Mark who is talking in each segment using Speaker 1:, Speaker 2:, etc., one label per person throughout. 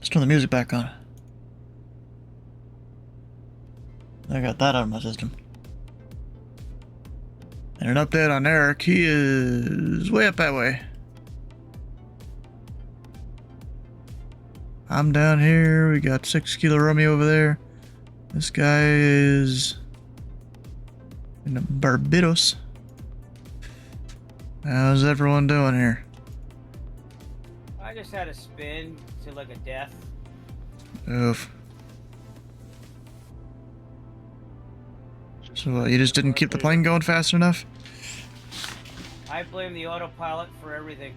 Speaker 1: Let's turn the music back on. I got that out of my system. And an update on Eric, he is way up that way. I'm down here, we got 6 Kilo Romeo over there. This guy is in Barbados. How's everyone doing here?
Speaker 2: I just had a spin to like a death.
Speaker 1: Oof. So you just didn't keep the plane going fast enough?
Speaker 2: I blame the autopilot for everything.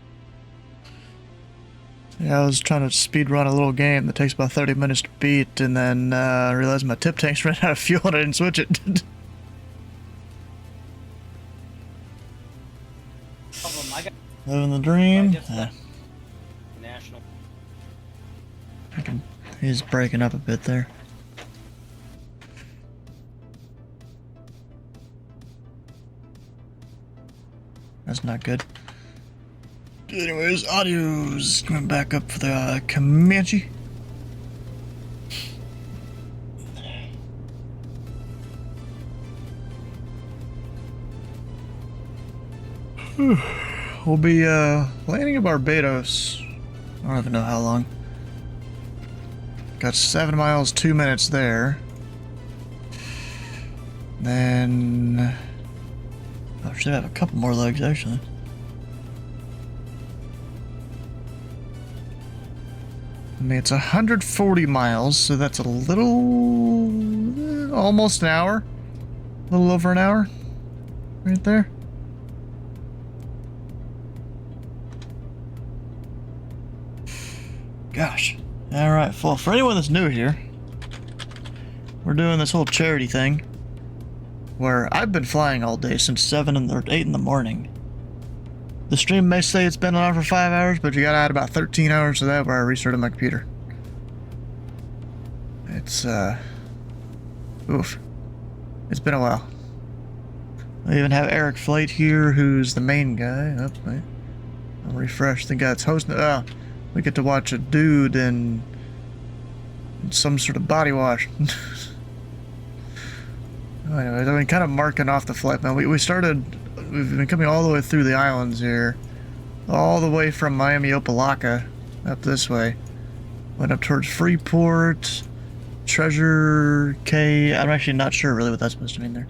Speaker 1: Yeah, I was trying to speed run a little game that takes about 30 minutes to beat, and then realized my tip tanks ran out of fuel and I didn't switch it. Living the dream.
Speaker 2: National.
Speaker 1: He's breaking up a bit there. That's not good. Anyways, audio's going back up for the Comanche. We'll be landing in Barbados. I don't even know how long. Got 7 miles, 2 minutes there. Then I should have a couple more legs actually. I mean, it's 140 miles, so that's a little, almost an hour. A little over an hour. Right there. Gosh. Alright, well, for anyone that's new here, we're doing this whole charity thing where I've been flying all day since 7 or 8 in the morning. The stream may say it's been on for 5 hours, but you gotta add about 13 hours to that where I restarted my computer. It's, oof. It's been a while. I even have Eric Flight here, who's the main guy. Oh, wait. I'll refresh. The guy that's hosting it. We get to watch a dude in some sort of body wash. Anyways, I've been kind of marking off the flight, man. We've been coming all the way through the islands here. All the way from Miami Opelika up this way. Went up towards Freeport, Treasure Cay. I'm actually not sure really what that's supposed to mean there.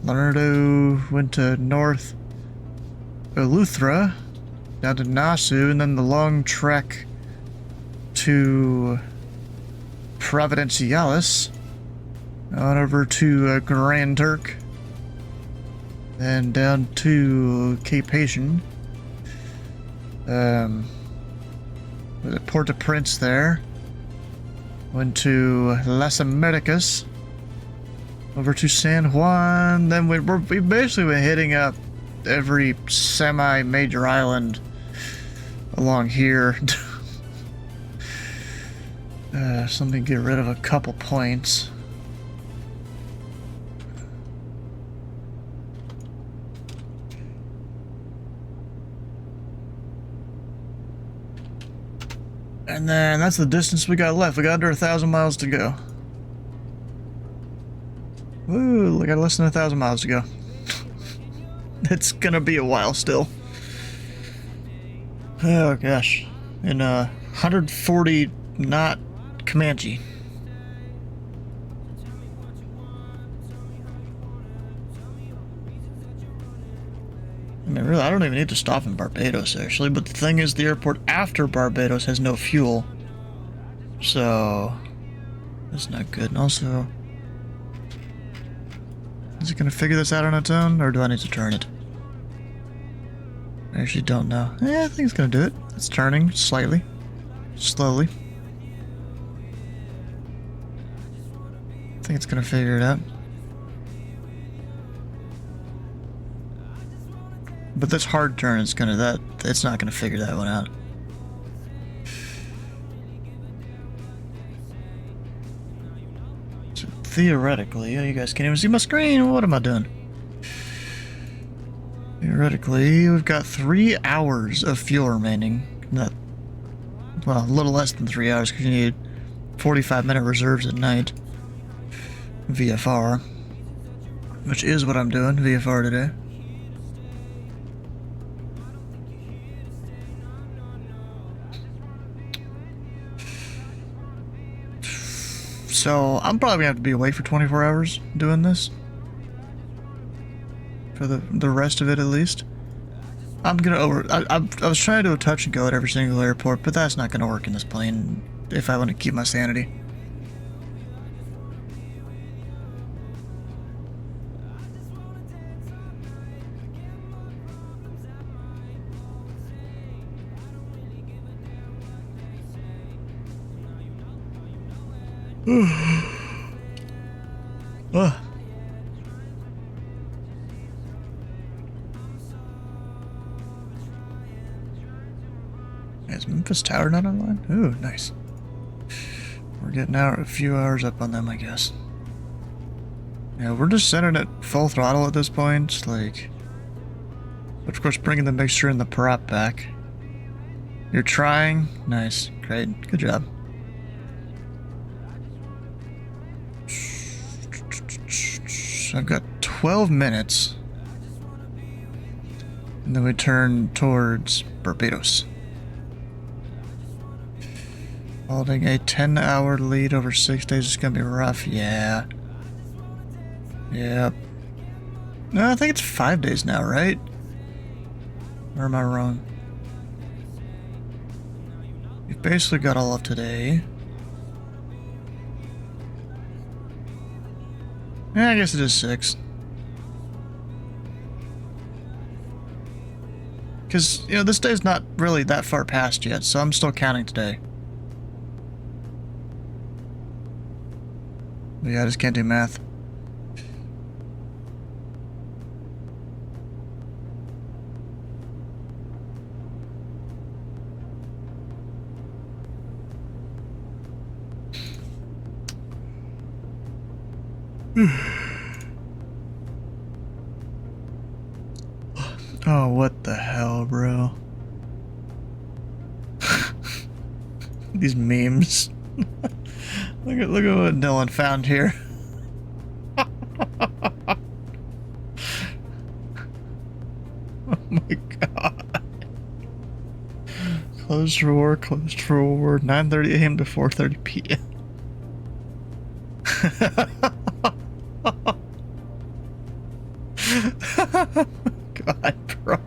Speaker 1: Leonardo went to North Eleuthera, down to Nassau, and then the long trek to Providenciales, on over to Grand Turk, then down to Cape Haitian. Was it Port-au-Prince there? Went to Las Americas, over to San Juan. Then we've basically been hitting up every semi-major island along here. Something to get rid of a couple points. And then that's the distance we got left. We got under 1,000 miles to go. Woo, we got less than 1,000 miles to go. It's gonna be a while still. Oh gosh. In 140 knot Comanche. I mean, really, I don't even need to stop in Barbados, actually, but the thing is, the airport after Barbados has no fuel. So, that's not good. And also, is it going to figure this out on its own, or do I need to turn it? I actually don't know. I think it's going to do it. It's turning slightly. Slowly. I think it's going to figure it out. But this hard turn is gonna it's not gonna figure that one out. So theoretically, oh, you guys can't even see my screen. What am I doing? Theoretically, we've got 3 hours of fuel remaining. Not Well, a little less than 3 hours because you need 45-minute reserves at night. VFR. Which is what I'm doing, VFR today. So, I'm probably gonna have to be awake for 24 hours doing this. For the rest of it, at least. I'm gonna I was trying to do a touch and go at every single airport, but that's not gonna work in this plane if I want to keep my sanity. Ugh. Is Memphis Tower not online? Ooh, nice. We're getting out a few hours up on them, I guess. Yeah, we're just sending it full throttle at this point, like... But of course, bringing the mixture and the prop back. You're trying? Nice. Great. Good job. I've got 12 minutes. And then we turn towards Barbados. Holding a 10-hour lead over 6 days is gonna be rough. Yeah. Yep. No, I think it's 5 days now, right? Or am I wrong? We've basically got all of today. Yeah, I guess it is 6. Because, you know, this day's not really that far past yet, so I'm still counting today. But yeah, I just can't do math. Oh, what the hell, bro? These memes. Look at what Dylan found here. Oh my god. Closed for war, 9:30 a.m. to 4:30 p.m. God, bro.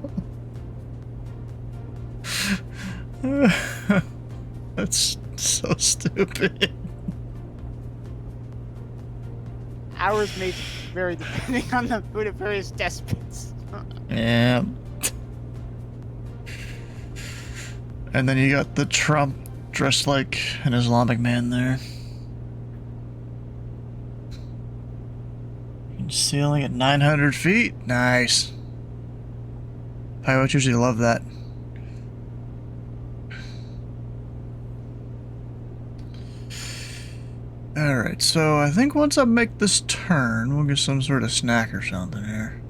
Speaker 1: That's so stupid.
Speaker 3: Hours may vary depending on the mood of various despots.
Speaker 1: Yeah. And then you got the Trump dressed like an Islamic man there. Ceiling at 900 feet. Nice. Pilots usually love that. Alright, so I think once I make this turn, we'll get some sort of snack or something here.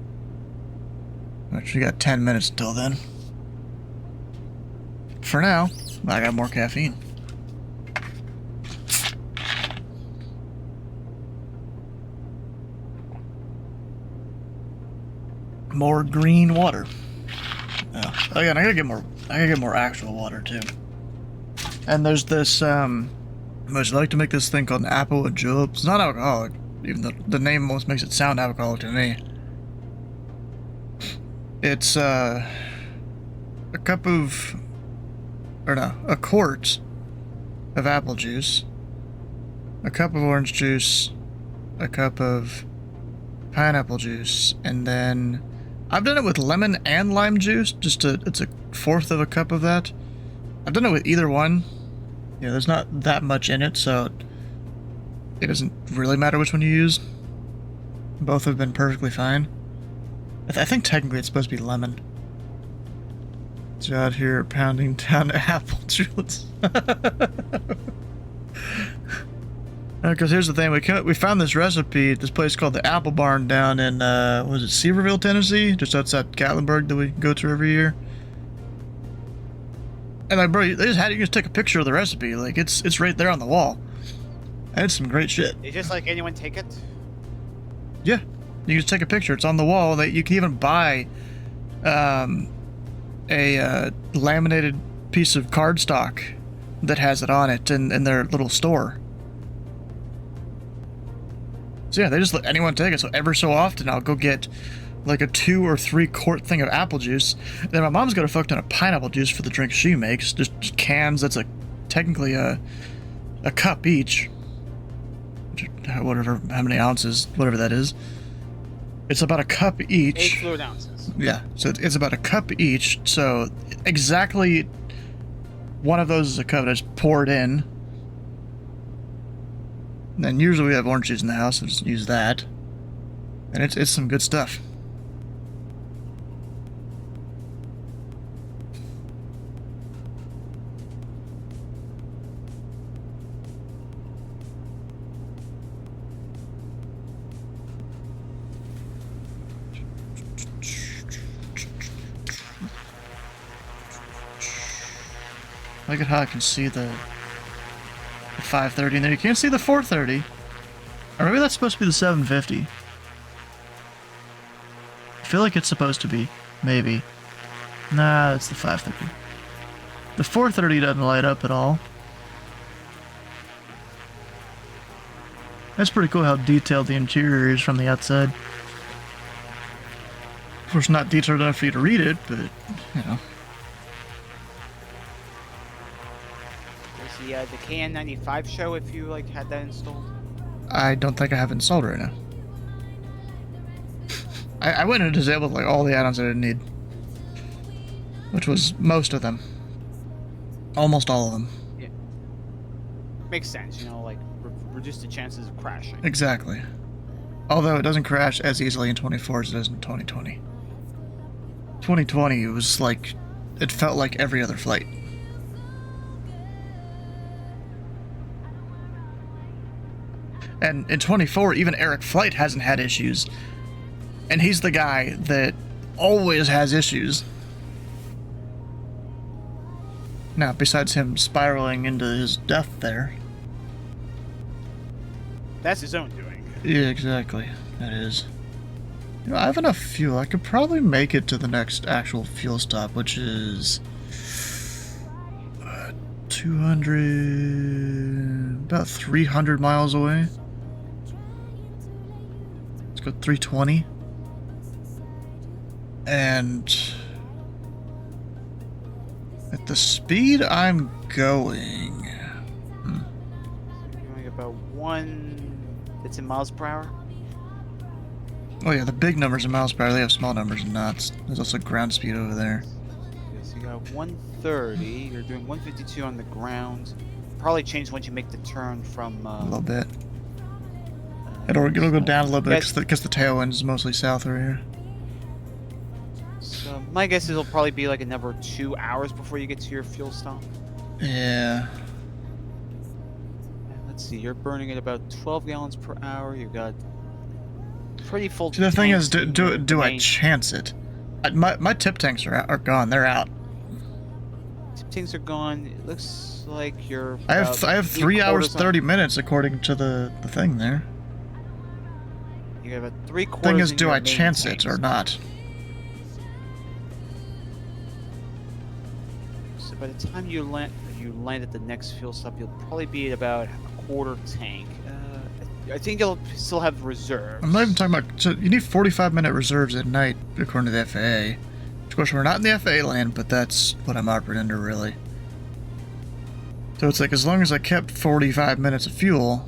Speaker 1: Actually got 10 minutes until then. For now, I got more caffeine. More green water. Oh, again, I gotta get more actual water too. And there's this much like to make this thing called an apple with julep. It's not alcoholic, even though the name almost makes it sound alcoholic to me. It's a quart of apple juice, a cup of orange juice, a cup of pineapple juice, and then I've done it with lemon and lime juice. It's a fourth of a cup of that. I've done it with either one. Yeah, there's not that much in it, so it doesn't really matter which one you use. Both have been perfectly fine. I think technically it's supposed to be lemon. It's out here pounding down apple juice. Because here's the thing, we found this recipe at this place called the Apple Barn down in, was it Seaverville, Tennessee? Just outside Gatlinburg that we go to every year. And like, bro, they just had you just take a picture of the recipe. Like, it's right there on the wall. And it's some great shit.
Speaker 3: It's just like anyone take it.
Speaker 1: Yeah, you can just take a picture. It's on the wall. That you can even buy a laminated piece of cardstock that has it on it in their little store. So yeah, they just let anyone take it. So ever so often, I'll go get like a 2 or 3 quart thing of apple juice. Then my mom's got a fuck ton of pineapple juice for the drink she makes. Just cans. That's technically a cup each. Whatever, how many ounces, whatever that is. It's about a cup each.
Speaker 3: 8 fluid ounces.
Speaker 1: Yeah, so it's about a cup each. So exactly one of those is a cup. I just pour it in. And then usually we have orange juice in the house, so just use that. And it's some good stuff. Look at how I can see the 530 in there. You can't see the 430. Or maybe that's supposed to be the 750. I feel like it's supposed to be. Maybe. Nah, it's the 530. The 430 doesn't light up at all. That's pretty cool how detailed the interior is from the outside. Of course, not detailed enough for you to read it, but, you know.
Speaker 3: There's the KN95 show if you like had that installed.
Speaker 1: I don't think I have it installed right now. I went and disabled like all the add-ons I didn't need. Which was most of them. Almost all of them.
Speaker 3: Yeah. Makes sense, you know, like reduce the chances of crashing.
Speaker 1: Exactly. Although it doesn't crash as easily in 24 as it does in 2020. 2020, it was like, it felt like every other flight. And in 24, even Eric Flight hasn't had issues. And he's the guy that always has issues. Now, besides him spiraling into his death there.
Speaker 3: That's his own doing.
Speaker 1: Yeah, exactly. That is. You know, I have enough fuel. I could probably make it to the next actual fuel stop, which is 200, about 300 miles away. Let's go 320. And at the speed I'm going,
Speaker 3: You're going about 1. It's in miles per hour.
Speaker 1: oh yeah, the big numbers in miles per hour. They have small numbers in knots. There's also ground speed over there.
Speaker 3: Okay, so you got 130. You're doing 152 on the ground. Probably change once you make the turn from.
Speaker 1: A little bit. It'll go down a little bit because the tailwind is mostly south over here.
Speaker 3: So my guess is it'll probably be like another 2 hours before you get to your fuel stop.
Speaker 1: Yeah.
Speaker 3: And let's see, you're burning at about 12 gallons per hour. You've got pretty full.
Speaker 1: See, the thing is,
Speaker 3: tanks in your
Speaker 1: do I
Speaker 3: main-
Speaker 1: chance it? My tip tanks are gone. They're out.
Speaker 3: Tip tanks are gone. It looks like you're.
Speaker 1: I have 3 hours
Speaker 3: 3/4
Speaker 1: 30 minutes according to the thing there.
Speaker 3: You got about 3/4.
Speaker 1: Thing is,
Speaker 3: in
Speaker 1: do
Speaker 3: your
Speaker 1: I
Speaker 3: main
Speaker 1: chance it
Speaker 3: tanks.
Speaker 1: or not?
Speaker 3: So by the time you land at the next fuel stop, you'll probably be at about a quarter tank. I think you'll still have reserves.
Speaker 1: I'm not even talking about. So you need 45-minute reserves at night according to the FAA. Of course, we're not in the FAA land, but that's what I'm operating under, really. So it's like as long as I kept 45 minutes of fuel.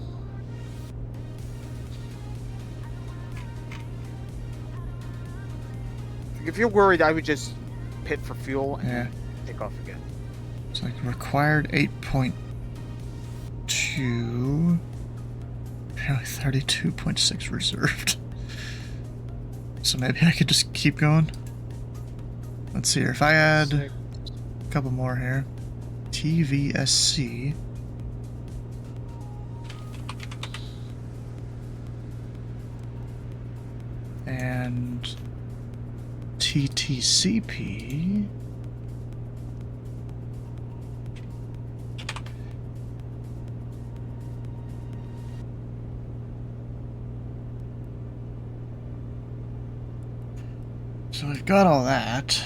Speaker 3: If you're worried, I would just pit for fuel and
Speaker 1: Yeah.
Speaker 3: take off again.
Speaker 1: It's like required 8.2. Apparently 32.6 reserved. So maybe I could just keep going. Let's see here. If I add a couple more here. TVSC. And TTCP. So we've got all that.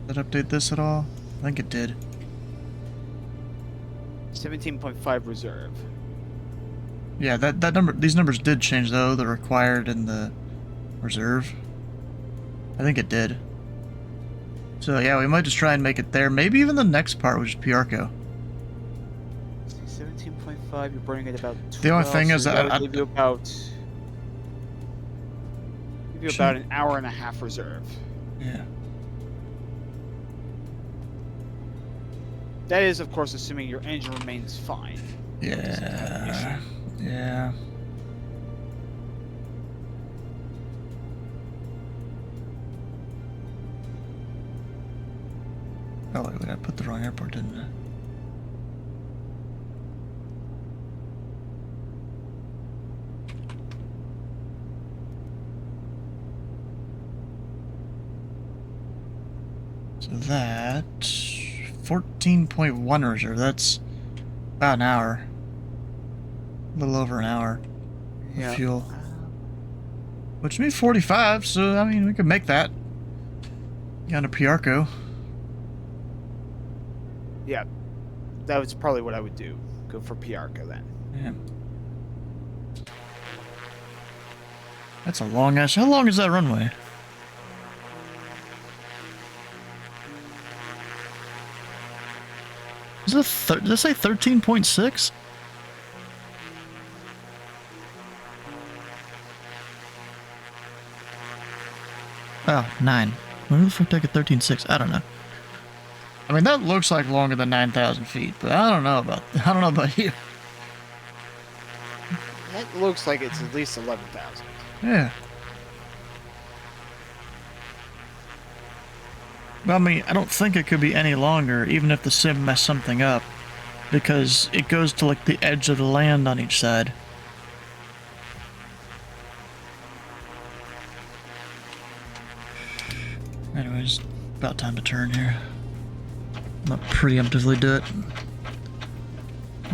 Speaker 1: Did it update this at all? I think it did.
Speaker 3: 17.5 reserve.
Speaker 1: Yeah, that number, these numbers did change though, the required and the reserve. I think it did. So yeah, we might just try and make it there. Maybe even the next part, which is Piarco.
Speaker 3: 17.5, you're burning at about 12.
Speaker 1: The only thing is
Speaker 3: so
Speaker 1: that
Speaker 3: that would give you about an hour and a half reserve.
Speaker 1: Yeah.
Speaker 3: That is, of course, assuming your engine remains fine.
Speaker 1: Yeah. Yeah. Oh wait, I put the wrong airport, didn't I? So that 14.1 reserve. That's about an hour. A little over an hour of fuel. Which means 45, so I mean we could make that. On a Piarco.
Speaker 3: Yeah, that was probably what I would do. Go for Piarco then.
Speaker 1: Yeah. That's a long ass. How long is that runway? Is it did it say 13.6? Oh, 9. Where the fuck did I get 13.6? I don't know. I mean, that looks like longer than 9,000 feet, but I don't know about you.
Speaker 3: That looks like it's at least 11,000.
Speaker 1: Yeah. Well, I mean, I don't think it could be any longer, even if the sim messed something up, because it goes to like the edge of the land on each side. Anyways, about time to turn here. Not preemptively do it.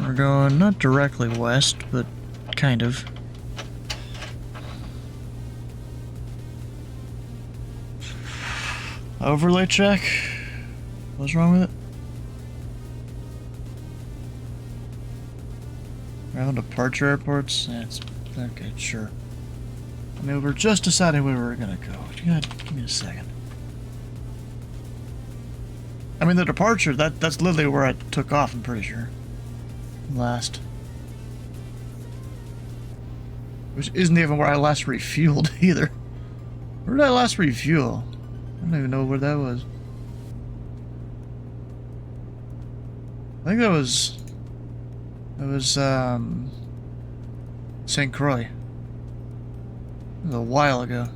Speaker 1: We're going not directly west, but kind of. Overlay check? What's wrong with it? Around departure airports? Yeah, it's okay, sure. I mean, we're just deciding where we're gonna go. You gotta give me a second. I mean, the departure, that's literally where I took off, I'm pretty sure. Last. Which isn't even where I last refueled, either. Where did I last refuel? I don't even know where that was. I think that was St. Croix. It was a while ago.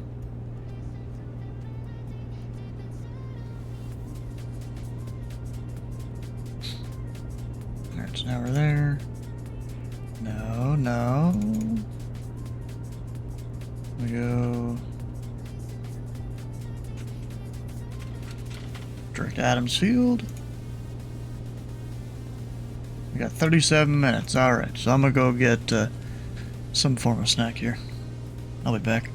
Speaker 1: Alright, so now we're there. No. We go direct Adams Field. We got 37 minutes. Alright, so I'm gonna go get some form of snack here. I'll be back.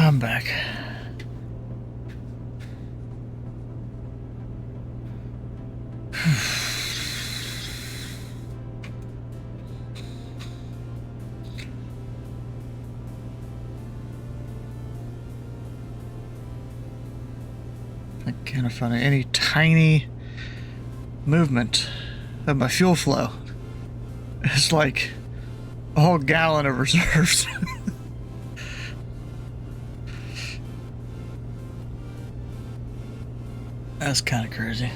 Speaker 1: I'm back. I can't find any tiny movement of my fuel flow. It's like a whole gallon of reserves. That's kind of crazy.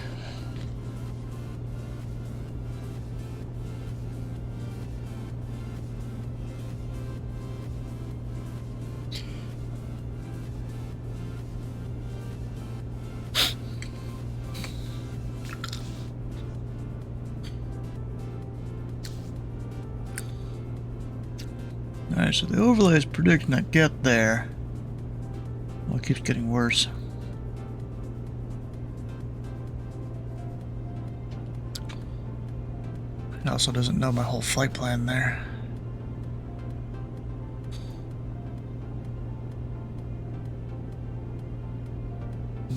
Speaker 1: Alright, so the overlay is predicting I get there. Well, it keeps getting worse. It also doesn't know my whole flight plan there.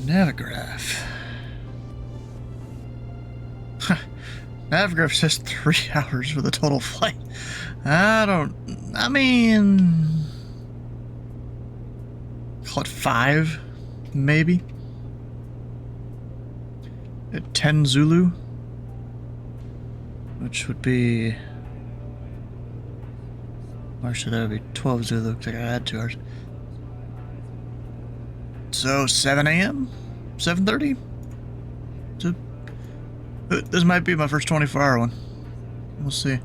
Speaker 1: Navigraph. Navigraph says 3 hours for the total flight. I mean, call it 5, maybe. At 10 Zulu, which would be, actually that would be 12 Zulu, because I had 2 hours. So 7 a.m., 7:30. So this might be my first 24-hour one. We'll see.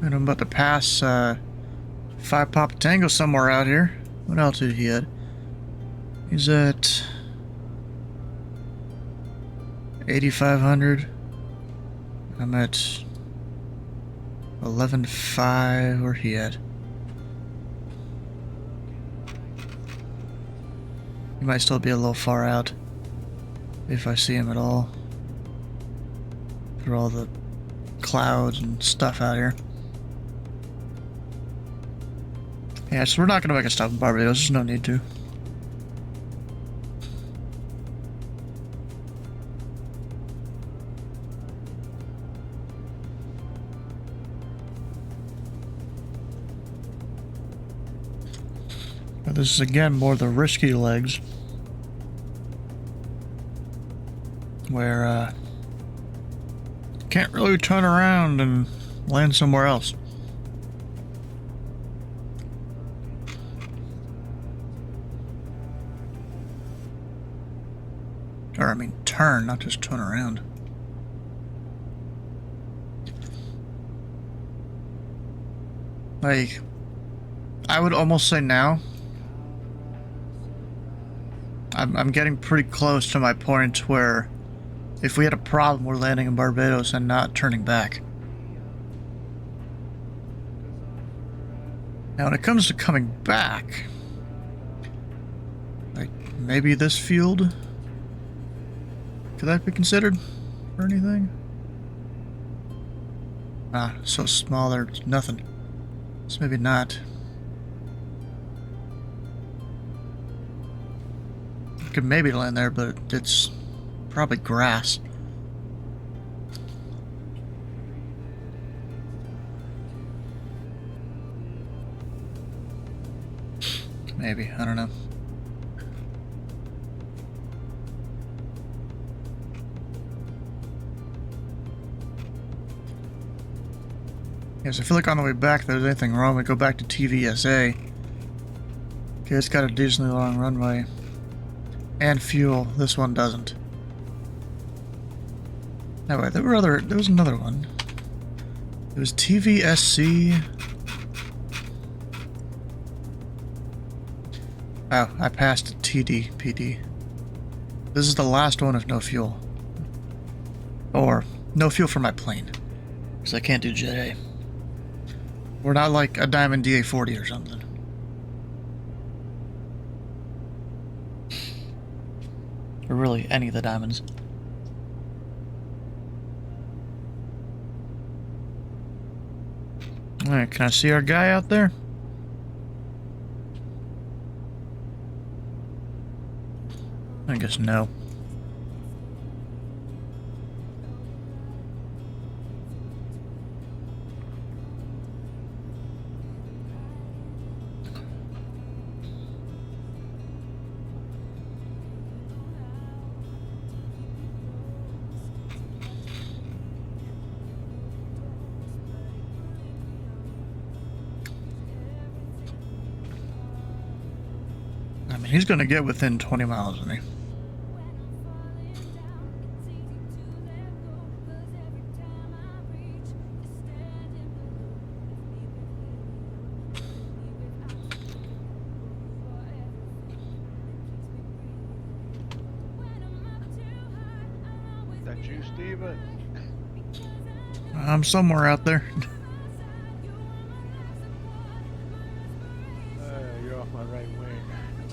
Speaker 1: And I'm about to pass 5 Papa Tango somewhere out here. What altitude he had? He's at 8,500. I'm at 11.5. Where he at? He might still be a little far out, if I see him at all, through all the clouds and stuff out here. Yeah, so we're not going to make a stop in Barbados. There's no need to. But this is again more the risky legs, where can't really turn around and land somewhere else. Or I mean turn, not just turn around. Like, I would almost say now, I'm getting pretty close to my point where if we had a problem, we're landing in Barbados and not turning back. Now, when it comes to coming back, like maybe this field, could that be considered for anything? Ah, so small there's nothing. So maybe not. Could maybe land there, but it's probably grass. Maybe, I don't know. Yes, I feel like on the way back, if there's anything wrong, we go back to TVSA. Okay, it's got a decently long runway. And fuel. This one doesn't. No, wait, there was another one. It was TVSC. Oh, I passed TDPD. This is the last one with no fuel. Or, no fuel for my plane. Because I can't do Jet A. We're not like a Diamond DA-40 or something. Or really, any of the diamonds. Alright, can I see our guy out there? I guess no. I mean, he's gonna get within 20 miles of me.
Speaker 4: That you, Steven?
Speaker 1: I'm somewhere out there.
Speaker 4: You're off my right wing.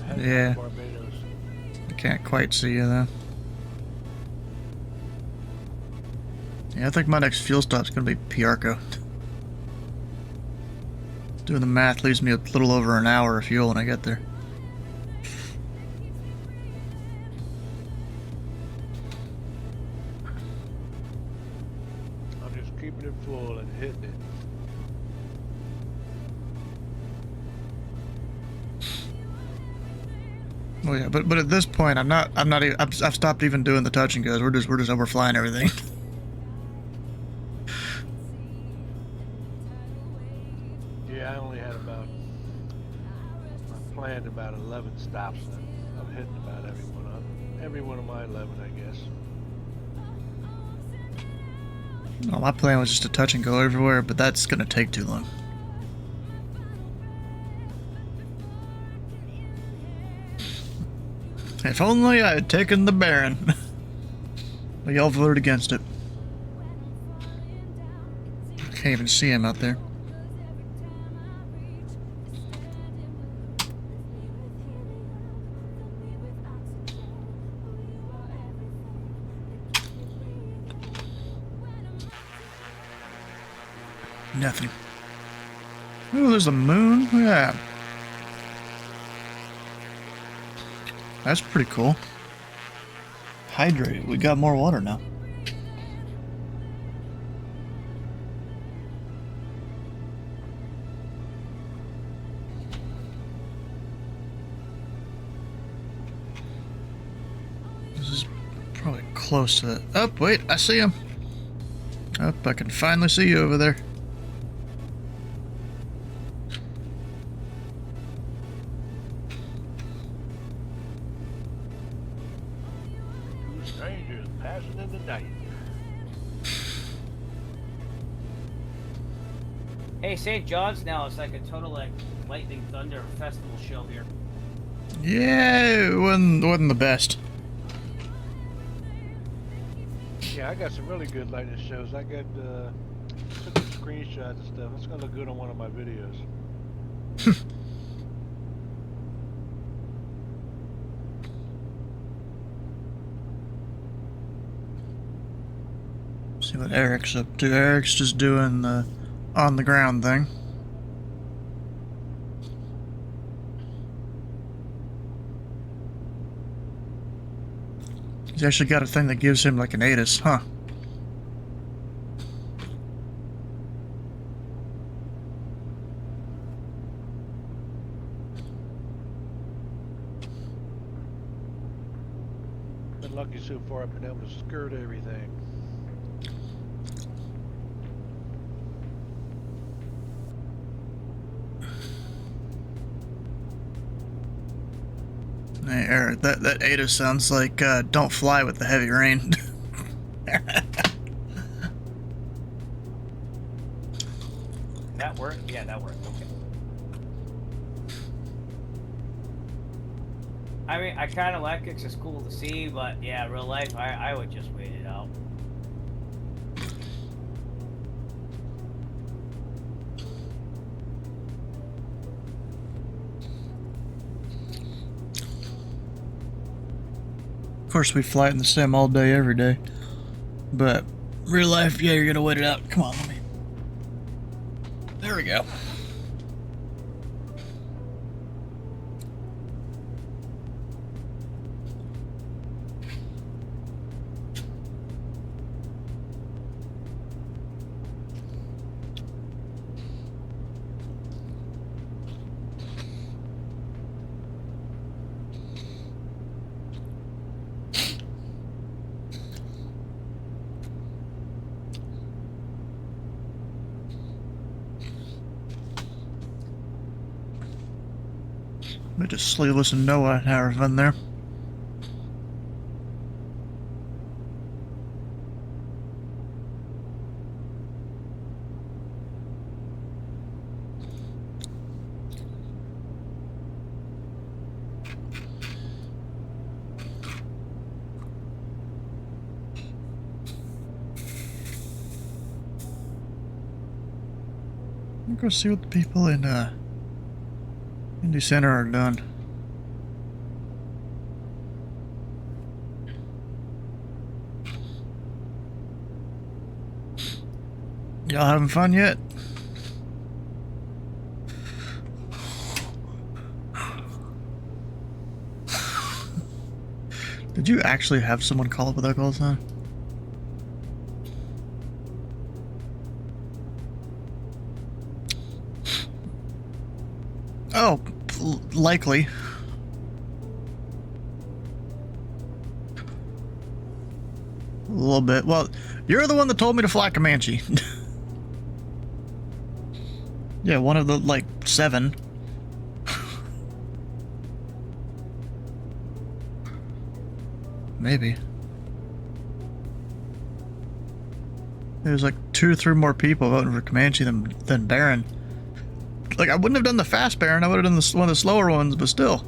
Speaker 4: I'm heading
Speaker 1: Yeah.
Speaker 4: for Barbados.
Speaker 1: I can't quite see you though. Yeah, I think my next fuel stop's gonna be Piarco. Doing the math leaves me a little over an hour of fuel when I get there.
Speaker 4: I'm just keeping it full and hitting it.
Speaker 1: Oh yeah, but at this point, I've stopped even doing the touch and goes. We're just overflying everything.
Speaker 4: Yeah, I only had I planned about 11 stops. And I'm hitting about every one of my 11, I guess.
Speaker 1: Well, my plan was just to touch and go everywhere, but that's gonna take too long. If only I had taken the Baron. But y'all voted against it. Can't even see him out there. Nothing. Oh, there's the moon. Look at that. That's pretty cool. Hydrated. We got more water now. This is probably close to it. Oh, wait, I see him. Oh, I can finally see you over there.
Speaker 4: Two strangers passing in the night.
Speaker 2: Hey, St. John's now is like a total like lightning thunder festival show here.
Speaker 1: Yeah, it wasn't the best.
Speaker 4: Yeah, I got some really good lightning shows. I got took some screenshots and stuff. It's gonna look good on one of my videos.
Speaker 1: See what Eric's up to. Eric's just doing the on the ground thing. He's actually got a thing that gives him like an ATIS, huh?
Speaker 4: Been lucky so far. I've been able to skirt everything.
Speaker 1: Hey, Eric, that ATIS sounds like Don't Fly with the Heavy Rain.
Speaker 2: That worked? Yeah, that worked. Okay. I mean, I kind of like it 'cause it's cool to see, but yeah, real life, I would just wait it out.
Speaker 1: Of course, we fly it in the sim all day, every day. But real life, yeah, you're gonna wait it out. Come on, let me. There we go. go. Let me just sleeveless and Noah have fun there. Let me go see what the people in Indy Center are done. Y'all having fun yet? Did you actually have someone call up with that call sign? Oh, likely. A little bit. Well, you're the one that told me to fly Comanche. Yeah, one of the, like, 7. Maybe. There's like 2 or 3 more people voting for Comanche than Baron. Like, I wouldn't have done the fast Baron, I would have done one of the slower ones, but still.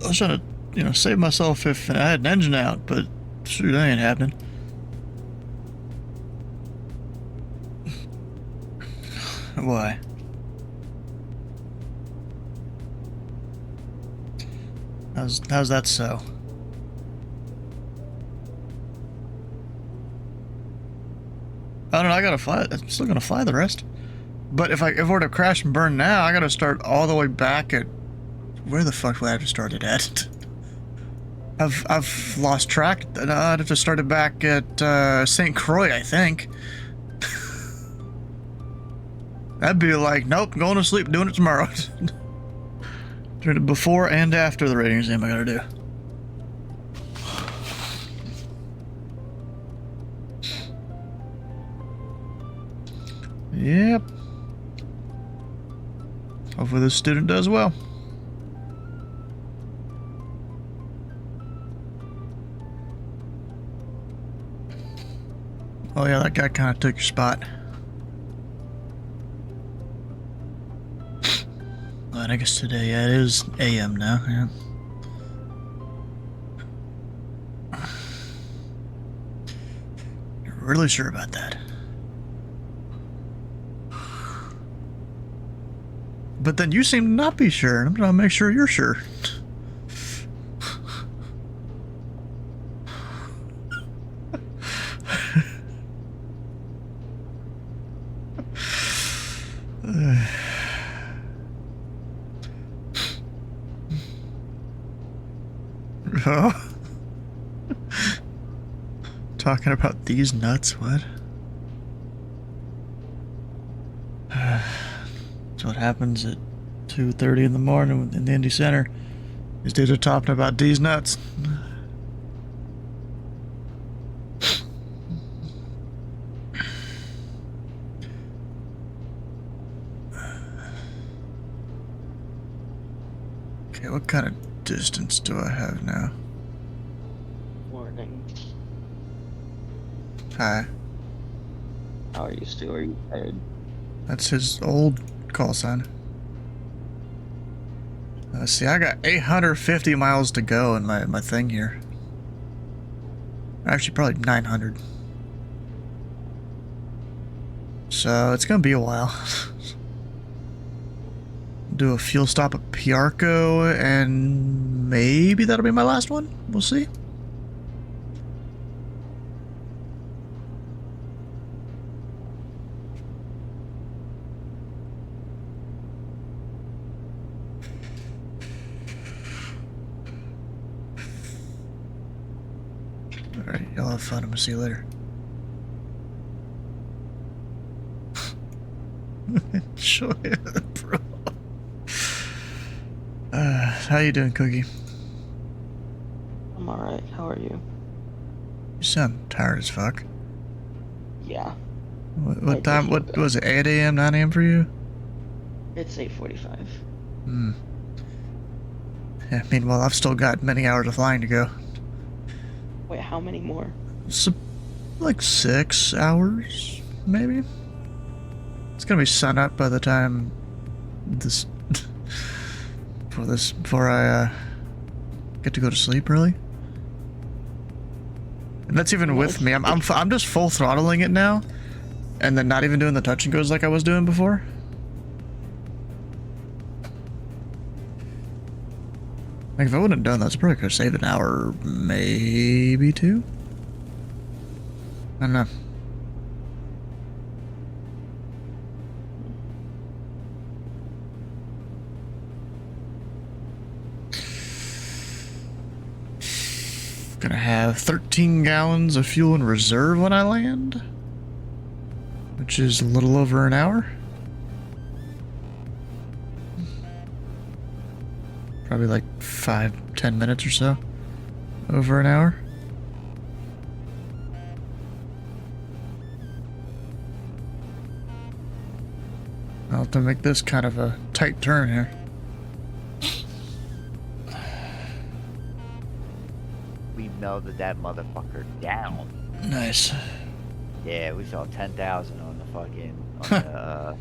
Speaker 1: I was trying to, you know, save myself if I had an engine out, but shoot, that ain't happening. Why? How's that so? I don't know, I gotta fly. I'm still gonna fly the rest. But if I were to crash and burn now, I gotta start all the way back at where the fuck would I have started at? I've lost track. I'd have to started back at St. Croix, I think. That'd be like, nope, going to sleep, doing it tomorrow. Doing it before and after the rating exam I gotta do. Yep. Hopefully this student does well. Oh yeah, that guy kind of took your spot. Well, I guess today, yeah, it is AM now, yeah. You're really sure about that? But then you seem to not be sure, and I'm trying to make sure you're sure. Oh. Talking about these nuts, what? That's what happens at 2:30 in the morning in the Indy Center. These dudes are talking about these nuts. Okay, what kind of distance do I have now?
Speaker 5: Morning.
Speaker 1: Hi.
Speaker 5: How are you, Stu? Are you tired?
Speaker 1: That's his old call sign. See, I got 850 miles to go in my thing here. Actually, probably 900. So, it's gonna be a while. Do a fuel stop at Piarco, and maybe that'll be my last one? We'll see. Alright, y'all have fun. I'm gonna see you later. Enjoy it, bro. How you doing, Cookie?
Speaker 5: I'm alright. How are you?
Speaker 1: You sound tired as fuck.
Speaker 5: Yeah.
Speaker 1: What
Speaker 5: I
Speaker 1: time?
Speaker 5: just
Speaker 1: What
Speaker 5: woke up.
Speaker 1: was it? 8 a.m., 9 a.m. for you?
Speaker 5: It's 8:45.
Speaker 1: Hmm. Yeah, meanwhile, I've still got many hours of flying to go.
Speaker 5: Wait, how many more?
Speaker 1: So, like 6 hours, maybe? It's gonna be sun up by the time this... before I, get to go to sleep, really. And that's even
Speaker 5: No,
Speaker 1: with me. I'm just full throttling it now, and then not even doing the touch and goes like I was doing before. Like, if I wouldn't have done that, I probably could have saved an hour, maybe 2. I don't know. Gonna have 13 gallons of fuel in reserve when I land, which is a little over an hour. Probably like 5-10 minutes or so. Over an hour. I'll have to make this kind of a tight turn here.
Speaker 6: We melted that motherfucker down.
Speaker 1: Nice.
Speaker 6: Yeah, we saw 10,000 on the fucking, on the,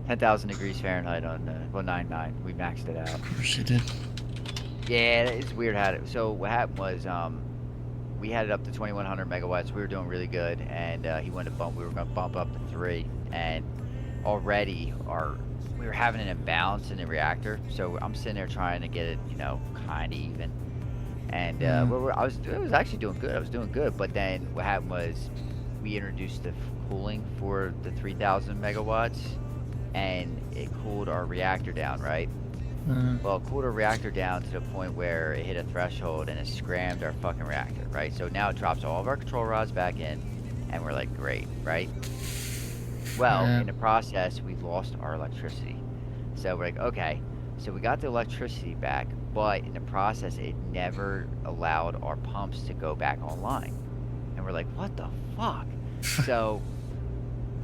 Speaker 6: 10,000 degrees Fahrenheit on the, well, 99. We maxed it out.
Speaker 1: Of course you did.
Speaker 6: Yeah, it's weird how it, so what happened was, we had it up to 2,100 megawatts. We were doing really good, and we were gonna bump up to 3, and already we were having an imbalance in the reactor, so I'm sitting there trying to get it, you know, kind of even. And I was actually doing good. I was doing good, but then what happened was we introduced the cooling for the 3,000 megawatts, and it cooled our reactor down, right? Well, it cooled our reactor down to the point where it hit a threshold and it scrammed our fucking reactor, right? So now it drops all of our control rods back in, and we're like, great, right? Well, in the process, we lost our electricity. So we're like, okay, so we got the electricity back, but in the process, it never allowed our pumps to go back online. And we're like, what the fuck? So,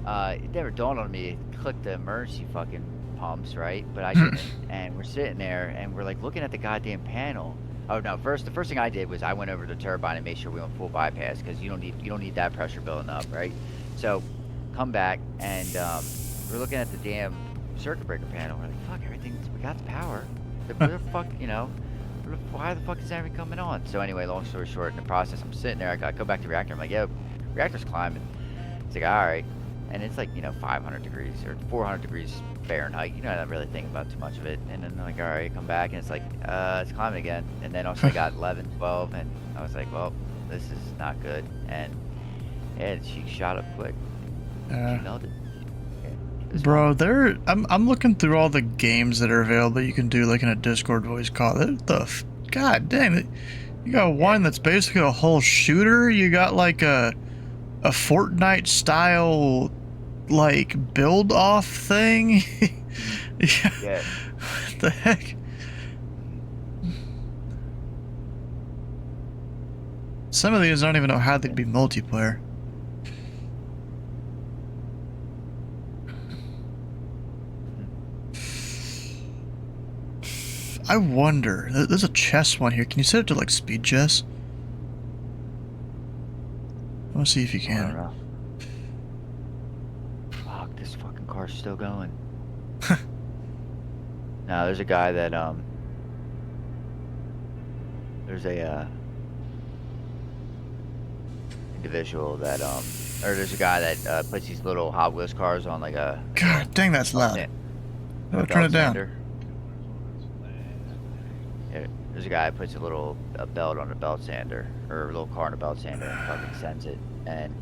Speaker 6: it never dawned on me to click the emergency fucking pumps, right? But I didn't. And we're sitting there, and we're like looking at the goddamn panel. Oh no! The first thing I did was I went over to the turbine and made sure we went full bypass, because you don't need that pressure building up, right? So, come back, and we're looking at the damn circuit breaker panel. We're like, fuck, we got the power. Where the fuck, you know, why the fuck is that even coming on? So anyway, long story short, in the process, I'm sitting there, I go back to the reactor, I'm like, yo, reactor's climbing. It's like, alright. And it's like, you know, 500 degrees or 400 degrees Fahrenheit. You know, I don't really think about too much of it. And then I'm like, alright, come back, and it's like, it's climbing again. And then also I got 11, 12, and I was like, well, this is not good. And yeah, she shot up quick. She melted.
Speaker 1: Bro, I'm looking through all the games that are available you can do, like in a Discord voice call. God dang, you got one that's basically a whole shooter. You got like a Fortnite style like build off thing.
Speaker 6: Yeah.
Speaker 1: What the heck? Some of these I don't even know how they'd be multiplayer. I wonder, there's a chess one here. Can you set it to like speed chess? I want to see if you
Speaker 6: I don't
Speaker 1: can.
Speaker 6: know. Fuck, this fucking car's still going. No, there's a guy that, there's a, individual that, or there's a guy that, puts these little Hot Wheels cars on like a...
Speaker 1: God dang, that's loud. Oh, turn it down.
Speaker 6: Yeah, there's a guy that puts a belt on a belt sander, or a little car on a belt sander, and fucking sends it. And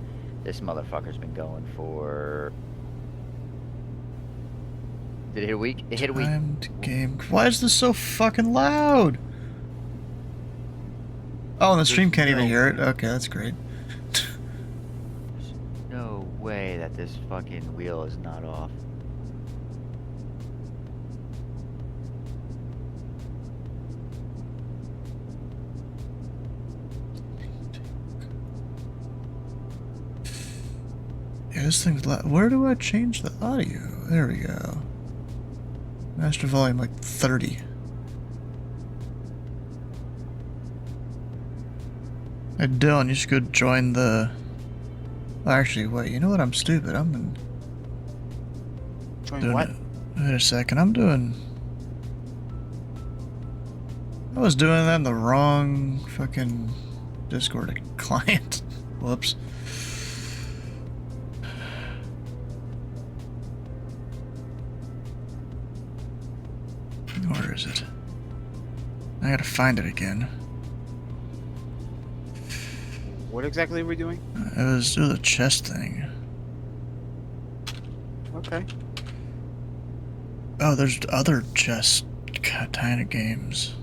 Speaker 6: this motherfucker's been going for... Did it hit a week? It hit a week.
Speaker 1: Timed game. Why is this so fucking loud? Oh, and the stream
Speaker 3: There's
Speaker 1: can't even
Speaker 3: no
Speaker 1: hear it.
Speaker 3: way.
Speaker 1: Okay, that's great.
Speaker 6: There's no way that this fucking wheel is not off.
Speaker 1: Yeah, this thing's where do I change the audio? There we go. Master volume like 30. Hey Dylan, you should go join the... Actually, wait, you know what? I'm stupid. I'm
Speaker 3: Join
Speaker 1: doing
Speaker 3: what?
Speaker 1: it. Wait a second, I'm doing... I was doing that in the wrong fucking Discord client. Whoops. Where is it? I gotta find it again.
Speaker 3: What exactly are we doing?
Speaker 1: It was do the chest thing.
Speaker 3: Okay.
Speaker 1: Oh, there's other chess kind of games.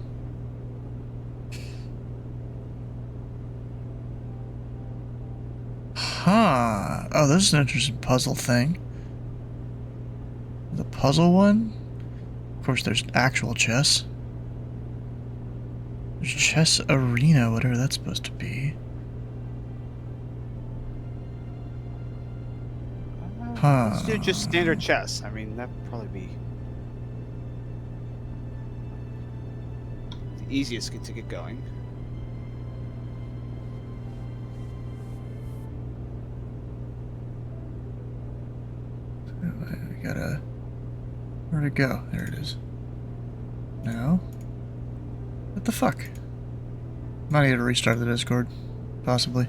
Speaker 1: Huh. Oh, this is an interesting puzzle thing. The puzzle one? Of course, there's actual chess. There's chess arena, whatever that's supposed to be.
Speaker 3: Let's do just standard chess. I mean, that'd probably be the easiest to get going.
Speaker 1: We gotta... Where'd it go? There it is. No? What the fuck? Might need to restart the Discord. Possibly.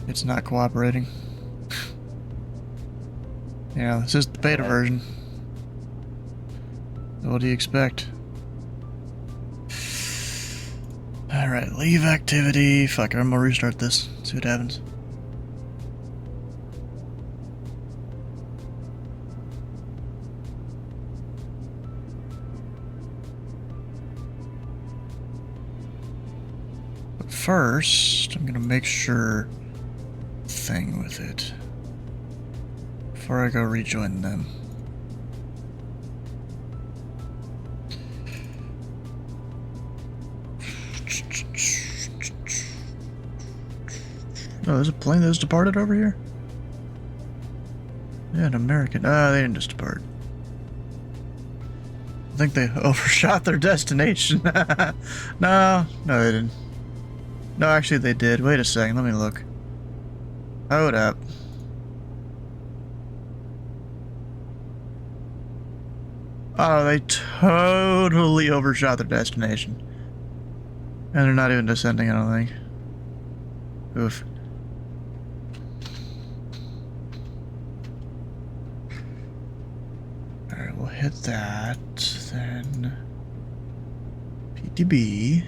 Speaker 1: It's not cooperating. Yeah, this is the beta version. What do you expect? Alright, leave activity. Fuck it, I'm gonna restart this. See what happens. But first, I'm gonna make sure thing with it before I go rejoin them. Oh, there's a plane that just departed over here? Yeah, an American. Ah, they didn't just depart. I think they overshot their destination. No, they didn't. No, actually they did. Wait a second, let me look. Hold up. Oh, they totally overshot their destination. And they're not even descending, I don't think. Oof. Alright, we'll hit that, then PTB.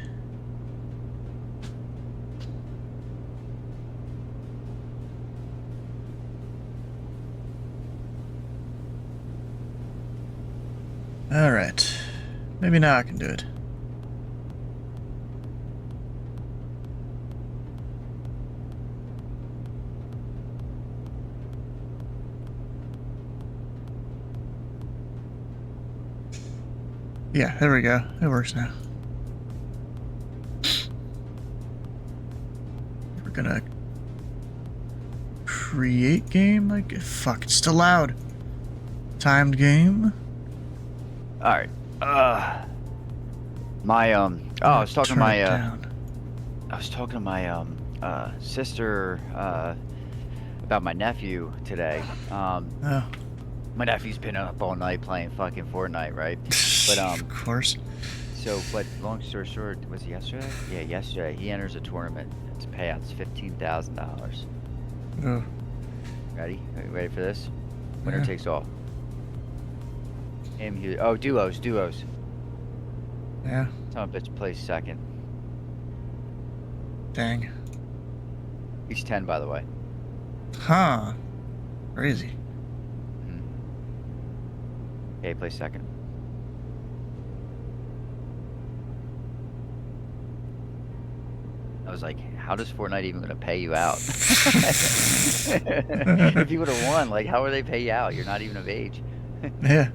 Speaker 1: Alright. Maybe now I can do it. Yeah, there we go. It works now. We're gonna create game, like fuck, it's still loud. Timed game.
Speaker 6: Alright. My I was talking to
Speaker 1: Turn
Speaker 6: my
Speaker 1: it down.
Speaker 6: sister about my nephew today.
Speaker 1: Oh.
Speaker 6: My nephew's been up all night playing fucking Fortnite, right? But
Speaker 1: of course.
Speaker 6: So, but long story short, was it yesterday? Yeah, yesterday. He enters a tournament. Its payout's $15,000.
Speaker 1: Oh.
Speaker 6: Ready? Are you ready for this? Winner
Speaker 1: Yeah.
Speaker 6: takes all. Oh, duos.
Speaker 1: Yeah.
Speaker 6: Some bitch plays second.
Speaker 1: Dang.
Speaker 6: He's 10, by the way.
Speaker 1: Huh. Crazy.
Speaker 6: Yeah, he plays second. I was like, how does Fortnite even gonna pay you out? If you would have won, like, how would they pay you out? You're not even of age.
Speaker 1: Yeah.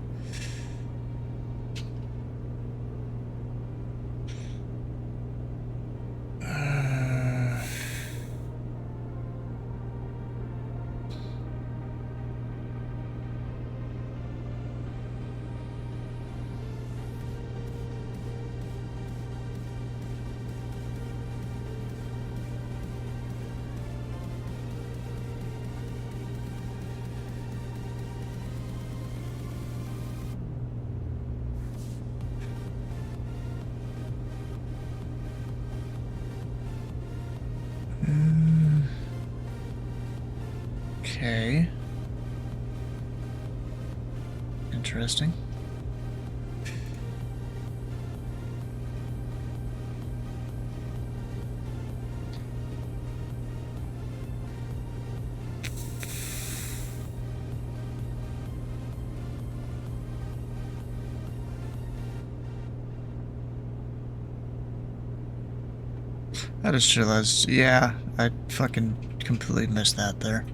Speaker 1: Okay. Interesting. I just realized, yeah, I fucking completely missed that there.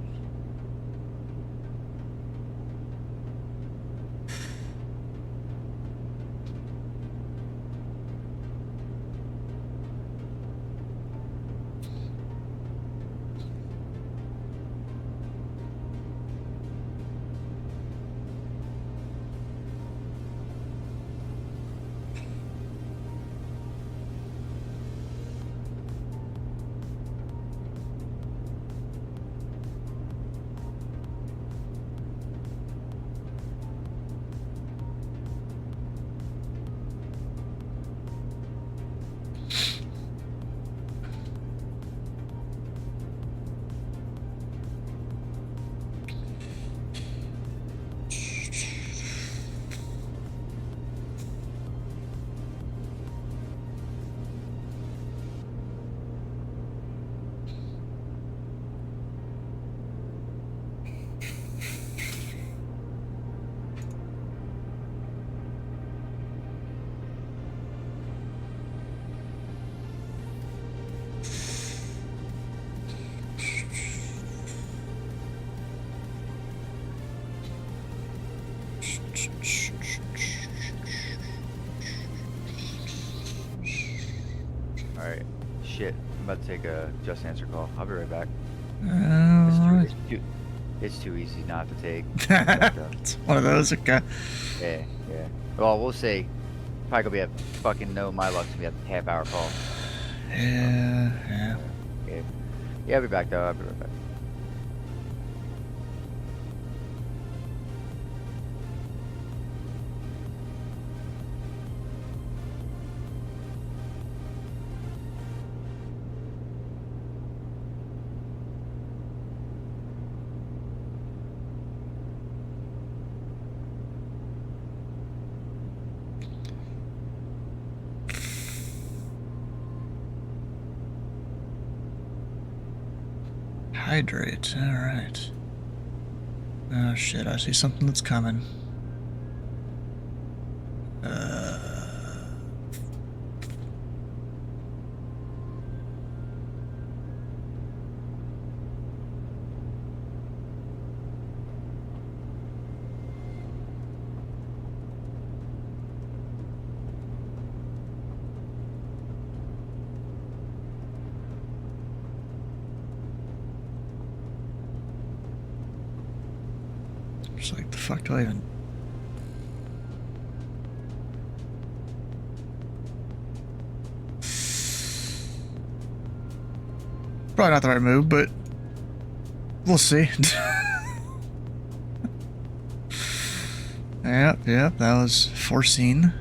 Speaker 6: Alright. Shit. I'm about to take a just answer call. I'll be right back.
Speaker 1: Alright.
Speaker 6: It's too easy not to take.
Speaker 1: It's one of those. Okay.
Speaker 6: Yeah, yeah. Well, we'll see. Probably gonna be a fucking no. My luck's gonna be a half-hour call.
Speaker 1: Yeah, yeah.
Speaker 6: Yeah. Yeah, I'll be back though. I'll be right back.
Speaker 1: Hydrate. Alright. Oh shit, I see something that's coming. Just like, the fuck do I even... Probably not the right move, but we'll see. Yep, that was foreseen.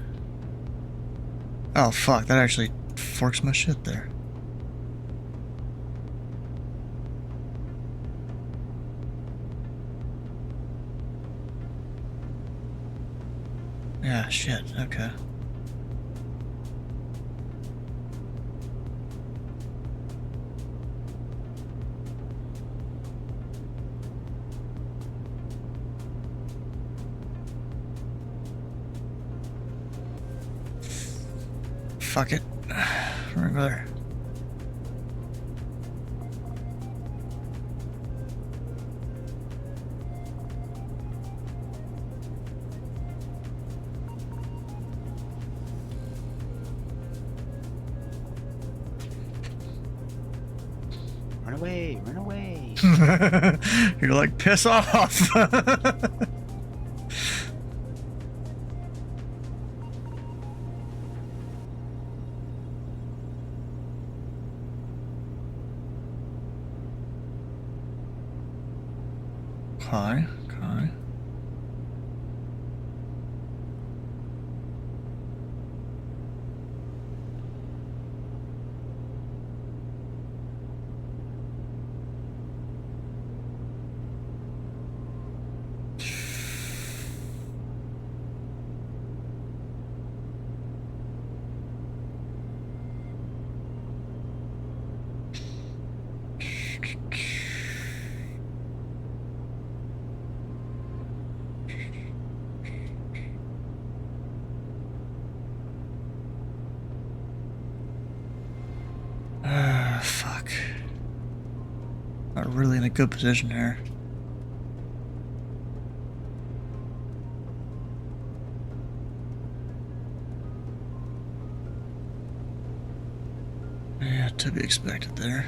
Speaker 1: Oh fuck, that actually forks my shit there. Yeah, shit, okay. Fuck it. We're gonna go there.
Speaker 3: away, run away.
Speaker 1: You're like, piss off. Okay, okay. Fuck. Not really in a good position here. Yeah, to be expected there.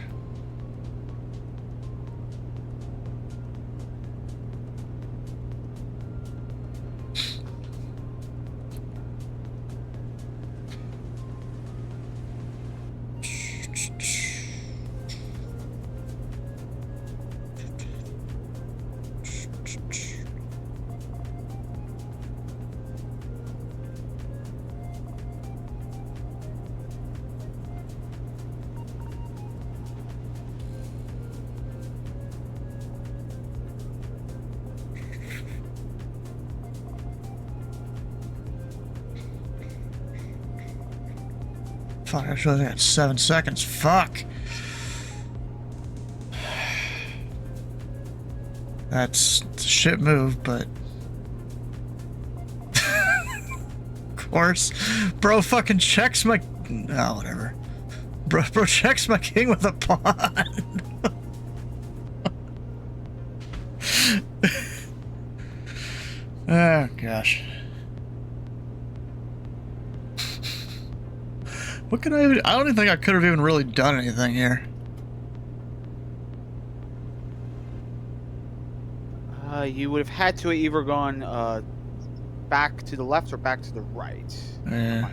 Speaker 1: Fuck, I actually got 7 seconds. Fuck. That's a shit move, but... Of course. Bro fucking checks my... Oh, whatever. Bro checks my king with a pawn. Oh, gosh. What could I even... I don't even think I could have even really done anything here.
Speaker 3: You would have had to have either gone back to the left or back to the right.
Speaker 1: Yeah.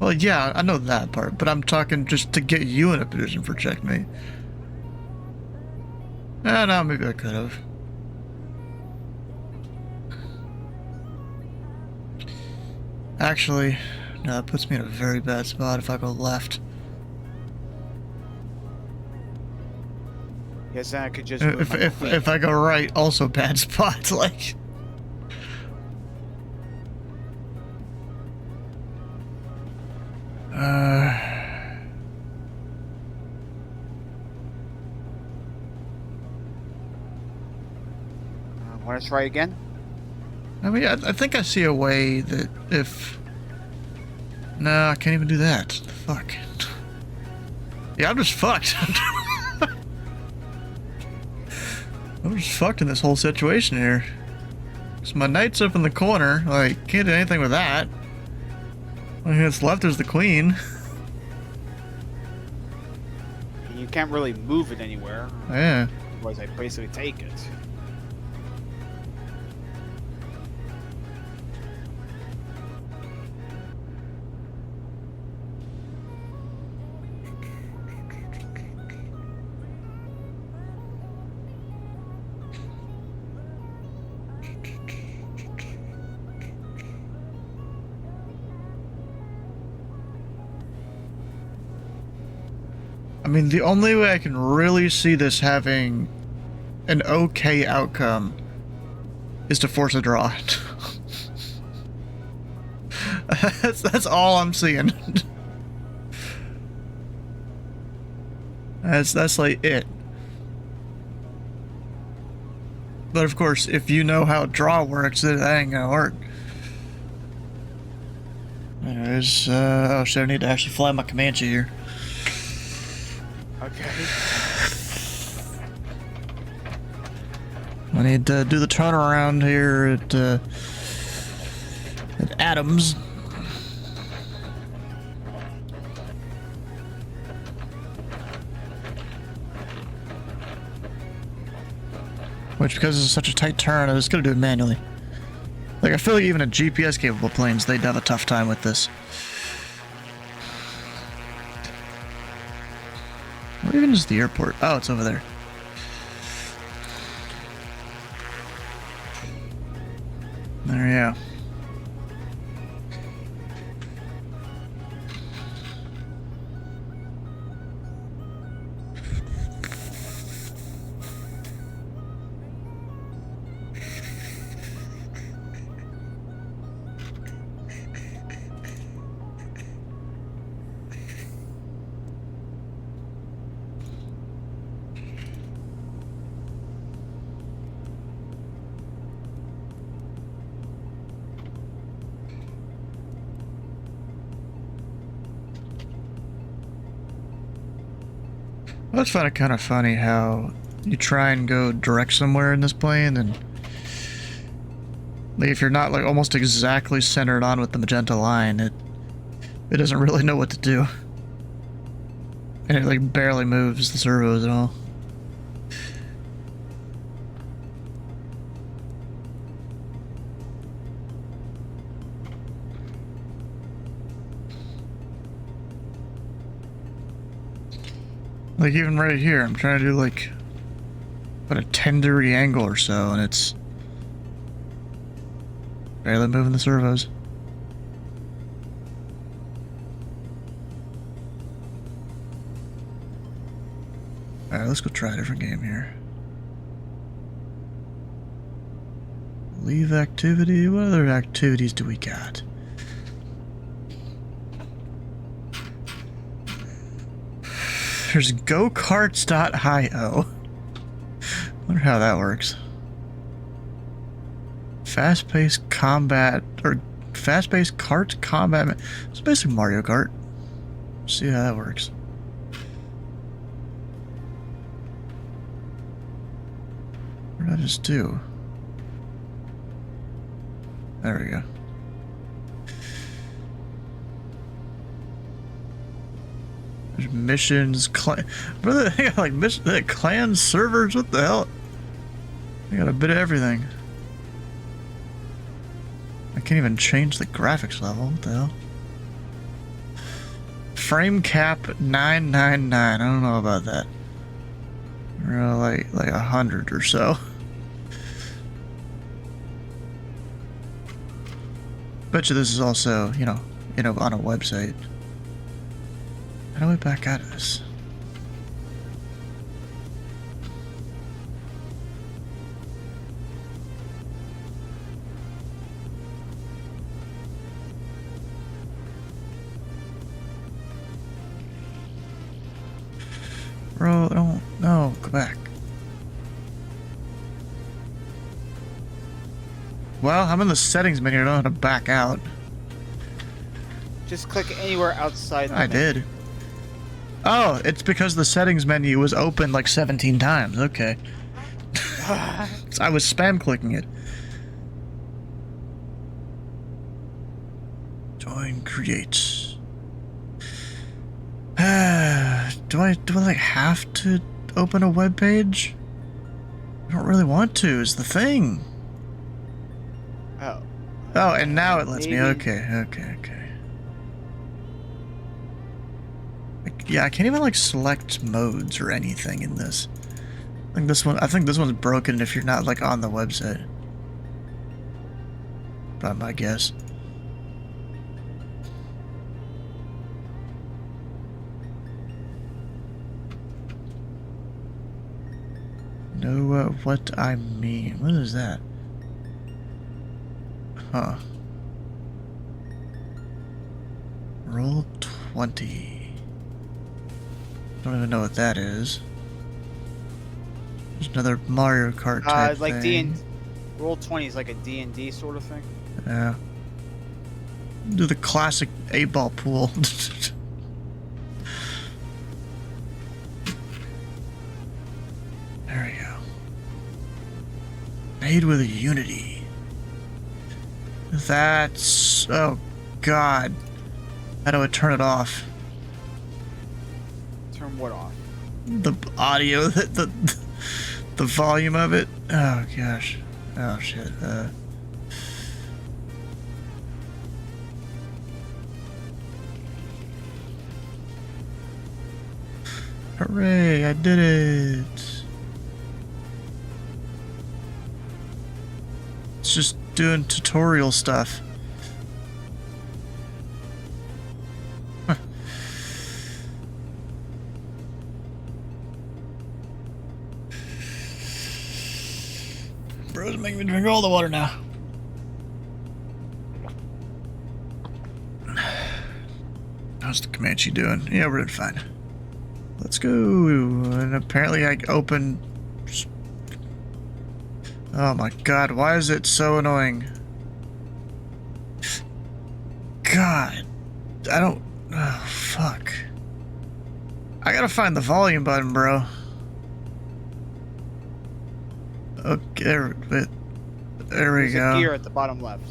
Speaker 1: Well, yeah, I know that part, but I'm talking just to get you in a position for checkmate. No, maybe I could have. Actually, no, that puts me in a very bad spot if I go left.
Speaker 3: Yes, then I could just.
Speaker 1: If I go right, also bad spot. Like.
Speaker 3: Want to try again?
Speaker 1: I mean, I think I see a way that if... No, I can't even do that. Fuck. Yeah, I'm just fucked. I'm just fucked in this whole situation here. So my knight's up in the corner. Like, can't do anything with that. Only thing that's left is the queen.
Speaker 3: You can't really move it anywhere.
Speaker 1: Yeah.
Speaker 3: Otherwise, I basically take it.
Speaker 1: I mean, the only way I can really see this having an okay outcome is to force a draw. That's all I'm seeing. That's like it. But of course, if you know how draw works, that ain't gonna work. Anyways, oh shit, I need to actually fly my Comanche here.
Speaker 3: Okay.
Speaker 1: I need to do the turnaround here at Adams. which because it's such a tight turn, I was gonna do it manually. Like, I feel like even a GPS-capable planes, they'd have a tough time with this. Or even just the airport. Oh, it's over there. There we go. I always find it kind of funny how you try and go direct somewhere in this plane, and like, if you're not like almost exactly centered on with the magenta line, it doesn't really know what to do, and it like barely moves the servos at all. Like, even right here, I'm trying to do, like, about a 10-degree angle or so, and it's barely moving the servos. Alright, let's go try a different game here. Leave activity? What other activities do we got? There's gokarts.io. Wonder how that works. Fast-paced combat, or fast-paced kart combat. It's basically Mario Kart. See how that works. What did I just do? There we go. There's missions, clan. Brother, they got like mission, clan servers. What the hell? They got a bit of everything. I can't even change the graphics level. What the hell? Frame cap 999. I don't know about that. Or like 100 or so. Bet you this is also, you know, on a website. How do we back out of this? Bro, don't. No, go back. Well, I'm in the settings menu. I don't know how to back out.
Speaker 3: Just click anywhere outside.
Speaker 1: I did. Oh, it's because the settings menu was open like 17 times. Okay. I was spam clicking it. Join create. Do I like have to open a web page? I don't really want to, is the thing.
Speaker 3: Oh.
Speaker 1: Oh, and now it lets me.
Speaker 3: Maybe.
Speaker 1: Okay. Yeah, I can't even like select modes or anything in this. I think this one's broken if you're not like on the website. By my guess. Know what I mean. What is that? Huh. Roll 20. Don't even know what that is. There's another Mario Kart type
Speaker 3: like
Speaker 1: thing.
Speaker 3: Roll 20 is like a D&D sort of thing.
Speaker 1: Yeah. Do the classic 8-ball pool. There we go. Made with a Unity. That's... oh, God. How do I turn it off?
Speaker 3: Turn what off?
Speaker 1: The audio, the the volume of it. Oh gosh. Oh shit. Hooray, I did it. It's just doing tutorial stuff. Huh. Bro's making me drink all the water now. How's the Comanche doing? Yeah, we're doing fine. Let's go. And apparently I opened... Oh my god, why is it so annoying? God. I don't... Oh, fuck. I gotta find the volume button, bro. Okay, there we
Speaker 3: There's
Speaker 1: go.
Speaker 3: a gear at the bottom left.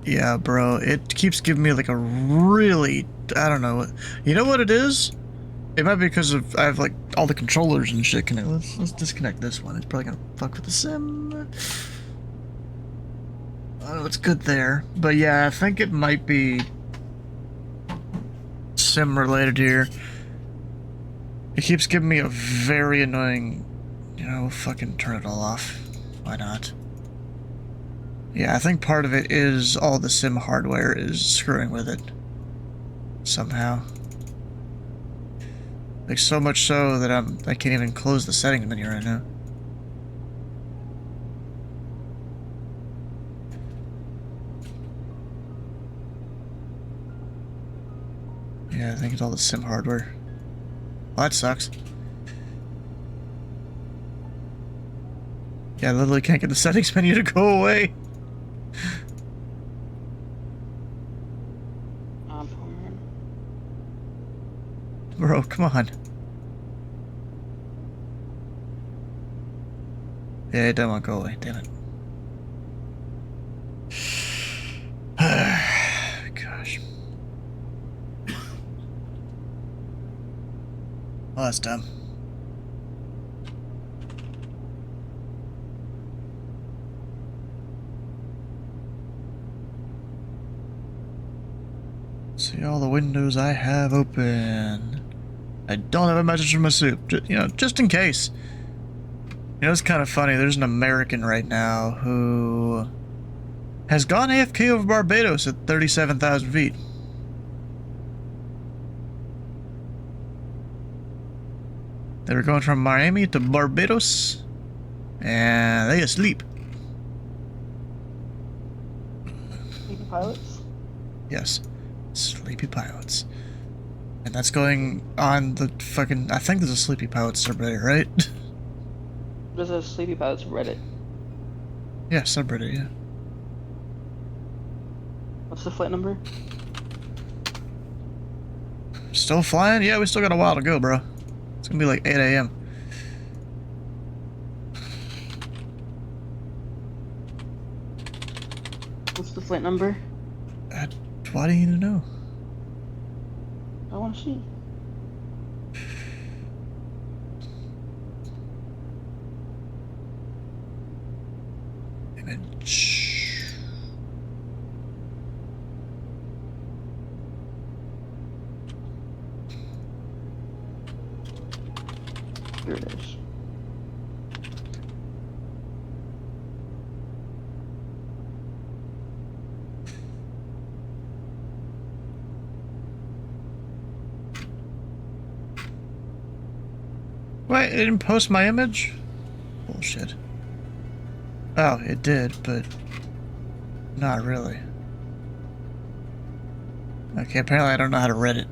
Speaker 1: Yeah, bro. It keeps giving me like a really... I don't know. You know what it is? It might be because of I have like all the controllers and shit connected. Let's disconnect this one. It's probably gonna fuck with the sim. Oh, it's good there. But yeah, I think it might be sim related here. It keeps giving me a very annoying... You know, fucking turn it all off. Why not? Yeah, I think part of it is all the sim hardware is screwing with it. Somehow. Like, so much so that I can't even close the settings menu right now. Yeah, I think it's all the sim hardware. Well, that sucks. Yeah, I literally can't get the settings menu to go away. Bro, come on. Yeah, it doesn't want to go away. Damn it. Gosh. Well, that's dumb. See all the windows I have open. I don't have a message from my soup. You know, just in case. You know, it's kind of funny. There's an American right now who has gone AFK over Barbados at 37,000 feet. They were going from Miami to Barbados, and they asleep.
Speaker 5: Sleepy pilots?
Speaker 1: Yes, sleepy pilots. And that's going on the fucking... I think there's a Sleepy Pilots subreddit, right?
Speaker 5: There's a Sleepy Pilots Reddit.
Speaker 1: Yeah, subreddit, yeah.
Speaker 5: What's the flight number?
Speaker 1: Still flying? Yeah, we still got a while to go, bro. It's gonna be like 8 a.m.
Speaker 5: What's the flight number?
Speaker 1: Why do you need to know?
Speaker 5: I want to see.
Speaker 1: Image.
Speaker 5: Here it is.
Speaker 1: Wait, it didn't post my image? Bullshit. Oh, it did, but not really. Okay, apparently I don't know how to read it.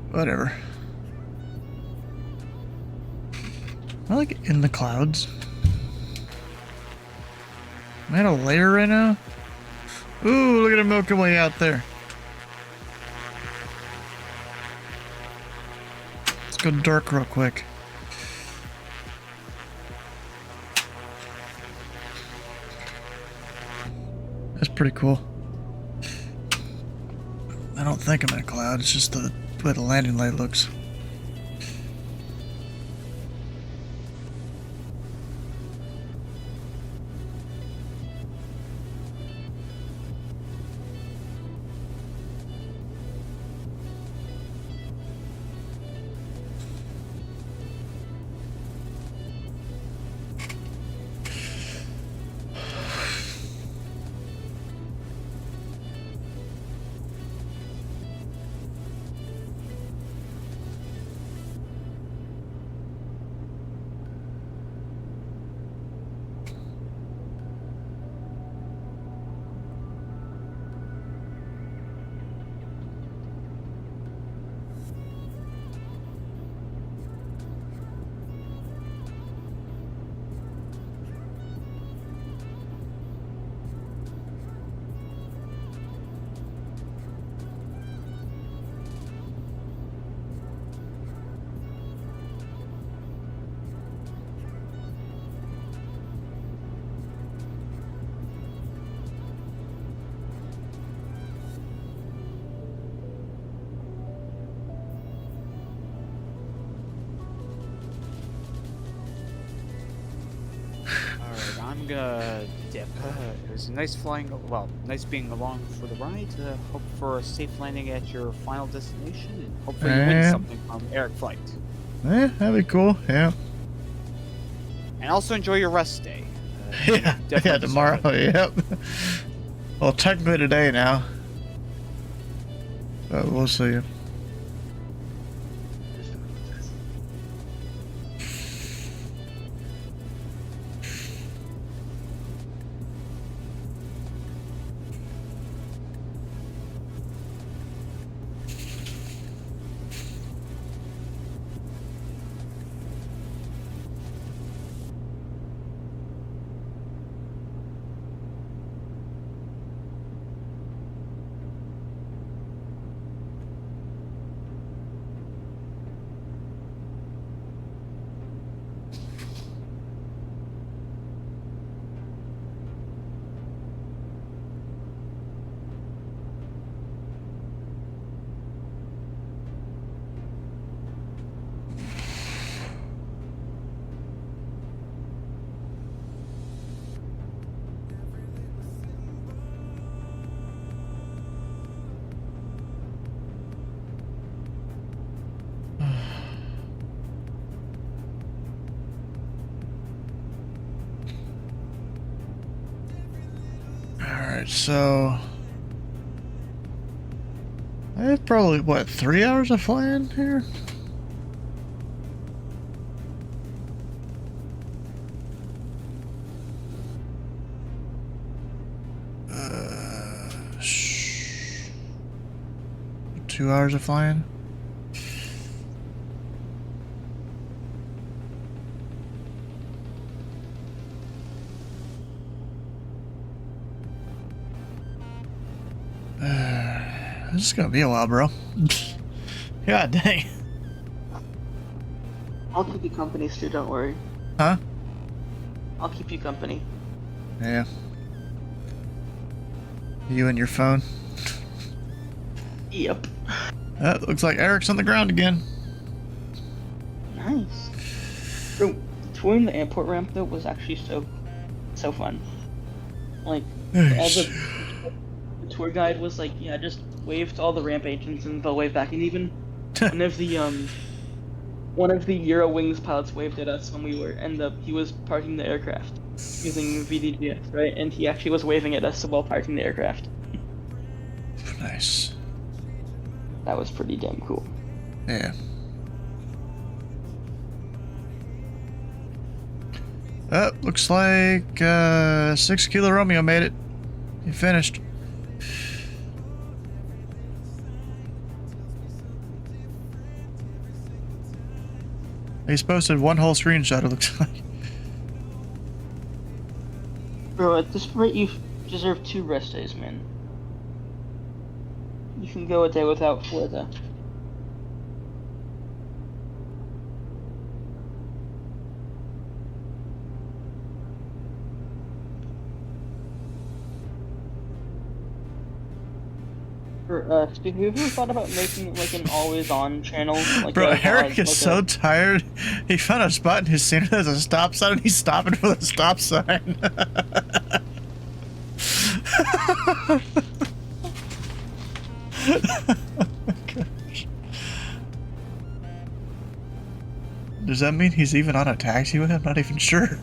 Speaker 1: Whatever. I like in the clouds. Am I in a layer right now? Ooh, look at the Milky Way out there. Let's go dark real quick. That's pretty cool. don't think I'm in a cloud. It's just the way the landing light looks.
Speaker 3: Alright, I'm gonna dip. It was nice flying, well, nice being along for the ride. Hope for a safe landing at your final destination, and hopefully you win
Speaker 1: Yeah.
Speaker 3: something from Eric Flight.
Speaker 1: That'd be cool. Yeah.
Speaker 3: And also enjoy your rest day.
Speaker 1: Yeah.
Speaker 3: definitely
Speaker 1: Yeah.
Speaker 3: deserve
Speaker 1: Tomorrow.
Speaker 3: it.
Speaker 1: Yep. Well, technically today now. But we'll see. Alright, so I have probably, what, 3 hours of flying here? Uh, 2 hours of flying? This is gonna be a while, bro. God dang.
Speaker 5: I'll keep you company, Stu, don't worry.
Speaker 1: Huh?
Speaker 5: I'll keep you company.
Speaker 1: Yeah. You and your phone.
Speaker 5: Yep.
Speaker 1: Looks like Eric's on the ground again.
Speaker 5: Nice. Bro, touring the airport ramp though was actually so fun. Like all the tour guide was like, yeah, just wave to all the ramp agents and they'll wave back. And even one of the Eurowings pilots waved at us when we were, and he was parking the aircraft using VDGS, right? And he actually was waving at us while parking the aircraft.
Speaker 1: Nice.
Speaker 5: That was pretty damn cool.
Speaker 1: Yeah. Looks like 6 Kilo Romeo made it. He finished. He's posted one whole screenshot, it looks like.
Speaker 5: Bro, at this rate, you deserve 2 rest days, man. You can go a day without Florida. Have you ever thought about making it like an always-on channel? Like
Speaker 1: Bro,
Speaker 5: a,
Speaker 1: Eric
Speaker 5: like
Speaker 1: is so
Speaker 5: a,
Speaker 1: tired. He found a spot and he's seen it as a stop sign and he's stopping for the stop sign. Gosh. Does that mean he's even on a taxiway? I'm not even sure.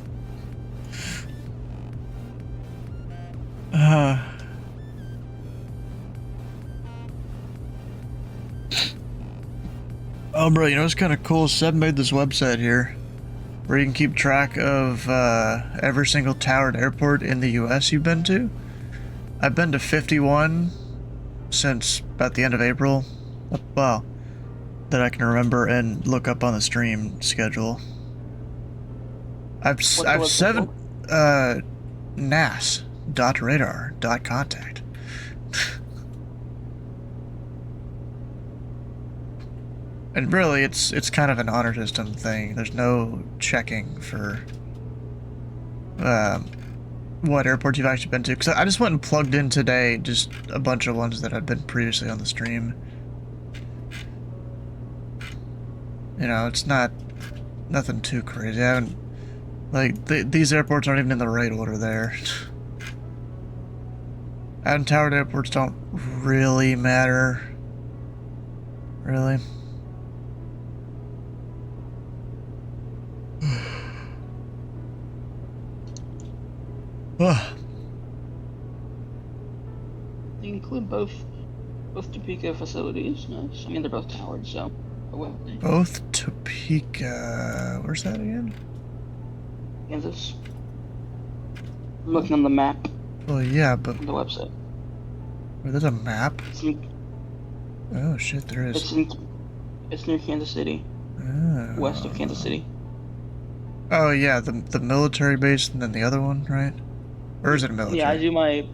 Speaker 1: Oh, bro, you know what's kind of cool? Seb made this website here where you can keep track of every single towered airport in the US you've been to. I've been to 51 since about the end of April. Well, that I can remember and look up on the stream schedule. I've 7 nas.radar.contact. And really, it's kind of an honor system thing. There's no checking for what airports you've actually been to. Because I just went and plugged in today just a bunch of ones that had been previously on the stream. You know, it's nothing too crazy. I haven't, like, these airports aren't even in the right order there. And towered airports don't really matter. Really.
Speaker 5: You include both Topeka facilities. Nice. I mean, they're both towered, so.
Speaker 1: Both Topeka. Where's that again?
Speaker 5: Kansas. I'm looking on the map
Speaker 1: Well, yeah, but
Speaker 5: on the website.
Speaker 1: wait, there's a map. Oh shit, there is.
Speaker 5: It's near Kansas City,
Speaker 1: Oh.
Speaker 5: west of Kansas City.
Speaker 1: Oh yeah, the military base and then the other one, right? Or is it military?
Speaker 5: Yeah, I do my.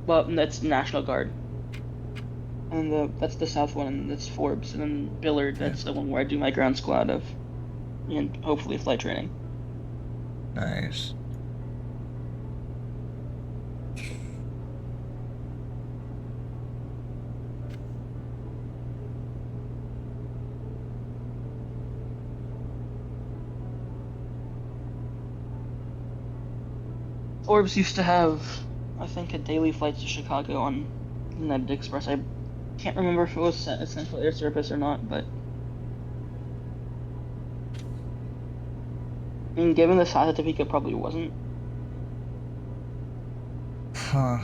Speaker 5: Well, that's National Guard. And that's the south one, and that's Forbes, and then Billard. That's the one where I do my ground squad of, and hopefully flight training.
Speaker 1: Nice.
Speaker 5: Forbes used to have, I think, a daily flight to Chicago on United Express. I can't remember if it was Central Air Service or not, but I mean, given the size of Topeka, it probably wasn't.
Speaker 1: Huh.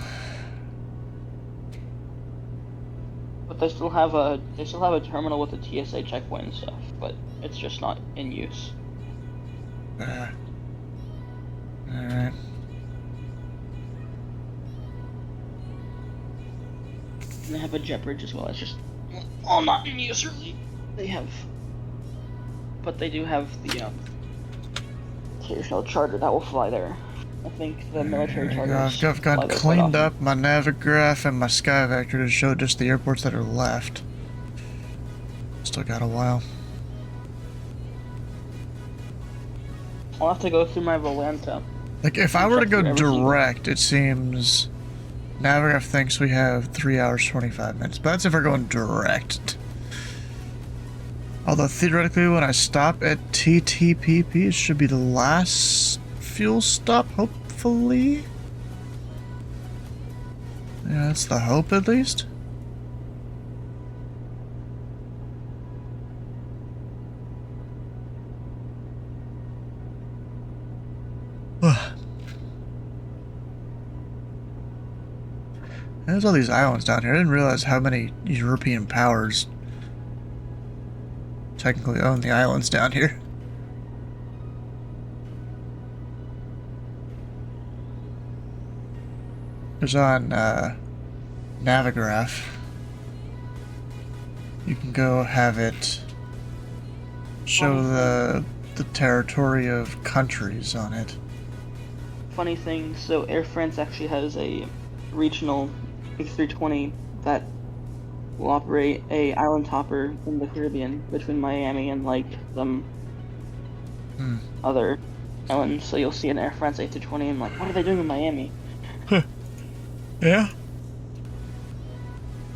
Speaker 5: But they still have a terminal with a TSA checkpoint and stuff, but it's just not in use.
Speaker 1: Alright.
Speaker 5: And they have a jet bridge as well. It's just all not in use really. They have, but they do have the occasional charter that will fly there. I think the military charters.
Speaker 1: I've got cleaned up my Navigraph and my Skyvector to show just the airports that are left. Still got a while.
Speaker 5: I'll have to go through my Volanta.
Speaker 1: Like, if I were to go direct, it seems Navigraph thinks we have 3 hours 25 minutes, but that's if we're going direct. Although theoretically, when I stop at TTPP, it should be the last fuel stop, hopefully. Yeah, that's the hope, at least. There's all these islands down here. I didn't realize how many European powers technically own the islands down here. There's on Navigraph. You can go have it show the territory of countries on it.
Speaker 5: Funny thing, so Air France actually has a regional A320 that will operate a island hopper in the Caribbean between Miami and like some other islands. So you'll see an Air France A320 and like, what are they doing in Miami?
Speaker 1: Yeah.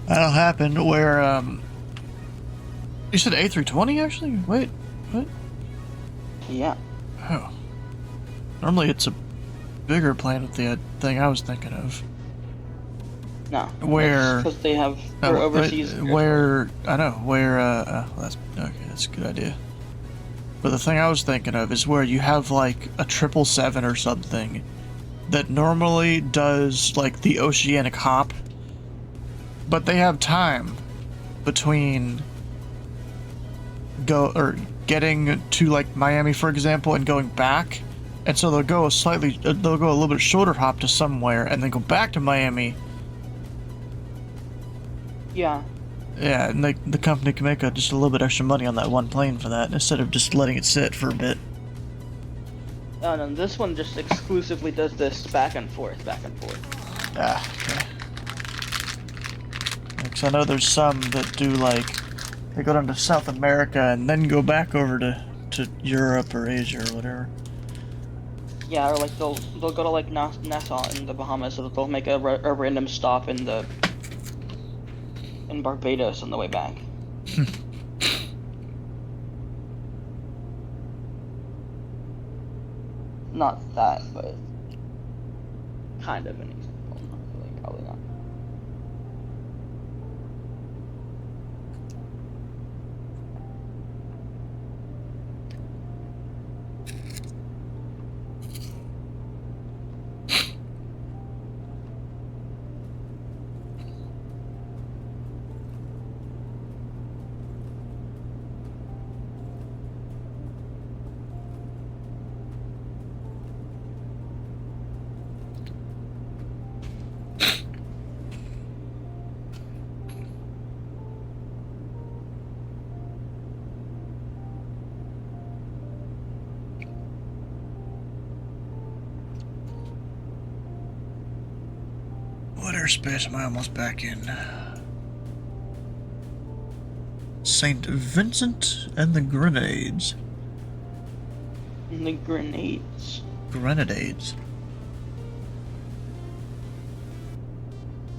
Speaker 1: That'll happen where, you said A320 actually? Wait, what?
Speaker 5: Yeah.
Speaker 1: Oh. Normally it's a bigger plane with the thing I was thinking of.
Speaker 5: No.
Speaker 1: Where?
Speaker 5: Because they have
Speaker 1: Oh,
Speaker 5: for overseas.
Speaker 1: where, I know, where, that's, okay, that's a good idea. But the thing I was thinking of is where you have like a 777 or something that normally does like the oceanic hop, but they have time between getting to like Miami, for example, and going back, and so they'll go a little bit shorter hop to somewhere, and then go back to Miami.
Speaker 5: Yeah.
Speaker 1: Yeah, and the company can make just a little bit extra money on that one plane for that, instead of just letting it sit for a bit.
Speaker 5: Oh no, this one just exclusively does this back and forth, back and forth.
Speaker 1: Ah, okay. Because I know there's some that do like, they go down to South America and then go back over to Europe or Asia or whatever.
Speaker 5: Yeah, or like they'll go to like Nassau in the Bahamas, so they'll make a random stop in Barbados on the way back. Not that, but kind of an example. Not really, probably not.
Speaker 1: What airspace am I almost back in? St. Vincent and the Grenades.
Speaker 5: And the grenades.
Speaker 1: Grenadines?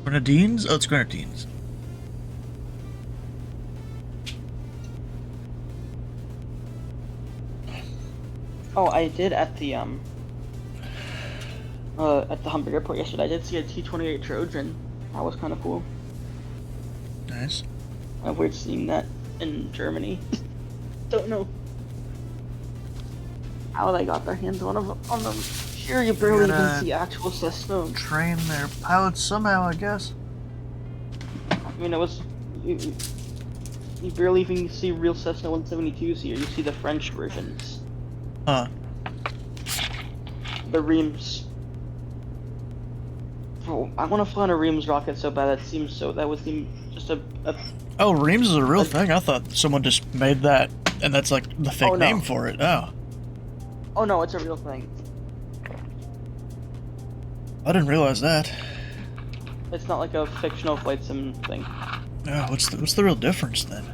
Speaker 1: Grenadines? Oh, it's Grenadines.
Speaker 5: Oh, I did at the Hamburg airport yesterday. I did see a T-28 Trojan. That was kind of cool.
Speaker 1: Nice.
Speaker 5: Weird seeing that in Germany. Don't know how they got their hands on them. Sure, you barely even see actual Cessna.
Speaker 1: Train their pilots somehow, I guess.
Speaker 5: I mean, you barely even see real Cessna 172s here. You see the French versions.
Speaker 1: Huh.
Speaker 5: The Reims. Oh, I want to fly on a Reims rocket so bad. That would seem just a
Speaker 1: Oh, Reims is a real thing? I thought someone just made that, and that's like the fake name for it. Oh.
Speaker 5: Oh no, it's a real thing.
Speaker 1: I didn't realize that.
Speaker 5: It's not like a fictional flight sim thing.
Speaker 1: Oh, what's the real difference then?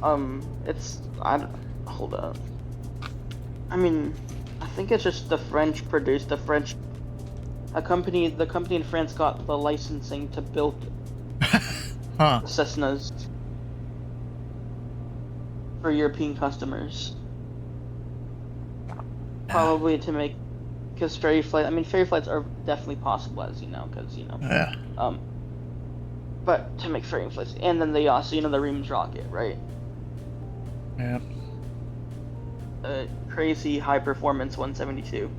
Speaker 5: Hold up. I mean, I think it's just the company in France got the licensing to build Cessnas for European customers. Probably to make, because ferry flights are definitely possible, as you know,
Speaker 1: Yeah.
Speaker 5: But to make ferry flights, and then they also, the Reims rocket, right?
Speaker 1: Yeah.
Speaker 5: Crazy high performance 172.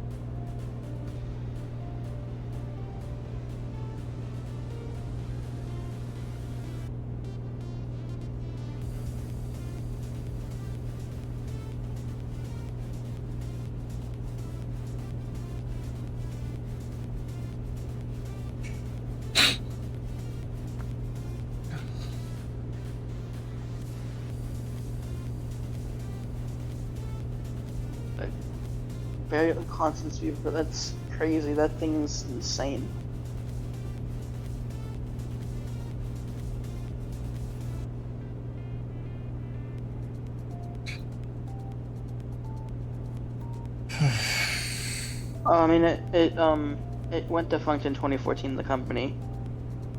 Speaker 5: Very constant speed, but that's crazy. That thing's insane. I mean, it went defunct in 2014. The company.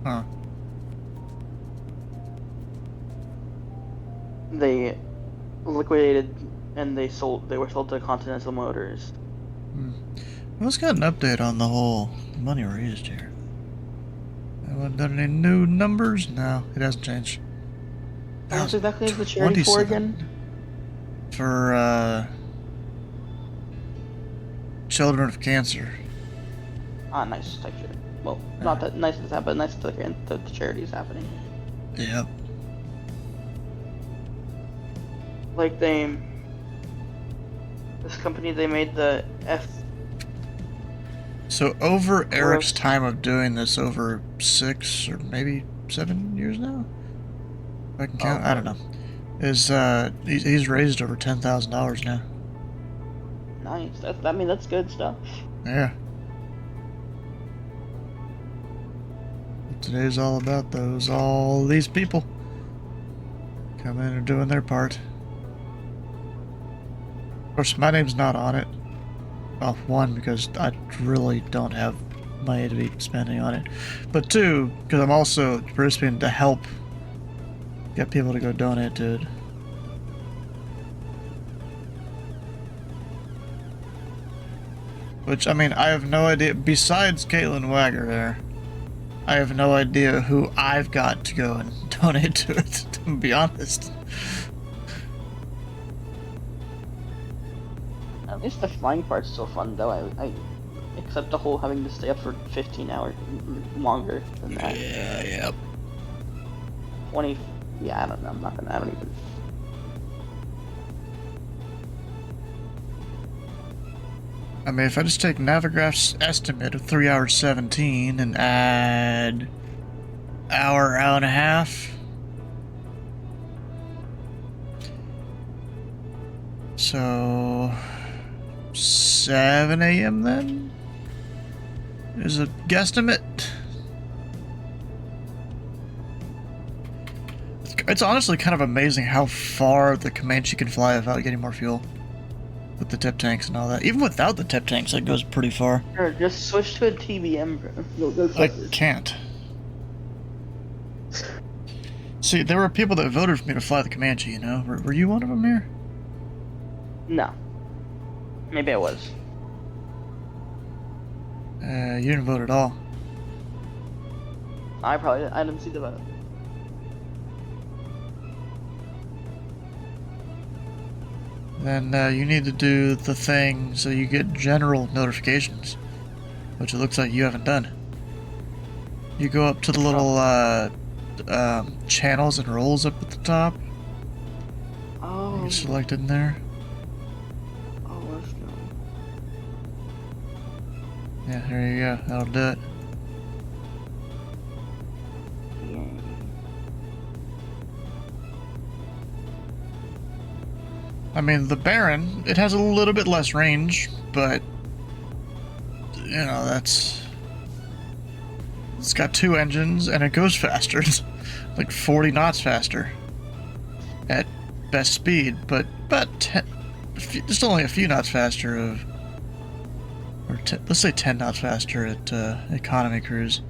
Speaker 1: Huh.
Speaker 5: they liquidated and they were sold to Continental Motors.
Speaker 1: Let's get an update on the whole money raised here. Haven't done any new numbers? No, it hasn't changed.
Speaker 5: How much exactly is the charity for
Speaker 1: 27
Speaker 5: again?
Speaker 1: For children of cancer.
Speaker 5: Ah, nice type shit. Well, not that nice as that, but nice that the charity's happening.
Speaker 1: Yep.
Speaker 5: Like this company, they made the F.
Speaker 1: So over Eric's time of doing this, over 6 or maybe 7 years now, if I can count, I don't know, is he's raised over $10,000 now.
Speaker 5: Nice. That's good stuff.
Speaker 1: Yeah. What today's all about, those all these people coming in and doing their part. Of course, my name's not on it. Well, one, because I really don't have money to be spending on it. But two, because I'm also participating to help get people to go donate to it. Which, I mean, I have no idea. Besides Caitlin Wagger there, I have no idea who I've got to go and donate to it, to be honest.
Speaker 5: At least the flying part's still fun, though. I except the whole having to stay up for 15 hours longer than that.
Speaker 1: Yeah, yep.
Speaker 5: 20. Yeah, I don't know. I don't even.
Speaker 1: I mean, if I just take Navigraph's estimate of 3 hours 17 and add hour and a half. So 7 a.m. then is a guesstimate. It's honestly kind of amazing how far the Comanche can fly without getting more fuel. With the tip tanks and all that. Even without the tip tanks, it goes pretty far.
Speaker 5: Sure, just switch to a TBM, bro. Go
Speaker 1: I can't. See, there were people that voted for me to fly the Comanche, you know? Were you one of them here?
Speaker 5: No. Maybe I was.
Speaker 1: You didn't vote at all.
Speaker 5: I didn't see the vote.
Speaker 1: Then you need to do the thing so you get general notifications, which it looks like you haven't done. You go up to the little channels and roles up at the top.
Speaker 5: Oh.
Speaker 1: You selected in there.
Speaker 5: Oh, let's go.
Speaker 1: Yeah, there you go. That'll do it. I mean, the Baron, it has a little bit less range, but, you know, it's got 2 engines, and it goes faster. It's like 40 knots faster at best speed, but just only a few knots faster let's say 10 knots faster at economy cruise,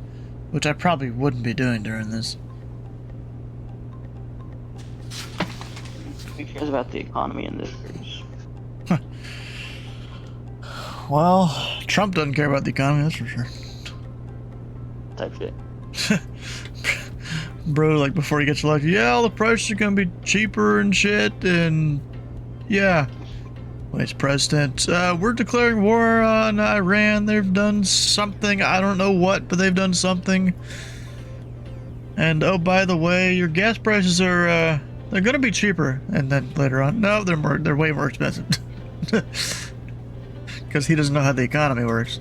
Speaker 1: which I probably wouldn't be doing during this.
Speaker 5: Who cares about the economy in this cruise?
Speaker 1: Well, Trump doesn't care about the economy, that's for sure.
Speaker 5: Type shit.
Speaker 1: Bro, like before he gets elected, yeah, all the prices are gonna be cheaper and shit, and yeah. When he's president, we're declaring war on Iran. They've done something, I don't know what, but they've done something. And oh, by the way, your gas prices are they're gonna be cheaper. And then later on, no, they're way more expensive. Because he doesn't know how the economy works.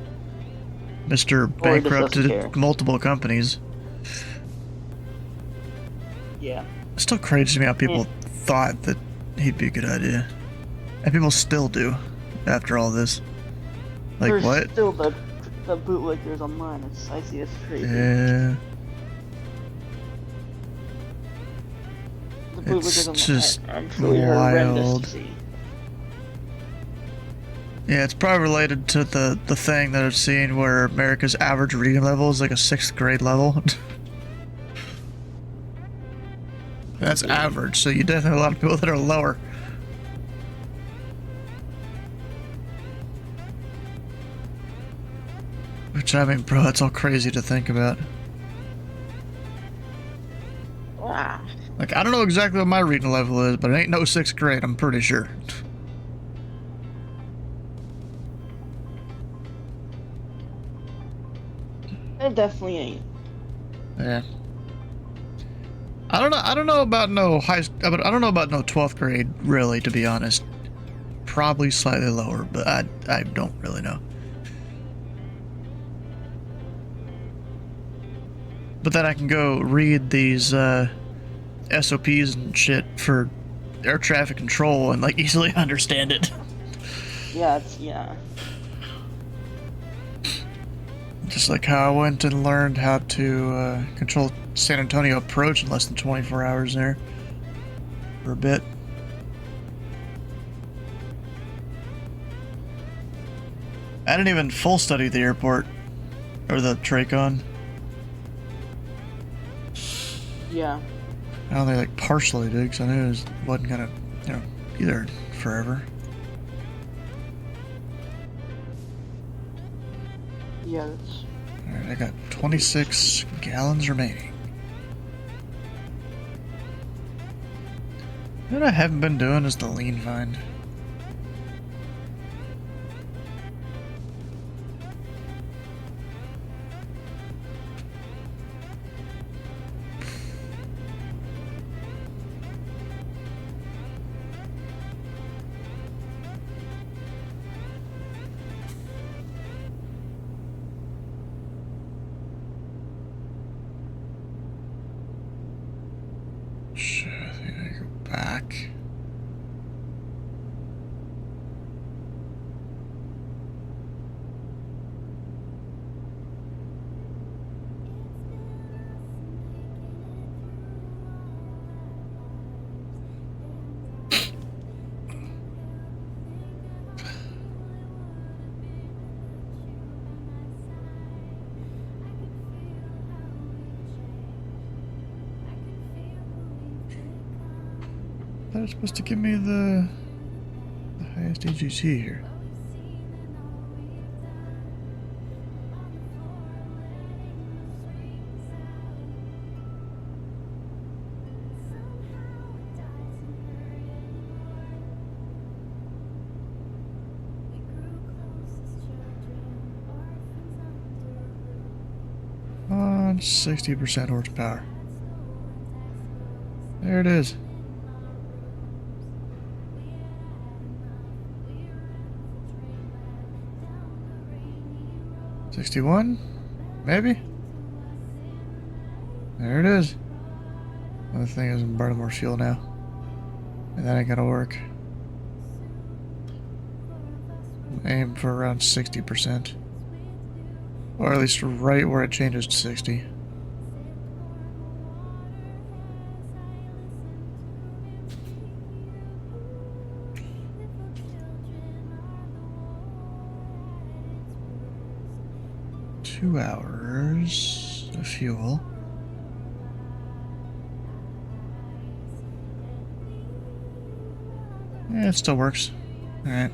Speaker 1: Mr. Bankrupted multiple companies.
Speaker 5: Yeah.
Speaker 1: It's still crazy to me how people thought that he'd be a good idea. And people still do, after all this. Like,
Speaker 5: There's
Speaker 1: what?
Speaker 5: Still the bootlickers online. I see it's crazy.
Speaker 1: Yeah.
Speaker 5: The bootlickers
Speaker 1: It's
Speaker 5: online
Speaker 1: just
Speaker 5: are absolutely horrendous
Speaker 1: wild.
Speaker 5: to see.
Speaker 1: Yeah, it's probably related to the thing that I've seen where America's average reading level is like a 6th grade level. That's average, so you definitely have a lot of people that are lower. Which, I mean, bro, that's all crazy to think about.
Speaker 5: Wow.
Speaker 1: Like, I don't know exactly what my reading level is, but it ain't no 6th grade, I'm pretty sure.
Speaker 5: It definitely ain't.
Speaker 1: Yeah. I don't know about no I don't know about no 12th grade, really, to be honest. Probably slightly lower, but I don't really know. But then I can go read these SOPs and shit for air traffic control and like easily understand it.
Speaker 5: Yeah, yeah.
Speaker 1: Just like how I went and learned how to control San Antonio approach in less than 24 hours there for a bit. I didn't even full study the airport or the Tracon.
Speaker 5: Yeah.
Speaker 1: I only like partially did because I knew it wasn't gonna, be there forever.
Speaker 5: Yeah, that's...
Speaker 1: Alright, I got 26 gallons remaining. What I haven't been doing is the lean find. Shit, I think I go back. That was supposed to give me the highest AGC here. On 60% horsepower. There it is. $61? Maybe? There it is. The thing is I'm burning more fuel now. And that ain't gonna work. Aim for around 60%. Or at least right where it changes to 60. Two hours of fuel. Yeah, it still works. Alright.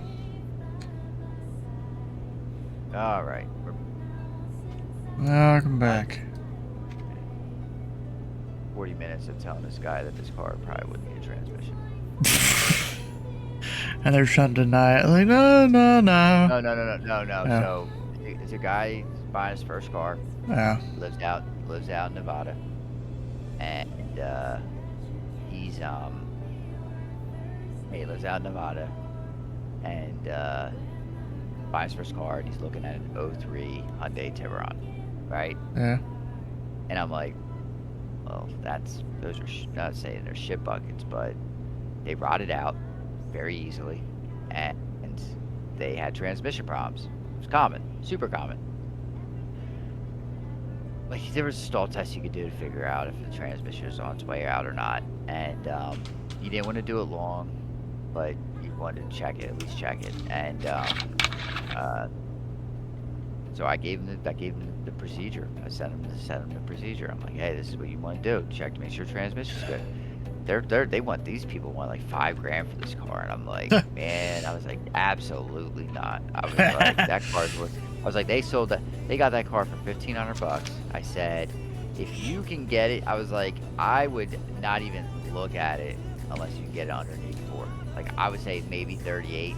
Speaker 6: Alright.
Speaker 1: Welcome back.
Speaker 6: 40 minutes of telling this guy that this car probably wouldn't need a transmission.
Speaker 1: And they're trying to deny it. Like, no.
Speaker 6: No.
Speaker 1: Oh.
Speaker 6: So, it's a guy buying his first car.
Speaker 1: Yeah.
Speaker 6: Lives out in Nevada. And, he lives out in Nevada. And, buys his first car, and he's looking at an 03 Hyundai Tiburon. Right?
Speaker 1: Yeah.
Speaker 6: And I'm like, well, those are not saying they're shit buckets, but they rotted out very easily, and they had transmission problems. It was common, super common. Like, there was a stall test you could do to figure out if the transmission was on its way out or not, and you didn't want to do it long, but you wanted to check it, at least check it, and so I gave him the procedure. I sent him the procedure. I'm like, hey, this is what you want to do. Check to make sure transmission's good. these people want like $5,000 for this car, and I'm like, man, I was like, absolutely not. I was like, that car's worth. I was like, they got that car for $1,500. I said, if you can get it, I was like, I would not even look at it unless you can get it under an 84. Like I would say maybe 38.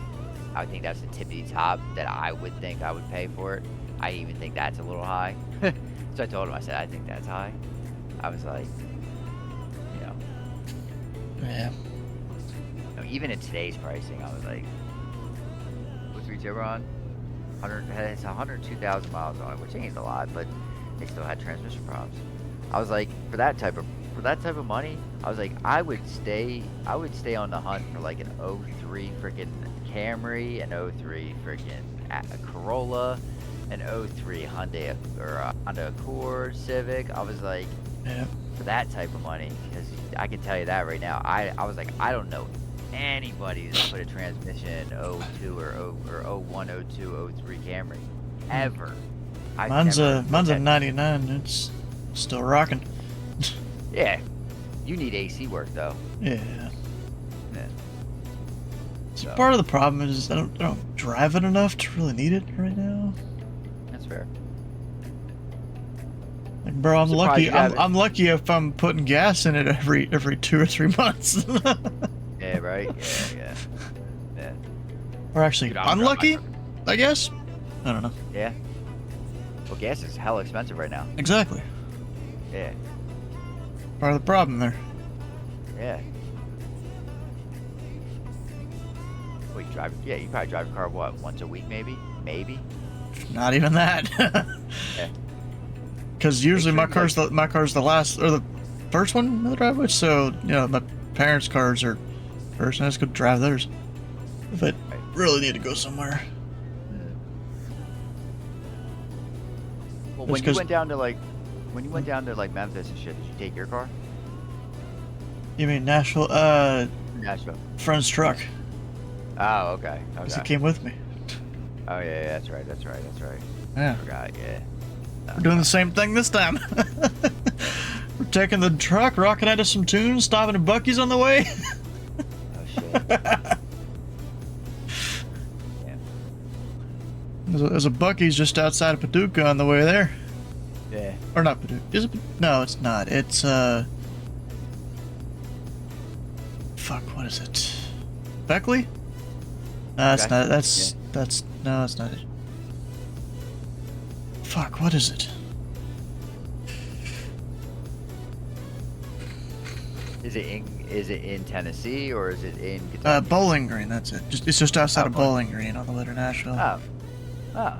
Speaker 6: I would think that's the tippity top that I would think I would pay for it. I even think that's a little high. So I told him, I said, I think that's high. I was like, you know.
Speaker 1: Yeah.
Speaker 6: No, even at today's pricing, I was like, what's your Jibber on? It's 102,000 miles on it, which ain't a lot, but they still had transmission problems. I was like, for that type of money, I was like, I would stay on the hunt for like an 03 freaking Camry, an 03 freaking Corolla, an 03 Hyundai or Honda Accord, Civic. I was like,
Speaker 1: Yeah.
Speaker 6: for that type of money, because I can tell you that right now. I was like, I don't know anybody that's put a transmission in 02 or 01, 02, 03 Camry ever.
Speaker 1: Mine's a 99. It's still rocking.
Speaker 6: Yeah, you need AC work though.
Speaker 1: Yeah.
Speaker 6: Yeah.
Speaker 1: So part of the problem is I don't drive it enough to really need it right now.
Speaker 6: That's fair.
Speaker 1: Like, bro, I'm
Speaker 6: Surprised
Speaker 1: lucky.
Speaker 6: you haven't.
Speaker 1: I'm lucky if I'm putting gas in it every 2 or 3 months.
Speaker 6: Yeah, right. Yeah.
Speaker 1: Or actually,
Speaker 6: Dude, I'm
Speaker 1: unlucky, I guess. I don't know.
Speaker 6: Yeah. Well, gas is hella expensive right now.
Speaker 1: Exactly.
Speaker 6: Yeah.
Speaker 1: Part of the problem there.
Speaker 6: Yeah. Well, you drive. Yeah, you probably drive a car what, once a week, maybe.
Speaker 1: Not even that.
Speaker 6: Yeah.
Speaker 1: Because usually my
Speaker 6: Make
Speaker 1: car's
Speaker 6: sure
Speaker 1: the last or the first one in the driveway. So my parents' cars are first, and I just go drive theirs. If I really need to go somewhere.
Speaker 6: Well,
Speaker 1: Just
Speaker 6: when you
Speaker 1: 'cause-
Speaker 6: went down to like Memphis and shit, did you take your car?
Speaker 1: You mean Nashville?
Speaker 6: Nashville.
Speaker 1: Friend's truck.
Speaker 6: Oh, okay.
Speaker 1: 'Cause he
Speaker 6: Okay.
Speaker 1: came with me.
Speaker 6: Oh yeah, that's right.
Speaker 1: Yeah.
Speaker 6: Forgot. Yeah.
Speaker 1: We're doing the same thing this time. We're taking the truck, rocking out to some tunes, stopping at Buc-ee's on the way.
Speaker 6: Oh shit. Yeah.
Speaker 1: There's a Buc-ee's just outside of Paducah on the way there.
Speaker 6: Yeah.
Speaker 1: Or not Paducah. Is it? No, it's not. It's fuck. What is it? Beckley? No, it's
Speaker 6: Okay.
Speaker 1: not. That's no, it's not it. Fuck. What is it?
Speaker 6: Is it in Tennessee or is it in Kentucky?
Speaker 1: Bowling Green. That's it. It's just outside
Speaker 6: Oh,
Speaker 1: of Bowling Green on the way to Nashville.
Speaker 6: Oh. Oh.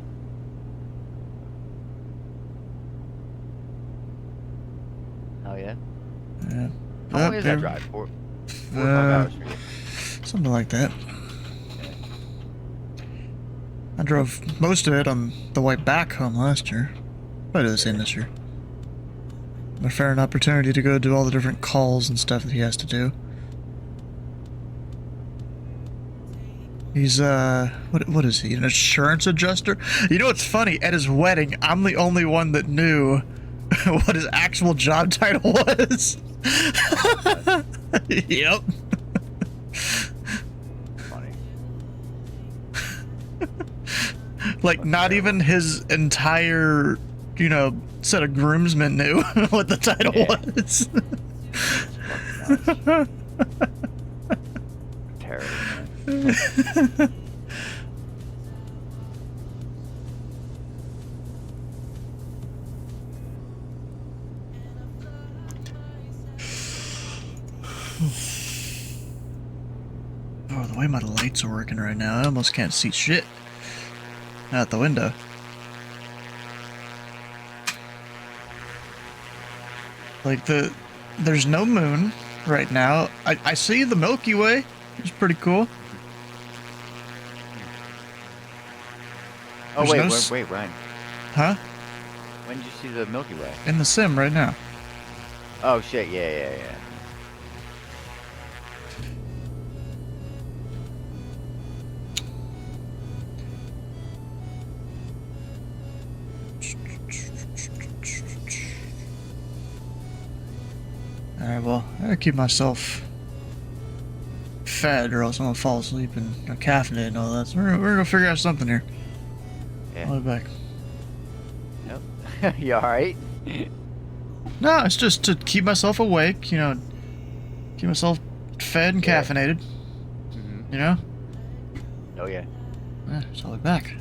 Speaker 6: Oh yeah.
Speaker 1: Yeah.
Speaker 6: How long is that
Speaker 1: yeah.
Speaker 6: drive? 4 or 5 hours for you.
Speaker 1: Something like that. I drove most of it on the way back home last year. Probably do the same this year. A fair opportunity to go do all the different calls and stuff that he has to do. He's what is he? An insurance adjuster? You know what's funny? At his wedding, I'm the only one that knew what his actual job title was. Yep.
Speaker 6: Funny.
Speaker 1: Like, not even his entire, set of groomsmen knew what the title
Speaker 6: Yeah.
Speaker 1: was.
Speaker 6: Fucking nuts. Terrible, man.
Speaker 1: Oh, the way my lights are working right now, I almost can't see shit out the window. Like, there's no moon right now. I see the Milky Way. It's pretty cool.
Speaker 6: Oh
Speaker 1: There's
Speaker 6: wait,
Speaker 1: no
Speaker 6: wait,
Speaker 1: s-
Speaker 6: wait, Ryan.
Speaker 1: Huh?
Speaker 6: When did you see the Milky Way?
Speaker 1: In the sim right now.
Speaker 6: Oh shit, yeah.
Speaker 1: Alright, well, I gotta keep myself fed or else I'm gonna fall asleep and caffeinated and all that. So we're gonna figure out something here.
Speaker 6: Yeah.
Speaker 1: I'll be back.
Speaker 6: Yep. You alright?
Speaker 1: No, it's just to keep myself awake, you know, keep myself fed and
Speaker 6: Yeah.
Speaker 1: caffeinated,
Speaker 6: Mm-hmm.
Speaker 1: you know?
Speaker 6: Oh, yeah.
Speaker 1: Yeah, so I'll be back.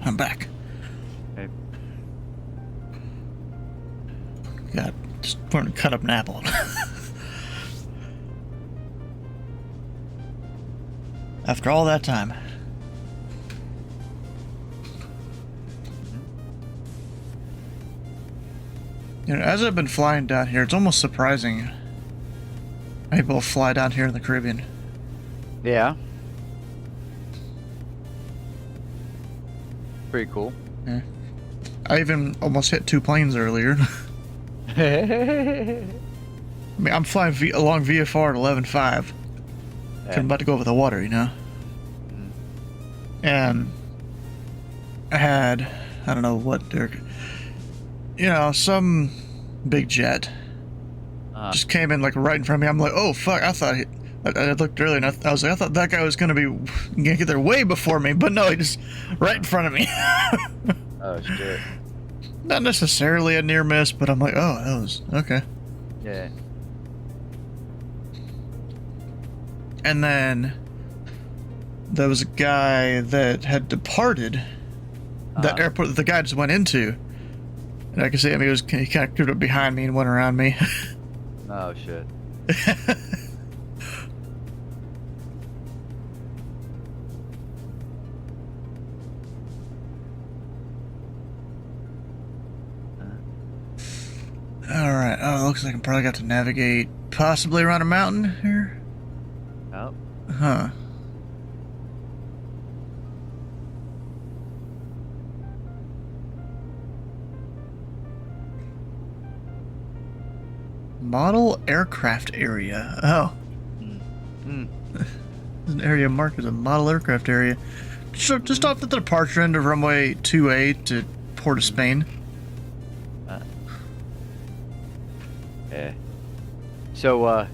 Speaker 1: I'm back.
Speaker 6: Okay.
Speaker 1: God, just wanted to cut up an apple. After all that time. You know, as I've been flying down here, it's almost surprising I'm able to fly down here in the Caribbean.
Speaker 6: Yeah. Pretty cool.
Speaker 1: Yeah. I even almost hit 2 planes earlier. I mean, I'm flying along VFR at 11.5. I'm about to go over the water, you know? And I had, I don't know what, you know, some big jet just came in like right in front of me. I'm like, oh fuck, I thought I looked earlier and I was like, I thought that guy was gonna get there way before me, but no, he just right in front of me.
Speaker 6: Oh shit.
Speaker 1: Not necessarily a near miss, but I'm like, oh, that was okay.
Speaker 6: Yeah.
Speaker 1: And then there was a guy that had departed that airport that the guy just went into. And I can see him, he kind of crept up behind me and went around me.
Speaker 6: Oh shit.
Speaker 1: Alright, oh, looks like I'm probably got to navigate possibly around a mountain here.
Speaker 6: Oh.
Speaker 1: Huh. Model aircraft area. Oh. An area marked as a model aircraft area. Just off the departure end of runway 28 to Port of Spain.
Speaker 6: Yeah. So,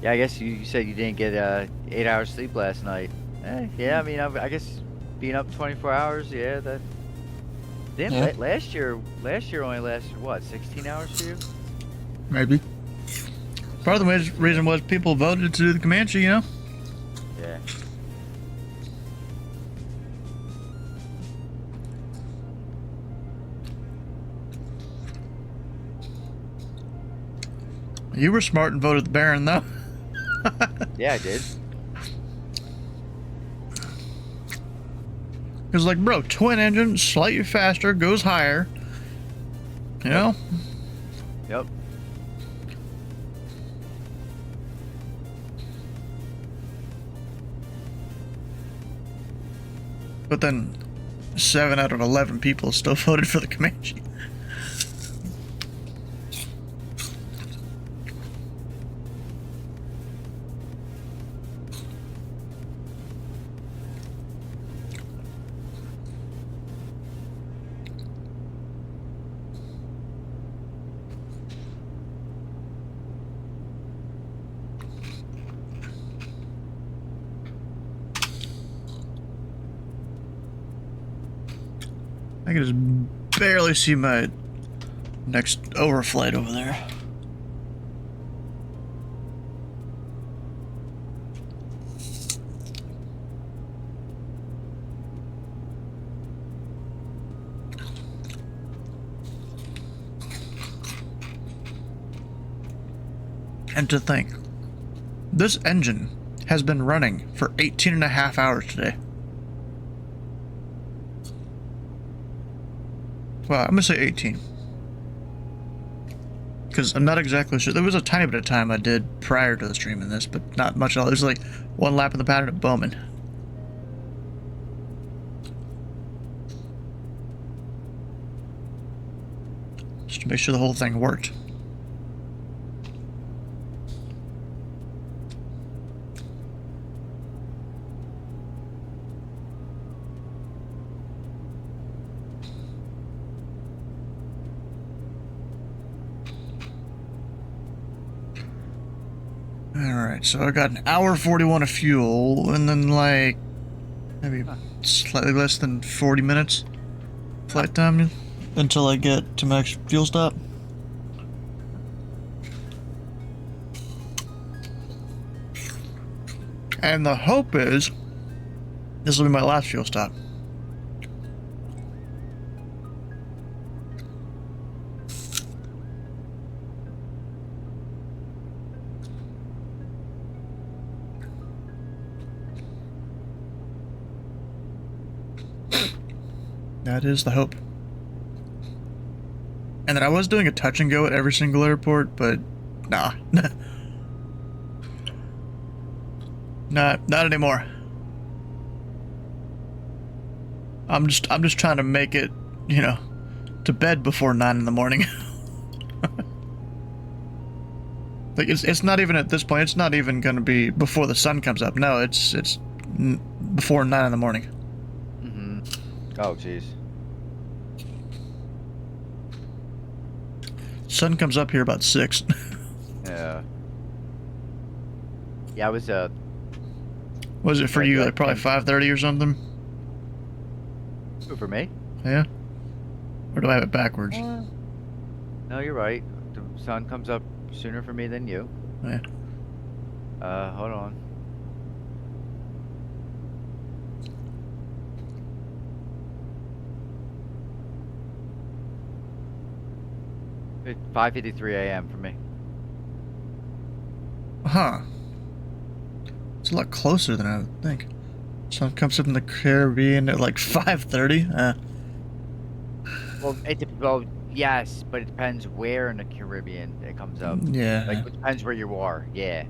Speaker 6: yeah, I guess you said you didn't get 8 hours sleep last night. Yeah, I mean, I guess being up 24 hours, yeah, that. Then
Speaker 1: Yeah.
Speaker 6: last year only lasted what, 16 hours for you?
Speaker 1: Maybe. Part of the reason was people voted to do the Comanche, you know?
Speaker 6: Yeah.
Speaker 1: You were smart and voted the Baron, though.
Speaker 6: Yeah, I did.
Speaker 1: It was like, bro, twin engine, slightly faster, goes higher. You know?
Speaker 6: Yep.
Speaker 1: But then 7 out of 11 people still voted for the Comanche. I can just barely see my next overflight over there. And to think, this engine has been running for 18 and a half hours today. Well, I'm gonna say 18. Because I'm not exactly sure. There was a tiny bit of time I did prior to the stream in this, but not much at all. There's like 1 lap in the pattern at Bowman. Just to make sure the whole thing worked. Alright, so I got an hour 41 of fuel, and then like maybe slightly less than 40 minutes flight time until I get to my next fuel stop. And the hope is this will be my last fuel stop. That is the hope. And then I was doing a touch and go at every single airport, but nah. Not anymore. I'm just trying to make it, you know, to bed before 9 in the morning. Like it's not even at this point. It's not even gonna be before the sun comes up. No, it's before 9 in the morning.
Speaker 6: Mm-hmm. Oh, jeez.
Speaker 1: Sun comes up here about 6.
Speaker 6: Yeah. Yeah, I was
Speaker 1: Was it for you? Like probably 5:30 or something?
Speaker 6: for me.
Speaker 1: Yeah. Or do I have it backwards?
Speaker 6: No, you're right. The sun comes up sooner for me than you.
Speaker 1: Yeah.
Speaker 6: Hold on. It's 5:53 a.m. for me.
Speaker 1: Huh. It's a lot closer than I would think. Sun comes up in the Caribbean at like 5:30.
Speaker 6: Well, yes, but it depends where in the Caribbean it comes up.
Speaker 1: Yeah.
Speaker 6: Like, it depends where you are. Yeah.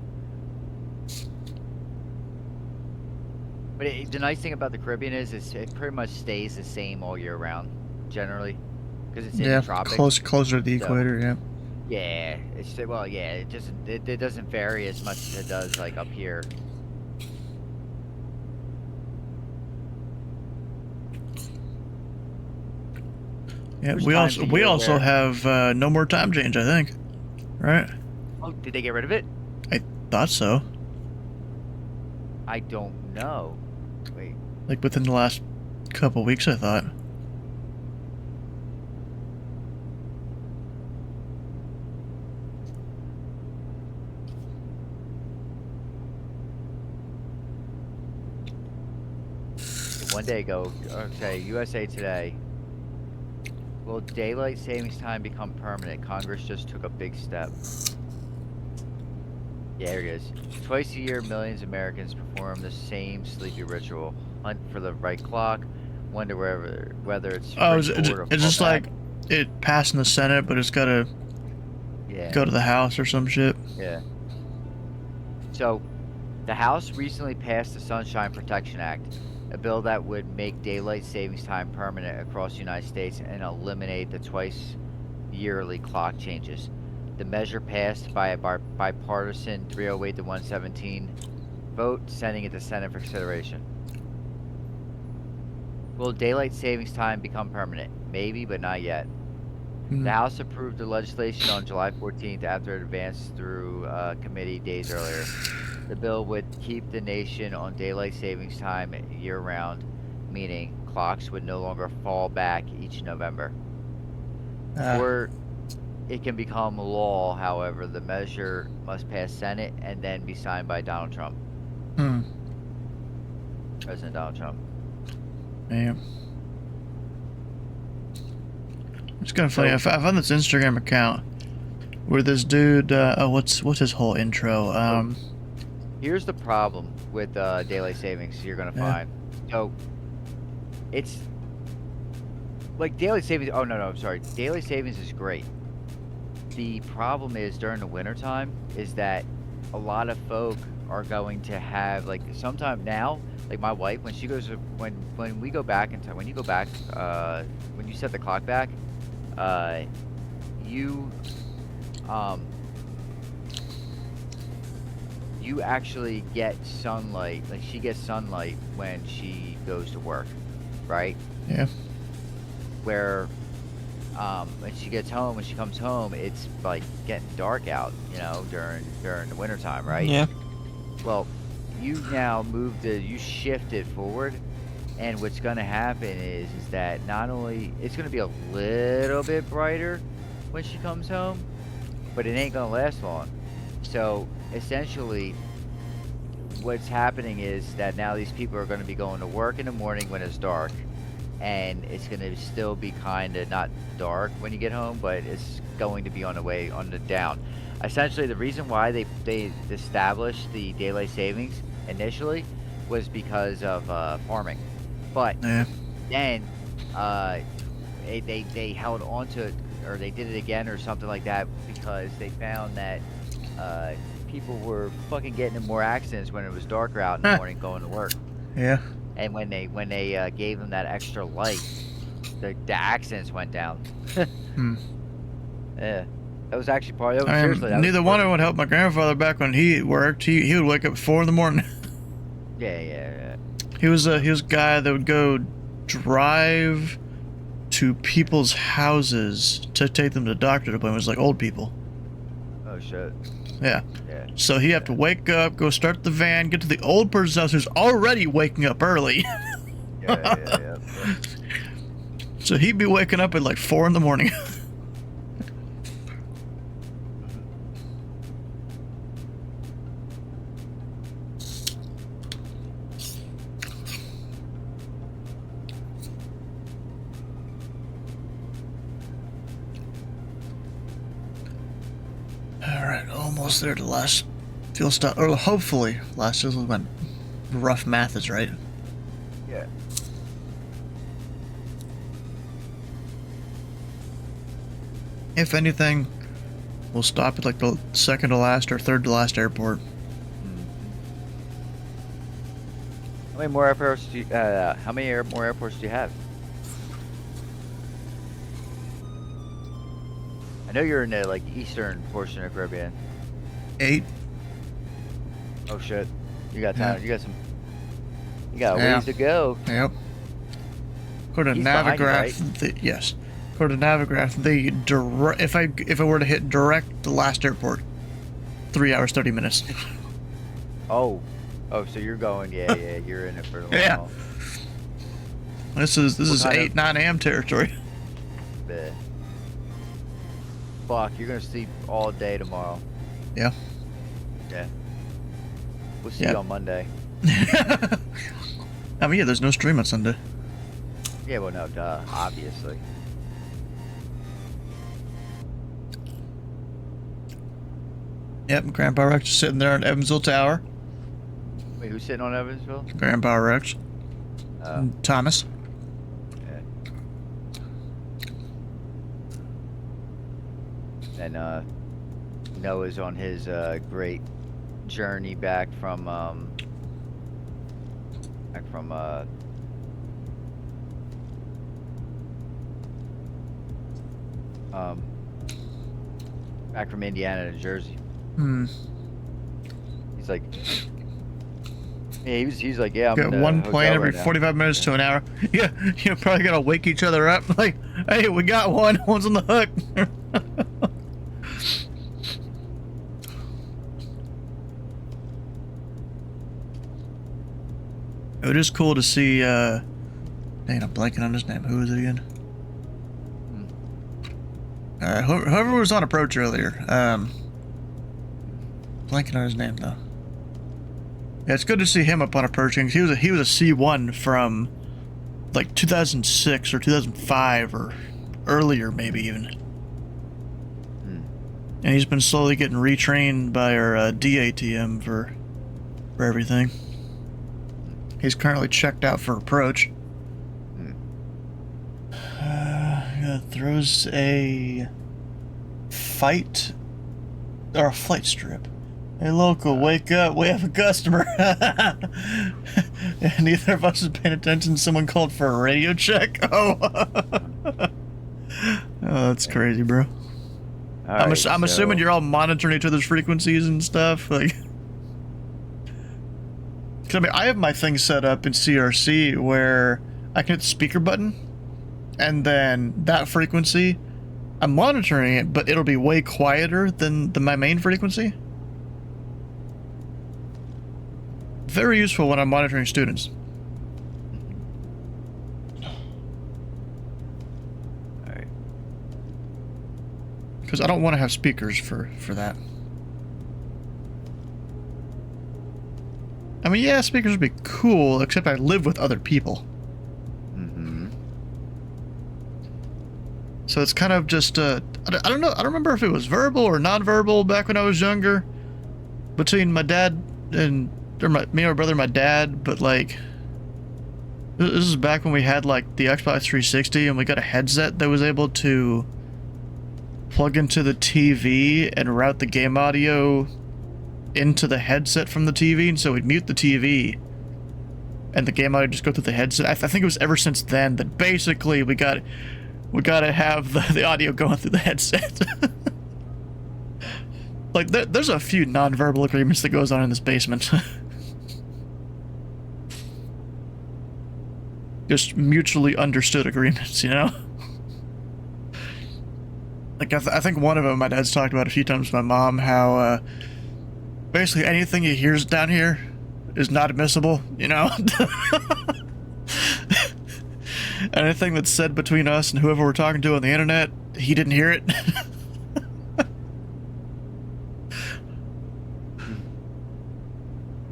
Speaker 6: But the nice thing about the Caribbean is it pretty much stays the same all year round, generally, because it's in
Speaker 1: Yeah,
Speaker 6: the tropics.
Speaker 1: closer to the equator. Yeah.
Speaker 6: Yeah, it doesn't vary as much as it does like up here.
Speaker 1: Yeah.
Speaker 6: There's
Speaker 1: We
Speaker 6: times
Speaker 1: also
Speaker 6: a
Speaker 1: we
Speaker 6: year
Speaker 1: also
Speaker 6: where-
Speaker 1: have no more time change. I think. Right.
Speaker 6: Oh, did they get rid of it?
Speaker 1: Thought so.
Speaker 6: I don't know. Wait.
Speaker 1: Like within the last couple weeks, I thought.
Speaker 6: One day ago, okay, USA Today. Will daylight savings time become permanent? Congress just took a big step. Yeah, here it is. Twice a year, millions of Americans perform the same sleepy ritual. Hunt for the right clock, wonder whether it's
Speaker 1: Oh,
Speaker 6: spring forward or
Speaker 1: it's just
Speaker 6: fall
Speaker 1: like
Speaker 6: back.
Speaker 1: it passed in the Senate, but it's gotta
Speaker 6: Yeah.
Speaker 1: go to the House or some shit.
Speaker 6: Yeah. So, the House recently passed the Sunshine Protection Act, a bill that would make daylight savings time permanent across the United States and eliminate the twice yearly clock changes. The measure passed by a bipartisan 308 to 117 vote, sending it to Senate for consideration. Will daylight savings time become permanent? Maybe, but not yet.
Speaker 1: Hmm.
Speaker 6: The House approved the legislation on July 14th after it advanced through committee days earlier. The bill would keep the nation on daylight savings time year-round, meaning clocks would no longer fall back each November. Or it can become law, however, the measure must pass Senate and then be signed by Donald Trump. President Donald Trump.
Speaker 1: Yeah. It's kind of funny. I found this Instagram account where this dude. What's his whole intro?
Speaker 6: Here's the problem with daylight savings you're gonna
Speaker 1: Yeah.
Speaker 6: find. So it's like daylight savings. Oh no, I'm sorry. Daylight savings is great. The problem is during the winter time is that a lot of folk are going to have like sometime now. Like my wife, when she goes when we go back in time, when you go back, when you set the clock back, you you actually get sunlight. Like she gets sunlight when she goes to work, right?
Speaker 1: Yeah.
Speaker 6: Where when she gets home, when she comes home, it's like getting dark out, you know, during the wintertime, right?
Speaker 1: Yeah.
Speaker 6: Well, you now you shift it forward, and what's gonna happen is that not only it's gonna be a little bit brighter when she comes home, but it ain't gonna last long. So essentially, what's happening is that now these people are gonna be going to work in the morning when it's dark, and it's gonna still be kind of not dark when you get home, but it's going to be on the down. Essentially, the reason why they established the daylight savings initially was because of farming, but
Speaker 1: Yeah.
Speaker 6: then, they held on to it, or they did it again or something like that because they found that people were fucking getting in more accidents when it was darker out in the morning going to work.
Speaker 1: Yeah.
Speaker 6: And when they gave them that extra light, the accidents went down.
Speaker 1: Hmm.
Speaker 6: Yeah, that was actually part of it.
Speaker 1: I mean,
Speaker 6: Seriously, that
Speaker 1: neither
Speaker 6: was
Speaker 1: one
Speaker 6: part
Speaker 1: of them would help my grandfather back when he worked. He would wake up at 4 in the morning.
Speaker 6: Yeah.
Speaker 1: He was a guy that would go drive to people's houses to take them to doctor's appointments, like old people.
Speaker 6: Oh shit.
Speaker 1: Yeah.
Speaker 6: Yeah.
Speaker 1: So he'd have to wake up, go start the van, get to the old person's house who's already waking up early.
Speaker 6: Yeah.
Speaker 1: So he'd be waking up at like 4 in the morning. Alright, almost there to last fuel stop. Or hopefully, last is when rough math is right.
Speaker 6: Yeah.
Speaker 1: If anything, we'll stop at like the second to last or third to last airport.
Speaker 6: How many more airports do you, more airports do you have? I know you're in the like eastern portion of Caribbean.
Speaker 1: 8.
Speaker 6: Oh shit. You got time.
Speaker 1: Yeah.
Speaker 6: You got a
Speaker 1: Yeah.
Speaker 6: ways to go.
Speaker 1: Yep. According to
Speaker 6: He's behind you,
Speaker 1: Navigraph, yes. According to Navigraph, if I were to hit direct the last airport, 3 hours 30 minutes.
Speaker 6: Oh, so you're going? Yeah. You're in it for the long
Speaker 1: Yeah.
Speaker 6: haul.
Speaker 1: This is
Speaker 6: What kind
Speaker 1: 9 a.m. territory.
Speaker 6: Yeah. Fuck, you're gonna sleep all day tomorrow.
Speaker 1: Yeah.
Speaker 6: Yeah. We'll see
Speaker 1: Yeah.
Speaker 6: you on Monday.
Speaker 1: I mean, yeah, there's no stream on Sunday.
Speaker 6: Yeah, well, no, duh, obviously.
Speaker 1: Yep, Grandpa Rex is sitting there in Evansville Tower.
Speaker 6: Wait, who's sitting on Evansville?
Speaker 1: Grandpa Rex. Thomas.
Speaker 6: And Noah's on his great journey back from Indiana to Jersey. He's like, yeah, he's like, yeah, I'm
Speaker 1: Got
Speaker 6: in a
Speaker 1: one
Speaker 6: hotel
Speaker 1: plane every
Speaker 6: right now.
Speaker 1: 45 minutes to an hour. Yeah, you're probably gonna wake each other up. Like, hey, we got one. One's on the hook. It is cool to see. Dang, I'm blanking on his name. Who is it again? Whoever was on approach earlier. Blanking on his name though. Yeah, it's good to see him up on approaching. He was a C1 from like 2006 or 2005 or earlier, maybe even. And he's been slowly getting retrained by our DATM for everything. He's currently checked out for approach. Throws a fight or a flight strip. Hey, local, wake up! We have a customer. And neither of us is paying attention. Someone called for a radio check. Oh, that's crazy, bro. I'm assuming you're all monitoring each other's frequencies and stuff. Like, 'cause, I mean, I have my thing set up in CRC where I can hit the speaker button, and then that frequency, I'm monitoring it, but it'll be way quieter than my main frequency. Very useful when I'm monitoring students.
Speaker 6: Alright.
Speaker 1: Because I don't want to have speakers for that. I mean, yeah, speakers would be cool, except I live with other people. So it's kind of just, I don't know, I don't remember if it was verbal or non-verbal back when I was younger, between my dad and, me and my brother and my dad, but like, This is back when we had like the Xbox 360 and we got a headset that was able to plug into the TV and route the game audio into the headset from the TV, and so we'd mute the TV and the game audio just go through the headset. I think it was ever since then that basically we gotta have the audio going through the headset. Like there's a few non-verbal agreements that goes on in this basement. Just mutually understood agreements, you know? Like, I think one of them my dad's talked about a few times with my mom, how, basically anything he hears down here is not admissible, you know? Anything that's said between us and whoever we're talking to on the internet, he didn't hear it.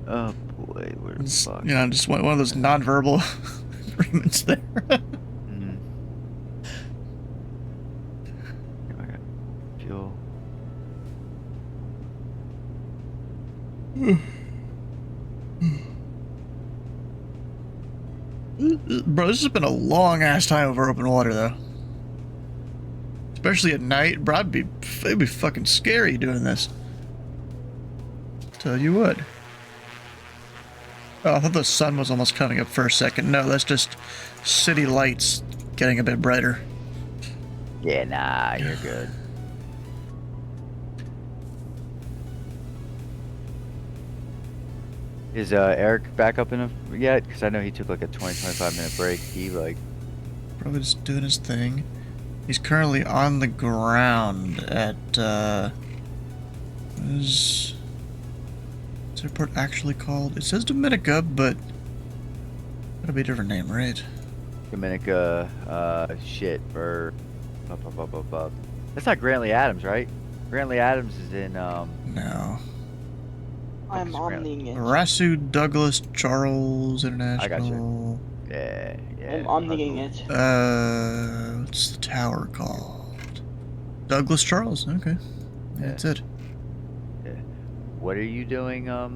Speaker 6: Oh boy, where the fuck?
Speaker 1: You know, just one of those non-verbal agreements there.
Speaker 6: Mm. I got fuel.
Speaker 1: Bro, this has been a long-ass time over open water, though. Especially at night, bro, it'd be fucking scary doing this. Tell you what. Oh, I thought the sun was almost coming up for a second. No, that's just city lights getting a bit brighter.
Speaker 6: Yeah, nah, you're good. Is Eric back up in yet? Because I know he took like a 20-25 minute break. He like
Speaker 1: Probably just doing his thing. He's currently on the ground at, what's the airport actually called? It says Dominica, but gotta be a different name, right?
Speaker 6: Dominica, shit, or that's not Grantley Adams, right? Grantley Adams is in
Speaker 1: No.
Speaker 5: I'm
Speaker 6: Fuck,
Speaker 5: omniing it.
Speaker 1: Rasu Douglas Charles International.
Speaker 6: I gotcha. Yeah.
Speaker 5: I'm omniing it.
Speaker 1: What's the tower called? Douglas Charles, okay.
Speaker 6: Yeah.
Speaker 1: That's it.
Speaker 6: What are you doing?
Speaker 5: Have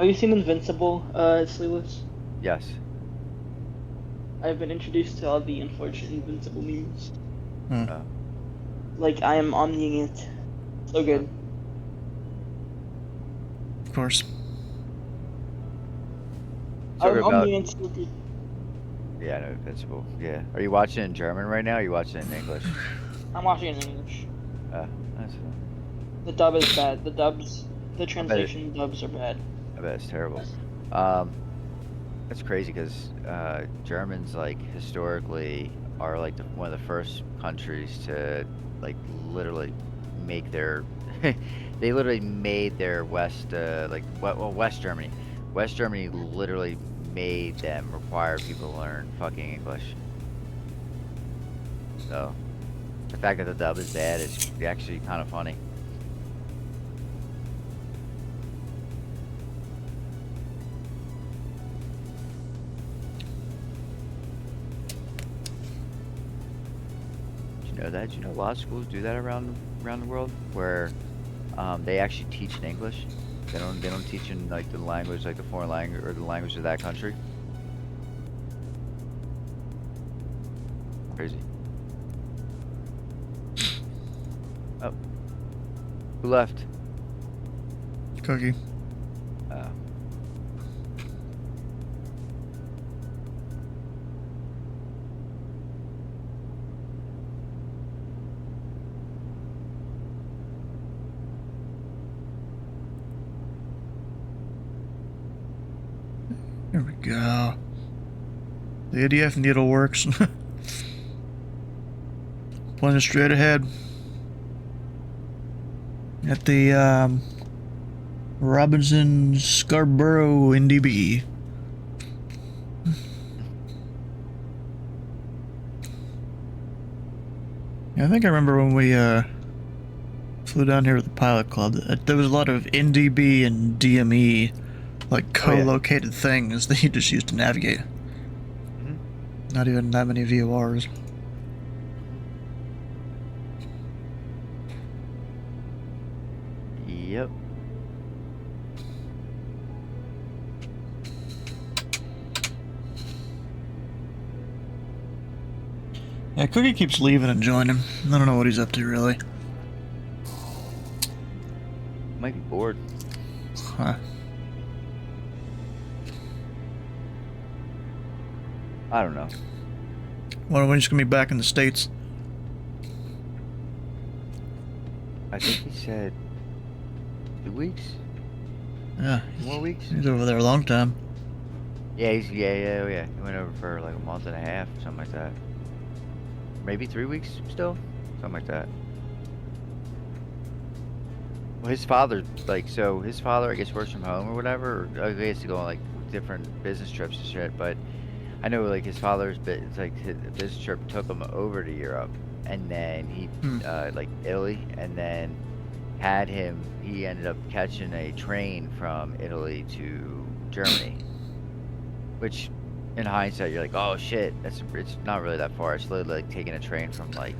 Speaker 5: you seen Invincible, Sleeveless?
Speaker 6: Yes.
Speaker 5: I've been introduced to all the unfortunate Invincible memes.
Speaker 1: Hmm.
Speaker 5: Like, I am omniing it. So good.
Speaker 1: Of course.
Speaker 6: So
Speaker 5: I'm
Speaker 6: about
Speaker 5: omniing it so good.
Speaker 6: yeah, no, Invincible. Yeah. Are you watching it in German right now? Or are you watching it in English?
Speaker 5: I'm watching it in English.
Speaker 6: That's
Speaker 5: The dub is bad. The translation dubs are bad.
Speaker 6: I bet it's terrible. That's crazy because Germans like historically are like one of the first countries to like literally make their they literally made their West West Germany. West Germany literally made them require people to learn fucking English. So the fact that the dub is bad is actually kind of funny. Did you know that? Did you know a lot of schools do that around the world, where they actually teach in English. They don't teach in like the language, like the foreign language or the language of that country. Crazy. Oh, who left?
Speaker 1: Cookie.
Speaker 6: Oh.
Speaker 1: Here we go. The ADF needle works. Pointing straight ahead. At the Robinson Scarborough NDB. Yeah, I think I remember when we flew down here with the pilot club. There was a lot of NDB and DME, like co-located things that you just use to navigate. Not even that many VORs.
Speaker 6: Yep.
Speaker 1: Yeah, Cookie keeps leaving and joining. I don't know what he's up to, really.
Speaker 6: Might be bored.
Speaker 1: Huh.
Speaker 6: I don't know.
Speaker 1: When he's gonna be back in the States?
Speaker 6: I think he said 2 weeks.
Speaker 1: Yeah,
Speaker 6: More weeks.
Speaker 1: he's over there a long time.
Speaker 6: Yeah, yeah. He went over for like a month and a half, something like that. Maybe 3 weeks still, something like that. Well, his father, his father, I guess, works from home or whatever. Or he has to go on like different business trips and shit. But I know like his father's his business trip took him over to Europe, and then he like Italy, and then he ended up catching a train from Italy to Germany, which in hindsight you're like, oh shit, it's not really that far. It's literally like taking a train from like,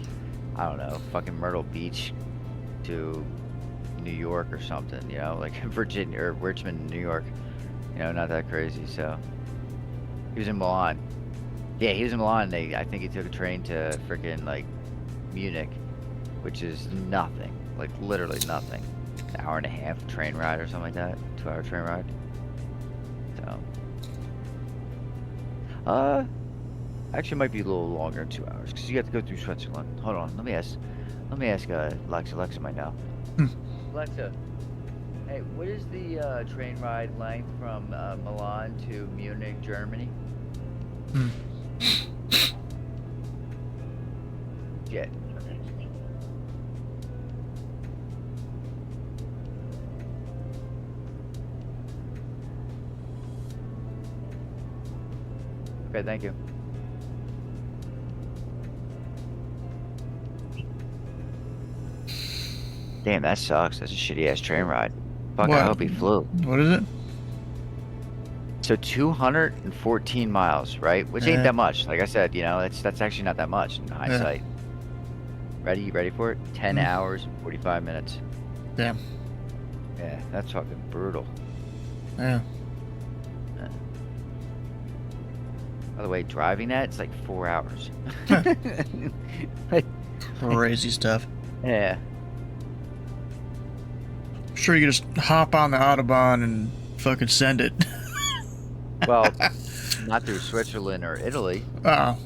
Speaker 6: I don't know, fucking Myrtle Beach to New York or something, you know, like Virginia or Richmond, New York, you know, not that crazy. So he was in Milan. Yeah, he was in Milan. I think he took a train to freaking like Munich, which is nothing, like literally nothing. An hour and a half train ride or something like that. 2-hour train ride. So, actually, it might be a little longer than 2 hours because you have to go through Switzerland. Hold on, let me ask Alexa. Alexa might know. Alexa, hey, what is the train ride length from Milan to Munich, Germany? Yeah. Okay, thank you. Damn, that sucks. That's a shitty ass train ride. Fuck,
Speaker 1: What?
Speaker 6: I hope he flew.
Speaker 1: What is it?
Speaker 6: So 214 miles, right? Which ain't that much. Like I said, you know, that's actually not that much in hindsight. Ready? You ready for it? 10 hours and 45 minutes.
Speaker 1: Damn.
Speaker 6: Yeah, that's fucking brutal.
Speaker 1: Yeah.
Speaker 6: By the way, driving that, it's like 4 hours.
Speaker 1: Crazy stuff.
Speaker 6: Yeah.
Speaker 1: I'm sure you could just hop on the Autobahn and fucking send it.
Speaker 6: Well, not through Switzerland or Italy.
Speaker 1: Oh.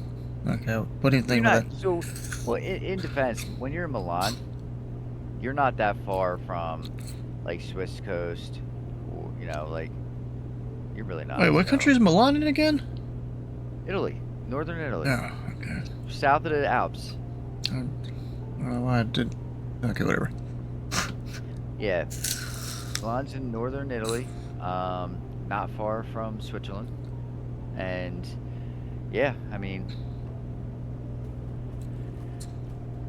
Speaker 1: Okay. What do you think of that?
Speaker 6: So, well, in defense, when you're in Milan, you're not that far from, like, Swiss coast, or, you know, like, you're really not.
Speaker 1: Wait, what country is Milan in again?
Speaker 6: Italy. Northern Italy.
Speaker 1: Oh, okay.
Speaker 6: South of the Alps.
Speaker 1: Well, I did. Okay, whatever.
Speaker 6: Yeah. Milan's in northern Italy, not far from Switzerland. And, yeah, I mean,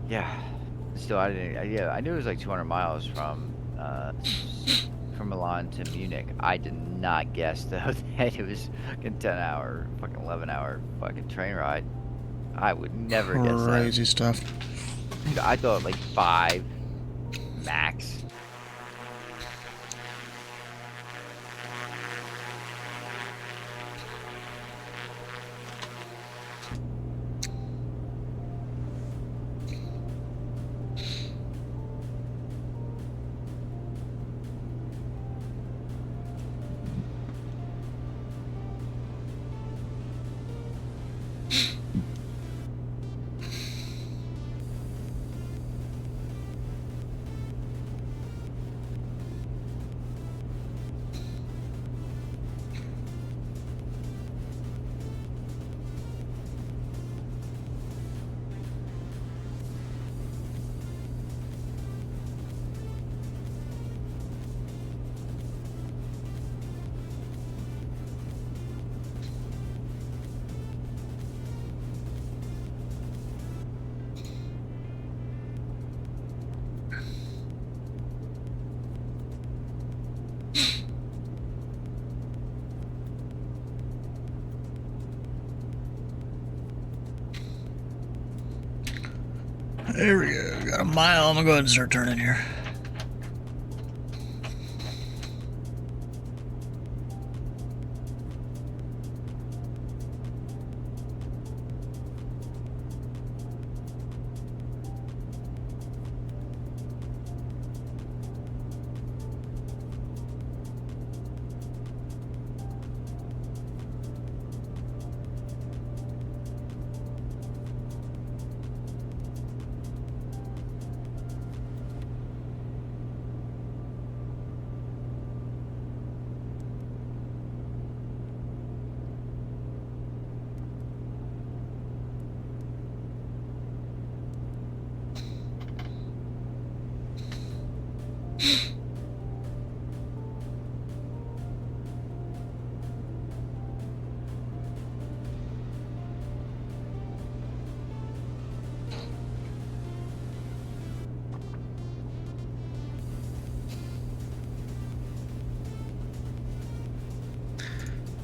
Speaker 6: yeah. Still, I knew it was like 200 miles from Milan to Munich. I did not guess, though, that it was fucking 10-hour, fucking 11-hour fucking train ride. I would never guess that.
Speaker 1: Crazy stuff.
Speaker 6: Dude, I thought like 5 max.
Speaker 1: There we go. Got a mile. I'm gonna go ahead and start turning here.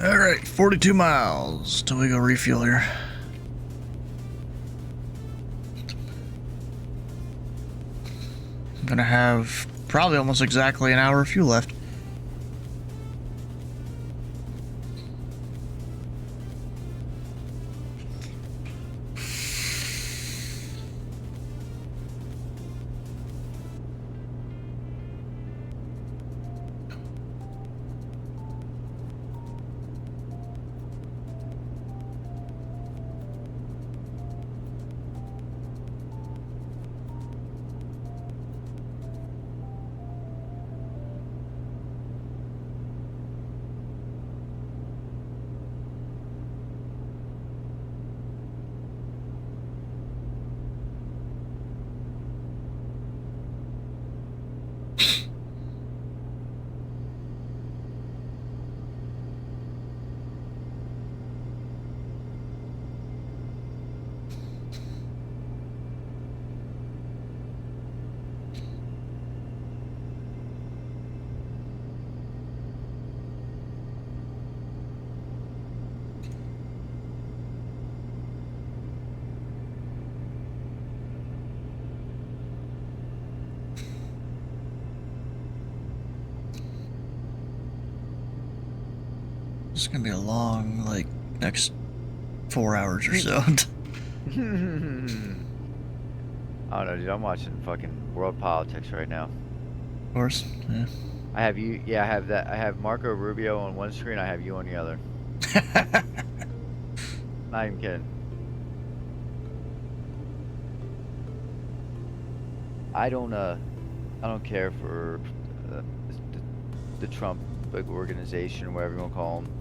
Speaker 1: Alright, 42 miles till we go refuel here. I'm gonna have probably almost exactly an hour of fuel left. It's gonna be a long, like, next 4 hours or so.
Speaker 6: I don't know, dude. I'm watching fucking world politics right now.
Speaker 1: Of course, yeah.
Speaker 6: I have you. Yeah, I have that. I have Marco Rubio on one screen. I have you on the other. Not even kidding. I don't care for the Trump big organization, whatever you want to call them.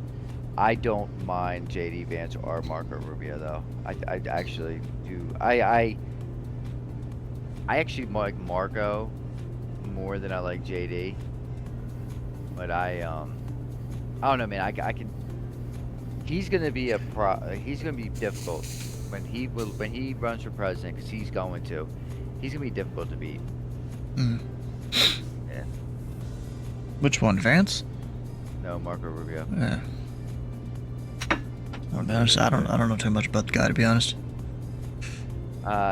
Speaker 6: I don't mind JD Vance or Marco Rubio though. I actually do. I actually like Marco more than I like JD. But I don't know, man. I can. He's gonna be he's gonna be difficult when he runs for president, because he's going to. He's gonna be difficult to beat.
Speaker 1: Mm.
Speaker 6: Yeah.
Speaker 1: Which one, Vance?
Speaker 6: No, Marco Rubio.
Speaker 1: Yeah. I don't know too much about the guy, to be honest.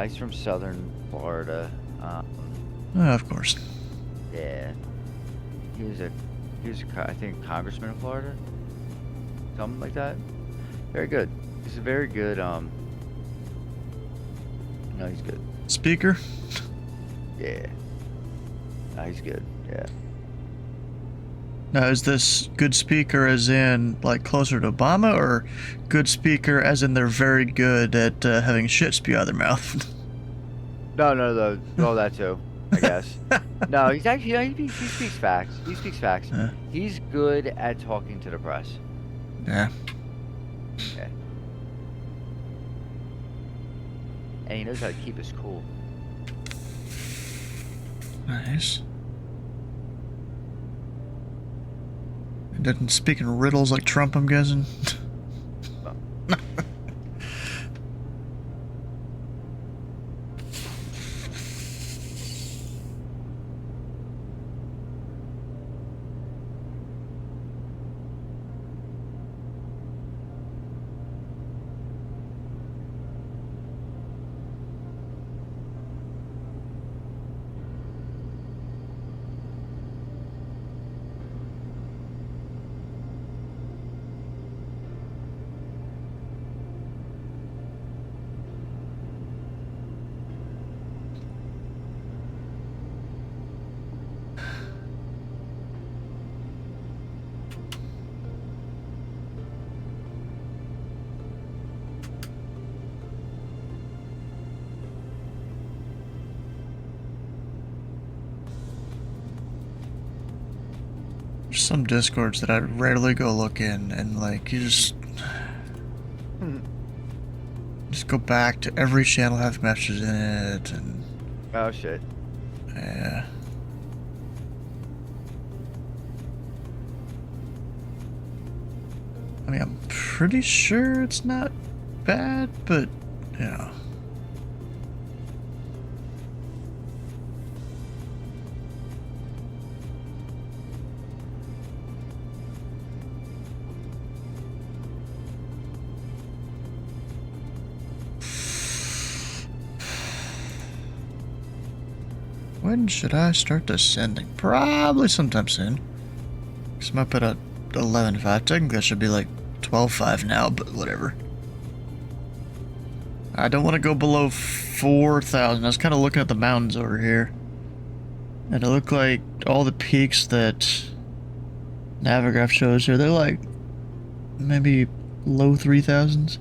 Speaker 6: He's from Southern Florida.
Speaker 1: Of course.
Speaker 6: Yeah. He was I think congressman in Florida, something like that. Very good. He's a very good. No, he's good.
Speaker 1: Speaker?
Speaker 6: Yeah. No, he's good. Yeah.
Speaker 1: Now, is this good speaker as in, like, closer to Obama, or good speaker as in they're very good at having shit spew out of their mouth?
Speaker 6: No. Well, that too, I guess. No, he's actually, he speaks facts. He speaks facts. He's good at talking to the press.
Speaker 1: Yeah.
Speaker 6: Yeah. And he knows how to keep us cool.
Speaker 1: Nice. It didn't speak in riddles like Trump, I'm guessing. There's some discords that I rarely go look in, and like you just go back to every channel have messages in it, and
Speaker 6: Oh shit.
Speaker 1: yeah. I mean, I'm pretty sure it's not bad, but yeah. When should I start descending? Probably sometime soon. Because I'm up at a 11.5. Technically, that should be like 12.5 now, but whatever. I don't want to go below 4,000. I was kind of looking at the mountains over here. And it looked like all the peaks that Navigraph shows here, they're like maybe low 3,000s.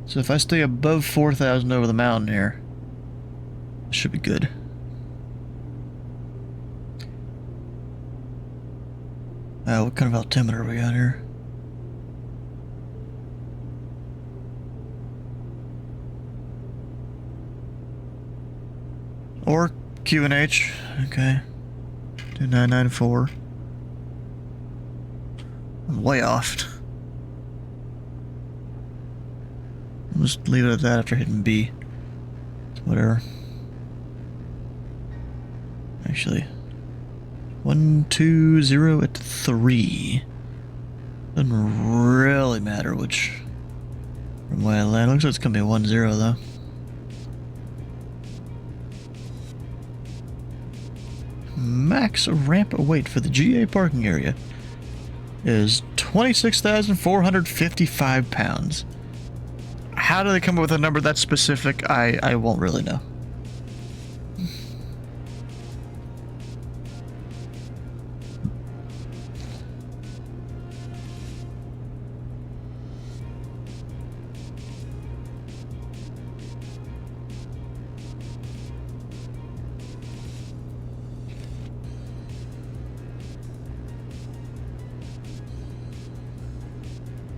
Speaker 1: So if I stay above 4,000 over the mountain here, it should be good. What kind of altimeter we got here? Or QNH. Okay. 2994. I'm way off. I'll just leave it at that after hitting B. Whatever. Actually, 120 at 3. Doesn't really matter which from where I land. Looks like it's gonna be 10 though. Max ramp weight for the GA parking area is 26,455 pounds. How do they come up with a number that specific? I won't really know.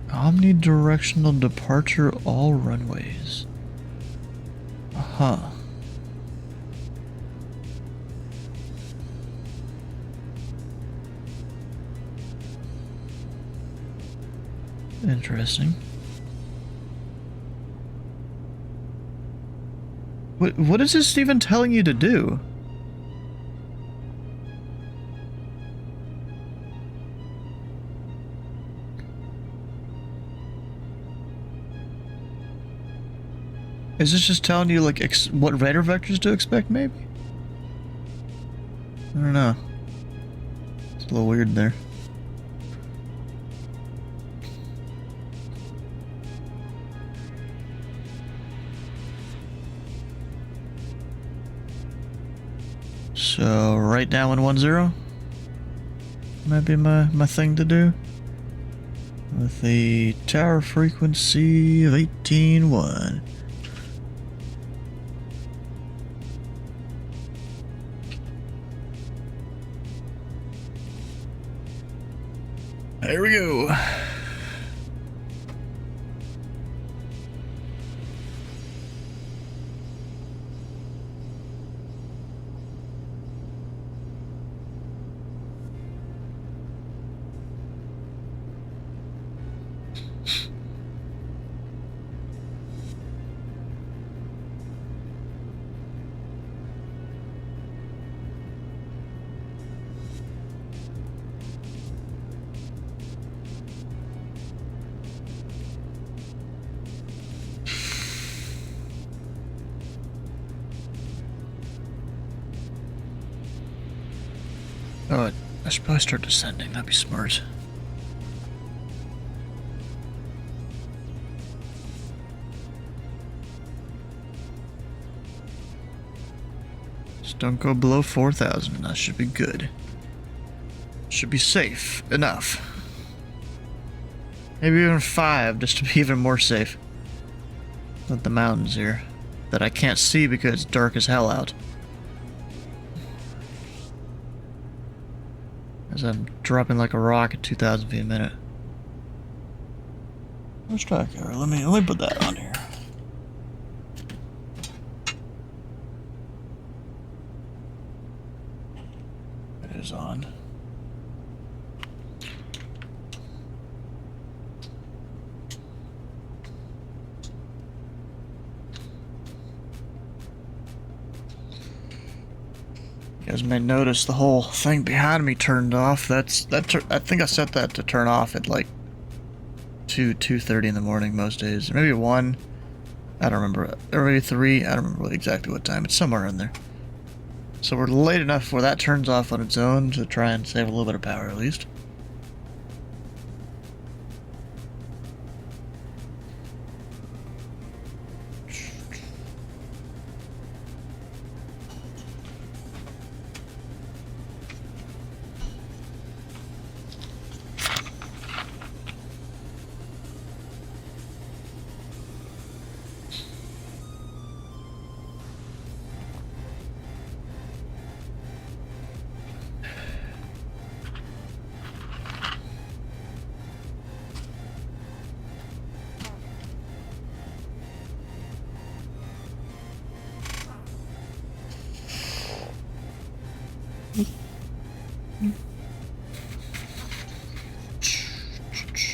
Speaker 1: Omnidirectional departure all runways. Uh-huh. Interesting. What is this even telling you to do? Is this just telling you, like, what radar vectors to expect, maybe? I don't know. It's a little weird there. So, right now in 10 might be my thing to do. With the tower frequency of 18.1. There we go. Oh, I should probably start descending. That'd be smart. Just don't go below 4,000. That should be good. Should be safe enough. Maybe even 5, just to be even more safe. With the mountains here that I can't see because it's dark as hell out. As I'm dropping like a rock at 2,000 feet a minute. Let's try it. Let me put that on here. It is on. You guys may notice the whole thing behind me turned off. I think I set that to turn off at like 2:30 in the morning most days. Or maybe 1. I don't remember. Or maybe 3. I don't remember exactly what time. It's somewhere in there. So we're late enough where that turns off on its own to try and save a little bit of power at least.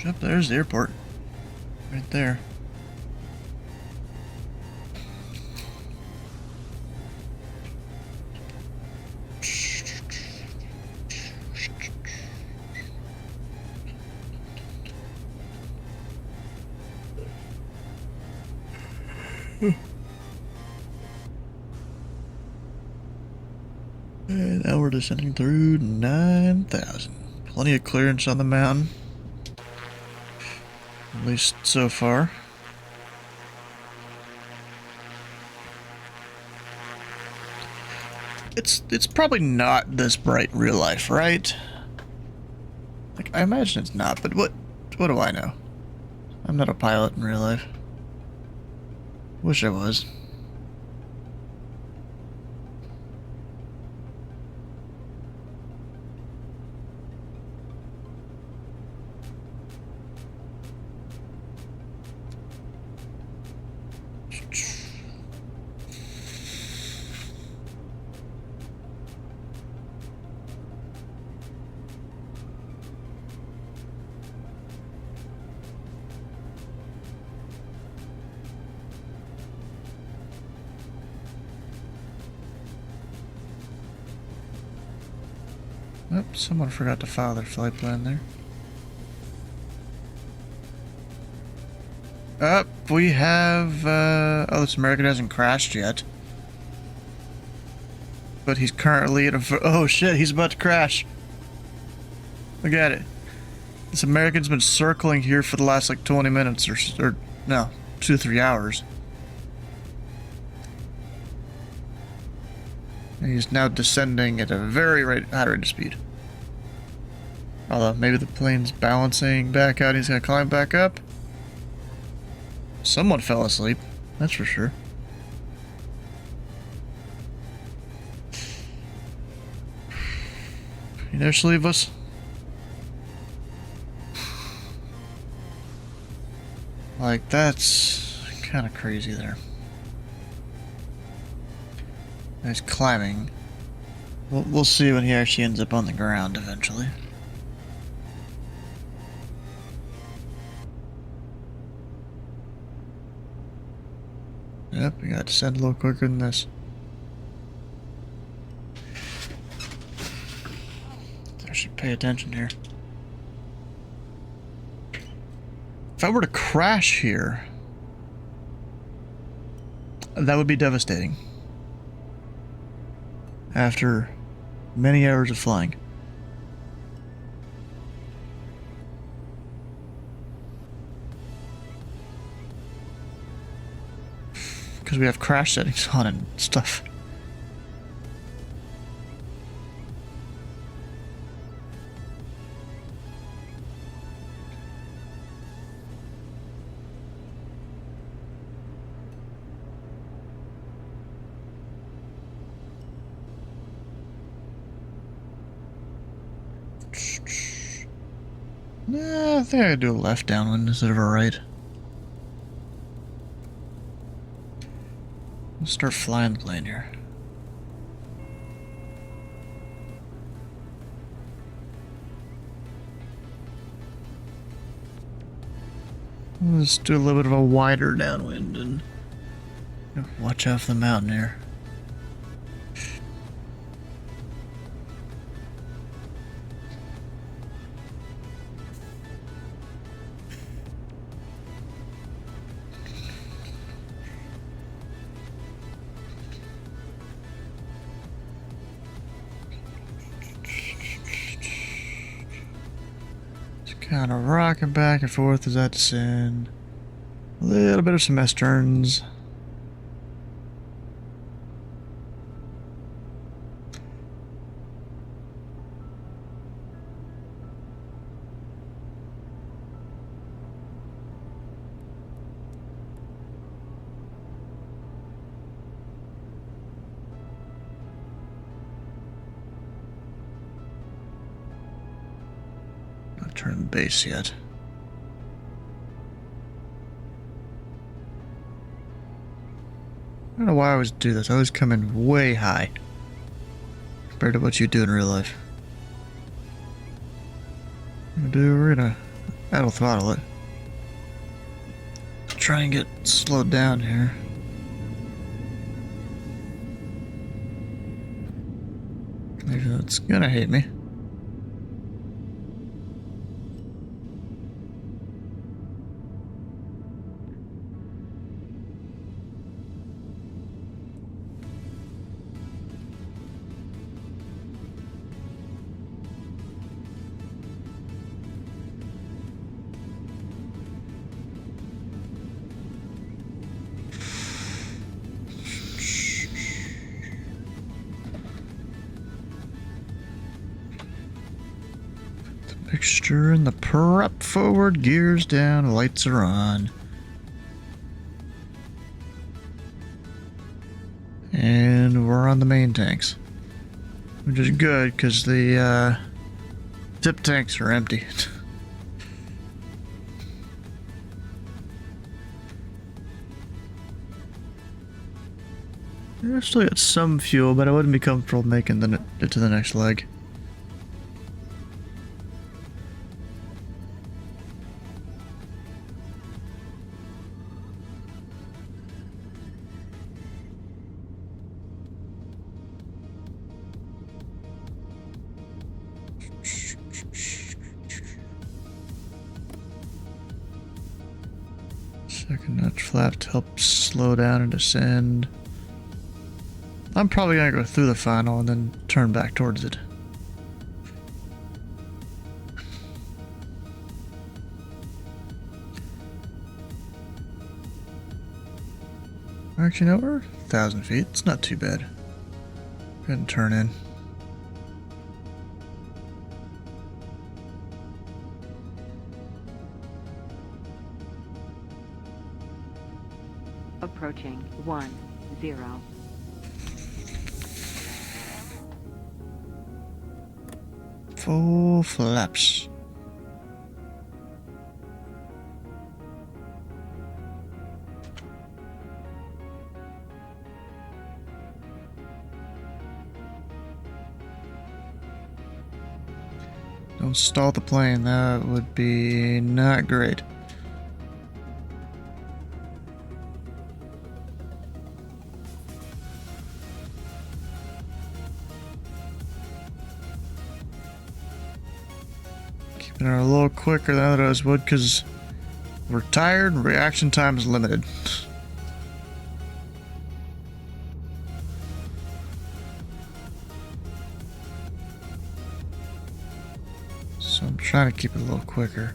Speaker 1: Yep, there's the airport. Right there. And now we're descending through 9,000. Plenty of clearance on the mountain. At least so far. It's probably not this bright in real life, right? Like, I imagine it's not, but what do I know? I'm not a pilot in real life. Wish I was. Oops, someone forgot to file their flight plan there. Up, we have, oh, this American hasn't crashed yet. But he's currently at a, oh shit, he's about to crash. Look at it. This American's been circling here for the last, like, 20 minutes or no, 2 to 3 hours. And he's now descending at a very high rate of speed. Although, maybe the plane's balancing back out, he's gonna climb back up. Someone fell asleep, that's for sure. You there, Sleeveless? Like, that's kind of crazy there. He's climbing. We'll see when he actually ends up on the ground eventually. Yep, we gotta descend a little quicker than this. I should pay attention here. If I were to crash here, that would be devastating. After many hours of flying. Because we have crash settings on and stuff. Nah, I think I could do a left downwind instead of a right. Let's start flying the plane here. Let's do a little bit of a wider downwind and watch out for the mountain here. Kind of rocking back and forth as I descend. A little bit of some S turns. Not turning base yet. I don't know why I always do this. I always come in way high compared to what you do in real life. We're gonna idle throttle it. Try and get slowed down here. Maybe that's gonna hate me. Mixture and the prep forward, gears down, lights are on. And we're on the main tanks. Which is good because the tip tanks are empty. I've still got some fuel, but I wouldn't be comfortable making it to the next leg. Second notch flap to help slow down and descend. I'm probably gonna go through the final and then turn back towards it. Actually, no, we're 1,000 feet. It's not too bad. Go ahead and turn in.
Speaker 7: Approaching 10.
Speaker 1: Full flaps. Don't stall the plane, that would be not great. Keeping it a little quicker than others would because we're tired and reaction time is limited. So I'm trying to keep it a little quicker.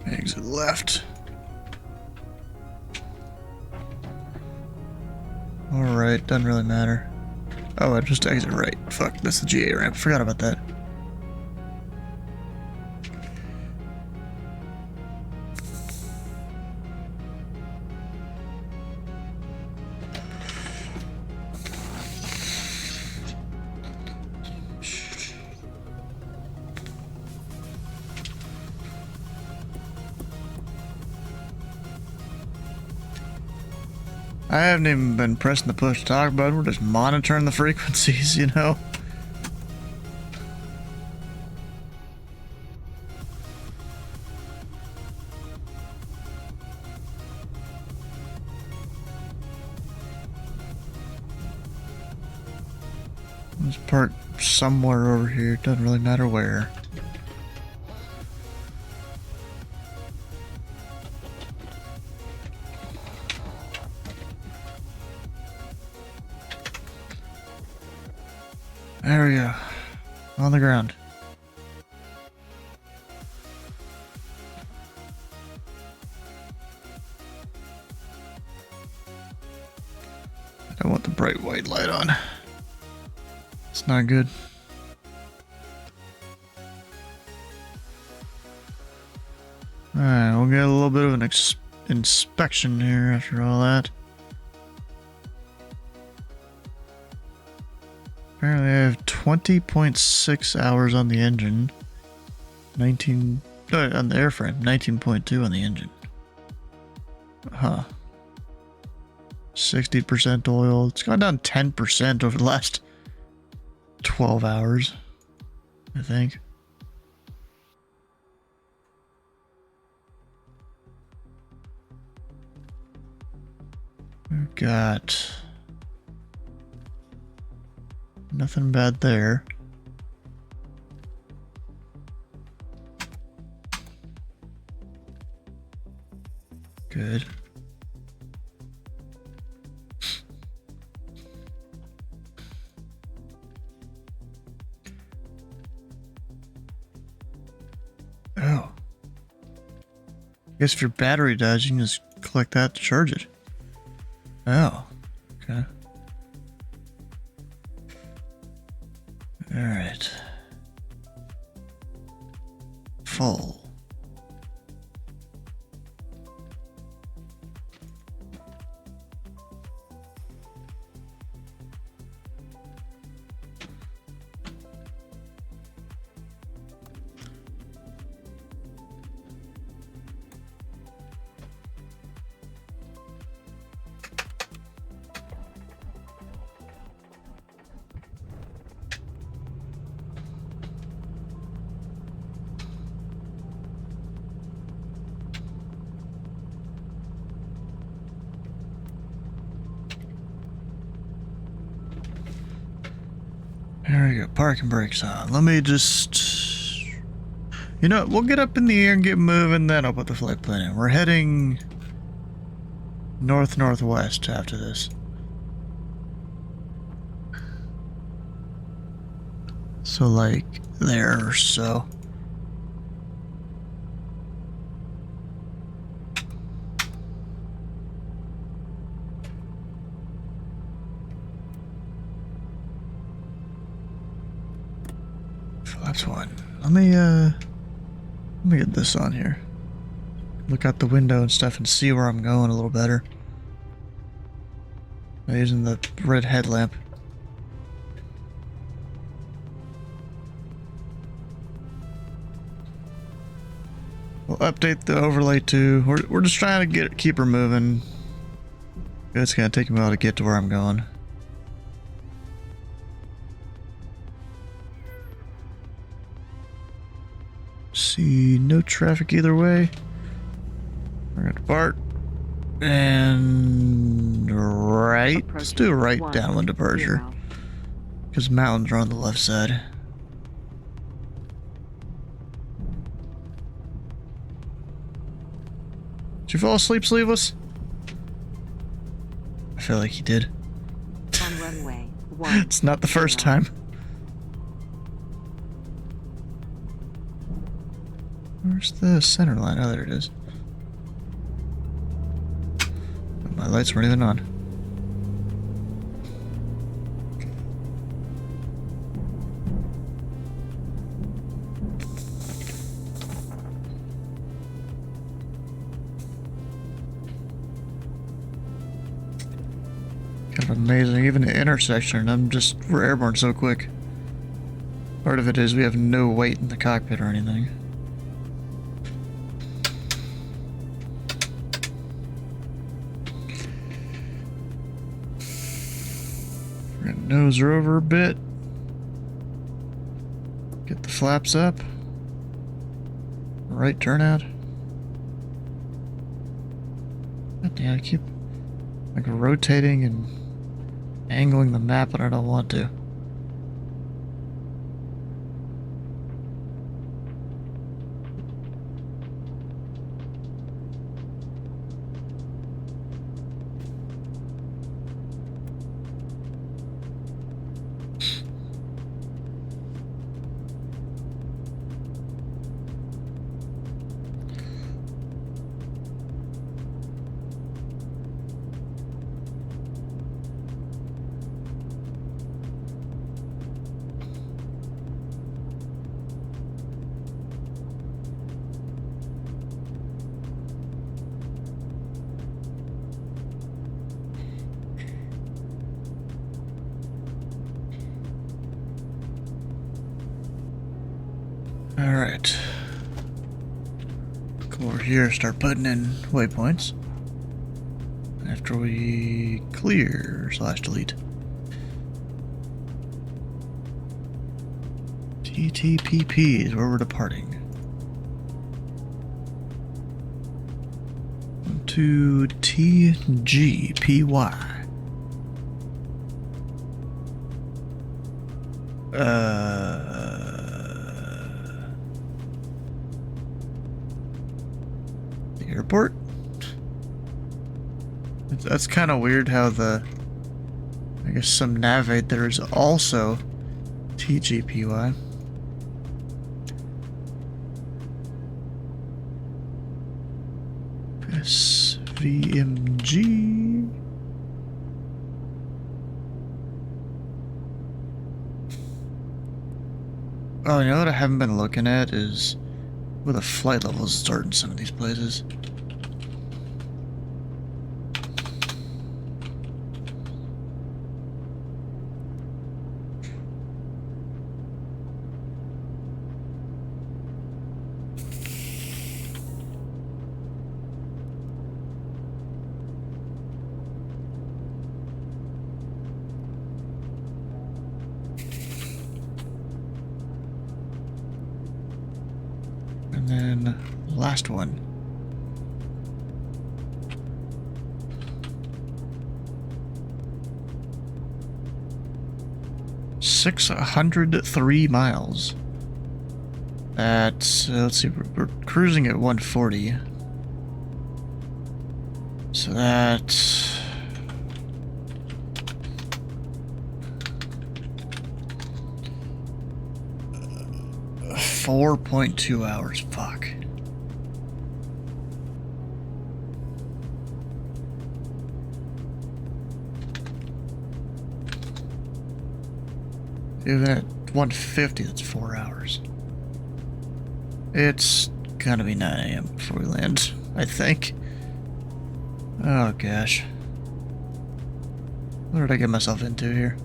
Speaker 1: Exit left. Alright, doesn't really matter. Oh, I just exit right. Fuck, that's the GA ramp. Forgot about that. I haven't even been pressing the push to talk button. We're just monitoring the frequencies, you know? Let's park somewhere over here. It doesn't really matter where. There we go. On the ground. I don't want the bright white light on. It's not good. Alright, we'll get a little bit of an inspection here after all that. Apparently I have 20.6 hours on the engine. 19... on the airframe. 19.2 on the engine. Huh. 60% oil. It's gone down 10% over the last 12 hours, I think. We've got nothing bad there. Good. Oh. I guess if your battery dies, you can just click that to charge it. Oh. Okay. Alright. Full. There we go. Parking brakes on. Let me just... You know what? We'll get up in the air and get moving, then I'll put the flight plan in. We're heading north-northwest after this. So, like, there or so. That's one. Let me get this on here. Look out the window and stuff and see where I'm going a little better. I'm using the red headlamp. We'll update the overlay too. We're just trying to keep her moving. It's gonna take me a while to get to where I'm going. See, no traffic either way. We're gonna depart. And right. Let's do a right downwind departure. Because mountains are on the left side. Did you fall asleep, Sleeveless? I feel like he did.
Speaker 7: On runway 1.
Speaker 1: It's not the first time. Where's the center line? Oh, there it is. My lights weren't even on. Kind of amazing. Even the intersection, we're airborne so quick. Part of it is we have no weight in the cockpit or anything. We're gonna nose her over a bit. Get the flaps up. Right turnout. God damn, I keep like rotating and angling the map, but I don't want to. Alright. Come over here, start putting in waypoints. After we clear/delete. TTPP is where we're departing. To TGPY. The airport? That's kind of weird how I guess some navigate there is also TGPY. SVMG. Oh, you know what I haven't been looking at is where the flight levels start in some of these places. And then last one. $603 miles. That's let's see, we're cruising at 140. So that's 4.2 hours. Fuck. Even at 150, that's 4 hours. It's gonna be 9 a.m. before we land, I think. Oh gosh. What did I get myself into here?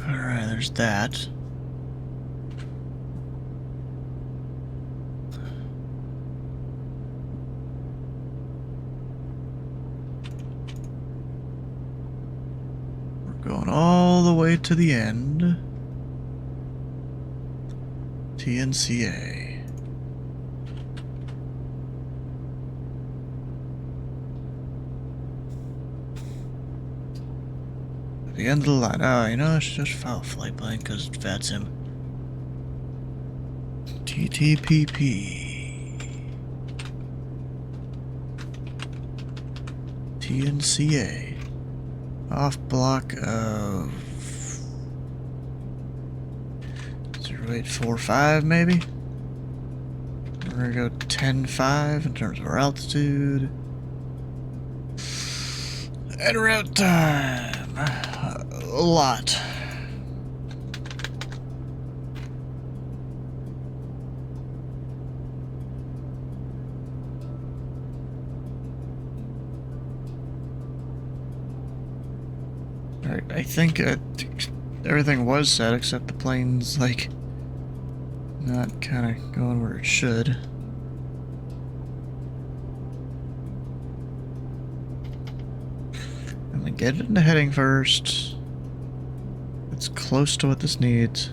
Speaker 1: Alright, there's that. We're going all the way to the end. TNCA. The end of the line. Oh, you know, it's just file flight plan because that's him. TTPP. TNCA. Off block of 0845 maybe? We're gonna go 10.5 in terms of our altitude. And route time. A lot. I think everything was set except the plane's like not kind of going where it should. I'm gonna get it into heading first. It's close to what this needs.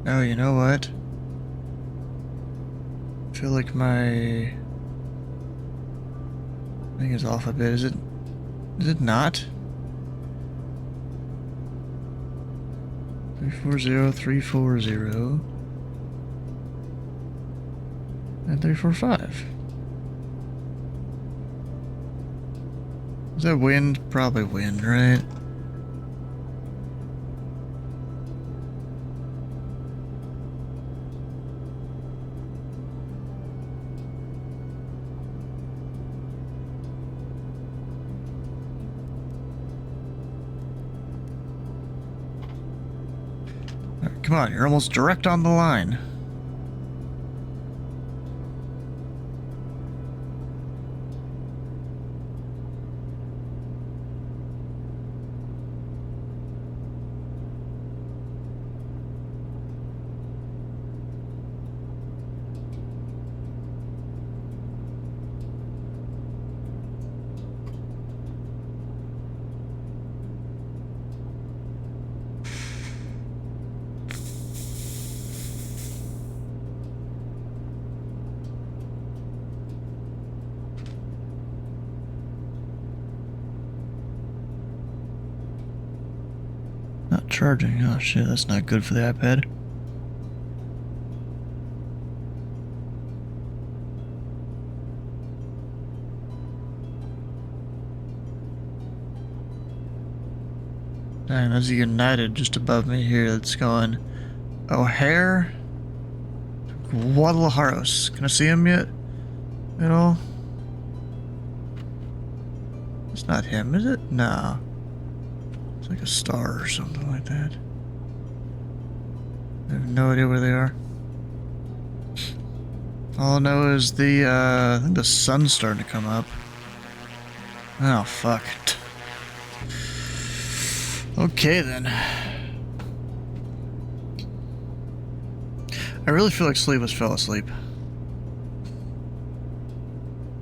Speaker 1: Oh, you know what? I feel like my thing is off a bit. Is it not? 340, 340, and 345. Is that wind? Probably wind, right? Come on, you're almost direct on the line. Not charging. Oh shit, that's not good for the iPad. Dang, there's a United just above me here that's going O'Hare, Guadalajara. Can I see him yet? At all? It's not him, is it? No. It's like a star or something like that. I have no idea where they are. All I know is I think the sun's starting to come up. Oh, fuck. Okay, then. I really feel like Sleeveless fell asleep.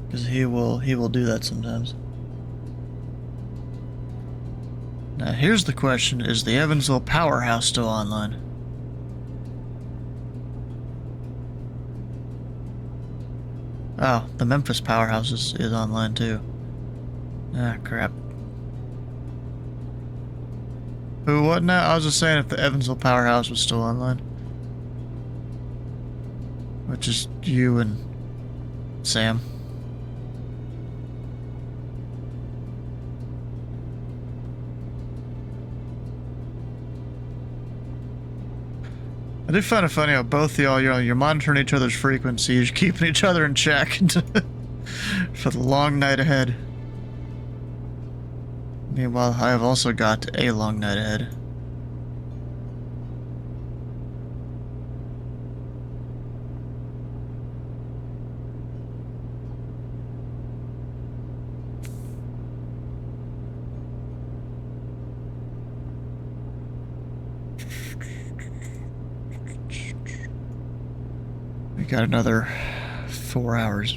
Speaker 1: Because he will do that sometimes. Now, here's the question. Is the Evansville Powerhouse still online? Oh, the Memphis Powerhouse is online too. Ah, crap. Who, what now? I was just saying if the Evansville Powerhouse was still online. Which is you and Sam. I do find it funny how both of y'all, you're monitoring each other's frequencies, keeping each other in check for the long night ahead. Meanwhile, I have also got a long night ahead. We got another 4 hours.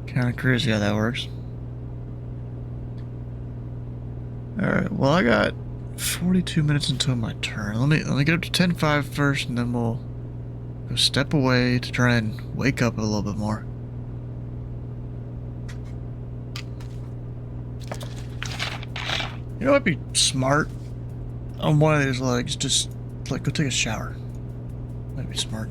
Speaker 1: Kind of crazy how that works. Alright, well I got 42 minutes until my turn. Let me get up to 10:05 first, and then we'll go step away to try and wake up a little bit more. You know what'd be smart? On one of these legs, just like go take a shower. That'd be smart.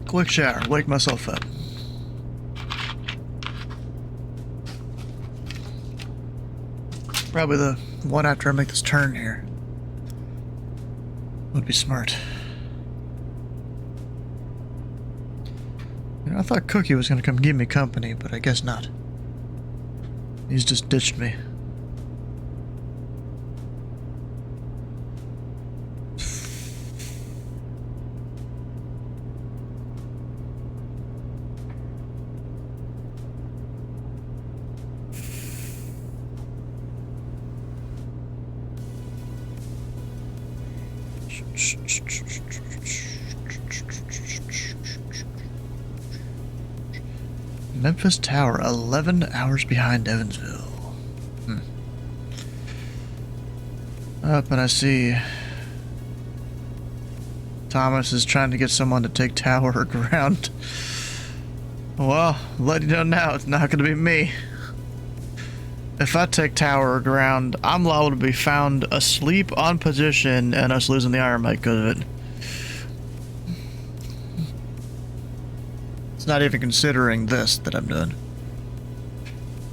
Speaker 1: Quick shower, wake myself up. Probably the one after I make this turn here. Would be smart. You know, I thought Cookie was gonna come give me company, but I guess not. He's just ditched me. Memphis Tower, 11 hours behind Evansville. Up, and I see Thomas is trying to get someone to take tower or ground. Well, let you know now, it's not going to be me. If I take tower or ground, I'm liable to be found asleep on position and us losing the iron mike because of it. It's not even considering this that I'm doing.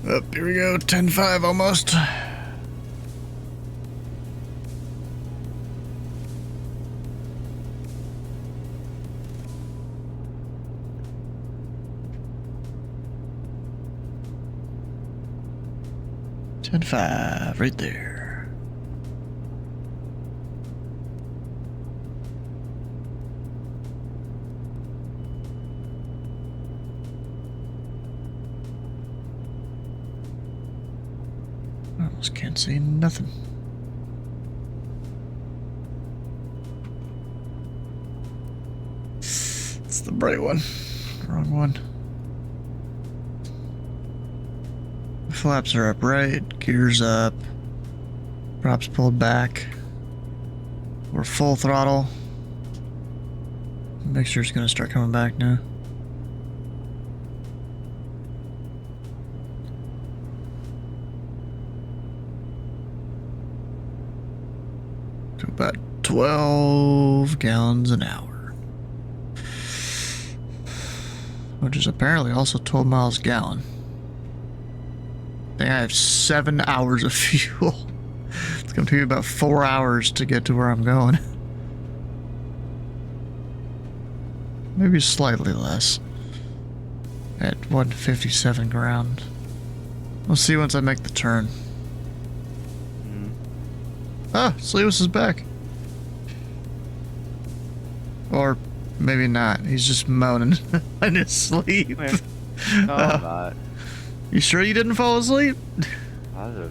Speaker 1: Up, here we go, 10-5 almost. And 5 right there. I almost can't see nothing. It's the bright one. Wrong one. Flaps are up right, gears up, props pulled back. We're full throttle. Mixture's gonna start coming back now. To about 12 gallons an hour. Which is apparently also 12 miles a gallon. I think I have 7 hours of fuel. It's gonna take me about 4 hours to get to where I'm going. Maybe slightly less. At 157 ground. We'll see once I make the turn. Ah, Sleevis is back. Or maybe not. He's just moaning in his sleep.
Speaker 6: No, I'm not.
Speaker 1: You sure you didn't fall asleep?
Speaker 6: Positive.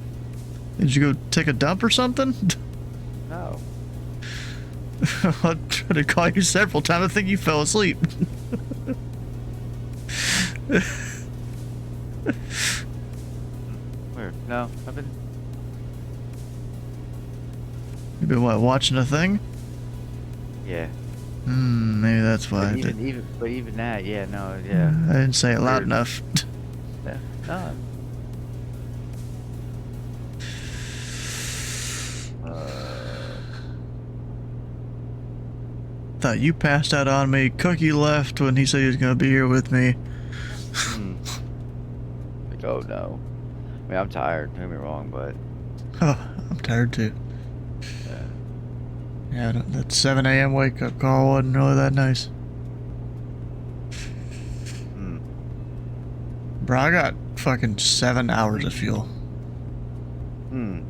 Speaker 1: Did you go take a dump or something?
Speaker 6: No.
Speaker 1: I tried to call you several times. I think you fell asleep.
Speaker 6: Weird. No, I've been.
Speaker 1: You've been what, watching a thing?
Speaker 6: Yeah.
Speaker 1: Maybe that's why.
Speaker 6: But even that, yeah, no, yeah.
Speaker 1: I didn't say it loud
Speaker 6: Weird.
Speaker 1: enough.
Speaker 6: Yeah. No.
Speaker 1: Thought you passed out on me. Cookie left when he said he was gonna be here with me.
Speaker 6: Like, oh no. I mean, I'm tired. Don't get me wrong, but
Speaker 1: Oh, I'm tired too. Yeah, that 7 a.m. wake up call wasn't really that nice. Bro, I got fucking 7 hours of fuel. And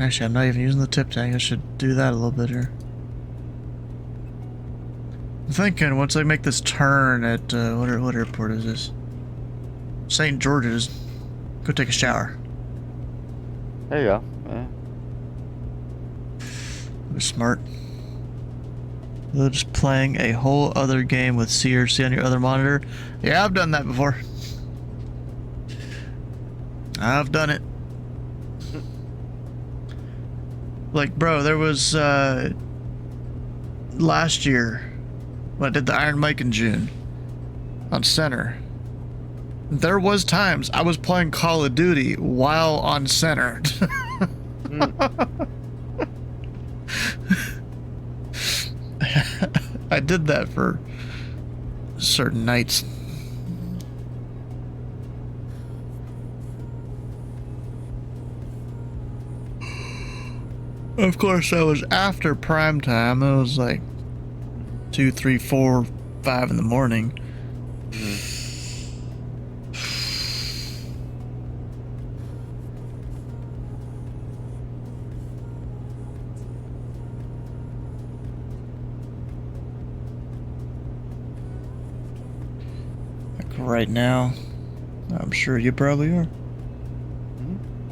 Speaker 1: actually, I'm not even using the tip tank. I should do that a little bit here. I'm thinking once I make this turn at, what airport is this? St. George's. Go take a shower.
Speaker 6: there you go. Yeah.
Speaker 1: That was smart. They're just playing a whole other game with CRC on your other monitor. Yeah, I've done that before. I've done it. Like, bro, there was, last year, when I did the Iron Mike in June, on center, there was times I was playing Call of Duty while on center. I did that for certain nights. Of course, that was after prime time. It was like 2, 3, 4, 5 in the morning. Like right now, I'm sure you probably are.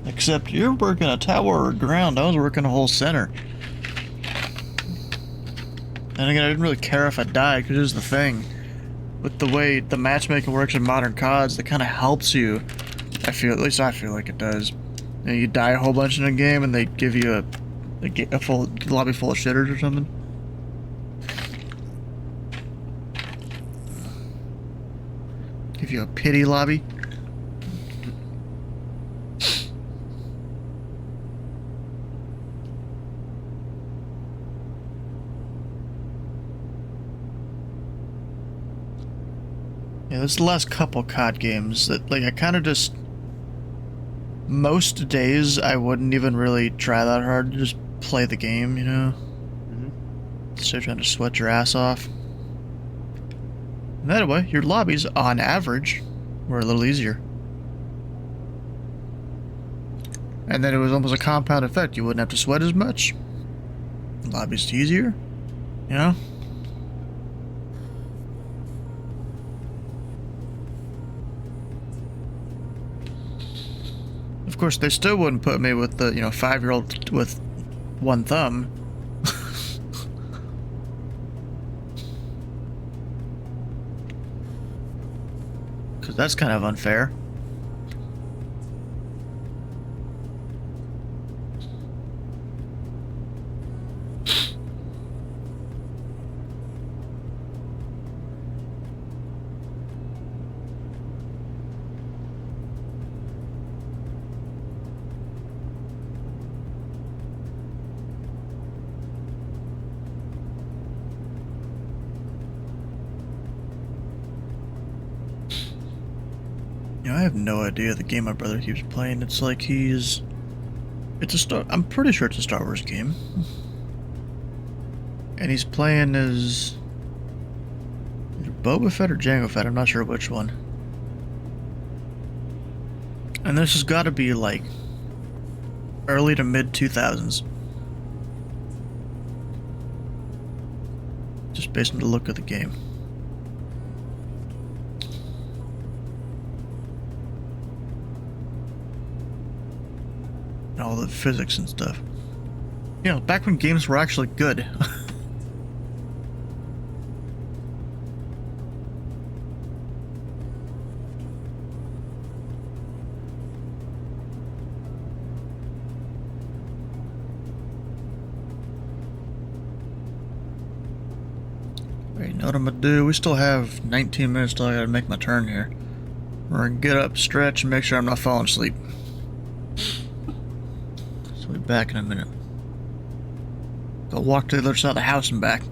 Speaker 1: Except you're working a tower or ground. I was working a whole center. And again, I didn't really care if I died, because here's the thing. With the way the matchmaking works in modern CODs, it kind of helps you. At least I feel like it does. You know, you die a whole bunch in a game, and they give you a full lobby full of shitters or something. Give you a pity lobby. Yeah, there's the last couple COD games that, like, I kind of just... Most days, I wouldn't even really try that hard to just play the game, you know? Instead of trying to sweat your ass off. And that way, your lobbies, on average, were a little easier. And then it was almost a compound effect. You wouldn't have to sweat as much. Lobbies easier, you know? Of course, they still wouldn't put me with the, 5-year-old with one thumb. Because that's kind of unfair. I have no idea the game my brother keeps playing. It's like it's I'm pretty sure it's a Star Wars game. And he's playing as either Boba Fett or Jango Fett, I'm not sure which one. And this has got to be like early to mid 2000s. Just based on the look of the game. All the physics and stuff. You know, back when games were actually good. Wait, you know what I'm gonna do? We still have 19 minutes till I gotta make my turn here. We're gonna get up, stretch, and make sure I'm not falling asleep. We'll be back in a minute. Go walk to the other side of the house and back.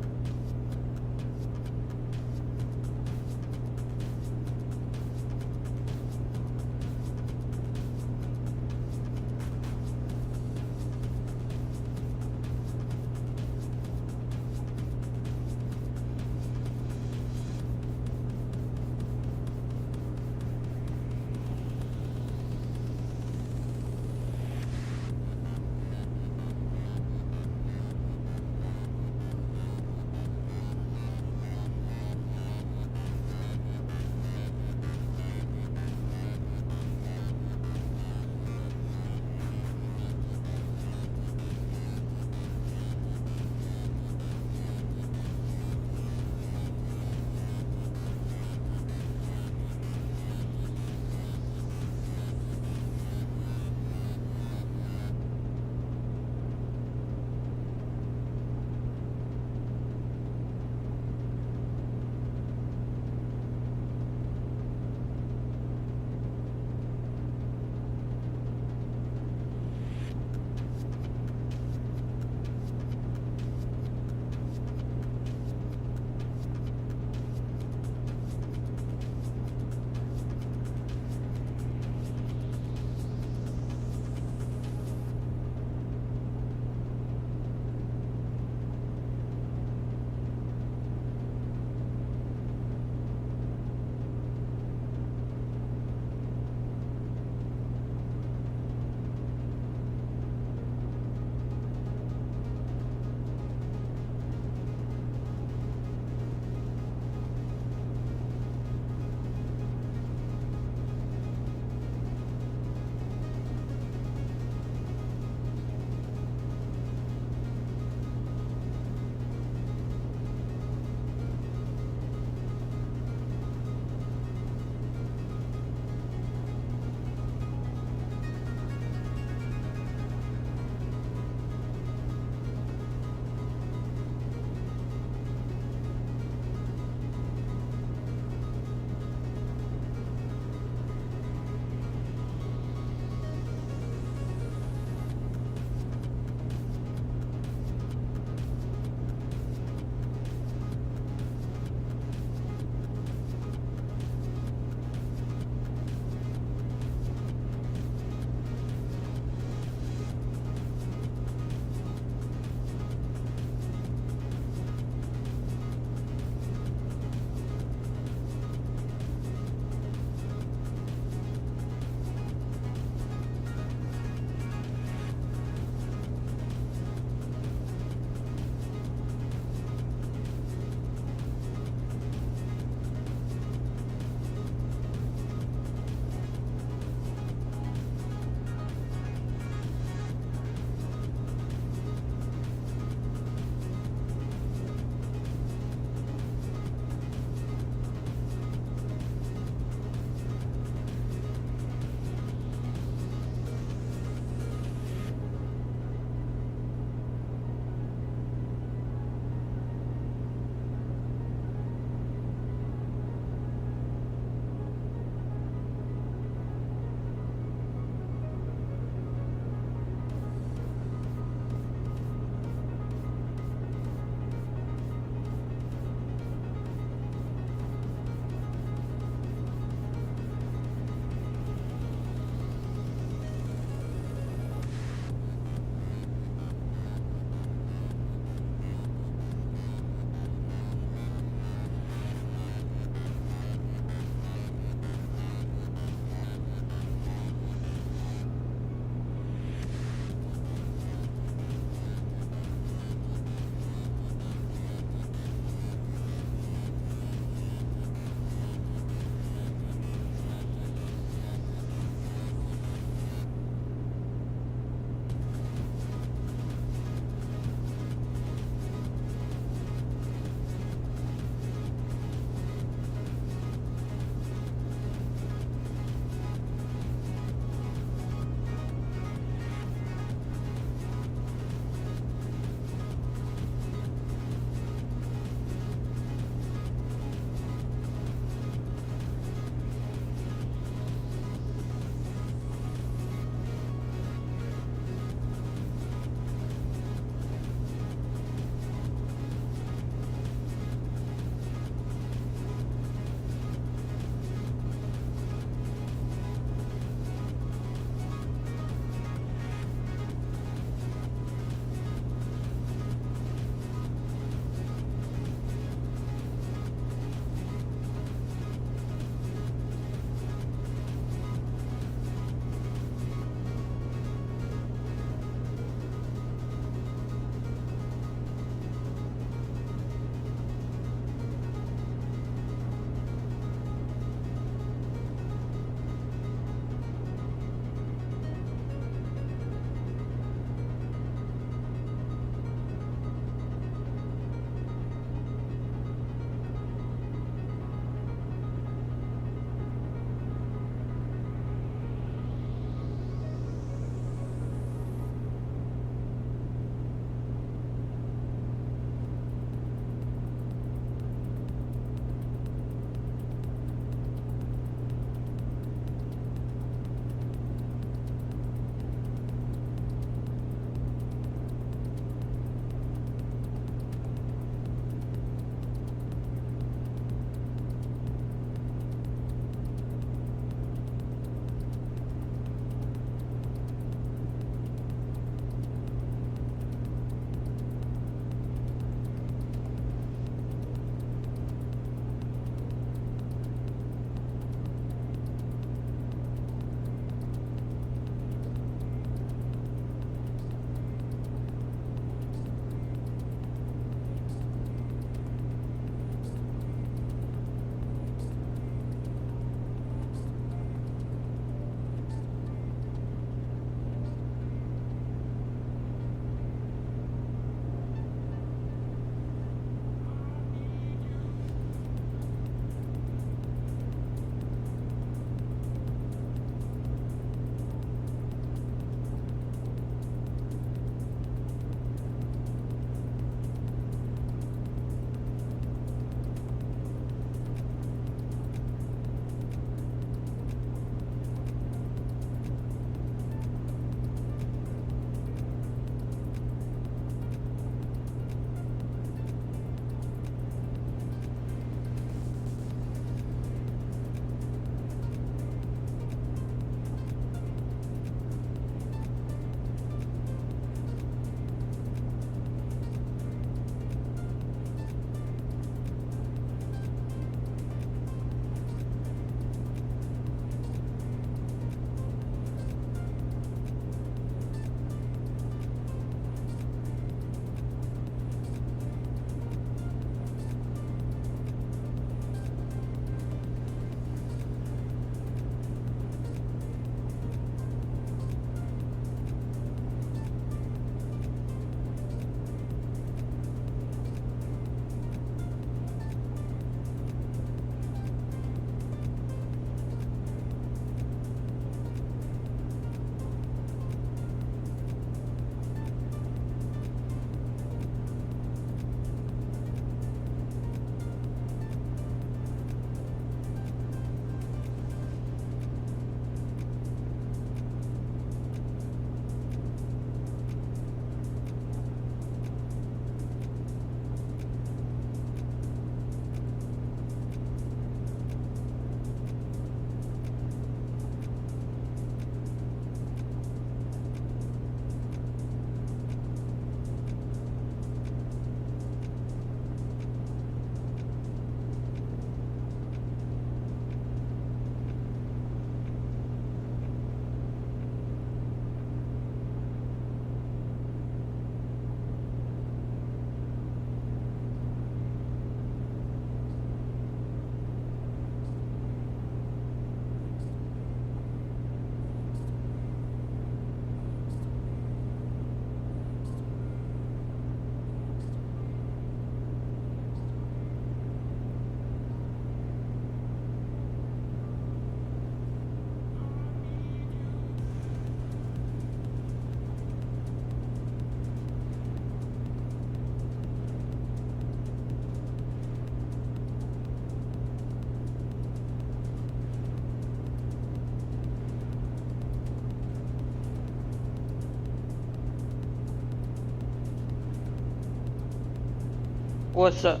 Speaker 5: What's up?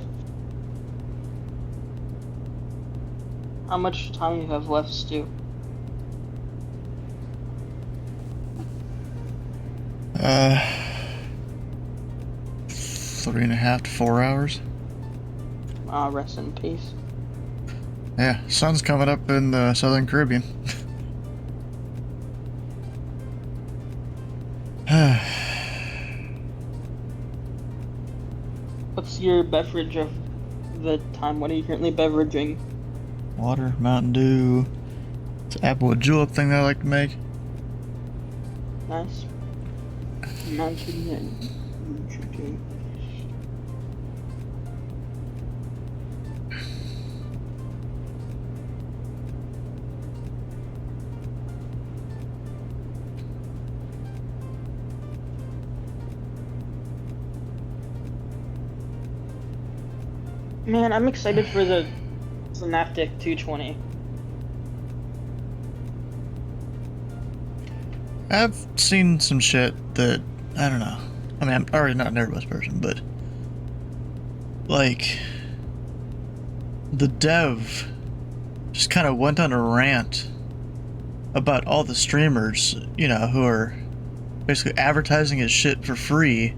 Speaker 5: How much time you have left, Stu?
Speaker 1: Uh, 3.5 to 4 hours.
Speaker 5: Rest in peace.
Speaker 1: Yeah, sun's coming up in the Southern Caribbean.
Speaker 5: What's your beverage of the time? What are you currently beveraging?
Speaker 1: Water, Mountain Dew. It's an apple with julep thing that I like to make.
Speaker 5: Nice. Nitrogen. Man, I'm excited for the Synaptic 220.
Speaker 1: I've seen some shit that, I don't know. I mean, I'm already not an Airbus person, but like the dev just kind of went on a rant about all the streamers, you know, who are basically advertising his shit for free.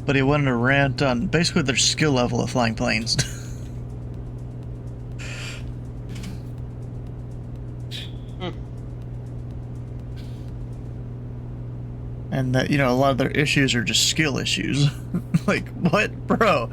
Speaker 1: But he went on a rant on basically their skill level of flying planes. And that, you know, a lot of their issues are just skill issues. Like, what? Bro.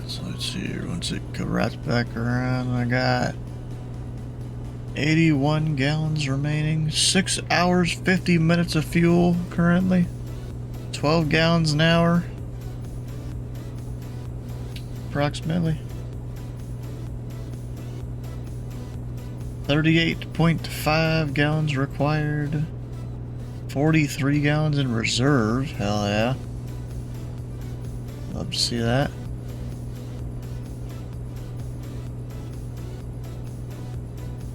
Speaker 1: So let's see here. Once it wraps back around, I got 81 gallons remaining. 6 hours, 50 minutes of fuel currently. 12 gallons an hour. Approximately. 38.5 gallons required. 43 gallons in reserve. Hell yeah. Love to see that.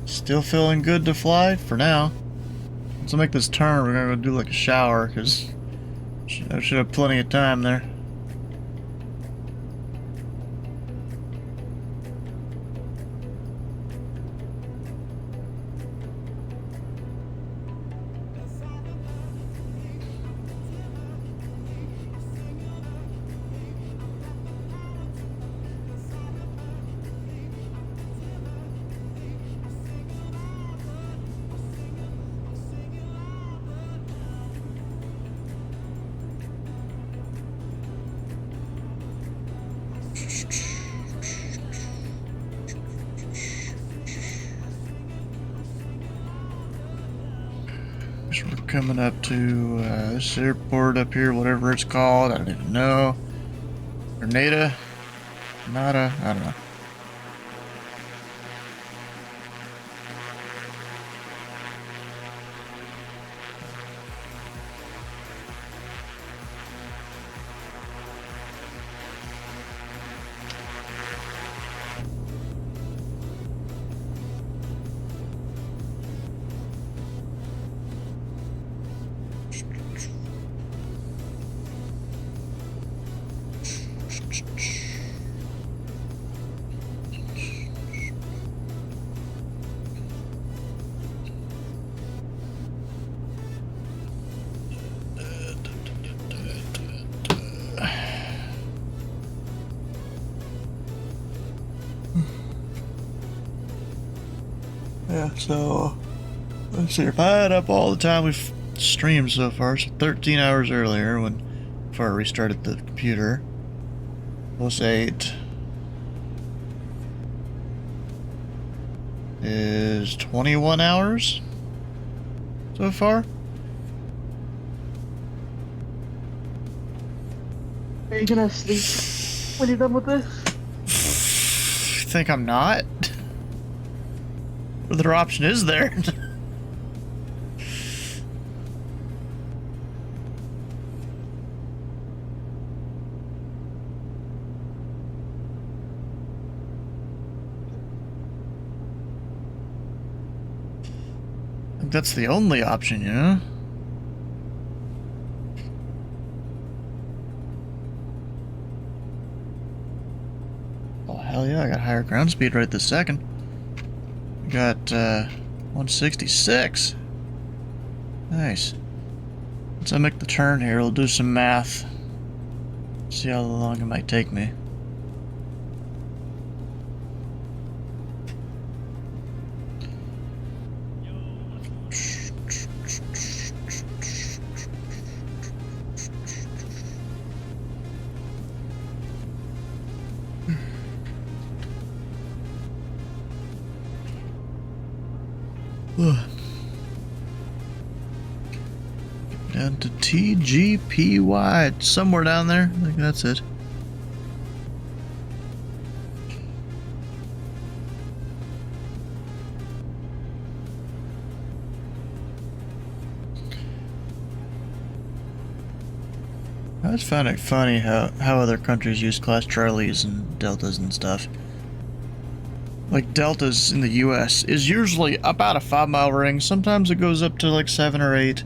Speaker 1: Still feeling good to fly for now. Once I make this turn, we're gonna go do like a shower, because I should have plenty of time there. So we're coming up to this airport up here, whatever it's called. I don't even know. Grenada? Nada? I don't know. Yeah, so Let's see, if I add up all the time we've streamed so far, so 13 hours earlier before I restarted the computer, plus 8 is 21 hours so far.
Speaker 5: Are you gonna sleep when you're done with this?
Speaker 1: Think I'm not? What other option is there? That's the only option, you know? Oh, hell yeah, I got higher ground speed right this second. Got 166. Nice. Once I make the turn here, we'll do some math. See how long it might take me. Down to TGPY, somewhere down there. I think that's it. I just found it funny how other countries use Class Charlies and Deltas and stuff. Like Deltas in the US is usually about a 5-mile ring. Sometimes it goes up to like 7 or 8.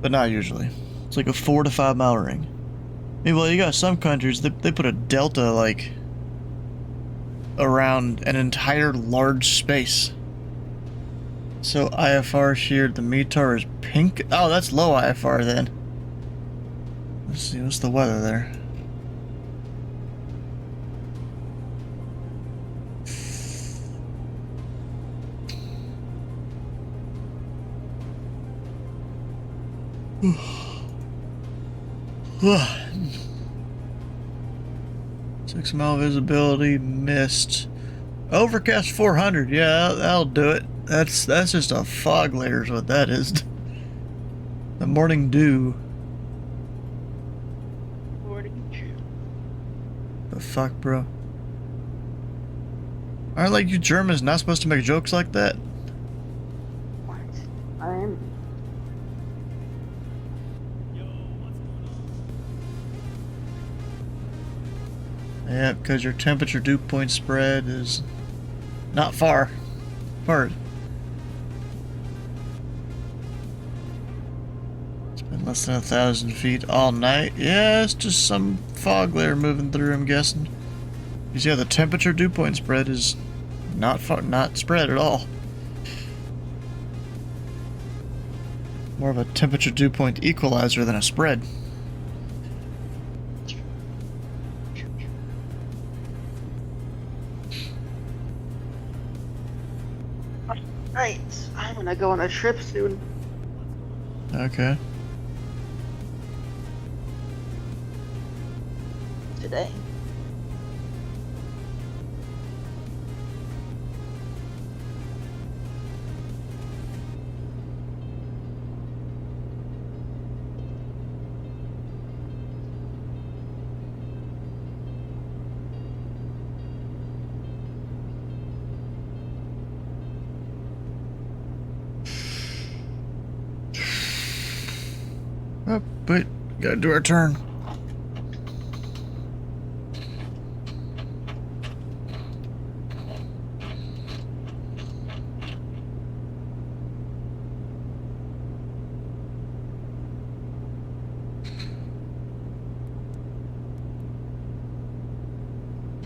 Speaker 1: But not usually. It's like a 4 to 5 mile ring. Meanwhile, you got some countries that they put a delta like around an entire large space. So IFR here, the METAR is pink. Oh, that's low IFR then. Let's see, what's the weather there? Ugh. 6 mile visibility, mist. Overcast 400, yeah, that'll do it. That's just a fog layer is what that is. The morning dew.
Speaker 5: Morning dew.
Speaker 1: The fuck, bro? Aren't like you Germans not supposed to make jokes like that?
Speaker 5: What? I am.
Speaker 1: Yeah, because your temperature dew point spread is not far apart. It's been less than 1,000 feet all night. Yeah, it's just some fog layer moving through, I'm guessing. Because yeah, the temperature dew point spread is not spread at all. More of a temperature dew point equalizer than a spread.
Speaker 5: Right, I'm gonna go on a trip soon.
Speaker 1: Okay.
Speaker 5: Today.
Speaker 1: Oh, but gotta do our turn.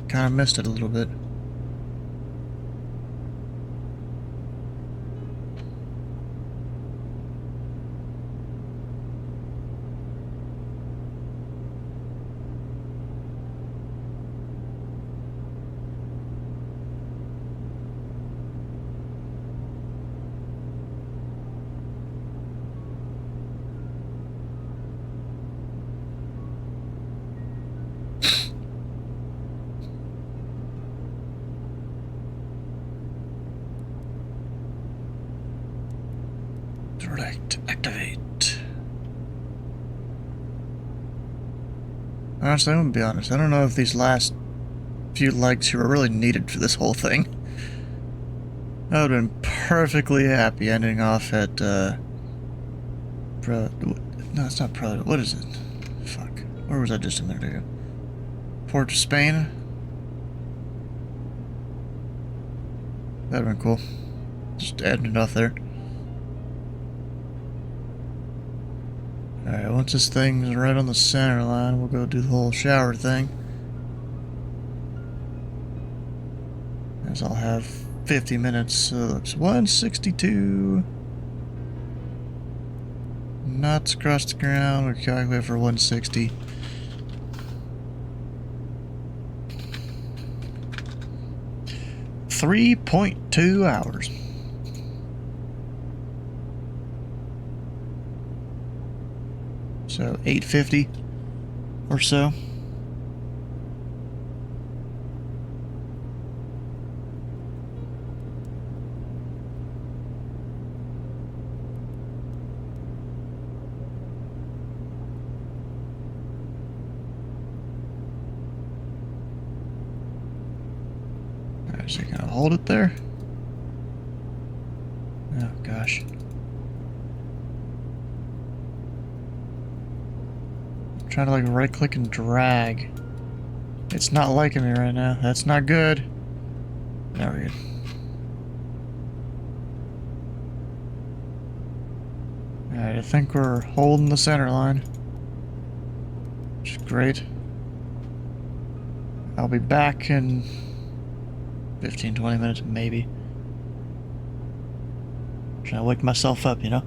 Speaker 1: Kinda missed it a little bit. Direct activate. Honestly, I'm gonna be honest. I don't know if these last few legs here were really needed for this whole thing. I would have been perfectly happy ending off at, no, it's not Pro. What is it? Fuck. Where was I just a minute ago? Port of Spain? That'd have been cool. Just adding it off there. Alright, once this thing's right on the center line, we'll go do the whole shower thing. As I'll have 50 minutes, so it's 162 knots across the ground. We calculate for 160. .2 hours. So 850 or so. Is it gonna hold it there? Oh gosh. I'm trying to like right click and drag. It's not liking me right now. That's not good. Now we're good. Alright, I think we're holding the center line. Which is great. I'll be back in 15-20 minutes, maybe. Trying to wake myself up, you know?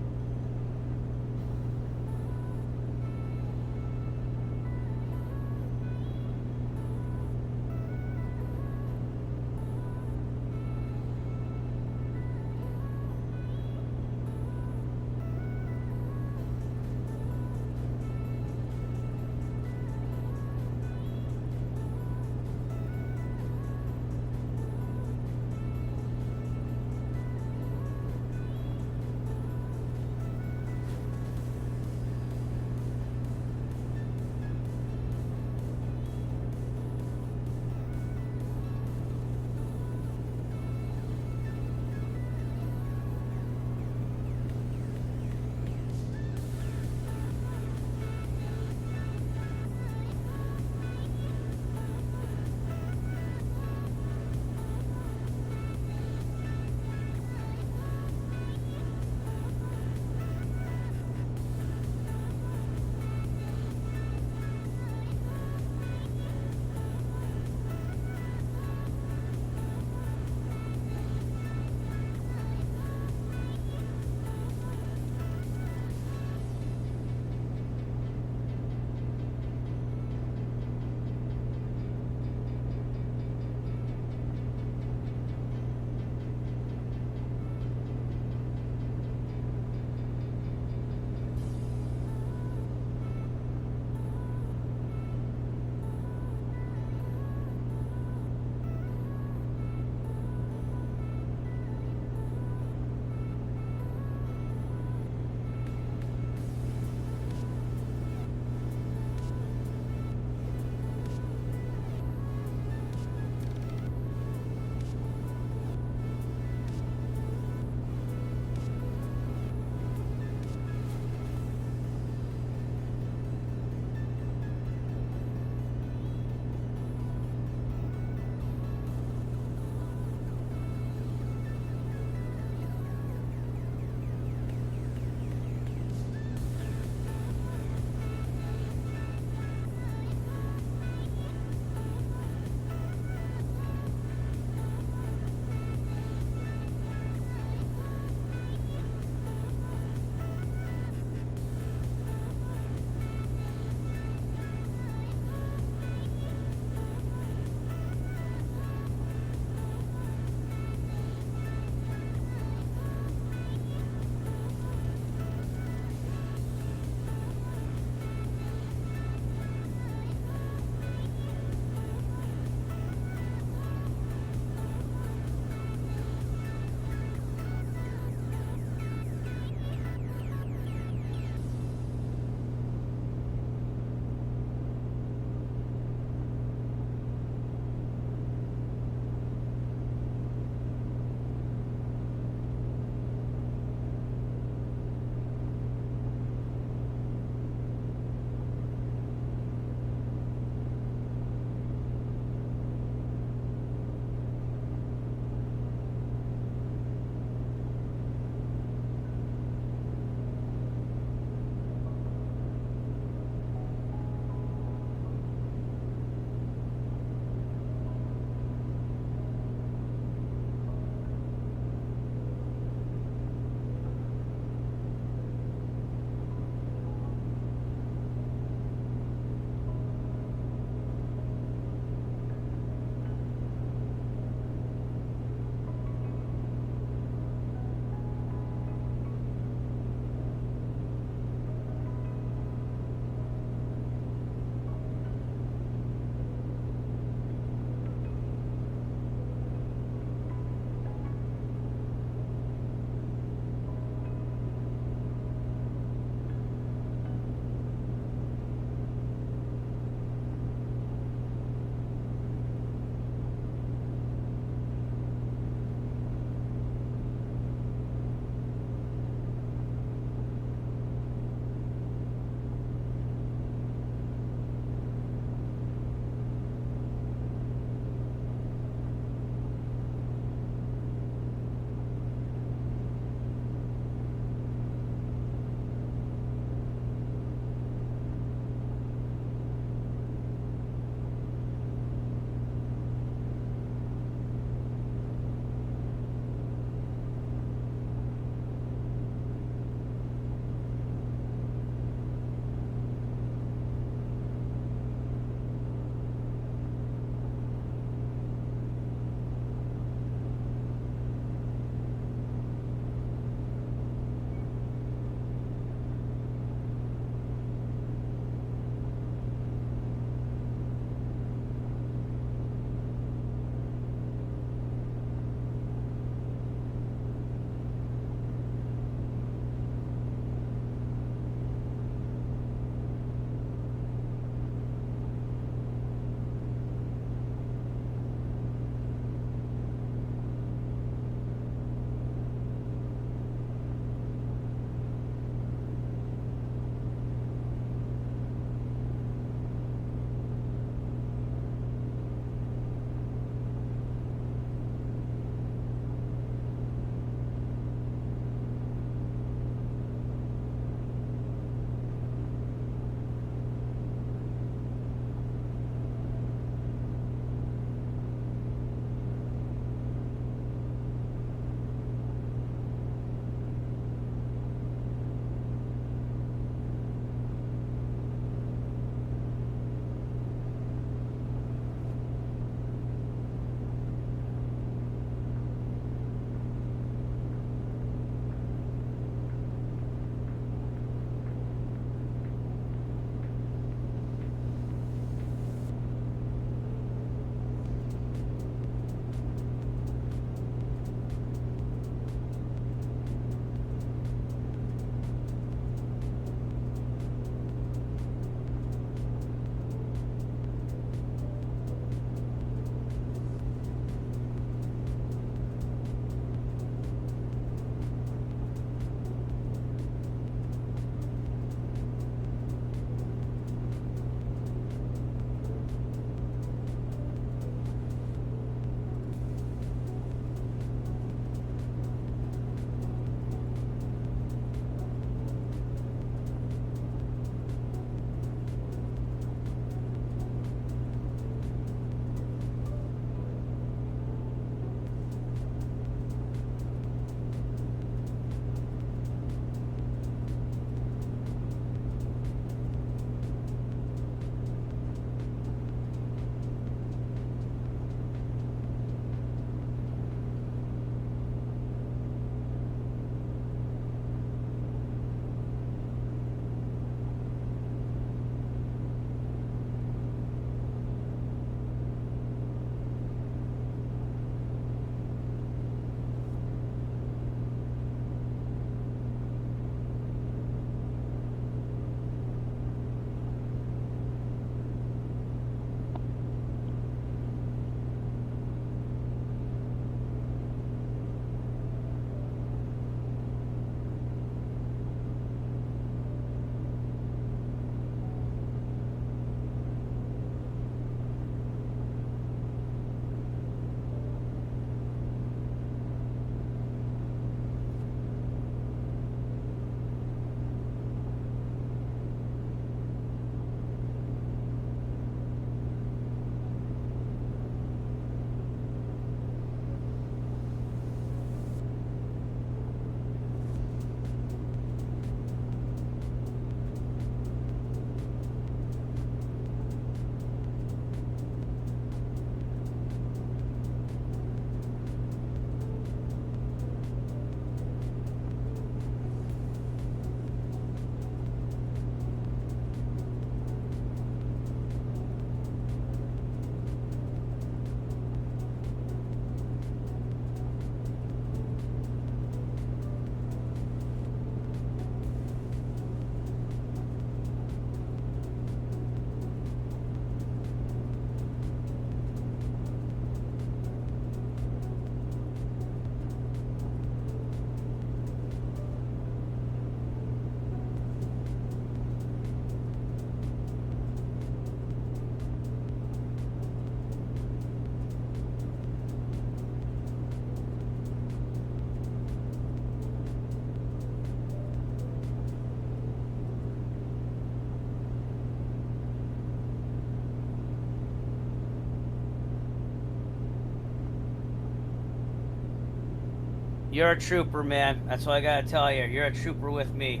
Speaker 2: You're a trooper, man. That's what I gotta tell you. You're a trooper with me.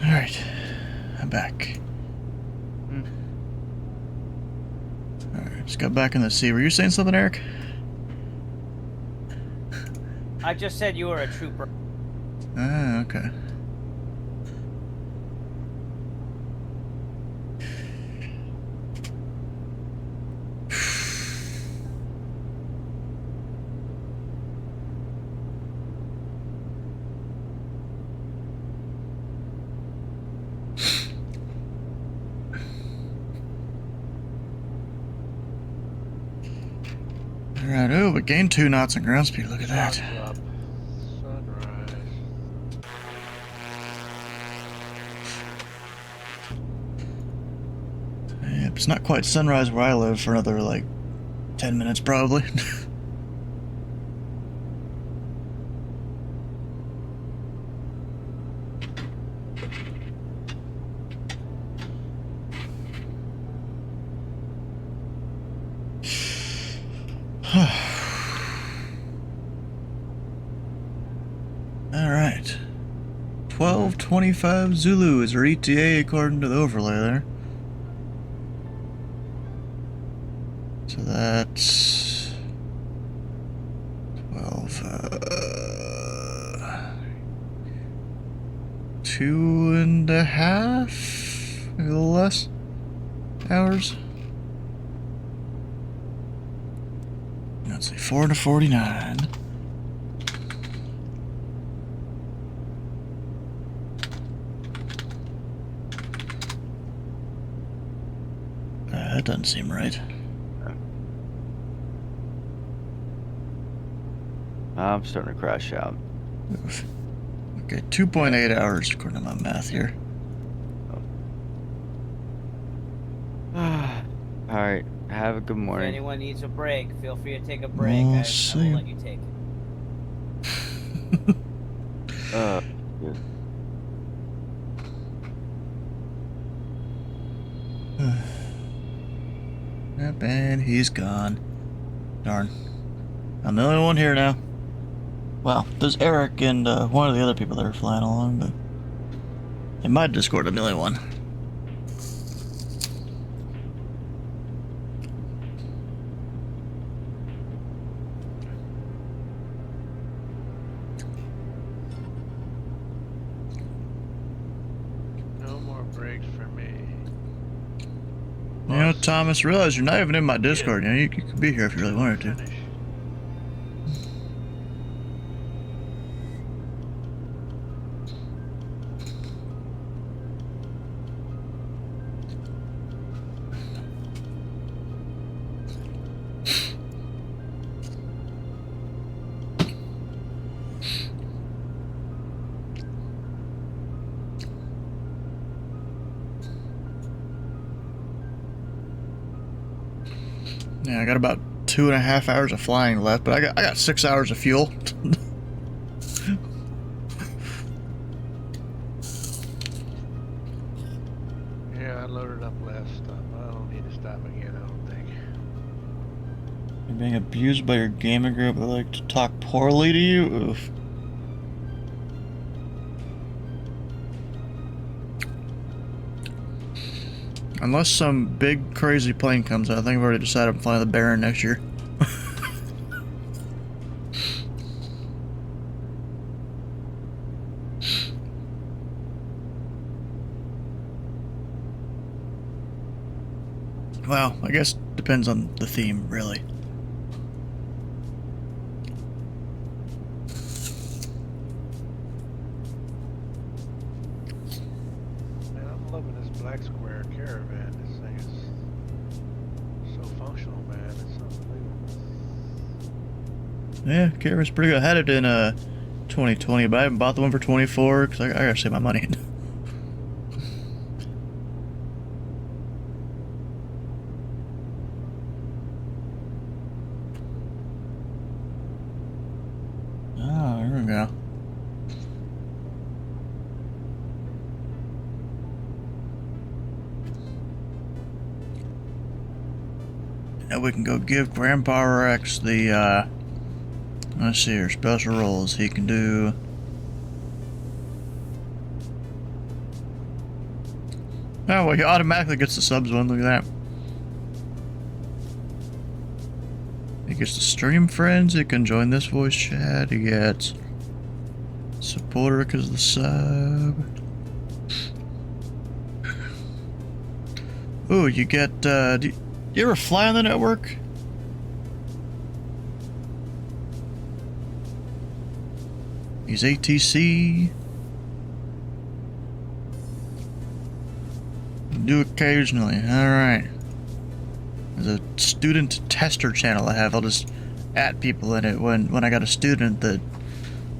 Speaker 1: Alright. I'm back. Alright, just got back in the sea. Were you saying something, Eric?
Speaker 2: I just said you were a trooper.
Speaker 1: Ah, okay. Alright, oh, we gained 2 knots in ground speed. Look at that.
Speaker 4: Sun's up. Sunrise.
Speaker 1: Yep, it's not quite sunrise where I live for another, like, 10 minutes, probably. Alright. 1225 Zulu is our ETA according to the overlay there. So that's 12, 2.5, maybe a little less hours. Let's see, 4 to 49. That doesn't seem right.
Speaker 6: I'm starting to crash out.
Speaker 1: Oof. Okay, 2.8 hours according to my math here.
Speaker 6: Alright, have a good
Speaker 2: If
Speaker 6: morning.
Speaker 2: anyone needs a break, feel free to take a break.
Speaker 1: We'll
Speaker 2: I
Speaker 1: see.
Speaker 2: will let you take it.
Speaker 6: Good.
Speaker 1: Yep, and he's gone. Darn. I'm the only one here now. Well, there's Eric and one of the other people that are flying along, but in my Discord, I'm the only one.
Speaker 4: No more breaks for me.
Speaker 1: You know, Thomas, realize you're not even in my Discord. You know, you could be here if you really wanted to.
Speaker 4: Finish.
Speaker 1: Yeah, I got about 2.5 hours of flying left, but I got 6 hours of fuel.
Speaker 4: Yeah, I loaded up last stop. I don't need to stop again, I don't think.
Speaker 1: You're being abused by your gaming group that like to talk poorly to you? Oof. Unless some big crazy plane comes out, I think I've already decided I'm flying the Baron next year. Well, I guess depends on the theme, really.
Speaker 4: Man, I'm loving this black square caravan. This thing is so functional, man. It's unbelievable.
Speaker 1: Yeah, Caravan's pretty good. I had it in 2020, but I haven't bought the one for 24 because I gotta save my money. Oh, here we go. And we can go give Grandpa Rex the, let's see here, special roles. He can do... Oh, well, he automatically gets the subs one, look at that. He gets the stream friends, he can join this voice chat, he gets supporter because of the sub. Ooh, you get, do you ever fly on the network? He's ATC. Do occasionally, alright. There's a student tester channel I have. I'll just add people in it when I got a student that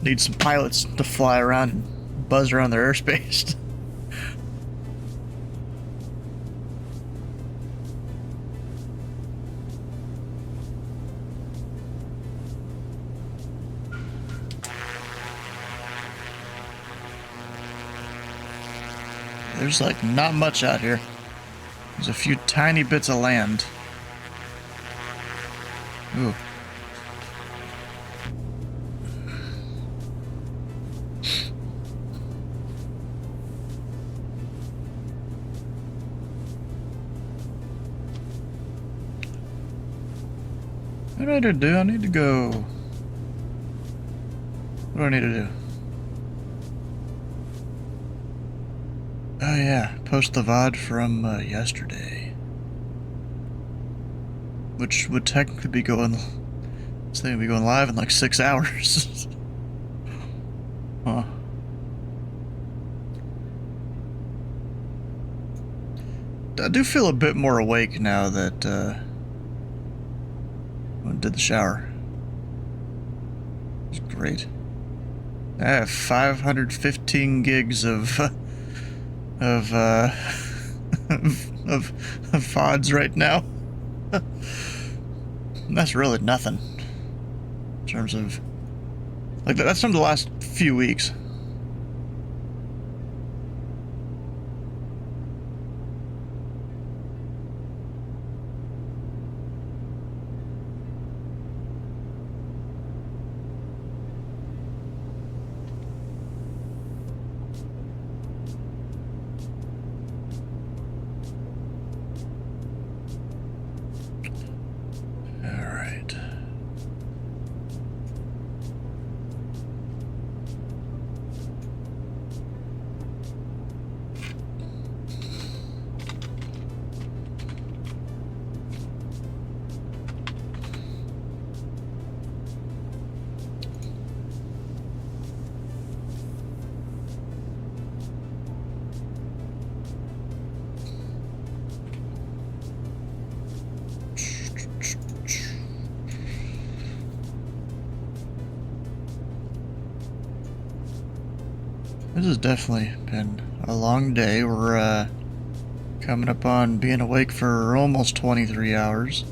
Speaker 1: needs some pilots to fly around and buzz around their airspace. There's like not much out here. There's a few tiny bits of land. Ooh. What do I need to do? I need to go... What do I need to do? Oh yeah, post the VOD from yesterday. Which would technically be going... This thing would be going live in like 6 hours. Huh. I do feel a bit more awake now that I did the shower. It's great. I have 515 gigs of of VODs right now. That's really nothing in terms of like that's from the last few weeks. This has definitely been a long day. We're coming up on being awake for almost 23 hours.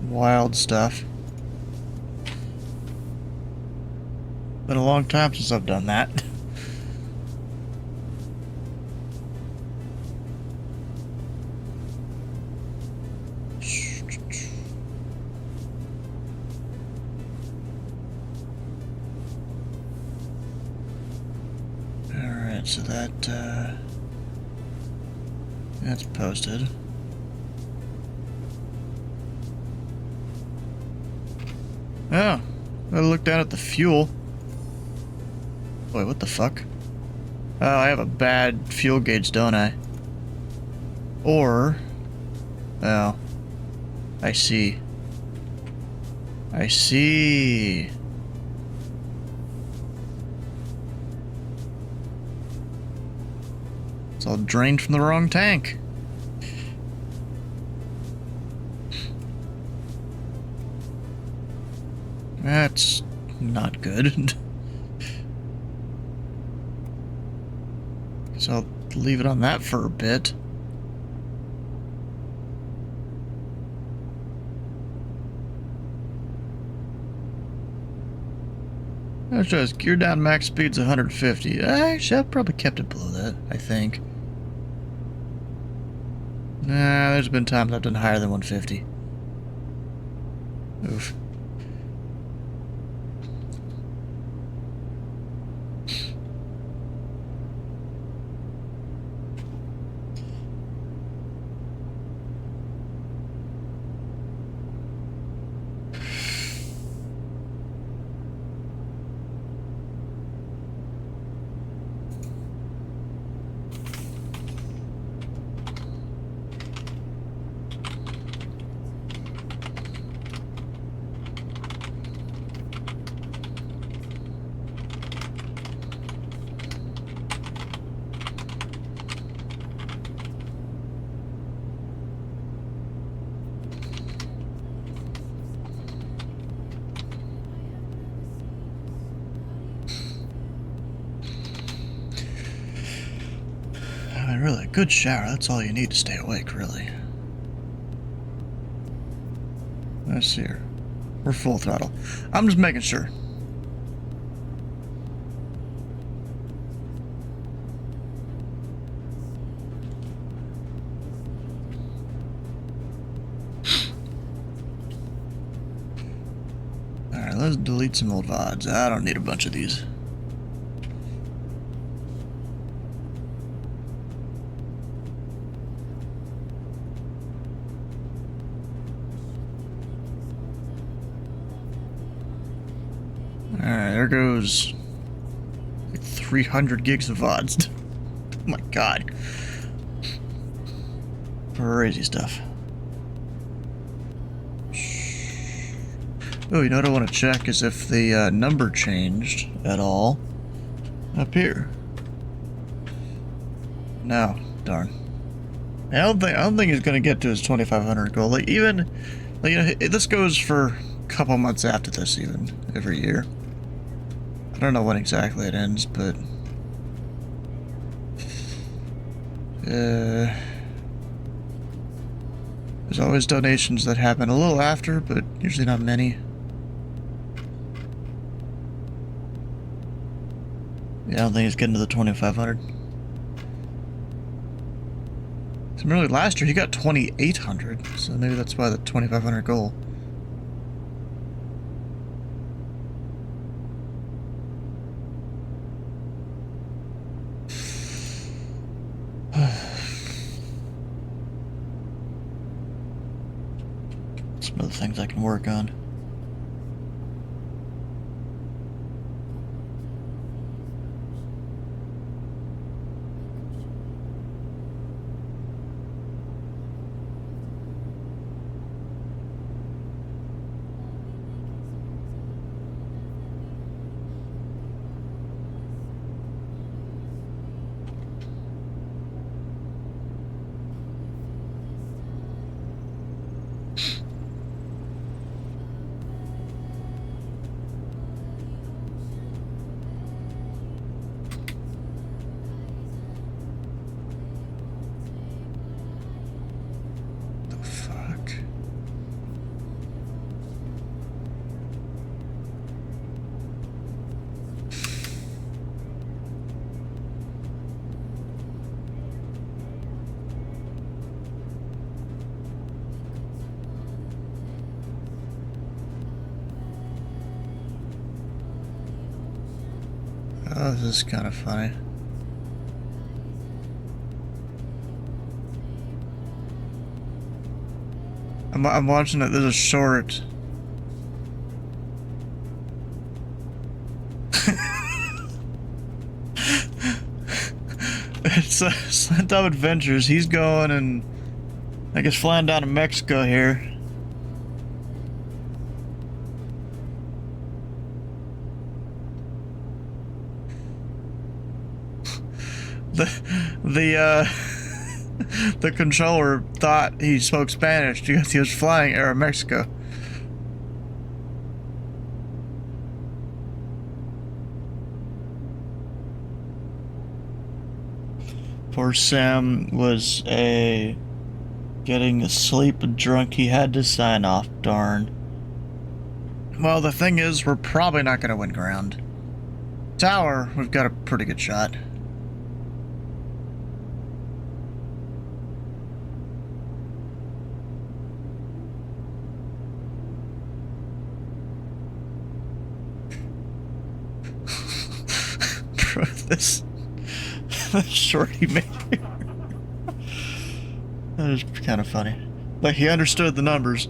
Speaker 1: Wild stuff. Been a long time since I've done that. So that's posted. Oh, I look down at the fuel. Wait, what the fuck? Oh, I have a bad fuel gauge, don't I? Or, oh, I see. I see. It's all drained from the wrong tank. That's not good. So I'll leave it on that for a bit. That shows gear down max speed's 150. Actually, I've probably kept it below that, I think. Nah, there's been times I've done higher than 150. Oof. I mean, really, a good shower, that's all you need to stay awake, really. Let's see here. We're full throttle. I'm just making sure. Alright, let's delete some old VODs. I don't need a bunch of these. Alright, there goes like 300 gigs of VODs. Oh my god. Crazy stuff. Oh, you know what I want to check is if the number changed at all up here. No, darn. I don't think he's gonna get to his 2,500 goal. Like even, like, you know, this goes for a couple months after this, even every year. I don't know when exactly it ends, but there's always donations that happen a little after, but usually not many. Yeah, I don't think he's getting to the 2,500. So really, last year he got 2,800, so maybe that's why the 2,500 goal. Some other things I can work on. Oh, this is kind of funny. I'm watching it. There's a short. It's Slant Top Adventures. He's going and I guess flying down to Mexico here. The controller thought he spoke Spanish because he was flying Aeromexico. Poor Sam was getting asleep and drunk. He had to sign off, darn. Well, the thing is, we're probably not going to win ground. Tower, we've got a pretty good shot. this short he made here. That is kind of funny. Like, he understood the numbers.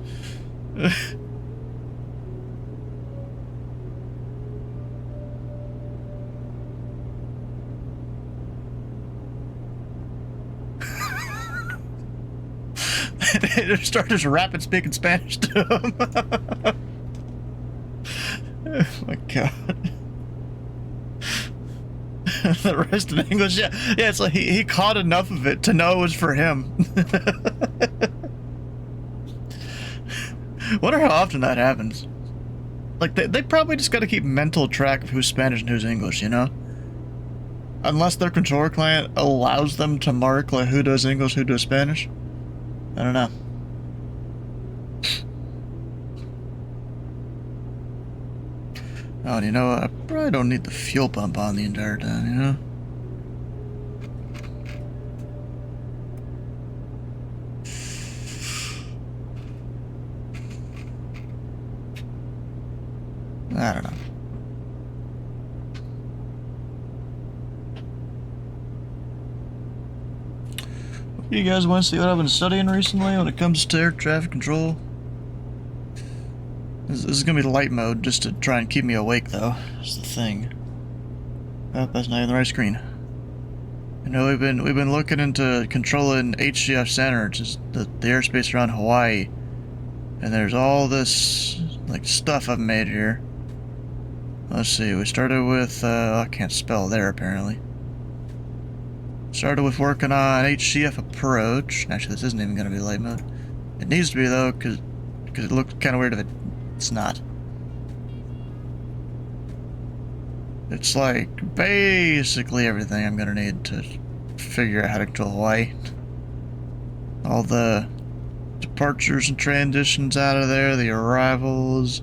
Speaker 1: It started just rapid speaking Spanish to him. Oh my god. The rest in English, yeah, it's like he caught enough of it to know it was for him. Wonder how often that happens. Like, they probably just gotta keep mental track of who's Spanish and who's English, you know? Unless their controller client allows them to mark, like, who does English, who does Spanish. I don't know. Oh, and you know what? I probably don't need the fuel pump on the entire time, you know? I don't know. You guys want to see what I've been studying recently when it comes to air traffic control? This is gonna be the light mode, just to try and keep me awake, though. That's the thing. Oh, that's not even the right screen. You know, we've been looking into controlling HCF center, which is the airspace around Hawaii, and there's all this like stuff I've made here. Let's see. We started with I can't spell there apparently. Started with working on HCF approach. Actually, this isn't even gonna be light mode. It needs to be though, because it looks kind of weird if it's not. It's like basically everything I'm gonna need to figure out how to control Hawaii. All the departures and transitions out of there, the arrivals,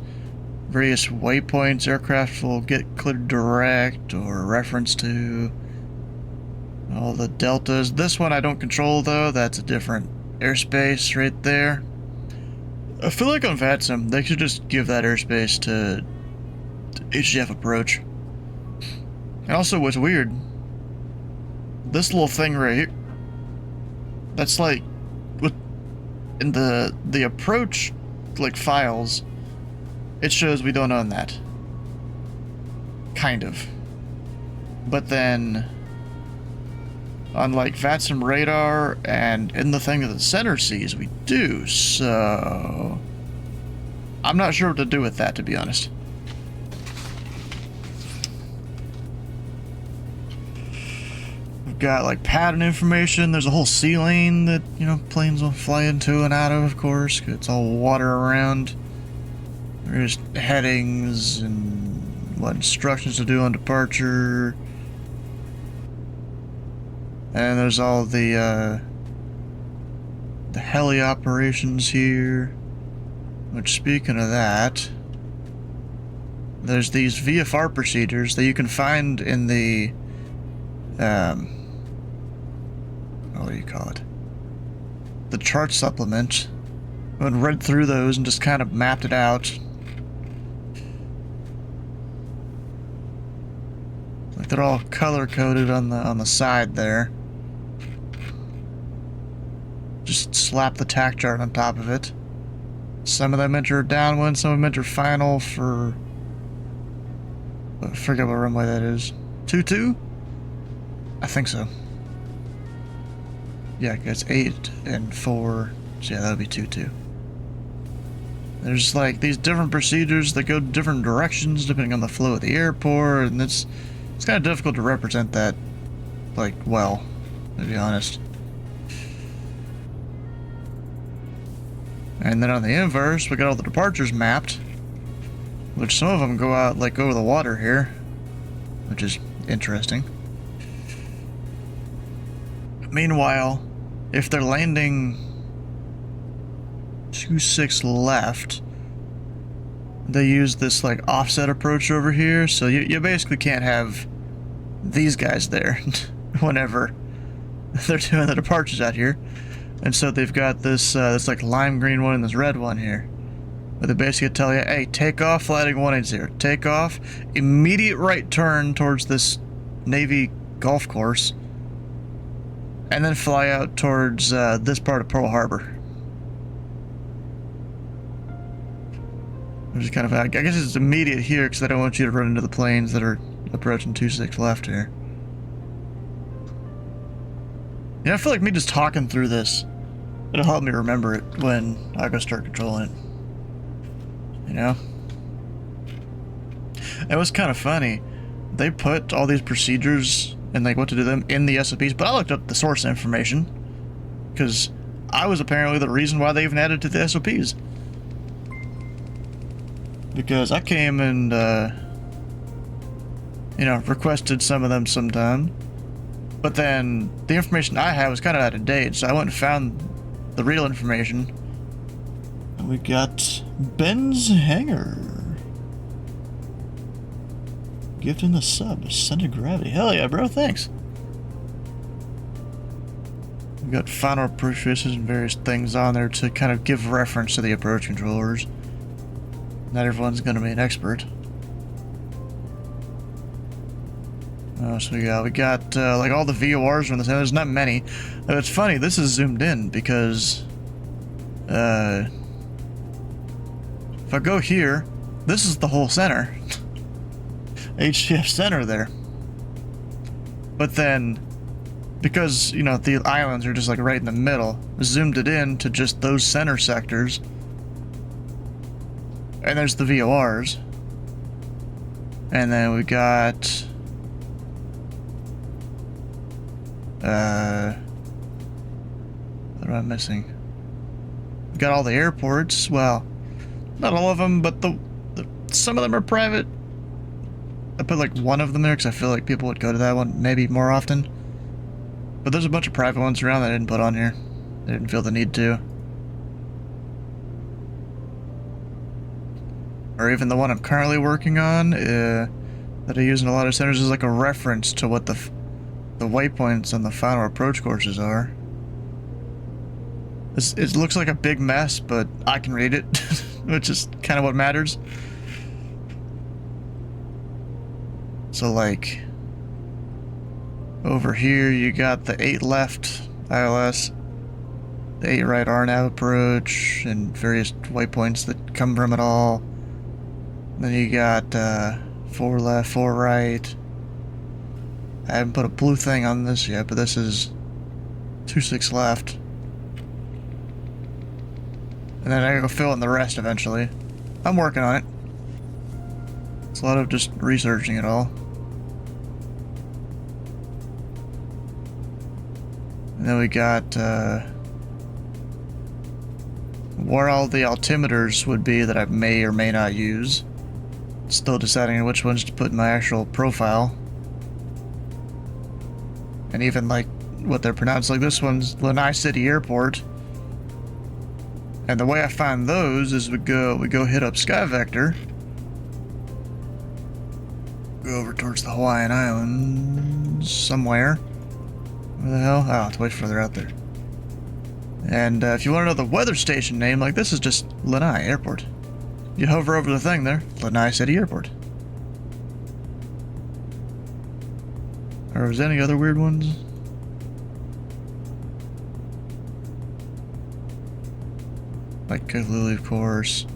Speaker 1: various waypoints aircraft will get cleared direct or reference to. All the deltas. This one I don't control though, that's a different airspace right there. I feel like on VATSIM, they should just give that airspace to HCF approach. And also, what's weird, this little thing right here, that's like, in the approach, like, files, it shows we don't own that. Kind of. But then, on, like, VATSIM radar and in the thing that the center sees, we do, so I'm not sure what to do with that, to be honest. We've got, like, pattern information. There's a whole sea lane that, you know, planes will fly into and out of course, 'cause it's all water around. There's headings and what instructions to do on departure. And there's all the heli operations here. Which, speaking of that, there's these VFR procedures that you can find in the what do you call it? The chart supplement. I went and read through those and just kind of mapped it out. Like they're all color coded on the side there. Just slap the tack chart on top of it. Some of them enter downwind, some of them enter final for, I forget what runway that is. 22? I think so. Yeah, it's 8 and 4. So yeah, that would be 22. There's like these different procedures that go different directions depending on the flow of the airport, and it's kind of difficult to represent that, like, well, to be honest. And then on the inverse, we got all the departures mapped, which some of them go out, like, over the water here, which is interesting. Meanwhile, if they're landing 26 left, they use this, like, offset approach over here, so you basically can't have these guys there whenever they're doing the departures out here. And so they've got this like lime green one and this red one here. But they basically tell you, hey, take off, flighting 180. Take off, immediate right turn towards this Navy golf course, and then fly out towards this part of Pearl Harbor. Which is kind of, I guess it's immediate here because I don't want you to run into the planes that are approaching 26 left here. Yeah, I feel like me just talking through this, it'll help me remember it when I go start controlling it. You know? It was kind of funny. They put all these procedures and like what to do them in the SOPs, but I looked up the source information because I was apparently the reason why they even added to the SOPs. Because I came and, you know, requested some of them sometime. But then the information I had was kind of out of date, so I went and found the real information. And we got Ben's Hanger. Gifting the sub, Center Gravity. Hell yeah, bro, thanks. We got final approach faces and various things on there to kind of give reference to the approach controllers. Not everyone's gonna be an expert. So we got like all the VORs from this. There's not many. It's funny. This is zoomed in because if I go here, this is the whole center. HCF center there. But then, because you know the islands are just like right in the middle, zoomed it in to just those center sectors. And there's the VORs. And then we got what am I missing? We got all the airports. Well, not all of them, but some of them are private. I put like one of them there because I feel like people would go to that one maybe more often. But there's a bunch of private ones around that I didn't put on here. I didn't feel the need to. Or even the one I'm currently working on that I use in a lot of centers is like a reference to what the waypoints on the final approach courses are. It looks like a big mess, but I can read it, which is kind of what matters. So like, over here you got the 8 left ILS, the 8 right RNAV approach, and various waypoints that come from it all. Then you got 4 left, 4 right. I haven't put a blue thing on this yet, but this is 26 left. And then I gotta go fill in the rest eventually. I'm working on it. It's a lot of just researching it all. And then we got where all the altimeters would be that I may or may not use. Still deciding which ones to put in my actual profile. And even like what they're pronounced. Like this one's Lanai City Airport. And the way I find those is we go hit up Sky Vector. Go over towards the Hawaiian Islands somewhere. Where the hell? Oh, it's way further out there. And if you want to know the weather station name, like this is just Lanai Airport. You hover over the thing there, Lanai City Airport. Or was there any other weird ones? Like Kaluli, of course.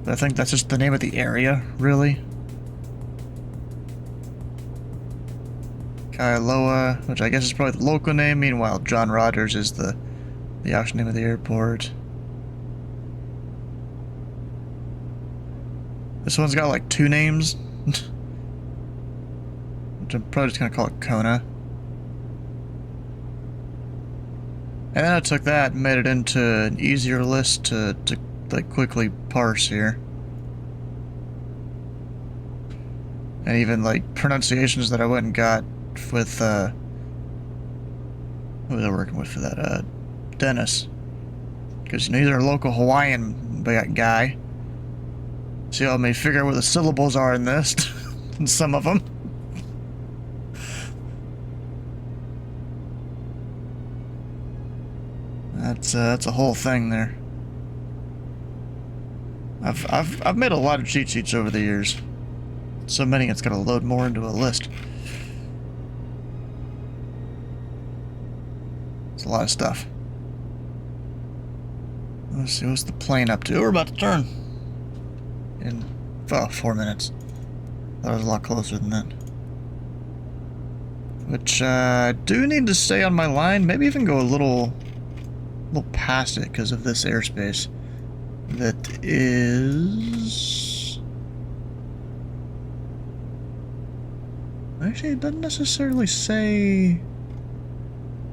Speaker 1: But I think that's just the name of the area, really. Kailoa, which I guess is probably the local name. Meanwhile, John Rogers is the actual name of the airport. This one's got like 2 names. Which I'm probably just gonna call it Kona. And then I took that and made it into an easier list to like quickly parse here. And even like pronunciations that I went and got with who was I working with for that? Dennis. Because you know, he's our local Hawaiian guy. So y'all may figure out where the syllables are in this. In some of them. That's a whole thing there. I've made a lot of cheat sheets over the years. so many it's got to load more into a list. It's a lot of stuff. Let's see, what's the plane up to? We're about to turn. In 4 minutes. That was a lot closer than that. Which, I do need to stay on my line. Maybe even go a little past it because of this airspace. That is... Actually, it doesn't necessarily say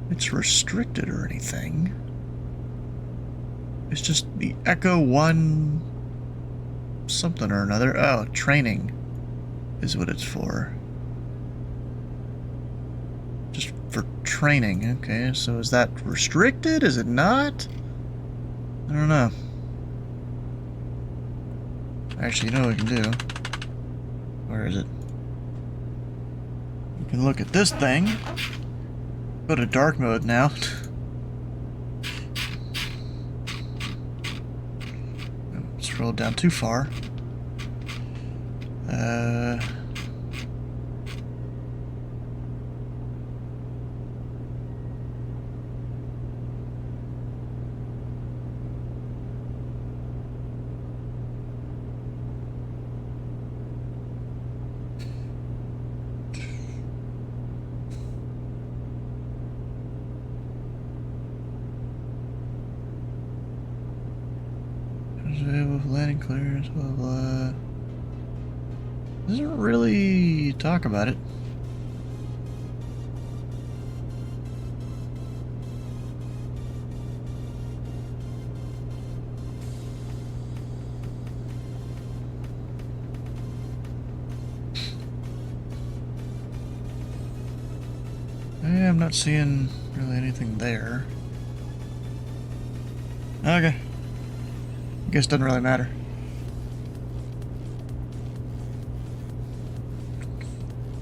Speaker 1: it's restricted or anything. It's just the Echo 1 something or another. Oh, training is what it's for. Just for training. Okay, so is that restricted? Is it not? I don't know. Actually, you know what we can do? Where is it? We can look at this thing. Go to dark mode now. Scroll down too far. Landing clearance, blah blah. Doesn't really talk about it. I'm not seeing really anything there. Okay. I guess it doesn't really matter.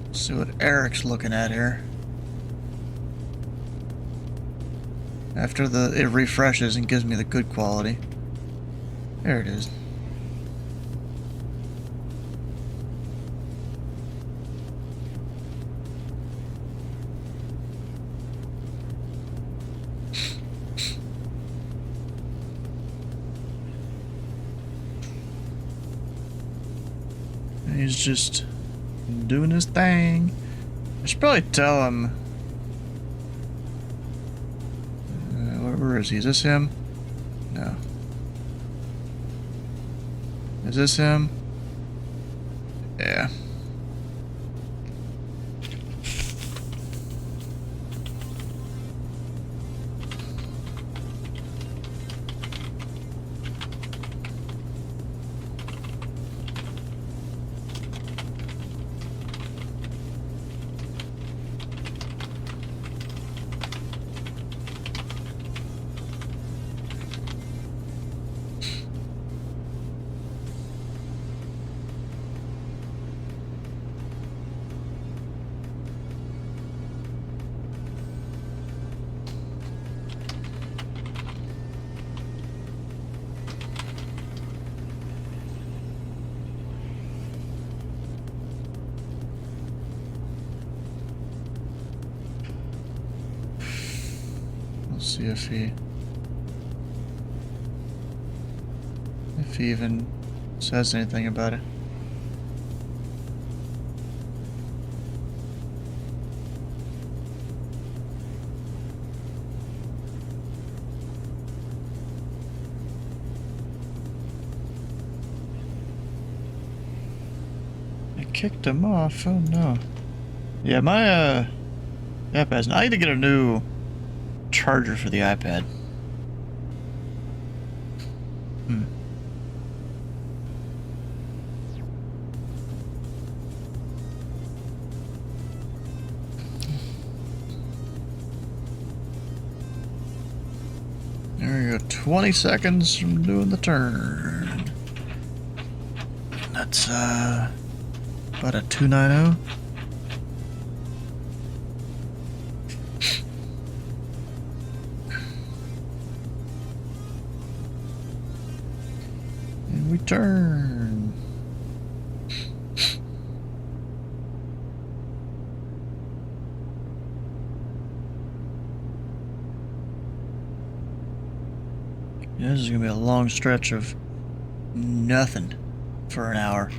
Speaker 1: Let's see what Eric's looking at here. After it refreshes and gives me the good quality. There it is. He's just doing his thing. I should probably tell him. Where is he? Is this him? No. Is this him? Yeah. See if he even says anything about it. I kicked him off. Oh no. Yeah, my iPad's. I need to get a new charger for the iPad. There we go. 20 seconds from doing the turn. That's about a 290. And we turn. Yeah, this is gonna be a long stretch of nothing for an hour.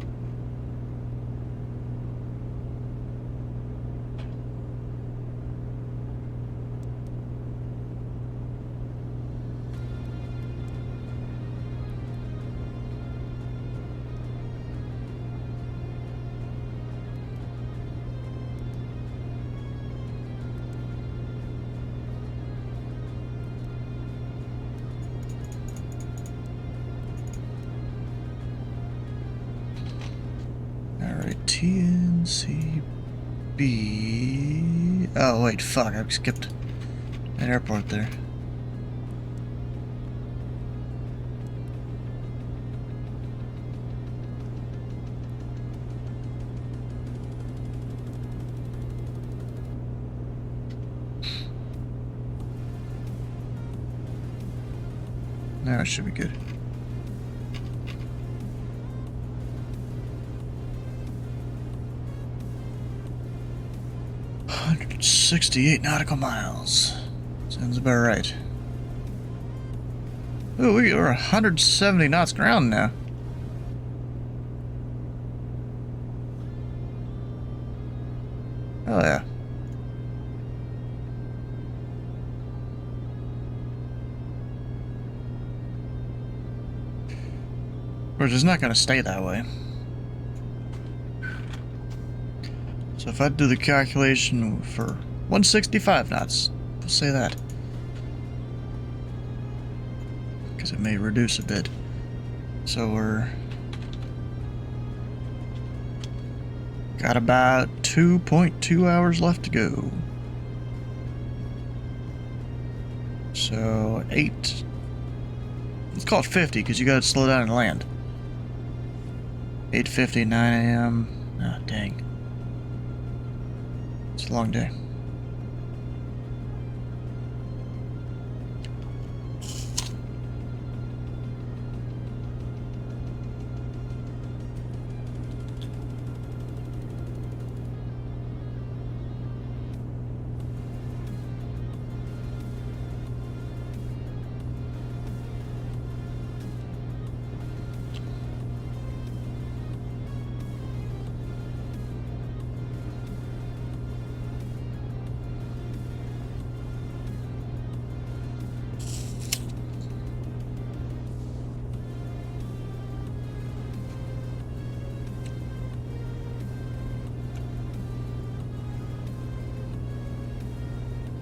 Speaker 1: Alright, TNCB. Oh, wait, fuck, I skipped an airport there. Now it should be good. $168 nautical miles. Sounds about right. Ooh, we're 170 knots ground now. Oh yeah. Of course, it's not going to stay that way. So if I do the calculation for 165 knots, we'll say that. Because it may reduce a bit. So we're... got about 2.2 hours left to go. So 8... let's call it 50, because you gotta slow down and land. 8:50, 9 a.m. Ah, dang. It's a long day.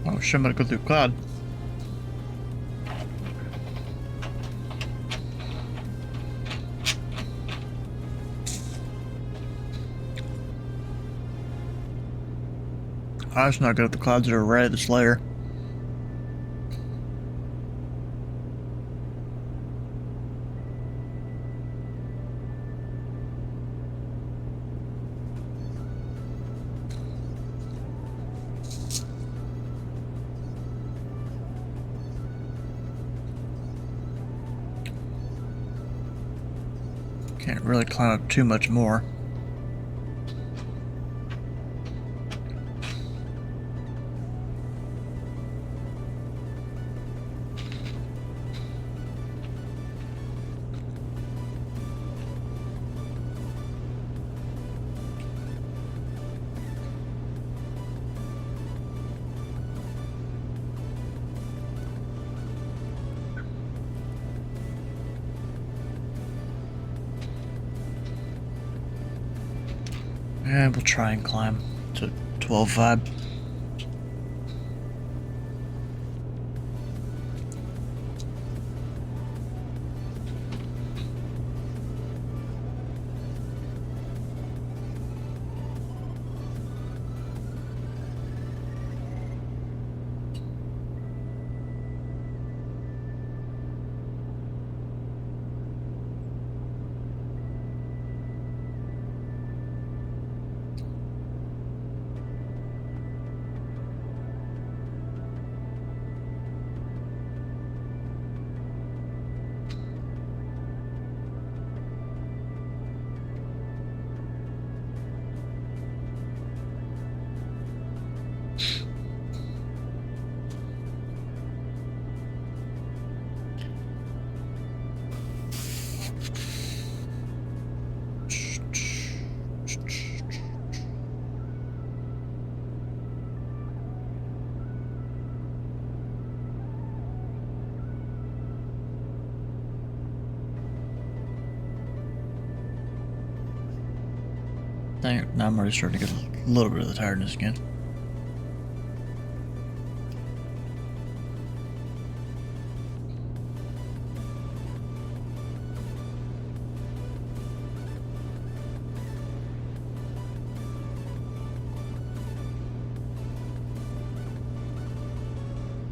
Speaker 1: Oh shit, I'm gonna go through cloud. I was not good at the clouds that are right at this layer. Can't really climb up too much more. And we'll try and climb to 12 vibe. Dang it, now I'm already starting to get a little bit of the tiredness again.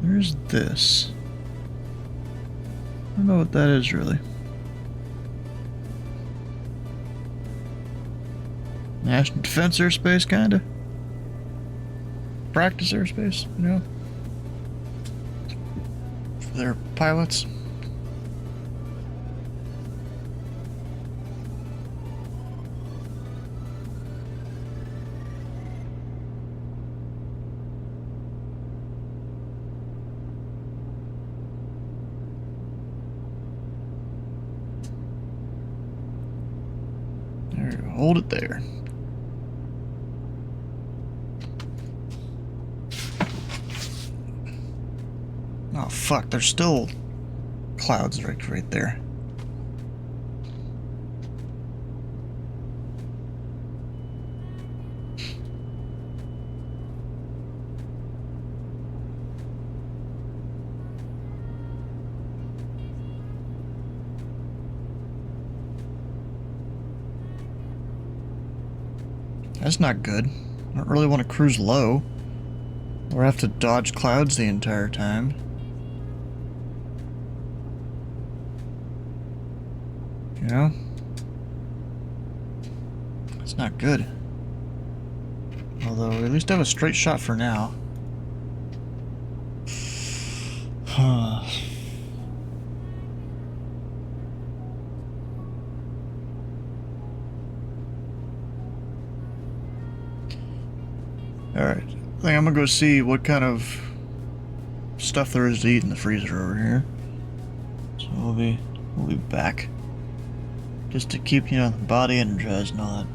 Speaker 1: Where's this? I don't know what that is really. National Defense airspace, kinda. Practice airspace, you know? For their pilots. There you go, hold it there. Oh fuck, there's still clouds right there. That's not good. I don't really want to cruise low or have to dodge clouds the entire time. You know? It's not good. Although, we at least have a straight shot for now. Alright, I think I'm gonna go see what kind of stuff there is to eat in the freezer over here. So we'll be back. Just to keep, you know, the body energized and all that.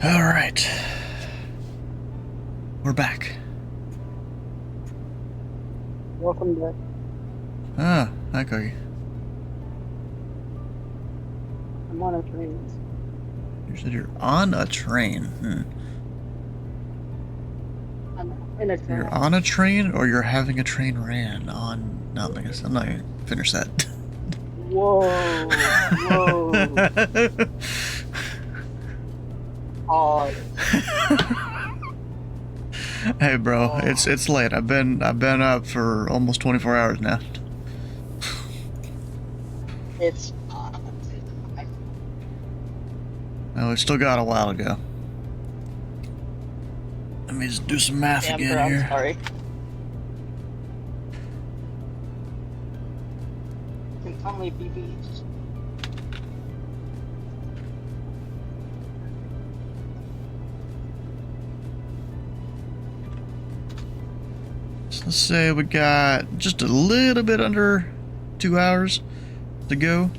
Speaker 1: All right. We're back.
Speaker 8: Welcome back.
Speaker 1: Ah, hi, Cookie.
Speaker 8: I'm on a train.
Speaker 1: You said you're on a train.
Speaker 8: I'm in a train.
Speaker 1: You're on a train, or you're having a train ran on... No, I guess I'm not going to finish that.
Speaker 8: Whoa. Whoa. Pause.
Speaker 1: Hey, bro, it's late. I've been up for almost 24 hours now.
Speaker 8: It's.
Speaker 1: Oh, we still got a while to go. Let me just do some math
Speaker 8: Damn,
Speaker 1: again
Speaker 8: bro,
Speaker 1: here.
Speaker 8: I'm sorry. Can only be beats.
Speaker 1: So let's say we got just a little bit under 2 hours to go.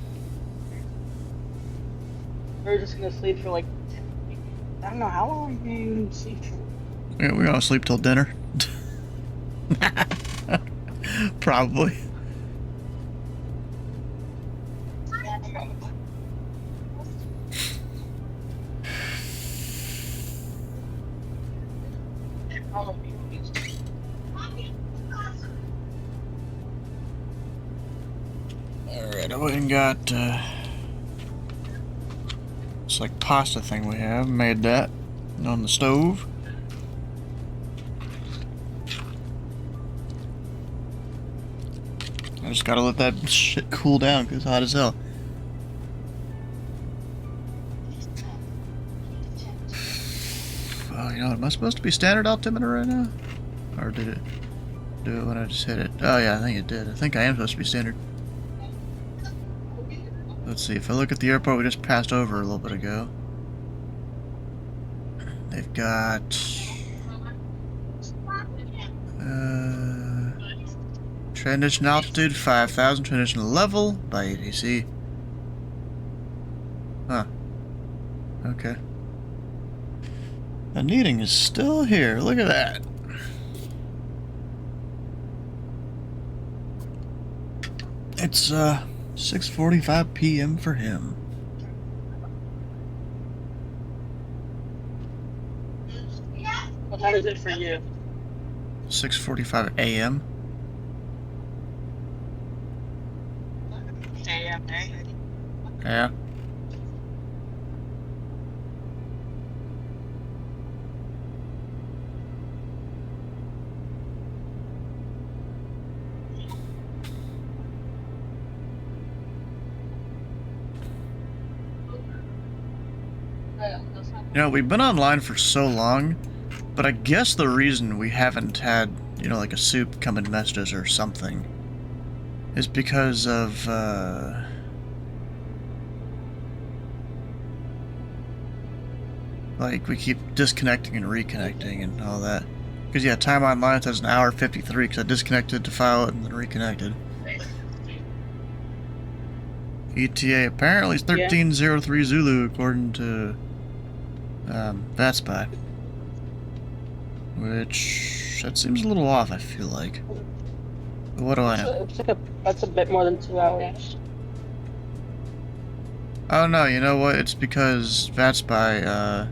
Speaker 8: We're just gonna sleep for like. I don't know how long do you sleep for?
Speaker 1: Yeah, we're gonna sleep till dinner. Probably. Alright, I went and got it's like pasta thing we have. Made that on the stove. I just gotta let that shit cool down because it's hot as hell. Oh, you know, am I supposed to be standard altimeter right now? Or did it do it when I just hit it? Oh yeah, I think it did. I think I am supposed to be standard. Let's see, if I look at the airport we just passed over a little bit ago. They've got... transition altitude 5,000, transition level by ATC. Huh. Okay. The kneading is still here. Look at that. It's 6:45 p.m. for him.
Speaker 8: What time is it for you?
Speaker 1: 6:45 a.m.
Speaker 8: AM, eh?
Speaker 1: Yeah. You know, we've been online for so long, but I guess the reason we haven't had, you know, like a soup come and message us or something is because of, like, we keep disconnecting and reconnecting and all that. Because, yeah, time online says an hour 53 because I disconnected to file it and then reconnected. ETA apparently is 1303 Zulu according to TheFatRat. Which, that seems a little off, I feel like. But what do I know?
Speaker 8: It's like that's a bit more than 2 hours.
Speaker 1: Oh no, you know what? It's because TheFatRat,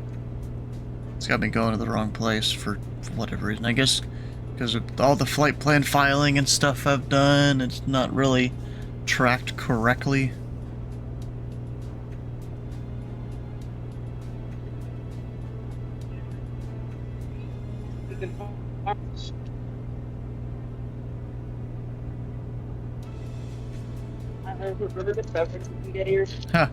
Speaker 1: it's got me going to the wrong place for whatever reason. I guess because of all the flight plan filing and stuff I've done, it's not really tracked correctly. Huh.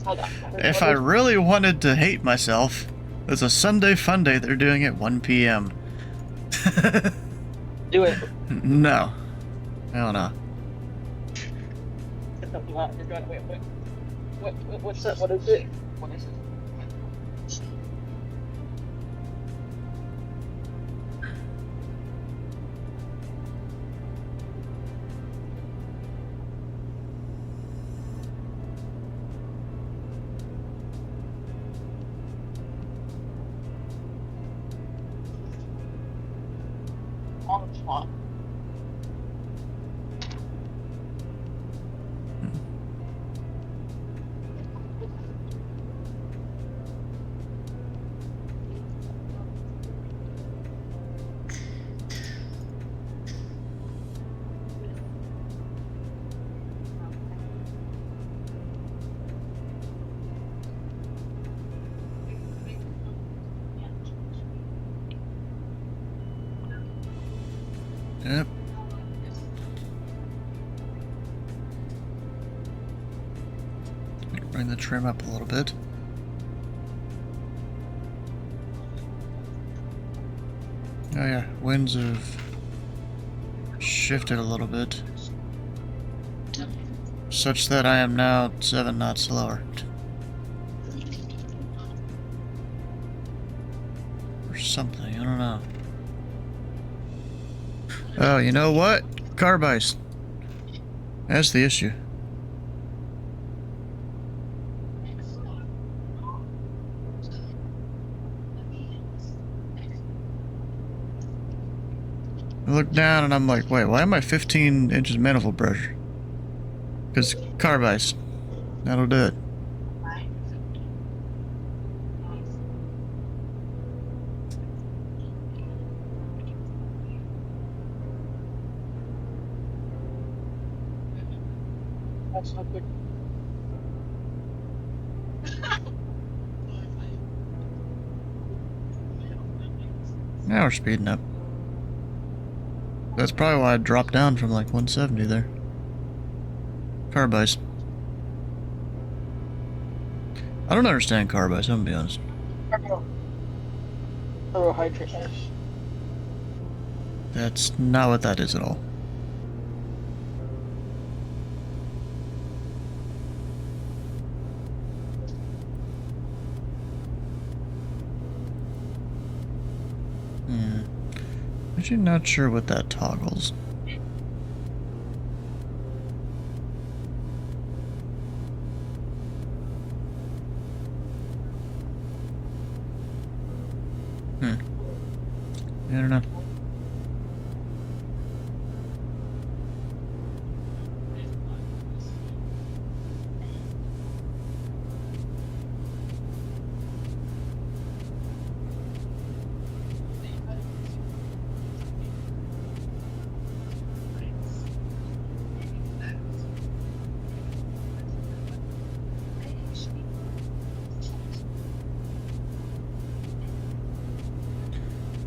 Speaker 1: If I really wanted to hate myself, there's a Sunday fun day they're doing at 1 p.m.
Speaker 8: Do it.
Speaker 1: No. Hell no.
Speaker 8: What's that? What is it? What is it? on the spot.
Speaker 1: Yep. Bring the trim up a little bit. Oh yeah, winds have shifted a little bit, such that I am now 7 knots slower. Or something, I don't know. Oh, you know what? Carb ice. That's the issue. I look down and I'm like, wait, why am I 15 inches manifold pressure? Because carb ice. That'll do it.
Speaker 8: That's not good.
Speaker 1: Now we're speeding up. That's probably why I dropped down from like 170 there. Carb ice. I don't understand carb ice, I'm gonna be honest.
Speaker 8: Carbohydrates.
Speaker 1: That's not what that is at all. Actually not sure what that toggles. I don't know.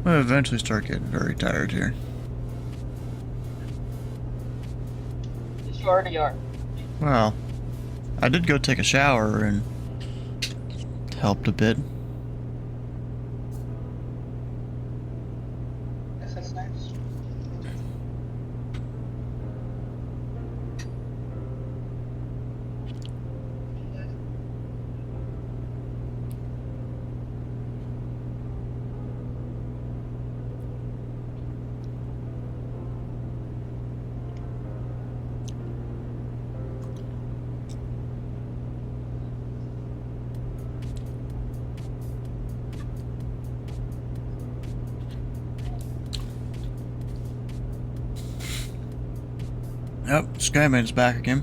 Speaker 1: I'll eventually start getting very tired here.
Speaker 8: You already are.
Speaker 1: Well, I did go take a shower and helped a bit.
Speaker 8: That's nice.
Speaker 1: Yep, Skyman's back again.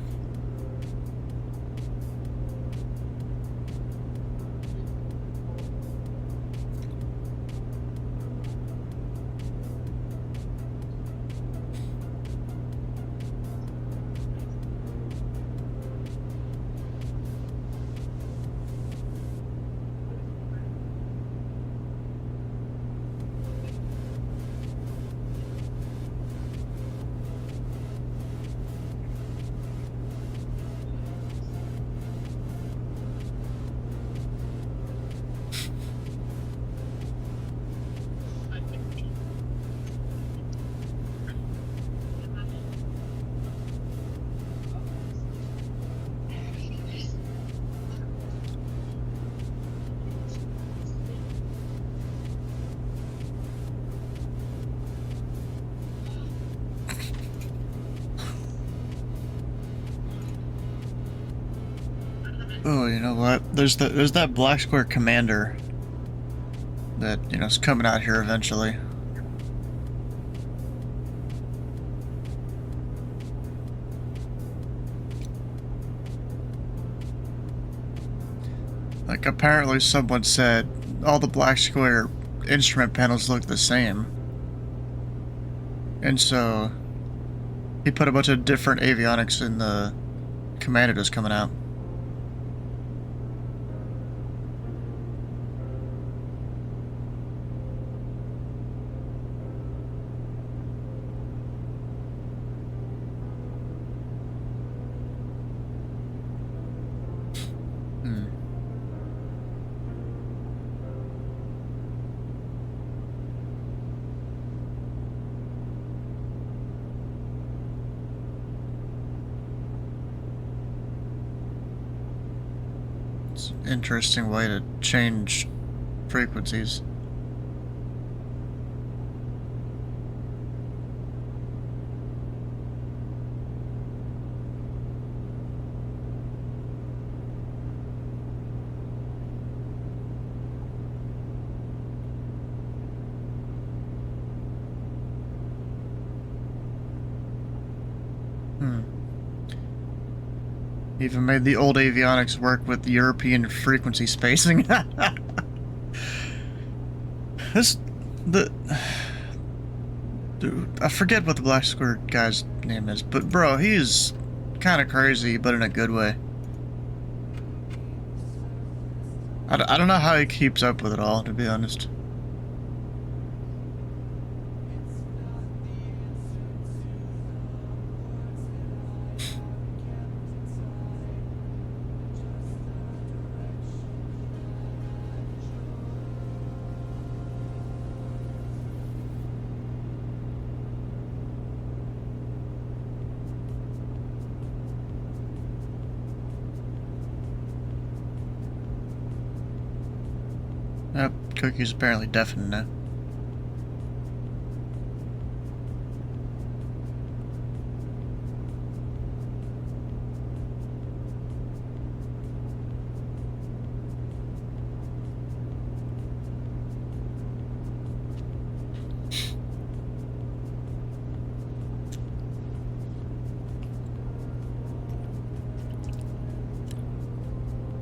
Speaker 1: Oh, you know what? There's that black square commander that, you know, is coming out here eventually. Like, apparently someone said all the black square instrument panels look the same. And so he put a bunch of different avionics in the command that's coming out. It's an interesting way to change frequencies. Even made the old avionics work with European frequency spacing. Dude, I forget what the black square guy's name is, but bro, he's kind of crazy, but in a good way. I don't know how he keeps up with it all, to be honest. Yep, Cookie's apparently deafened now.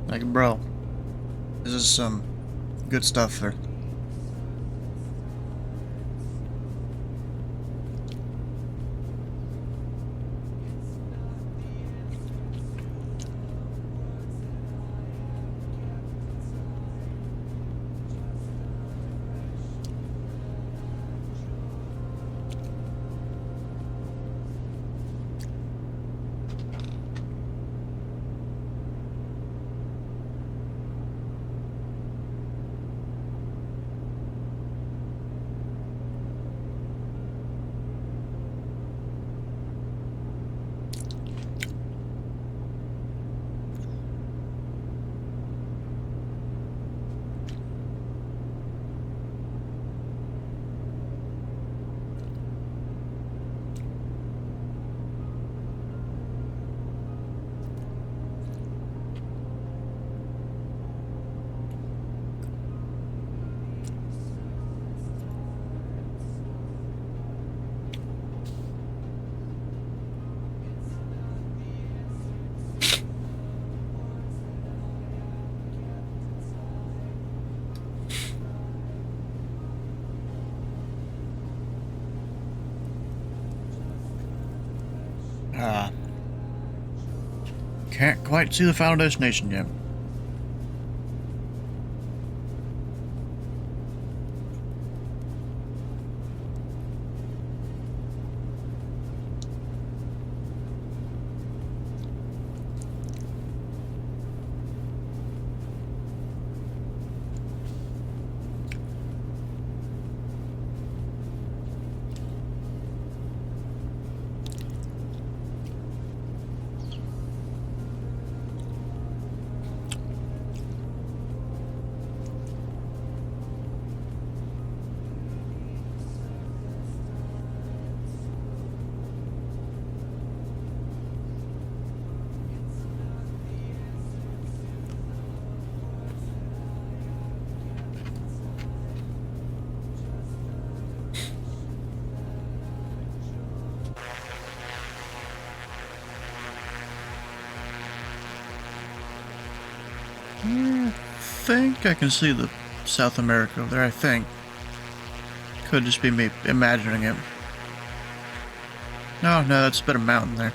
Speaker 1: Like, bro, this is some good stuff there. Can't quite see the final destination yet. think I can see the South America over there, I think. Could just be me imagining it. No, that's a bit of mountain there.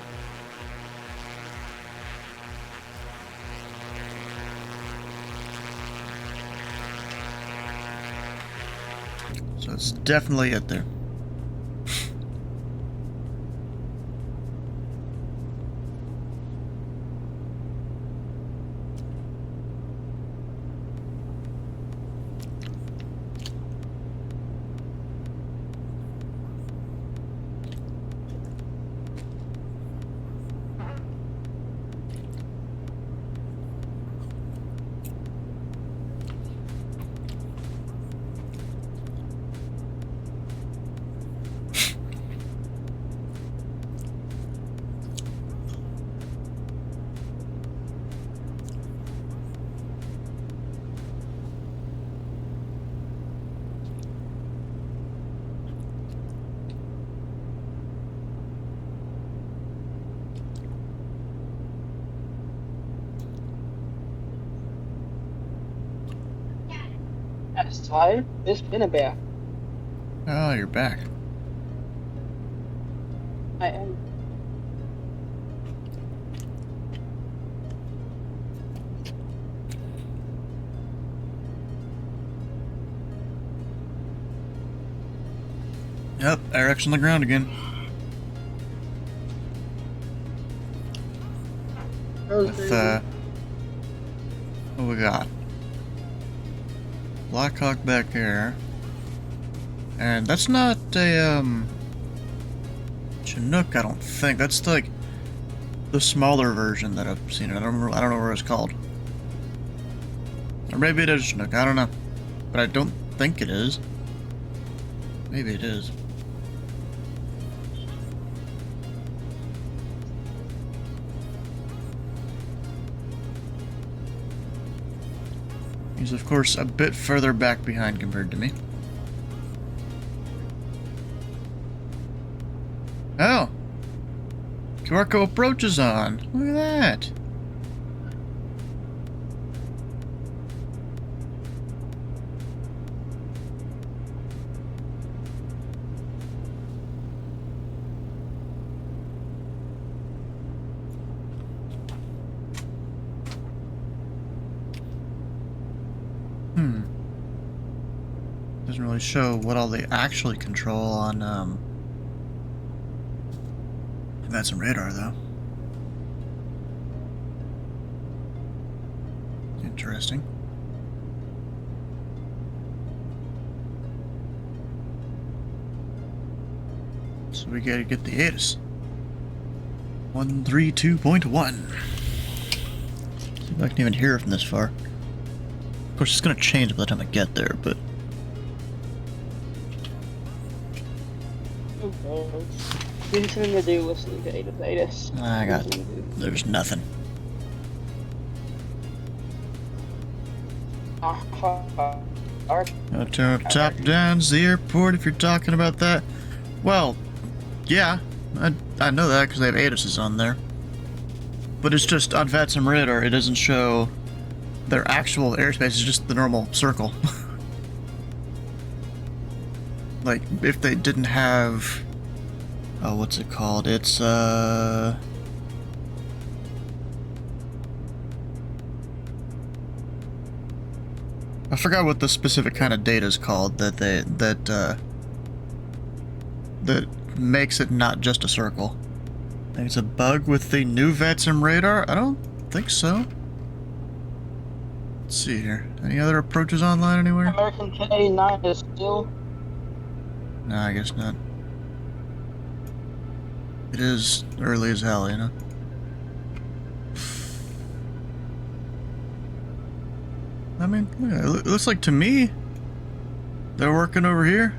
Speaker 1: So it's definitely it there.
Speaker 8: That's tired. It's been a bear.
Speaker 1: Oh, you're back.
Speaker 8: I am.
Speaker 1: Yep, Eric's on the ground again. With, what we got? Blackhawk back here. And that's not a, Chinook, I don't think. That's like the smaller version that I've seen. I don't know what it's called. Or maybe it is Chinook, I don't know. But I don't think it is. Maybe it is. He's, of course, a bit further back behind compared to me. Oh! Quarko approaches on. Look at that. Doesn't really show what all they actually control on, that's some radar, though. Interesting. So we gotta get the ATIS. 132.1. See if I can even hear it from this far. Of course, it's gonna change by the time I get there, but...
Speaker 8: Give me something to do listening to ATIS.
Speaker 1: I got... There's nothing. Top down's the airport, if you're talking about that. Well, yeah, I know that because they have ATIS's on there. But it's just on VATSIM radar, it doesn't show their actual airspace, it's just the normal circle. Like, if they didn't have... Oh, what's it called? It's, I forgot what the specific kind of data is called that that makes it not just a circle. I think it's a bug with the new VATSIM radar? I don't think so. Let's see here. Any other approaches online anywhere?
Speaker 8: American K9 is still.
Speaker 1: No, I guess not. It is early as hell, you know? I mean, yeah, it looks like to me they're working over here.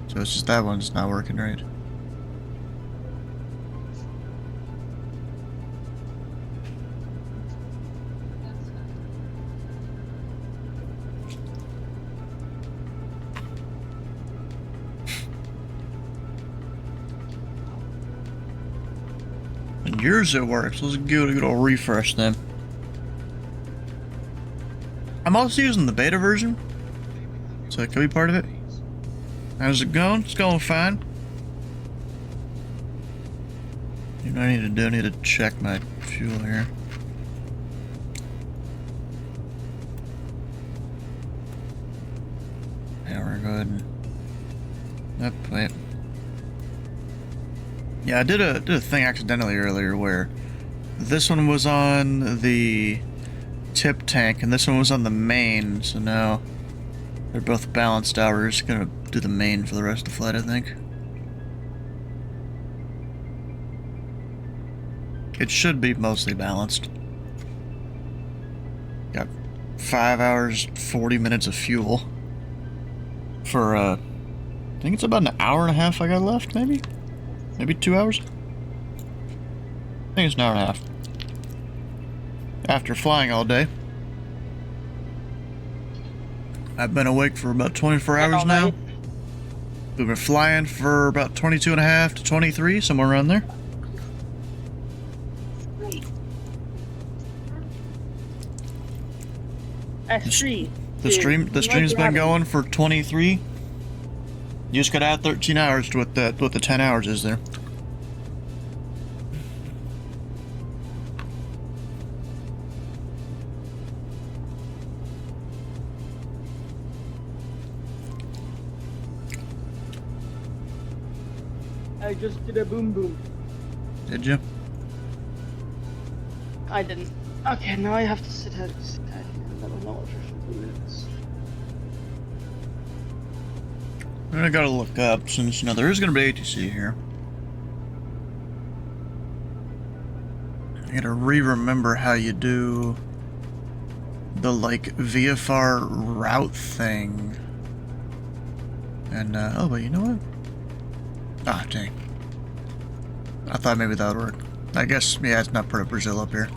Speaker 1: So it's just that one's not working right. yours it works. Let's give it a good old refresh then. I'm also using the beta version, so it could be part of it. How's it going? It's going fine. You know what I need to do? I need to check my fuel here. Yeah, we're good. Yep, wait. Yeah, I did a thing accidentally earlier where this one was on the tip tank and this one was on the main, so now they're both balanced out. We're just gonna do the main for the rest of the flight, I think. It should be mostly balanced. Got 5 hours, 40 minutes of fuel. For, I think it's about an hour and a half I got left, maybe? Maybe 2 hours? I think it's an hour and a half. After flying all day. I've been awake for about 24 hours now. We've been flying for about 22 and a half to 23, somewhere around there.
Speaker 8: S3.
Speaker 1: The stream's been going for 23. You just gotta add 13 hours to what the 10 hours is there.
Speaker 8: I just did a boom boom.
Speaker 1: Did you?
Speaker 8: I didn't. Okay, now I have to sit here. I don't know for 15 minutes.
Speaker 1: I gotta look up since, you know, there is gonna be ATC here. I gotta remember how you do the, like, VFR route thing. And, oh, but you know what? Ah, dang. I thought maybe that would work. I guess, yeah, it's not part of Brazil up here.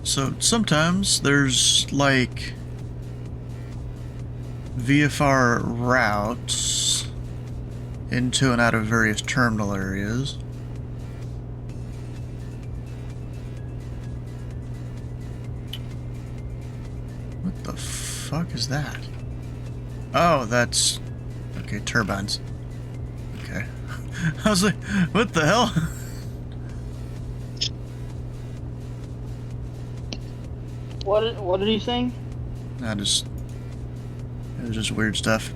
Speaker 1: So sometimes there's like VFR routes into and out of various terminal areas. What the fuck is that? Oh, that's... okay, turbines. Okay. I was like, what the hell?
Speaker 8: What are you saying?
Speaker 1: It was just weird stuff.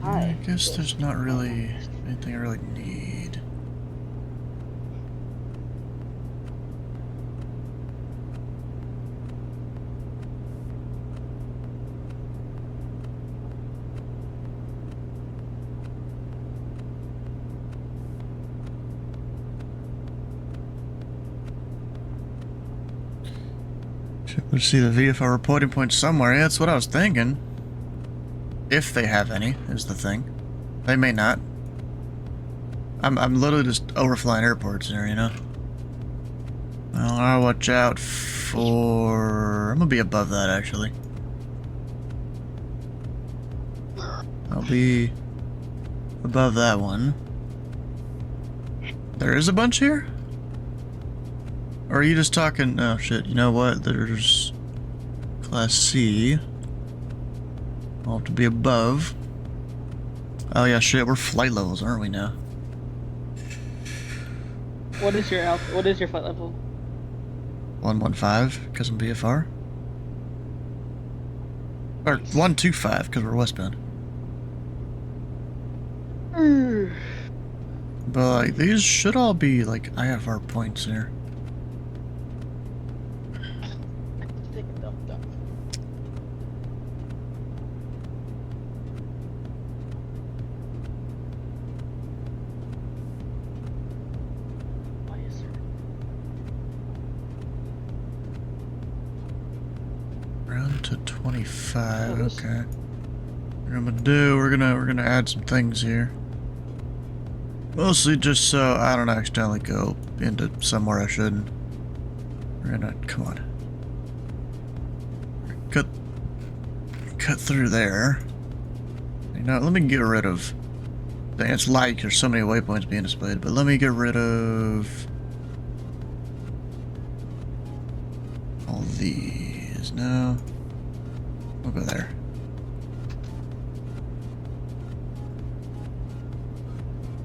Speaker 1: I guess there's not really anything I really need. Should see the VFR reporting point somewhere. Yeah, that's what I was thinking. If they have any, is the thing. They may not. I'm literally just overflying airports here, you know? Well, I'll watch out for... I'm gonna be above that, actually. I'll be above that one. There is a bunch here? Or are you just talking... oh, shit. You know what? There's... Class C. I'll have to be above. Oh yeah, shit, we're flight levels, aren't we now?
Speaker 8: What is your flight level?
Speaker 1: 115, because I'm BFR. Or 125, because we're westbound. But like, these should all be like IFR points here.
Speaker 8: Take a dump.
Speaker 1: to 25.
Speaker 5: That was-
Speaker 1: Okay. What I'm gonna do, we're gonna add some things here. Mostly just so I don't accidentally go into somewhere I shouldn't. We're gonna come on. Cut through there. You know, let me get rid of. It's like there's so many waypoints being displayed, but let me get rid of all these. No, we'll go there.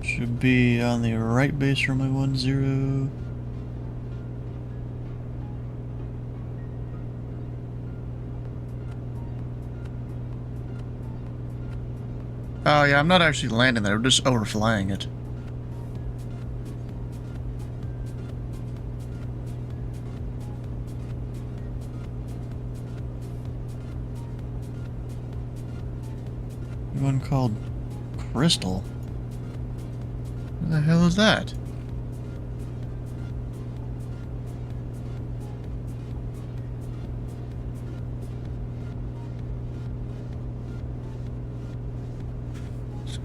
Speaker 1: Should be on the right base for my 1-0. Oh yeah, I'm not actually landing there, I'm just overflying it. One called Crystal. What the hell is that?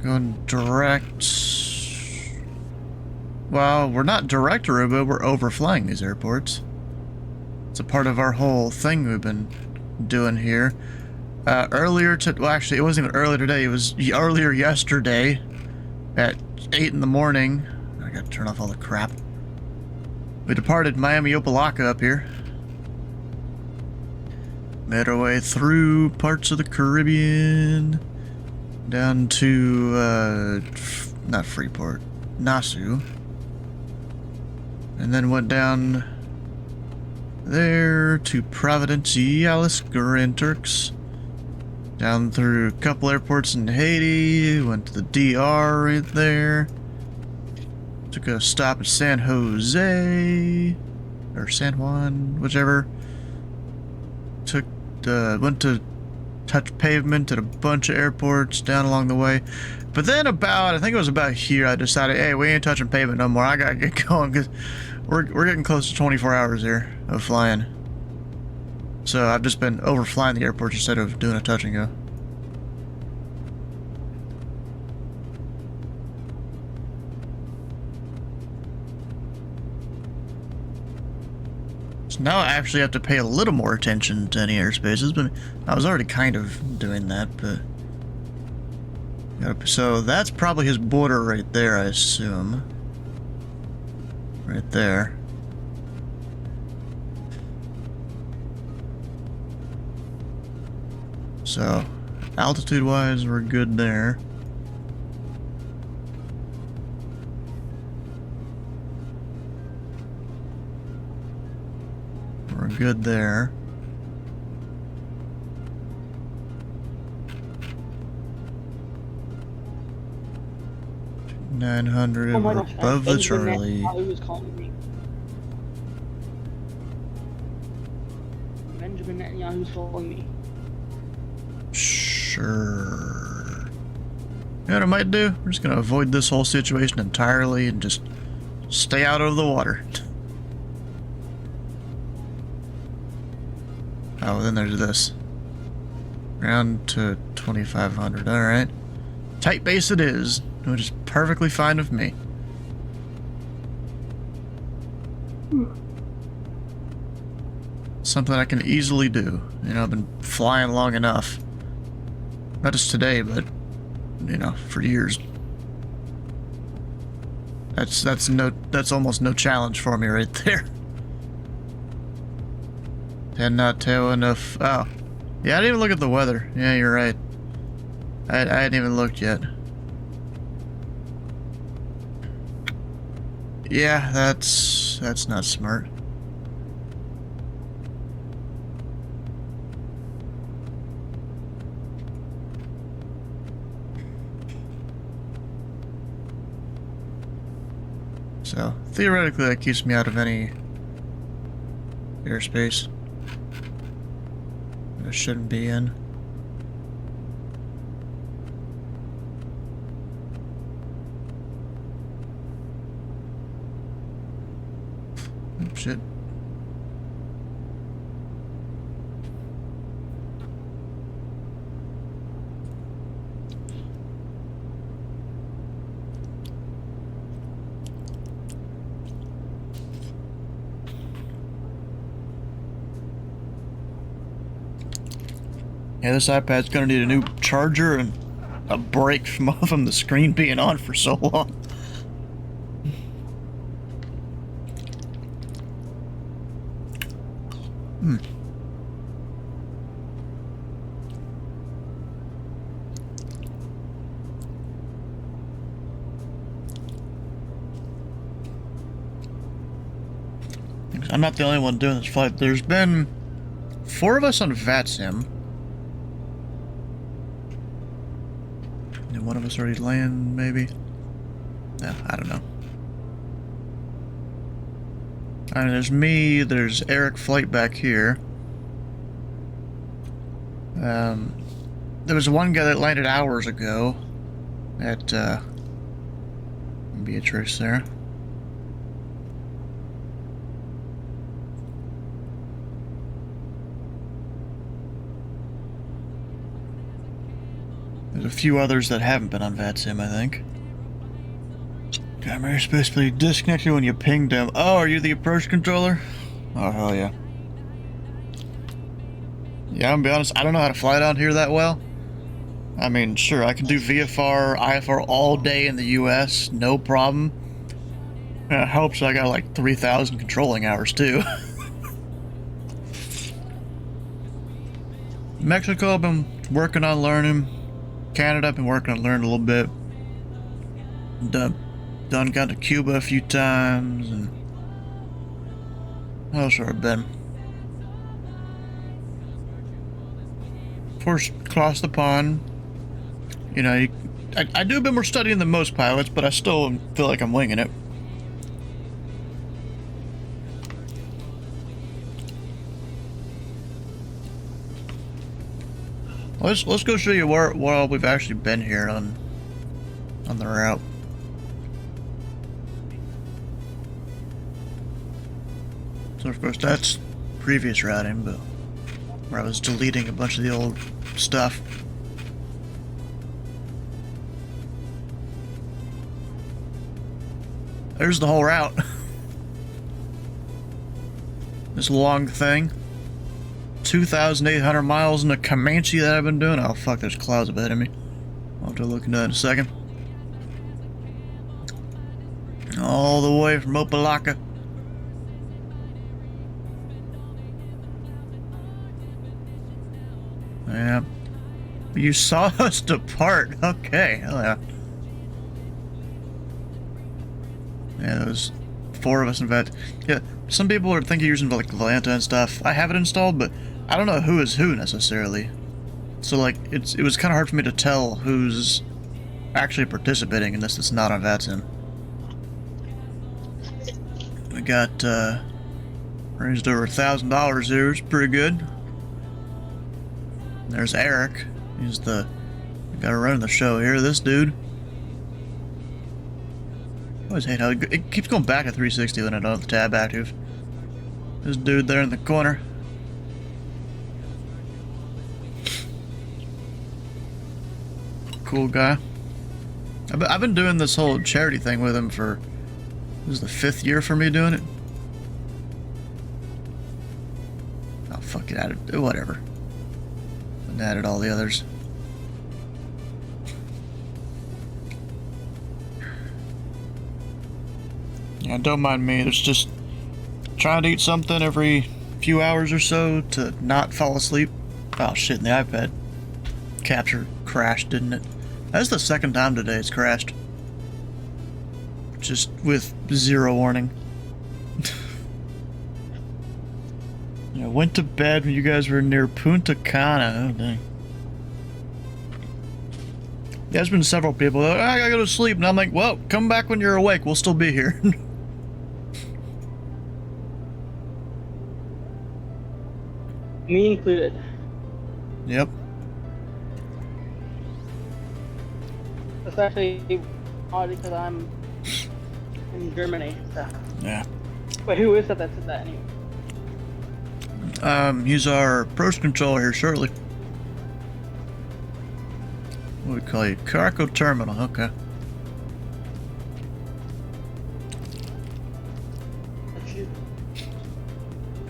Speaker 1: Going direct. Well, we're not direct to Aruba, we're overflying these airports. It's a part of our whole thing we've been doing here. Well, actually, it wasn't even earlier today, it was earlier yesterday at 8 in the morning. I gotta turn off all the crap. We departed Miami Opelika up here. Made our way through parts of the Caribbean. Down to, not Freeport, Nassau. And then went down there to Providenciales, Grand Turks. Down through a couple airports in Haiti, went to the DR right there. Took a stop at San Jose, or San Juan, whichever. Went to touch pavement at a bunch of airports down along the way. But then I think it was about here, I decided, hey, we ain't touching pavement no more. I gotta get going because we're getting close to 24 hours here of flying. So I've just been overflying the airports instead of doing a touch and go. So now I actually have to pay a little more attention to any airspaces, but I was already kind of doing that, but... So that's probably his border right there, I assume. Right there. So, altitude-wise, we're good there. We're good there. $900,
Speaker 5: Oh my
Speaker 1: we're
Speaker 5: gosh,
Speaker 1: above the
Speaker 5: Benjamin
Speaker 1: Charlie.
Speaker 5: Netanyahu was calling me. Benjamin Netanyahu's calling me.
Speaker 1: Sure. You know what I might do? We're just gonna avoid this whole situation entirely and just stay out of the water. Oh, then there's this. Round to 2,500. Alright. Tight base it is, which is perfectly fine with me. Something I can easily do. You know, I've been flying long enough. Not just today, but, you know, for years. That's almost no challenge for me right there. And not tell enough. Oh. Yeah, I didn't even look at the weather. Yeah, you're right. I hadn't even looked yet. Yeah, that's not smart. So, theoretically that keeps me out of any airspace that I shouldn't be in. Oh, shit. Yeah, this iPad's gonna need a new charger and a break from the screen being on for so long. I'm not the only one doing this flight. There's been 4 of us on VATSIM. Did one of us already land, maybe? No, I don't know. I mean, there's me, there's Eric Flight back here. There was one guy that landed hours ago at Beatrice there. There's a few others that haven't been on VATSIM, I think. Camera supposed to be disconnected when you pinged him. Oh, are you the approach controller? Oh, hell yeah. Yeah, I'm gonna be honest, I don't know how to fly down here that well. I mean, sure, I can do VFR, IFR all day in the US, no problem. It helps I got like 3,000 controlling hours, too. Mexico, I've been working on learning. Canada, I've been working on learning a little bit. Done got to Cuba a few times, and how else have I been? Of course, across the pond. You know, I do a bit more studying than most pilots, but I still feel like I'm winging it. Let's go show you where we've actually been here on the route. So of course that's previous routing, but where I was deleting a bunch of the old stuff. There's the whole route. This long thing. 2,800 miles in a Comanche that I've been doing. Oh fuck, there's clouds ahead of me. I'll have to look into that in a second. All the way from Opelika. Yeah. You saw us depart. Okay, hell yeah. Yeah, there was 4 of us in fact. Yeah, some people are thinking using like Atlanta and stuff. I have it installed, but I don't know who is who necessarily. So like, it was kind of hard for me to tell who's actually participating in this that's not on VATSIM. We got raised over $1,000 here. It's pretty good. There's Eric. He's the guy running the show here. This dude. I always hate how it keeps going back at 360 when I don't have the tab active. This dude there in the corner. Cool guy. I've been doing this whole charity thing with him for, this is the 5th year for me doing it. Oh fuck it, added whatever. And added all the others. Yeah, don't mind me. It's just trying to eat something every few hours or so to not fall asleep. Oh shit, and the iPad capture crashed, didn't it? That's the 2nd time today it's crashed. Just with 0 warning. I went to bed when you guys were near Punta Cana. Oh, dang. Yeah, there's been several people. I gotta go to sleep. And I'm like, well, come back when you're awake. We'll still be here.
Speaker 5: Me included.
Speaker 1: Yep.
Speaker 5: Especially odd because I'm in Germany. So.
Speaker 1: Yeah.
Speaker 5: But who is that that said that anyway?
Speaker 1: He's our approach controller here shortly. What do we call you? Cargo terminal, okay.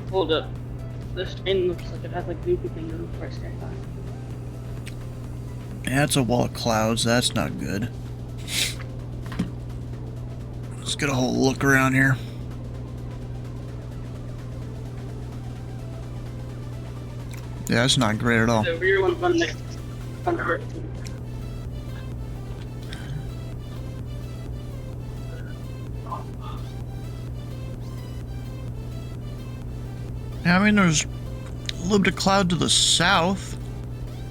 Speaker 5: Hold up. This train looks like it has like loopy things on the first stand by.
Speaker 1: Yeah, it's a wall of clouds. That's not good. Let's get a whole look around here. Yeah, that's not great at all.
Speaker 8: The rear one's on next. On the right.
Speaker 1: Yeah, I mean, there's a little bit of cloud to the south.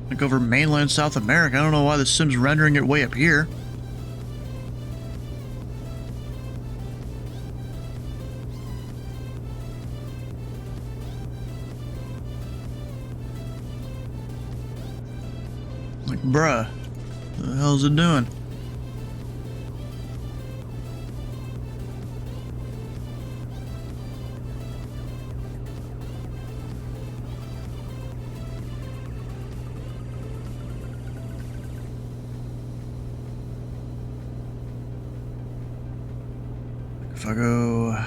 Speaker 1: Like over mainland South America. I don't know why the sim's rendering it way up here. Like, bruh, what the hell is it doing? If I go...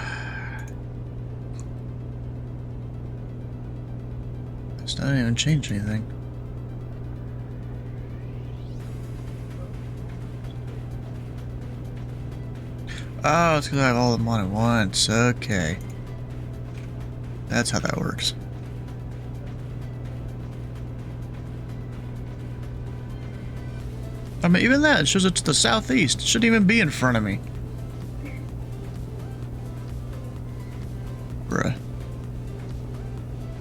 Speaker 1: It's not even changed anything. Oh, it's because I have all of them on at once. Okay. That's how that works. I mean, even that, it shows it's to the southeast. It shouldn't even be in front of me. Bruh.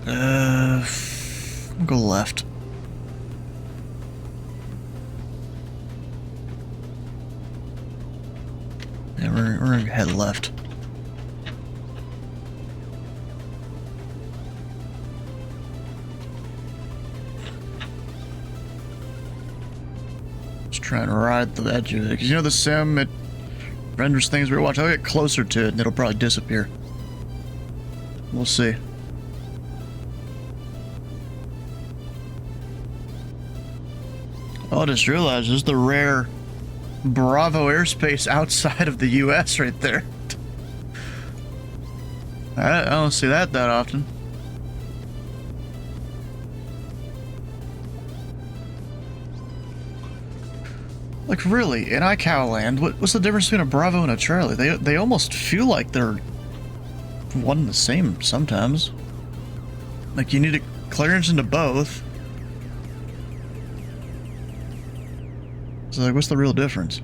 Speaker 1: I'll go left. Yeah, we're gonna head left. Just trying to ride the edge of it. Because you know the sim, it renders things weird. Watch, I'll get closer to it and it'll probably disappear. We'll see. I just realized this is the rare Bravo airspace outside of the US right there. I don't see that often. Like really, in iCow land, what's the difference between a Bravo and a Charlie? They almost feel like they're one and the same sometimes. Like you need a clearance into both. So like, what's the real difference?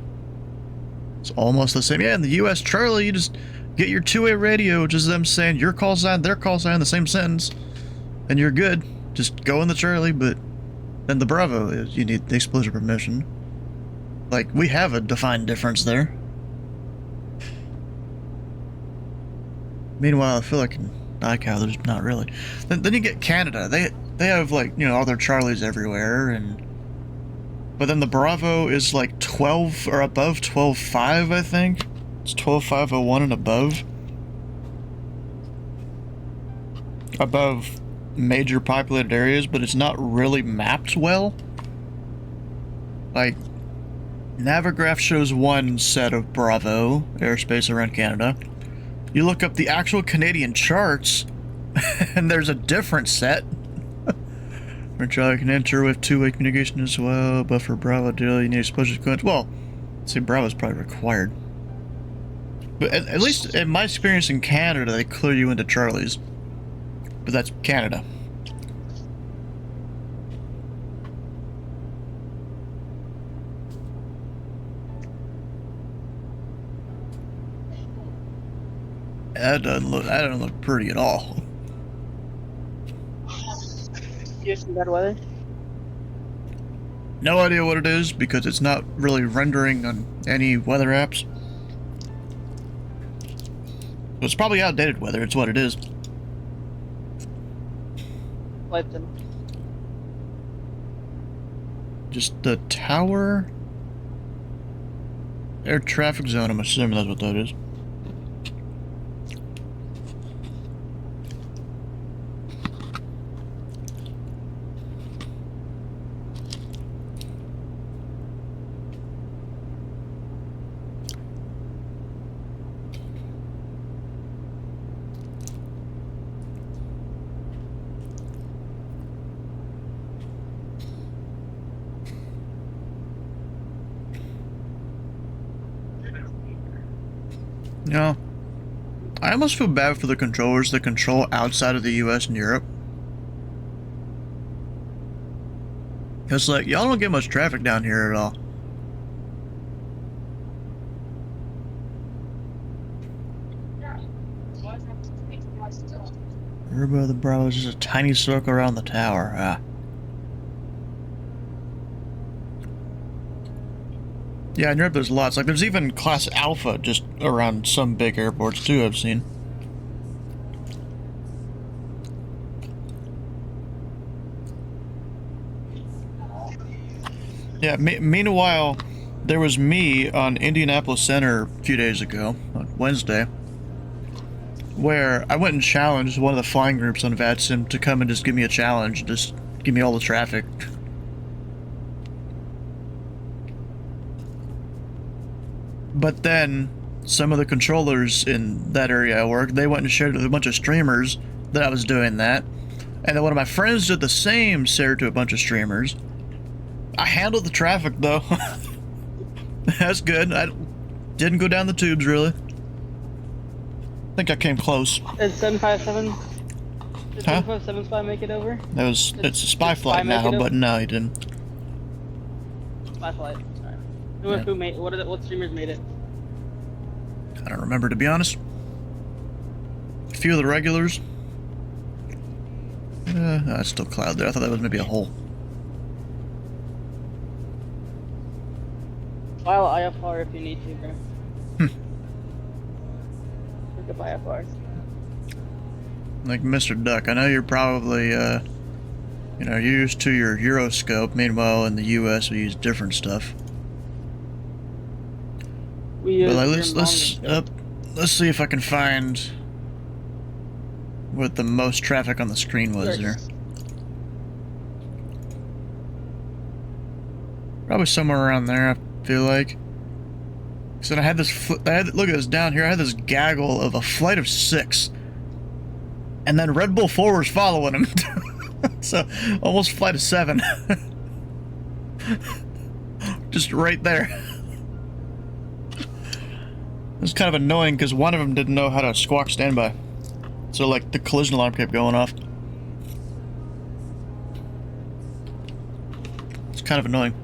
Speaker 1: It's almost the same. Yeah, in the US Charlie, you just get your two-way radio, which is them saying your call sign, their call sign, the same sentence, and you're good. Just go in the Charlie, but then the Bravo is you need the explicit permission. Like, we have a defined difference there. Meanwhile, I feel like in iCow, there's not really. Then you get Canada. They have, like, you know, all their Charlies everywhere, and... But then the Bravo is like 12 or above 12.5, I think. It's 12.501 and above. Above major populated areas, but it's not really mapped well. Like, Navigraph shows one set of Bravo airspace around Canada. You look up the actual Canadian charts, and there's a different set. Charlie can enter with two-way communication as well, but for Bravo deal, you need exposure sequence. Well, see, Bravo's probably required. But at least in my experience in Canada, they clear you into Charlies. But that's Canada. That doesn't look pretty at all.
Speaker 8: You have some bad weather?
Speaker 1: No idea what it is because it's not really rendering on any weather apps. It's probably outdated weather, it's what it is.
Speaker 8: Lipton.
Speaker 1: Just the tower air traffic zone, I'm assuming that's what that is. You know, I almost feel bad for the controllers that control outside of the US and Europe. It's like, y'all don't get much traffic down here at all. River of the Bravo is just a tiny circle around the tower. Ah. Yeah, in Europe there's lots. Like, there's even Class Alpha just around some big airports, too, I've seen. Yeah, meanwhile, there was me on Indianapolis Center a few days ago, on Wednesday, where I went and challenged one of the flying groups on VATSIM to come and just give me a challenge, just give me all the traffic. But then, some of the controllers in that area I work, they went and shared it with a bunch of streamers that I was doing that. And then one of my friends did the same, shared to a bunch of streamers. I handled the traffic, though. That's good. I didn't go down the tubes, really. I think I came close.
Speaker 8: Did 757? Did
Speaker 1: Huh?
Speaker 8: 757 spy make it over?
Speaker 1: It's a spy
Speaker 8: Did
Speaker 1: flight
Speaker 8: Spy make
Speaker 1: now,
Speaker 8: it over?
Speaker 1: but no, he didn't.
Speaker 8: Spy flight. Sorry.
Speaker 1: Yeah.
Speaker 8: Who made? What streamers made it?
Speaker 1: I don't remember, to be honest. A few of the regulars. No, it's still cloud there. I thought that was maybe a hole.
Speaker 8: File IFR if you need to, bro. Look up IFR.
Speaker 1: Like Mr. Duck, I know you're probably, you know, used to your Euroscope. Meanwhile, in the U.S., we use different stuff.
Speaker 8: We use
Speaker 1: But like,
Speaker 8: your
Speaker 1: let's see if I can find what the most traffic on the screen was there. Probably somewhere around there, I feel like. So I had this, look at this down here, I had this gaggle of a flight of 6. And then Red Bull 4 was following him. So, almost flight of 7. Just right there. It was kind of annoying because one of them didn't know how to squawk standby. So, like, the collision alarm kept going off. It's kind of annoying.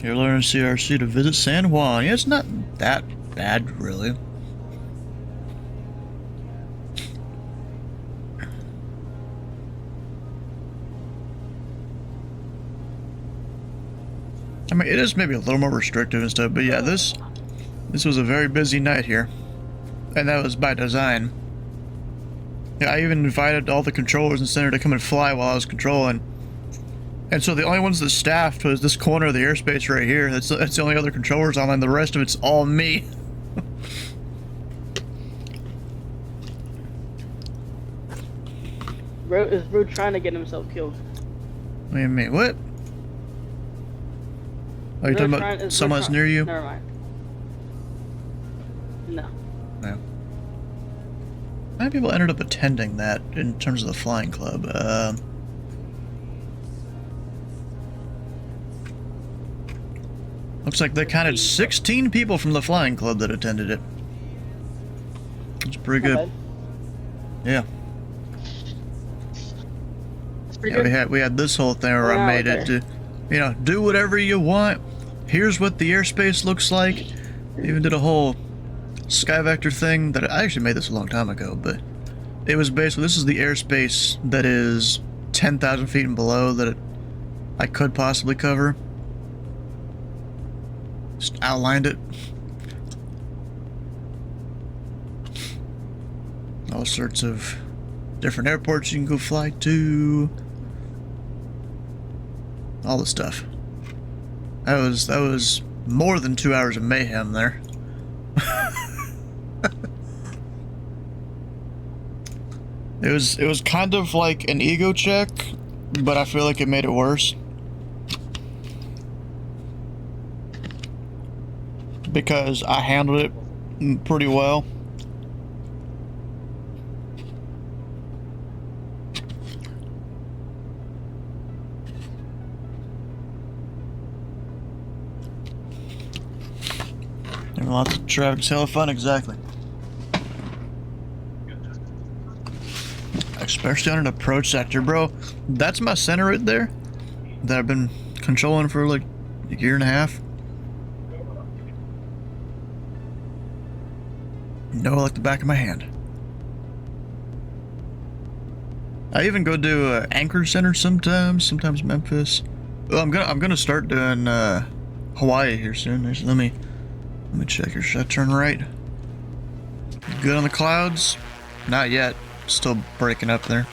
Speaker 1: You're learning CRC to visit San Juan. Yeah, it's not that bad, really. I mean, it is maybe a little more restrictive and stuff, but yeah, this was a very busy night here. And that was by design. Yeah, I even invited all the controllers in the center to come and fly while I was controlling. And so the only ones that staffed was this corner of the airspace right here. That's the only other controllers online. The rest of it's all me.
Speaker 8: Is Bro trying to get himself killed?
Speaker 1: What do you mean? What? Are you talking about someone that's near you?
Speaker 8: Never mind. No.
Speaker 1: No. How many people ended up attending that in terms of the flying club? Looks like they counted 16 people from the flying club that attended it. It's pretty
Speaker 8: Not
Speaker 1: good.
Speaker 8: bad.
Speaker 1: Yeah.
Speaker 8: That's pretty
Speaker 1: Yeah,
Speaker 8: good.
Speaker 1: we had this whole thing where I
Speaker 8: Yeah,
Speaker 1: made it
Speaker 8: okay.
Speaker 1: to, you know, do whatever you want. Here's what the airspace looks like. Even did a whole sky vector thing that I actually made this a long time ago, but it was basically, this is the airspace that is 10,000 feet and below that I could possibly cover. Just outlined it. All sorts of different airports you can go fly to. All the stuff. That was more than 2 hours of mayhem there. It was kind of like an ego check, but I feel like it made it worse. Because I handled it pretty well. And lots of traffic's hella fun, exactly. Especially on an approach sector, bro. That's my center right there that I've been controlling for like a year and a half. No, like the back of my hand. I even go do Anchor Center sometimes Memphis. Well, I'm gonna start doing Hawaii here soon. Actually, let me check here. Should I turn right? Good on the clouds? Not yet. Still breaking up there.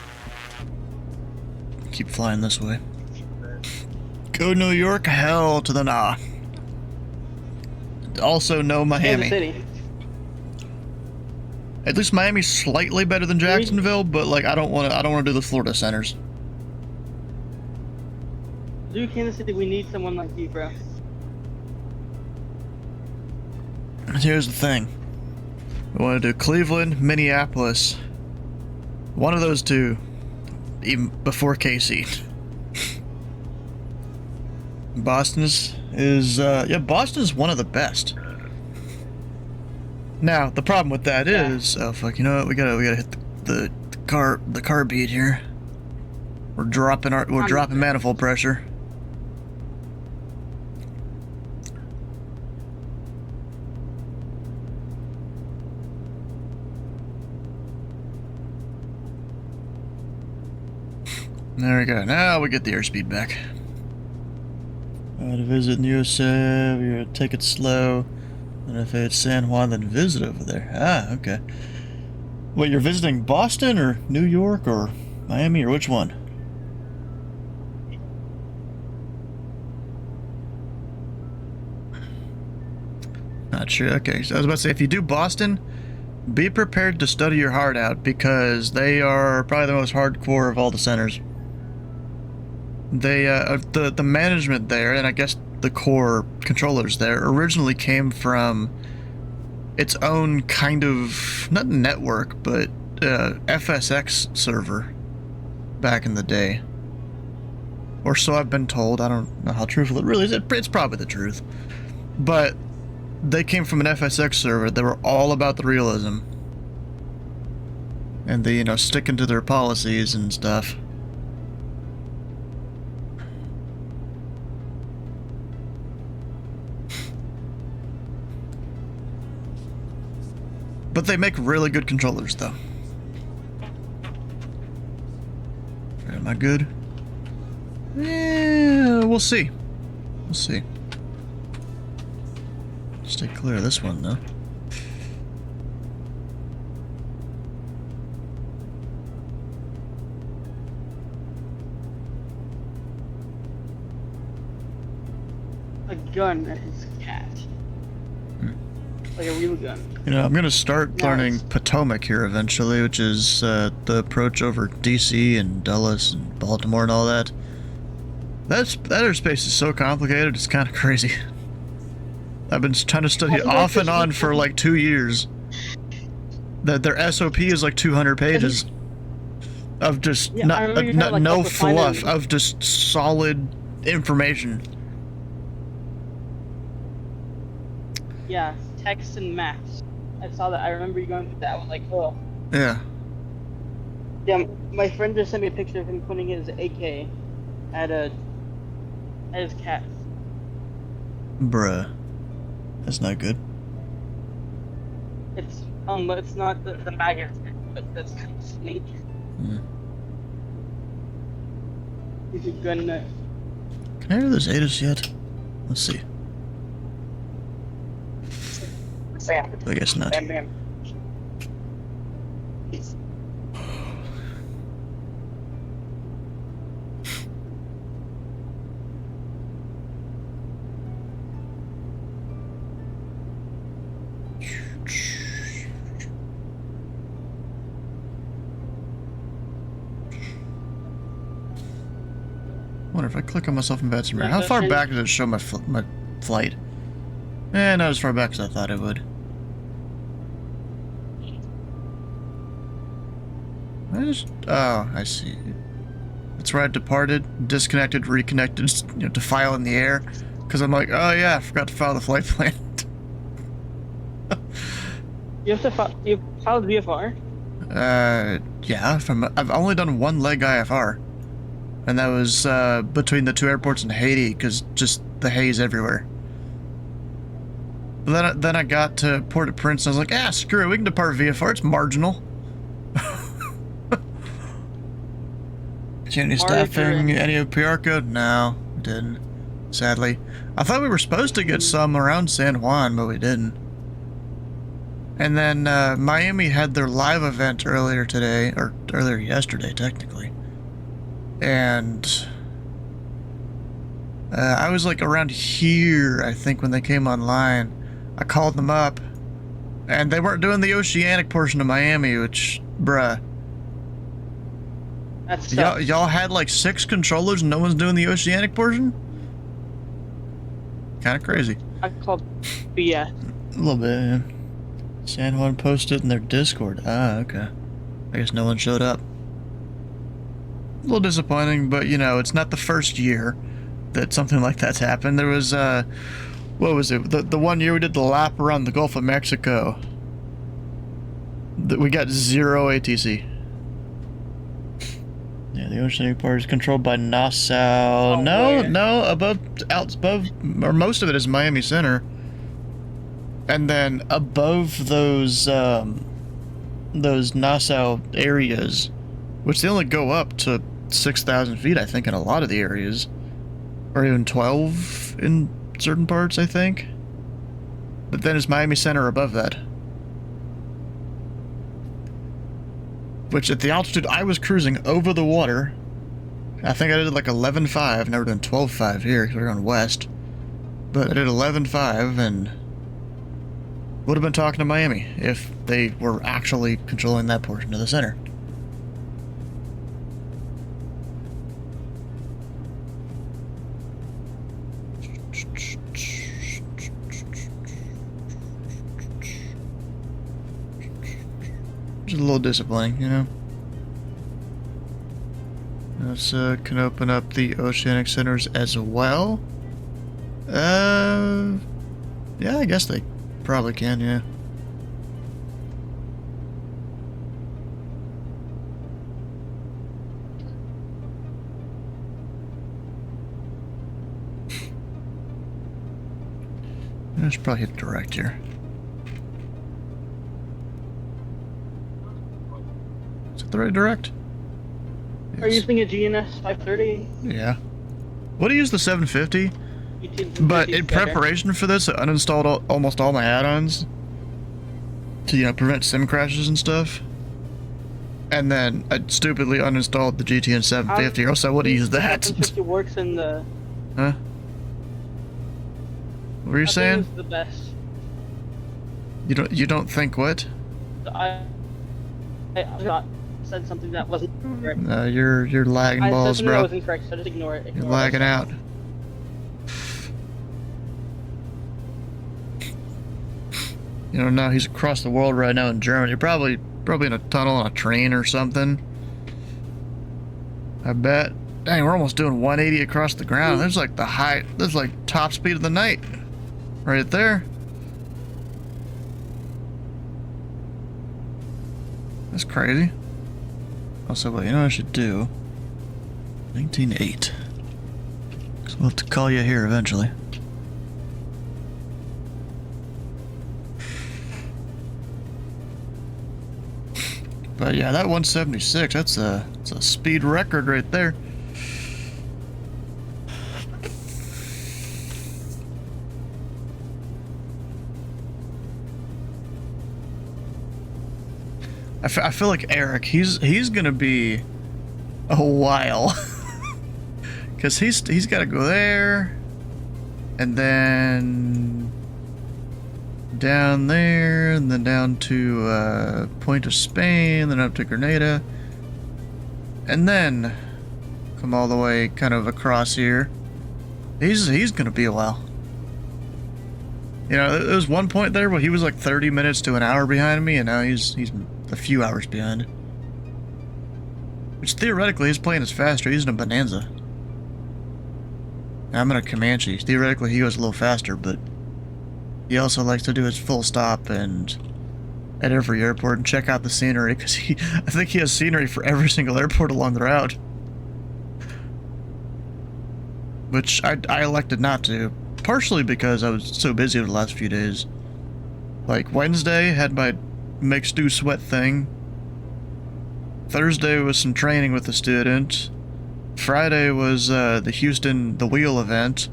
Speaker 1: Keep flying this way. Go New York, hell to the nah. Also no Miami.
Speaker 8: Kansas City.
Speaker 1: At least Miami's slightly better than Jacksonville, but like I don't want to do the Florida centers.
Speaker 8: Do Kansas City, we need someone like you, bro.
Speaker 1: Here's the thing. I want to do Cleveland, Minneapolis. One of those two, even before KC. Boston is yeah, Boston is one of the best. Now the problem with that is, oh fuck, you know what? We gotta hit the car beat here. We're dropping manifold pressure. There we go. Now we get the airspeed back. To visit Yosef, you're gonna take it slow. And if it's San Juan, then visit over there. Ah, okay. Wait, you're visiting Boston or New York or Miami or which one? Not sure. Okay, so I was about to say, if you do Boston, be prepared to study your heart out because they are probably the most hardcore of all the centers. They, the management there, and I guess the core controllers there, originally came from its own kind of, not network, but FSX server back in the day. Or so I've been told. I don't know how truthful it really is. It's probably the truth. But they came from an FSX server. They were all about the realism. And they, sticking to their policies and stuff. But they make really good controllers, though. Am I good? Yeah, we'll see. We'll see. Stay clear of this one, though.
Speaker 8: A gun at his cat. Like a real gun.
Speaker 1: I'm gonna start learning Potomac here eventually, which is the approach over DC and Dulles and Baltimore and all that. That airspace is so complicated, it's kind of crazy. I've been trying to study it off and on for like 2 years. Their SOP is like 200 pages of just no fluff, of just solid information.
Speaker 8: Yeah, text and maps. I saw that. I remember you going through that. I was like, oh.
Speaker 1: Yeah.
Speaker 8: Yeah, my friend just sent me a picture of him putting his AK at his cat.
Speaker 1: Bruh. That's not good.
Speaker 8: It's not the maggot, but that's kind of sneak. He's a gun nut.
Speaker 1: Can I hear those ATIS yet? Let's see.
Speaker 8: Bam.
Speaker 1: I guess not.
Speaker 8: Bam, bam.
Speaker 1: I wonder if I click on myself in Bad Mirror. How far back does it show my flight? Not as far back as I thought it would. Oh, I see. That's where I departed, disconnected, reconnected, to file in the air. Because I'm like, oh yeah, I forgot to file the flight plan.
Speaker 8: You have to file the VFR?
Speaker 1: Yeah, I've only done one leg IFR. And that was between the two airports in Haiti, because just the haze everywhere. Then I got to Port-au-Prince, and I was like, ah, screw it, we can depart VFR, it's marginal. Any staffing, any of PR code? No, we didn't. Sadly. I thought we were supposed to get some around San Juan, but we didn't. And then Miami had their live event earlier today, or earlier yesterday, technically. And I was like around here, I think, when they came online. I called them up, and they weren't doing the oceanic portion of Miami, which, bruh.
Speaker 8: That's
Speaker 1: Y'all had like 6 controllers and no one's doing the oceanic portion? Kind of crazy.
Speaker 8: I called BS.
Speaker 1: A little bit, yeah. San Juan posted in their Discord. Ah, okay. I guess no one showed up. A little disappointing, but you know, it's not the first year that something like that's happened. There was, what was it? The one year we did the lap around the Gulf of Mexico. That we got 0 ATC. Yeah, the oceanic part is controlled by Nassau.
Speaker 8: Oh,
Speaker 1: no,
Speaker 8: where?
Speaker 1: no, above, or most of it is Miami Center. And then above those Nassau areas, which they only go up to 6,000 feet, I think, in a lot of the areas. Or even 12 in certain parts, I think. But then it's Miami Center above that. Which, at the altitude I was cruising over the water, I think I did like 11.5, never done 12.5 here, because we're going west. But I did 11.5, and would have been talking to Miami if they were actually controlling that portion of the center. Which is a little disappointing, you know? This can open up the oceanic centers as well. Yeah, I guess they probably can, yeah. I should probably hit direct here. Is it the right direct?
Speaker 8: Are you using a GNS 530?
Speaker 1: Yeah. Would have used the 750, but in preparation for this, I uninstalled almost all my add-ons to, you know, prevent sim crashes and stuff. And then I stupidly uninstalled the GTN 750, or else I would have used that.
Speaker 8: 750 works in the.
Speaker 1: Huh? What were you saying?
Speaker 8: It's the best.
Speaker 1: You don't think what?
Speaker 8: I got said something that wasn't correct.
Speaker 1: You're lagging
Speaker 8: I
Speaker 1: balls,
Speaker 8: said something that
Speaker 1: bro.
Speaker 8: wasn't correct, so just ignore it.
Speaker 1: You're lagging out. You know, now he's across the world right now in Germany. Probably in a tunnel on a train or something. I bet. Dang, we're almost doing 180 across the ground. There's like there's like top speed of the night. Right there. That's crazy. Also, well, you know what I should do? 19.8. Because we'll have to call you here eventually. But yeah, that 176, that's a speed record right there. I feel like Eric, he's gonna be a while. Cause he's gotta go there, and then down there, and then down to Point of Spain, then up to Grenada, and then come all the way kind of across here. He's gonna be a while. You know, there was one point there where he was like 30 minutes to an hour behind me, and now he's a few hours behind. Which theoretically, his plane is faster. He's in a Bonanza. I'm in a Comanche. Theoretically, he goes a little faster, but he also likes to do his full stop and at every airport and check out the scenery, because I think he has scenery for every single airport along the route. Which I elected not to, partially because I was so busy the last few days. Like, Wednesday had my make Stu sweat thing. Thursday was some training with the student. Friday was the Houston The Wheel event,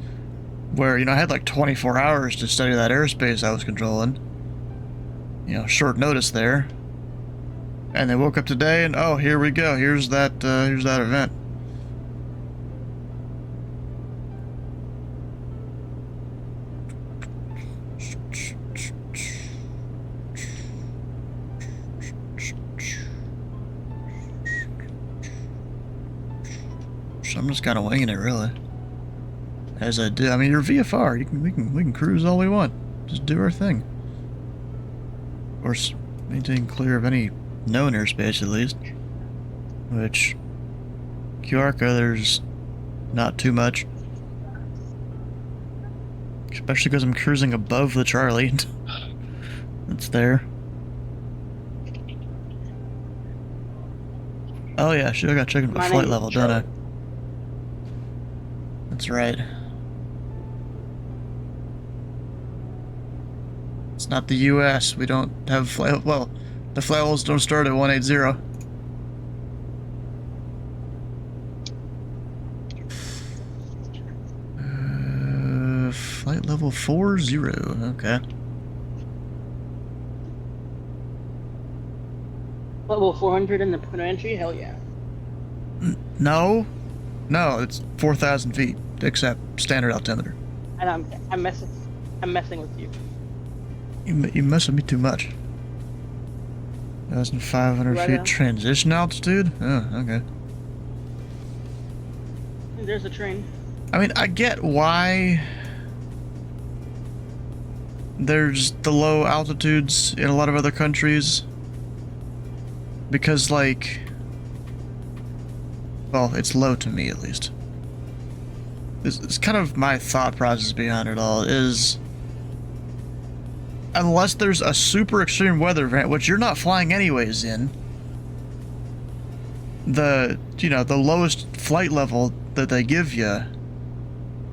Speaker 1: where, I had like 24 hours to study that airspace I was controlling. Short notice there. And they woke up today and, oh, here we go, here's that event. So I'm just kind of winging it, really. As I do. I mean, you're VFR. We can cruise all we want. Just do our thing. Of course, maintain clear of any known airspace, at least. Which, QRCA, there's not too much. Especially because I'm cruising above the Charlie. It's there. Oh yeah, I got checking my flight level, don't I? That's right. It's not the US. We don't have flight. Well, the flight levels don't start at 180. Flight level 40. Okay.
Speaker 8: Level 400 in the point of entry? Hell yeah.
Speaker 1: No. No, it's 4,000 feet, except standard altimeter.
Speaker 8: And I'm messing with you.
Speaker 1: You mess with me too much. 1,500
Speaker 8: Right
Speaker 1: feet
Speaker 8: now?
Speaker 1: transition altitude? Oh, okay.
Speaker 8: There's a train.
Speaker 1: I mean, I get why there's the low altitudes in a lot of other countries. Because, like... Well, it's low to me, at least. It's kind of my thought process behind it all, is... Unless there's a super extreme weather event, which you're not flying anyways in, the lowest flight level that they give you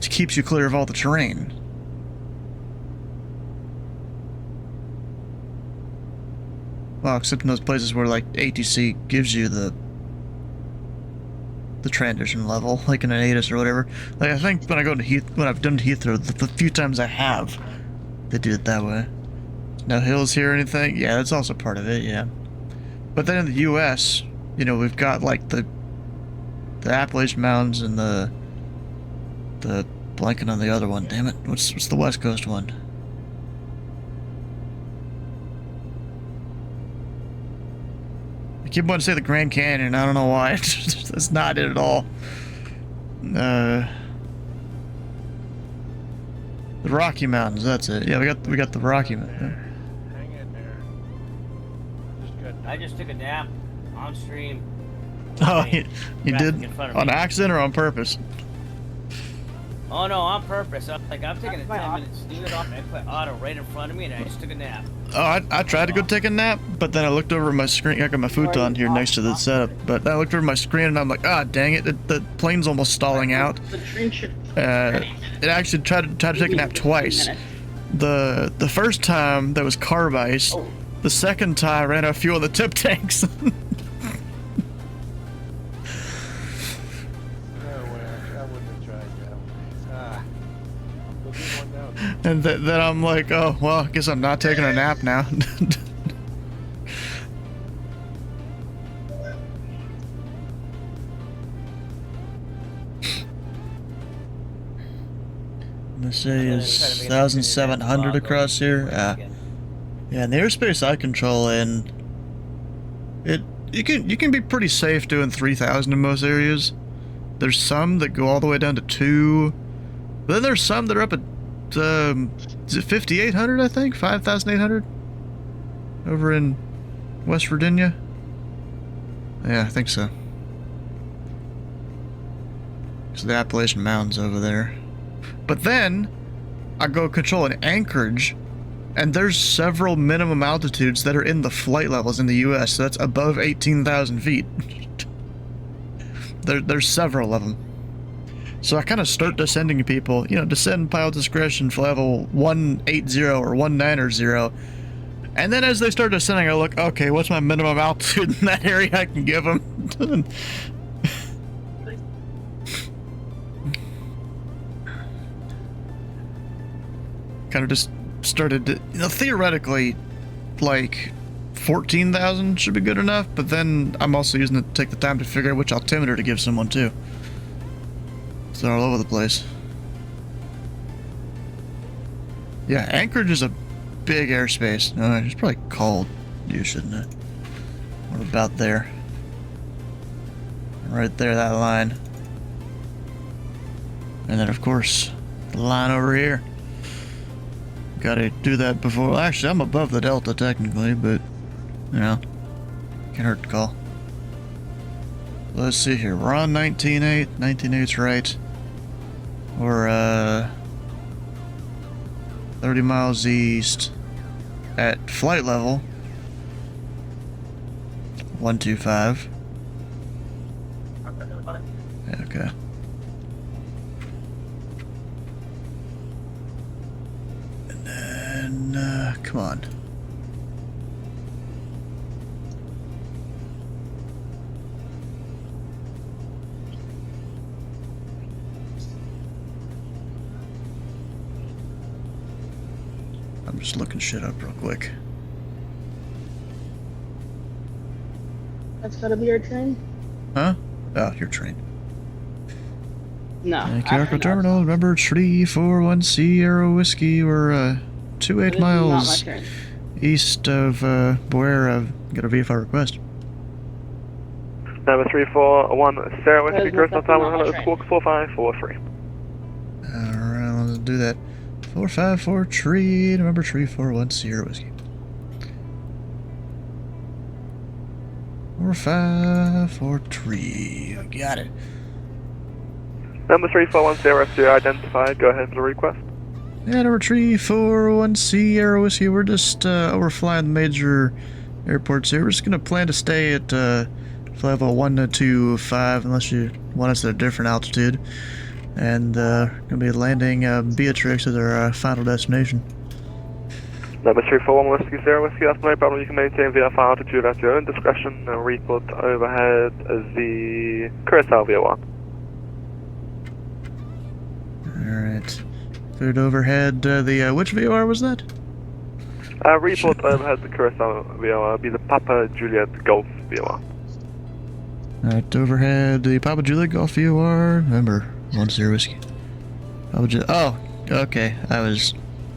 Speaker 1: keeps you clear of all the terrain. Well, except in those places where, like, ATC gives you the transition level, like in an ATIS or whatever. Like, I think when I've done Heathrow, the few times I have, they do it that way. No hills here or anything? Yeah, that's also part of it, yeah. But then in the US, we've got, like, the Appalachian Mountains and the blanking on the other one, damn it. What's the West Coast one? I keep wanting to say the Grand Canyon, I don't know why. That's not it at all. The Rocky Mountains, that's it. Yeah, we got the Rocky Mountains.
Speaker 4: Hang in there.
Speaker 2: I just took a nap on stream.
Speaker 1: Oh, you
Speaker 2: Traffic
Speaker 1: did?
Speaker 2: in front of
Speaker 1: On
Speaker 2: me.
Speaker 1: accident or on purpose?
Speaker 2: Oh no, on purpose. I'm taking a 10-minute snooze off and I put auto right in front of me and I just took a nap.
Speaker 1: Oh, I tried to go take a nap, but then I looked over at my screen. I got my futon here next to the setup, but I looked over my screen and I'm like, ah, dang it, the plane's almost stalling out.
Speaker 8: The train should.
Speaker 1: It actually tried to take a nap twice. The first time there was carb ice.
Speaker 8: Oh.
Speaker 1: The second time I ran out of fuel in the tip tanks.
Speaker 4: I wouldn't have tried that one. We'll get one now.
Speaker 1: And then I'm like, oh, well, I guess I'm not taking a nap now. Let's say is 1,700 across here. Yeah, and the airspace I control in, you can be pretty safe doing 3,000 in most areas. There's some that go all the way down to 2, but then there's some that are up at is it 5,800? I think 5,800 over in West Virginia. Yeah, I think so. So the Appalachian Mountains over there. But then I go control an Anchorage And there's several minimum altitudes that are in the flight levels in the US, so that's above 18,000 feet. There's several of them. So I kind of start descending people, you know, descend pilot discretion for level 180 or 190. And then as they start descending, I look, okay, what's my minimum altitude in that area I can give them? Kind of just started to, you know, theoretically, like 14,000 should be good enough, but then I'm also using it to take the time to figure out which altimeter to give someone too. So they're all over the place. Yeah, Anchorage is a big airspace. No, it's probably called you, shouldn't it? What about there? Right there, that line. And then, of course, the line over here. Gotta do that before. Well, actually, I'm above the delta technically, but you know, can't hurt to call. Let's see here. We're on 19.8. 19.8's right. We're 30 miles east at flight level 125. Okay. And then, come on. I'm just looking shit up real quick.
Speaker 8: That's gotta be your train?
Speaker 1: Huh? Oh, your train.
Speaker 8: No.
Speaker 1: Kyoko Terminal, remember 341 Sierra Whiskey. We're 28 miles east of Boera. Got a VFR request.
Speaker 9: Number 341 Sierra Whiskey, Crystal Time 100, squawk 4543.
Speaker 1: Alright, let's do that. 4543, number 341 Sierra Whiskey. 4543, I got it.
Speaker 9: Number 341 Sierra identified, go ahead for the request.
Speaker 1: Yeah, number 341 Sierra Whiskey, we're just overflying the major airports here. We're just gonna plan to stay at flight level 125 unless you want us at a different altitude. And gonna be landing Beatrix as our final destination.
Speaker 9: Number 341 Whiskey Sierra Whiskey, that's no problem. You can maintain VFR altitude at your own discretion. Report overhead as the Curacao VO1.
Speaker 1: Alright. Third overhead, which VOR was that?
Speaker 9: Report overhead the Curacao VOR, be the Papa Juliet Golf VOR.
Speaker 1: Alright, overhead, the Papa Juliet Golf VOR, remember, 10 Whiskey. Oh, okay,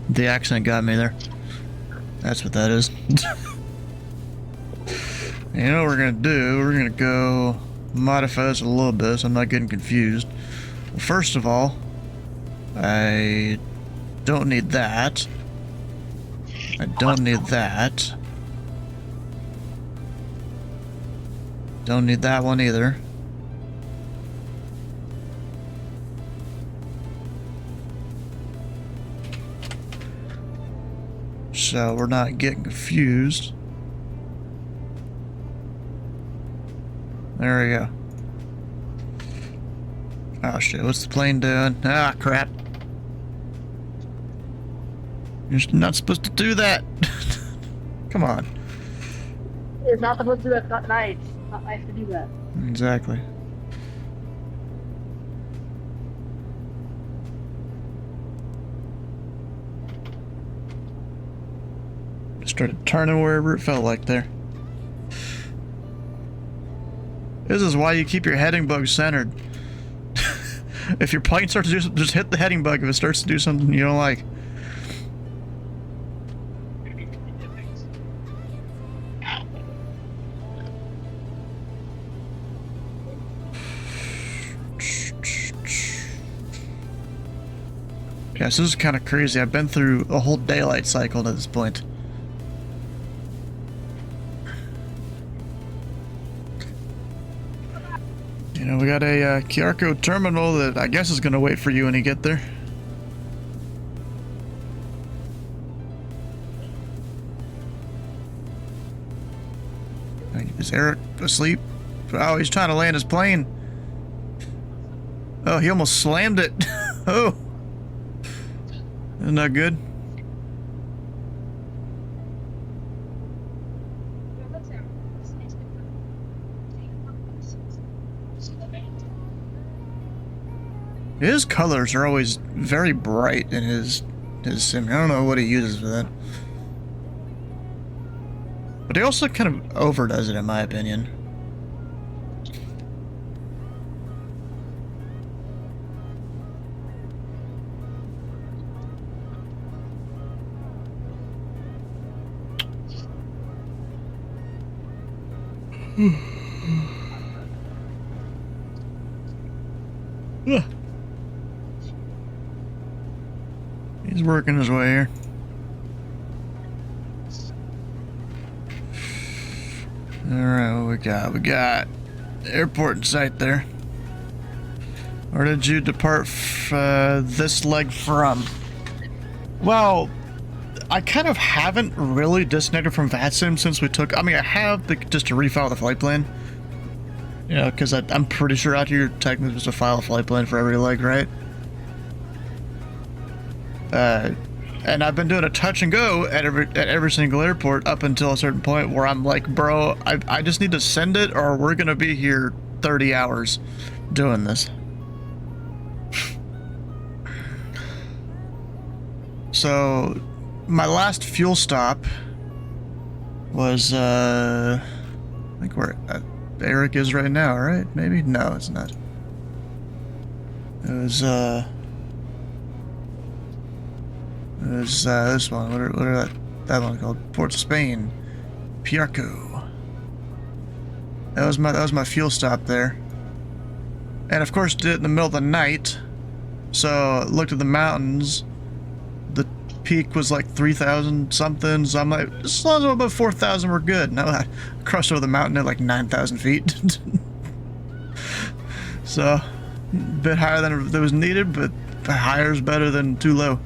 Speaker 1: the accent got me there. That's what that is. You know what we're gonna do? We're gonna go modify this a little bit so I'm not getting confused. Well, first of all, I don't need that. I don't need that. Don't need that one either. So we're not getting confused. There we go. Oh shit, what's the plane doing? Ah, crap. You're not supposed to do that. Come on.
Speaker 8: It's not supposed to do that. It's not nice. It's not nice to do that.
Speaker 1: Exactly. Started turning wherever it felt like there. This is why you keep your heading bug centered. If your plane starts to do, just hit the heading bug if it starts to do something you don't like. Yeah, so this is kind of crazy. I've been through a whole daylight cycle at this point. You know, we got a Kyoko terminal that I guess is going to wait for you when you get there. Is Eric asleep? Oh, he's trying to land his plane. Oh, he almost slammed it. Oh. Isn't that good? His colors are always very bright in his sim. I don't know what he uses for that. But he also kind of overdoes it, in my opinion. He's working his way here. Alright, what we got? We got airport in sight there. Where did you depart this leg from? Well, I kind of haven't really disconnected from VATSIM since we took... I mean, I have just to refile the flight plan. You know, because I'm pretty sure out here you're technically supposed to file a flight plan for every leg, right? And I've been doing a touch and go at every single airport up until a certain point where I'm like, bro, I just need to send it or we're gonna be here 30 hours doing this. So my last fuel stop was I think where Eric is right now, right? Maybe? No, it's not. It was this one. What are that one called? Port of Spain, Piarco. That was my fuel stop there. And of course, did it in the middle of the night. So looked at the mountains. The peak was like 3,000 something. So I'm like, as long as I'm above 4,000, we're good. Now I crossed over the mountain at like 9,000 feet. So a bit higher than it was needed, but higher is better than too low.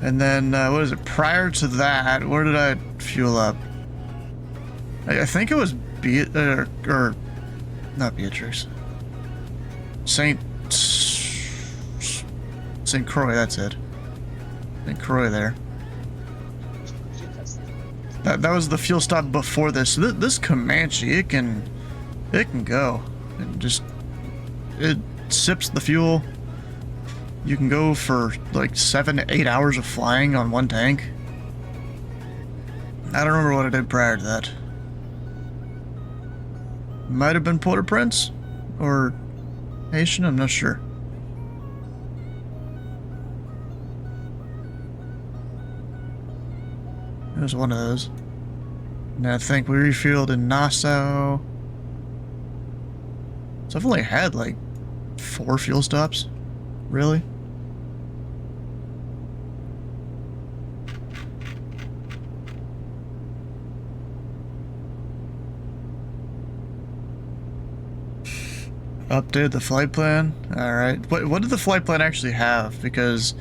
Speaker 1: And then, what is it, prior to that, where did I fuel up? I think it was or not Beatrix. St. Croix, that's it. St. Croix there. That was the fuel stop before this. This Comanche, it can go. It sips the fuel. You can go for like 7 to 8 hours of flying on one tank. I don't remember what I did prior to that. Might have been Port-au-Prince or Haitian, I'm not sure. It was one of those. And I think we refueled in Nassau. So I've only had like 4 fuel stops. Really? Updated the flight plan. Alright. What did the flight plan actually have? Because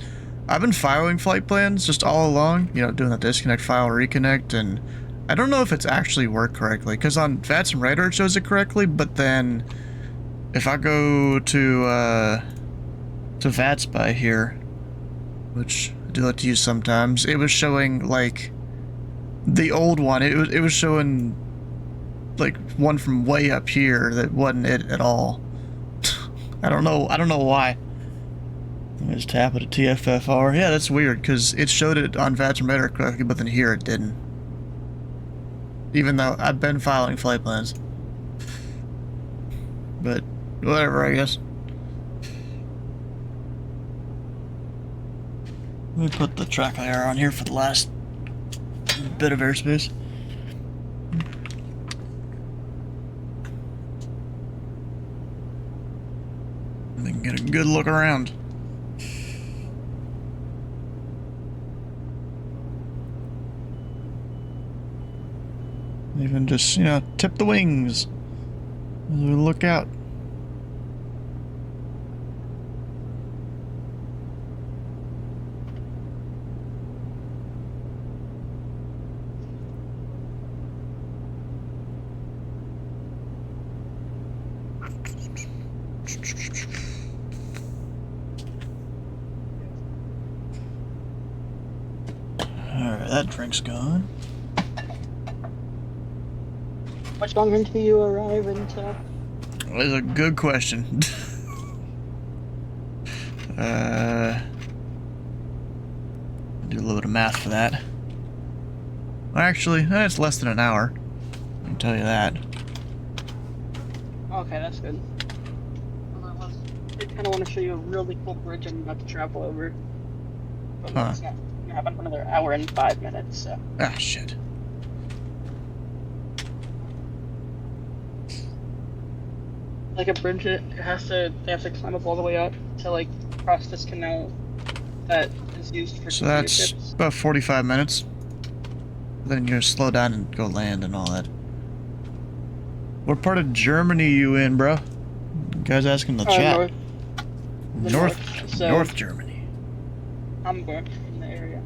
Speaker 1: I've been filing flight plans just all along, you know, doing the disconnect, file, reconnect, and I don't know if it's actually worked correctly. Because on VATSIM Radar it shows it correctly, but then if I go to VATSPy here, which I do like to use sometimes, it was showing like the old one. It was showing like one from way up here that wasn't it at all. I don't know why. Let me just tap it at TFFR. Yeah, that's weird because it showed it on VATSIM Radar correctly, but then here it didn't. Even though I've been filing flight plans. But whatever, I guess. Let me put the track layer on here for the last bit of airspace. And then get a good look around. Even just, you know, tip the wings as we look out. that drink's gone.
Speaker 8: Much longer until you arrive into...
Speaker 1: That's a good question. Do a little bit of math for that. Well, actually, it's less than an hour. I can tell you that.
Speaker 8: Okay, that's good. I kind of want to show you a really cool bridge I'm about to travel over. But
Speaker 1: Huh.
Speaker 8: it's not going to happen for another hour and 5 minutes, so...
Speaker 1: Ah, shit.
Speaker 8: Like a bridge, they have to climb up all the way up to, like, cross this canal that is used for
Speaker 1: So
Speaker 8: container
Speaker 1: that's
Speaker 8: ships.
Speaker 1: about 45 minutes. Then you're slow down and go land and all that. What part of Germany you in, bro? You guys asking in the chat.
Speaker 8: North. So,
Speaker 1: North Germany.
Speaker 8: Hamburg in the area.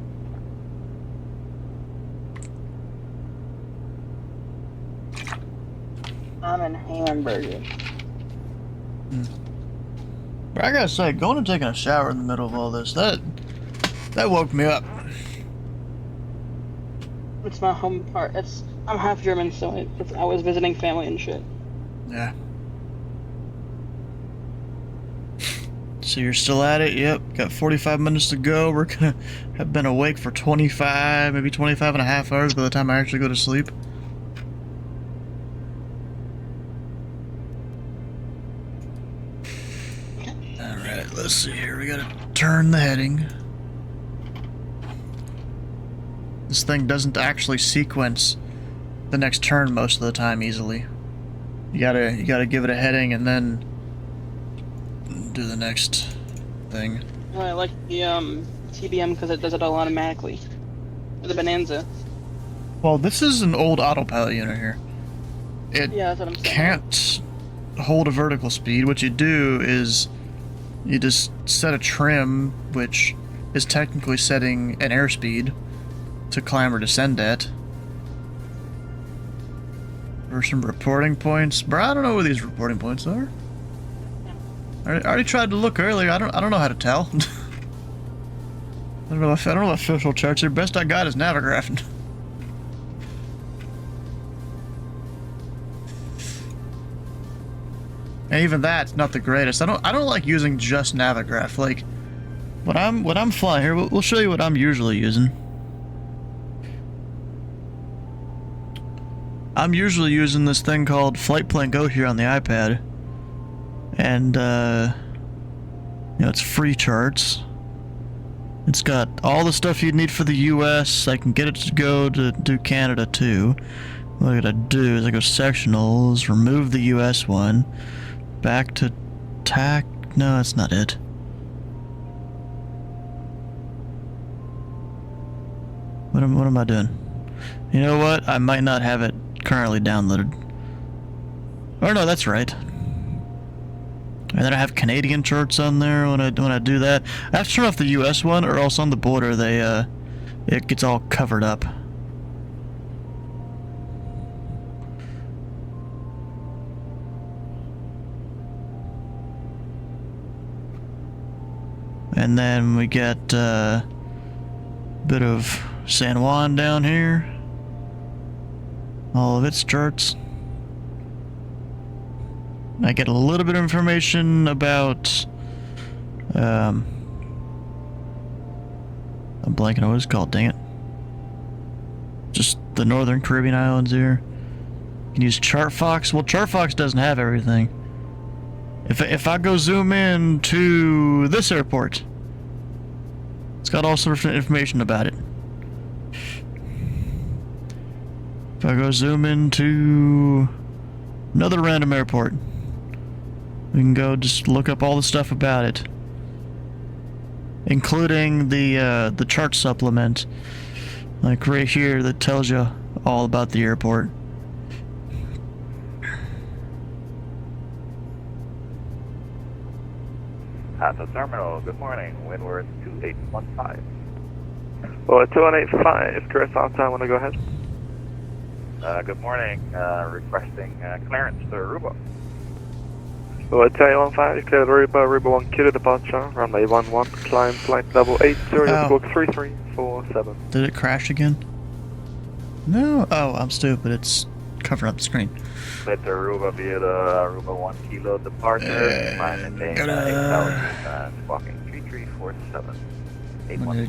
Speaker 8: I'm in Hamburg.
Speaker 1: But I gotta say, going and taking a shower in the middle of all this, that woke me up.
Speaker 8: It's my home part. I'm half German, so I was visiting family and shit.
Speaker 1: Yeah. So you're still at it? Yep. Got 45 minutes to go. We're gonna have been awake for 25, maybe 25 and a half hours by the time I actually go to sleep. Alright, let's see here. We gotta turn the heading. This thing doesn't actually sequence the next turn most of the time easily. You gotta give it a heading and then do the next thing.
Speaker 8: I like the TBM because it does it all automatically. Or the Bonanza.
Speaker 1: Well, this is an old autopilot unit here. It
Speaker 8: Yeah, that's what I'm saying.
Speaker 1: can't hold a vertical speed. What you do is you just set a trim, which is technically setting an airspeed to climb or descend at. For some reporting points. Bro, I don't know where these reporting points are. I already tried to look earlier. I don't know how to tell. I don't know what official charts are. Best I got is Navigraph. And even that's not the greatest. I don't like using just Navigraph. Like when I'm flying here, we'll show you what I'm usually using. I'm usually using this thing called Flight Plan Go here on the iPad. And it's free charts. It's got all the stuff you need for the US. I can get it to go to do Canada too. What I gotta do is I go sectionals, remove the US one, back to TAC. No, that's not it. What am I doing? You know what? I might not have it currently downloaded. Oh no, that's right. And then I have Canadian charts on there when I do that. I have to turn off the US one, or else on the border it gets all covered up. And then we get a bit of San Juan down here. All of its charts. I get a little bit of information about, I'm blanking on what it's called, dang it. Just the Northern Caribbean islands here. You can use ChartFox. Well, ChartFox doesn't have everything. If I go zoom in to this airport, it's got all sorts of information about it. If I go zoom into another random airport, we can go just look up all the stuff about it, including the chart supplement, like right here, that tells you all about the airport.
Speaker 10: At the terminal, good morning. Windward 2815.
Speaker 9: Well, 2185, Curacao time, want to go ahead?
Speaker 10: Good morning. Requesting clearance to Aruba.
Speaker 9: Well, T815, you cleared Aruba, Aruba 1 kilo departure, runway 11, climb flight level 80, your
Speaker 1: Ow.
Speaker 9: squawk 3347.
Speaker 1: Did it crash again? No. Oh, I'm stupid. It's covering up the screen.
Speaker 10: Let the Aruba via the Aruba 1 kilo departure, climb and maintain 8,000, squawking 3347.
Speaker 1: I'm gonna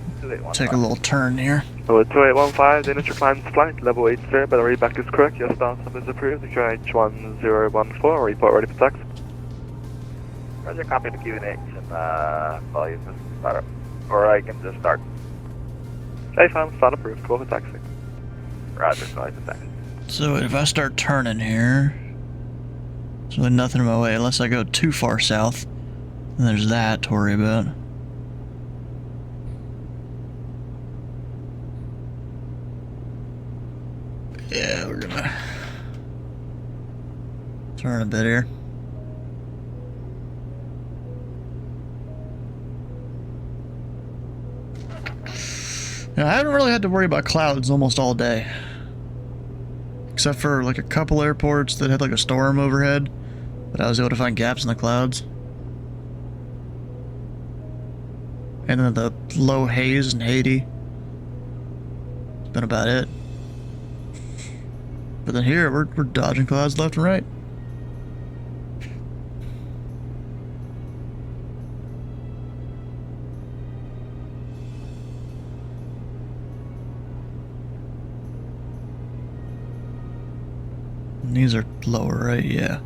Speaker 1: take a little turn here.
Speaker 9: Well, 2815, the initial climb flight level 80, but the readback is correct, your startup is approved, secure H1014, report ready for taxi.
Speaker 10: Roger, copy the QNH and call you for startup. Or I can just start.
Speaker 9: Hey fam, start approved, call for taxi.
Speaker 10: Roger, call you for taxi.
Speaker 1: So if I start turning here, there's really nothing in my way unless I go too far south. And there's that to worry about. Yeah, we're gonna turn a bit here. Now, I haven't really had to worry about clouds almost all day. Except for like a couple airports that had like a storm overhead, but I was able to find gaps in the clouds. And then the low haze in Haiti. That's been about it. But then here, we're dodging clouds left and right. And these are lower, right? Yeah.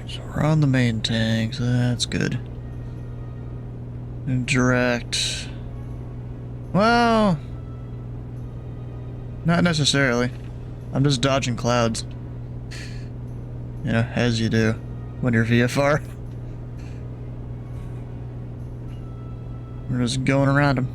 Speaker 1: So we're on the main tank, so that's good. And direct. Well, not necessarily. I'm just dodging clouds. You know, as you do when you're VFR. We're just going around them.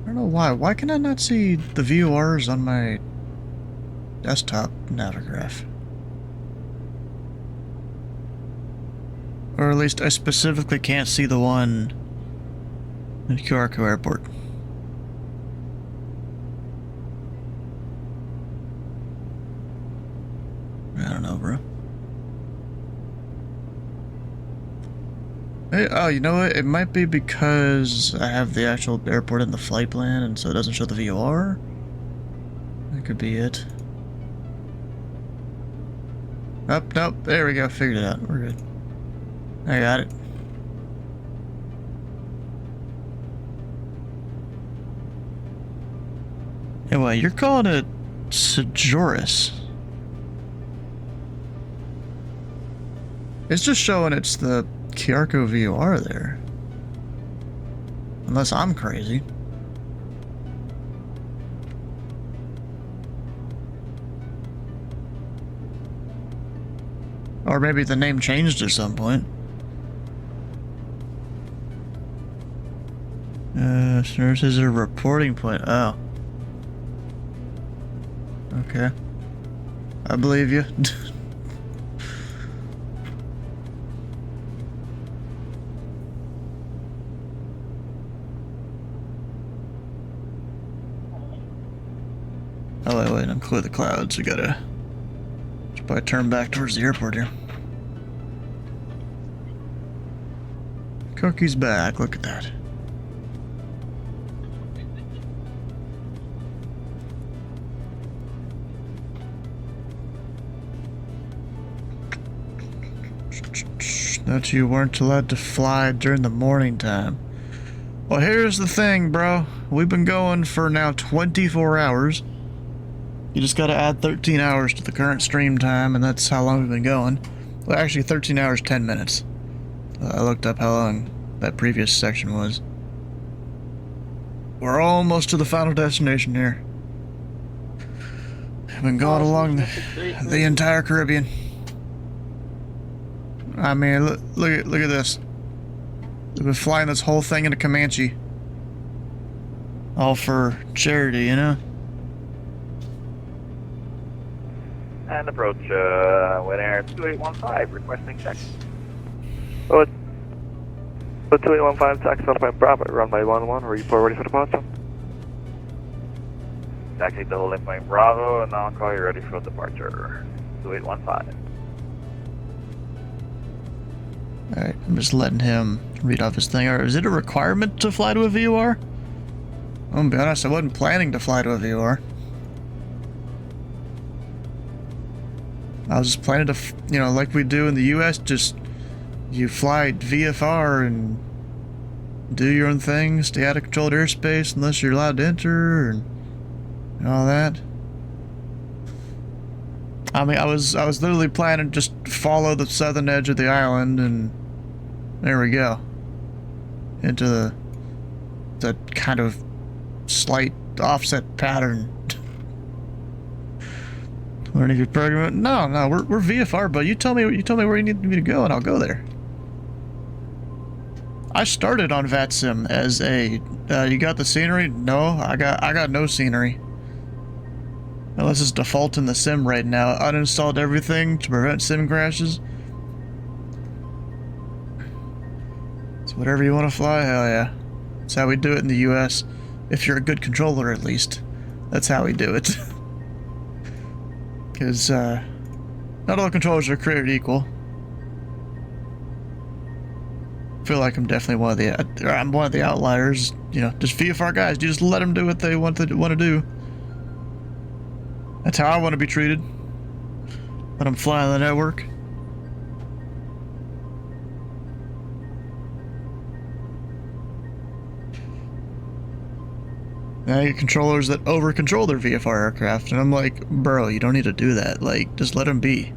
Speaker 1: I don't know why. Why can I not see the VORs on my desktop naviggraph? Or at least I specifically can't see the one in QRQ Airport. I don't know, bro. Hey, oh, you know what? It might be because I have the actual airport in the flight plan, and so it doesn't show the VOR. That could be it. Oh, nope. There we go. Figured it out. We're good. I got it. Anyway, you're calling it Sejoris. It's just showing it's the Kiarko VOR there. Unless I'm crazy. Or maybe the name changed at some point. This is a reporting point. Oh. Okay. I believe you. Oh, wait, I'm clear the clouds. We gotta... should probably turn back towards the airport here. Cookie's back. Look at that. That you weren't allowed to fly during the morning time. Well, here's the thing, bro. We've been going for now 24 hours. You just gotta add 13 hours to the current stream time, and that's how long we've been going. Well, actually 13 hours, 10 minutes. I looked up how long that previous section was. We're almost to the final destination here. I've been going along the entire Caribbean. I mean, look at this. We've been flying this whole thing into Comanche. All for charity, you know?
Speaker 10: And approach with air 2815, requesting taxi.
Speaker 9: Oh, 2815, taxi on point Bravo, runway 11, report ready for departure.
Speaker 10: Taxi to holding point Bravo, and I'll call you ready for departure. 2815.
Speaker 1: Alright, I'm just letting him read off his thing. Or is it a requirement to fly to a VOR? I'm gonna be honest, I wasn't planning to fly to a VOR. I was just planning to, you know, like we do in the US, just you fly VFR and do your own thing, stay out of controlled airspace unless you're allowed to enter and all that. I mean, I was literally planning to just follow the southern edge of the island, and there we go. Into the kind of slight offset pattern. Learning your program? No, we're VFR, but you tell me where you need me to go, and I'll go there. I started on VATSIM as a. You got the scenery? No, I got no scenery. Unless it's default in the sim right now. Uninstalled everything to prevent sim crashes. So whatever you want to fly, hell yeah. That's how we do it in the US. If you're a good controller, at least. That's how we do it. Because, not all controllers are created equal. I feel like I'm definitely I'm one of the outliers. You know, just VFR guys, you just let them do what they want to do. That's how I want to be treated when I'm flying the network. Now you get controllers that over-control their VFR aircraft, and I'm like, bro, you don't need to do that. Like, just let them be.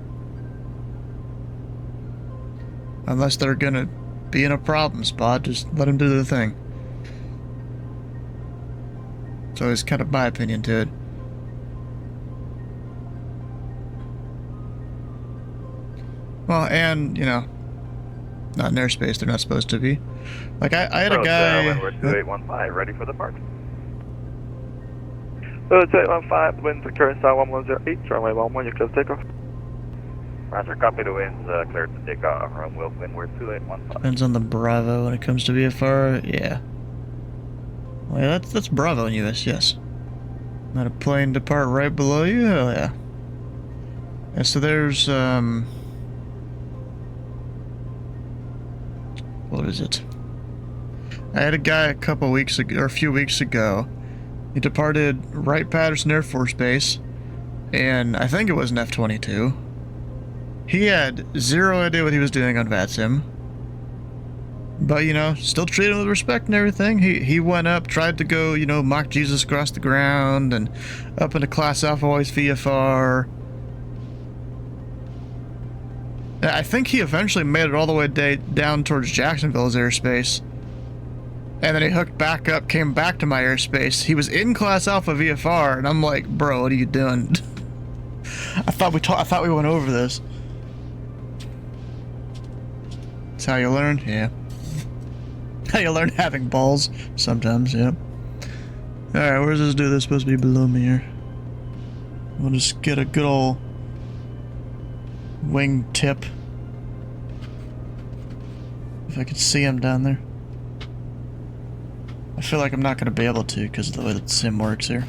Speaker 1: Unless they're gonna be in a problem spot, just let them do their thing. So it's kind of my opinion to it. Well, and, you know, not in airspace, they're not supposed to be. Like, I had a guy...
Speaker 10: We're 2815, ready for departure.
Speaker 9: 2815, winds are current south 1108, runway 11, you're clear to take off.
Speaker 10: Roger, copy the winds, clear to take off. Windward 2815.
Speaker 1: Depends on the Bravo when it comes to VFR, yeah. Well, yeah, that's Bravo in US, yes. Not a plane depart right below you? Hell yeah. Yeah, so there's, what is it? I had a guy a couple weeks ago, or a few weeks ago. He departed Wright-Patterson Air Force Base, and I think it was an F-22. He had zero idea what he was doing on VATSIM. But, you know, still treated him with respect and everything. He went up, tried to go, you know, mock Jesus across the ground, and up into Class Alpha Voice VFR. I think he eventually made it all the way down towards Jacksonville's airspace. And then he hooked back up, came back to my airspace. He was in Class Alpha VFR, and I'm like, bro, what are you doing? I thought we went over this. That's how you learn? Yeah. How you learn having balls? Sometimes, yeah. Alright, where's this dude that's supposed to be below me here? We'll just get a good old wing tip. If I could see him down there. I feel like I'm not going to be able to because of the way that sim works here.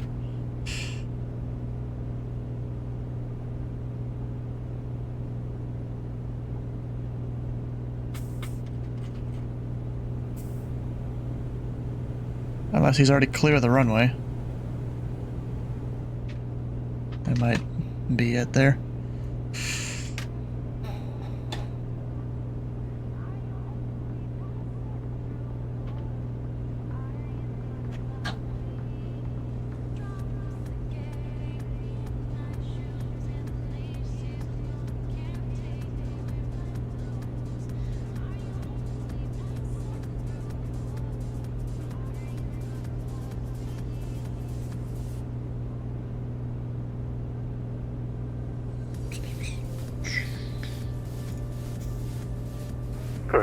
Speaker 1: Unless he's already clear of the runway. That might be it there.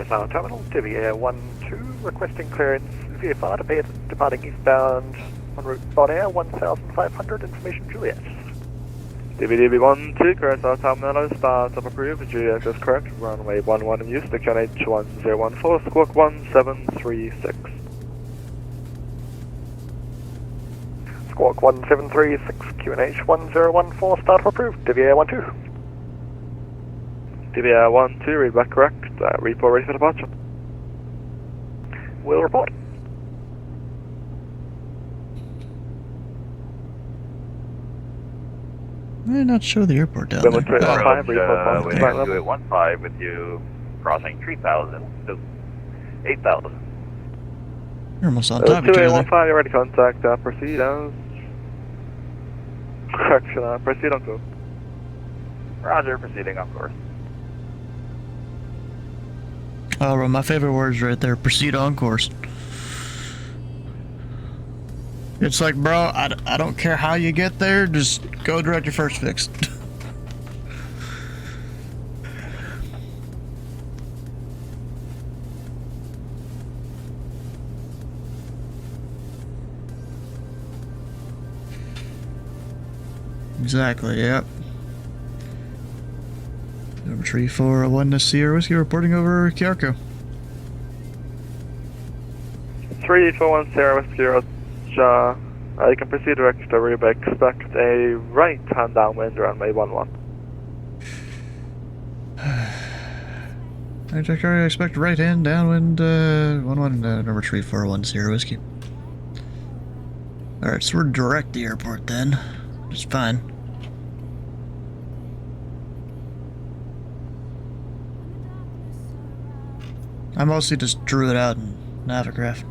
Speaker 10: Curacao Terminal, TVA 12, requesting clearance VFR departing eastbound en route Bon Air 1500, information Juliet.
Speaker 9: DVDB 12, Curacao Terminal, start of approved, Juliet is correct, runway 11 in use, QNH 1014, squawk 1736.
Speaker 10: Squawk 1736, QNH 1014, start of approved, TVA 12.
Speaker 9: DVR 12, read back correct, report ready for departure.
Speaker 10: Will report.
Speaker 1: I'm not sure the airport down
Speaker 9: Lima
Speaker 1: there.
Speaker 9: 215, report
Speaker 10: Wind
Speaker 9: flight level.
Speaker 10: 2815 with you, crossing 3000 to 8000.
Speaker 1: You're almost on top of each other.
Speaker 9: 2815, you're ready to contact, proceed as... Correction, proceed on course.
Speaker 10: Roger, proceeding on course.
Speaker 1: Oh, well, my favorite words right there. Proceed on course. It's like, bro, I don't care how you get there, just go direct your first fix. Exactly, yep. Number 3401 to Sierra Whiskey reporting over Kiarko.
Speaker 9: 341 Sierra Whiskey Roger. You can proceed direct to Aruba. Expect a right-hand downwind runway 11.
Speaker 1: I expect right hand downwind 11 number 341 Sierra Whiskey. Alright, so we're direct the airport then. Which is fine. I mostly just drew it out in Navigraph.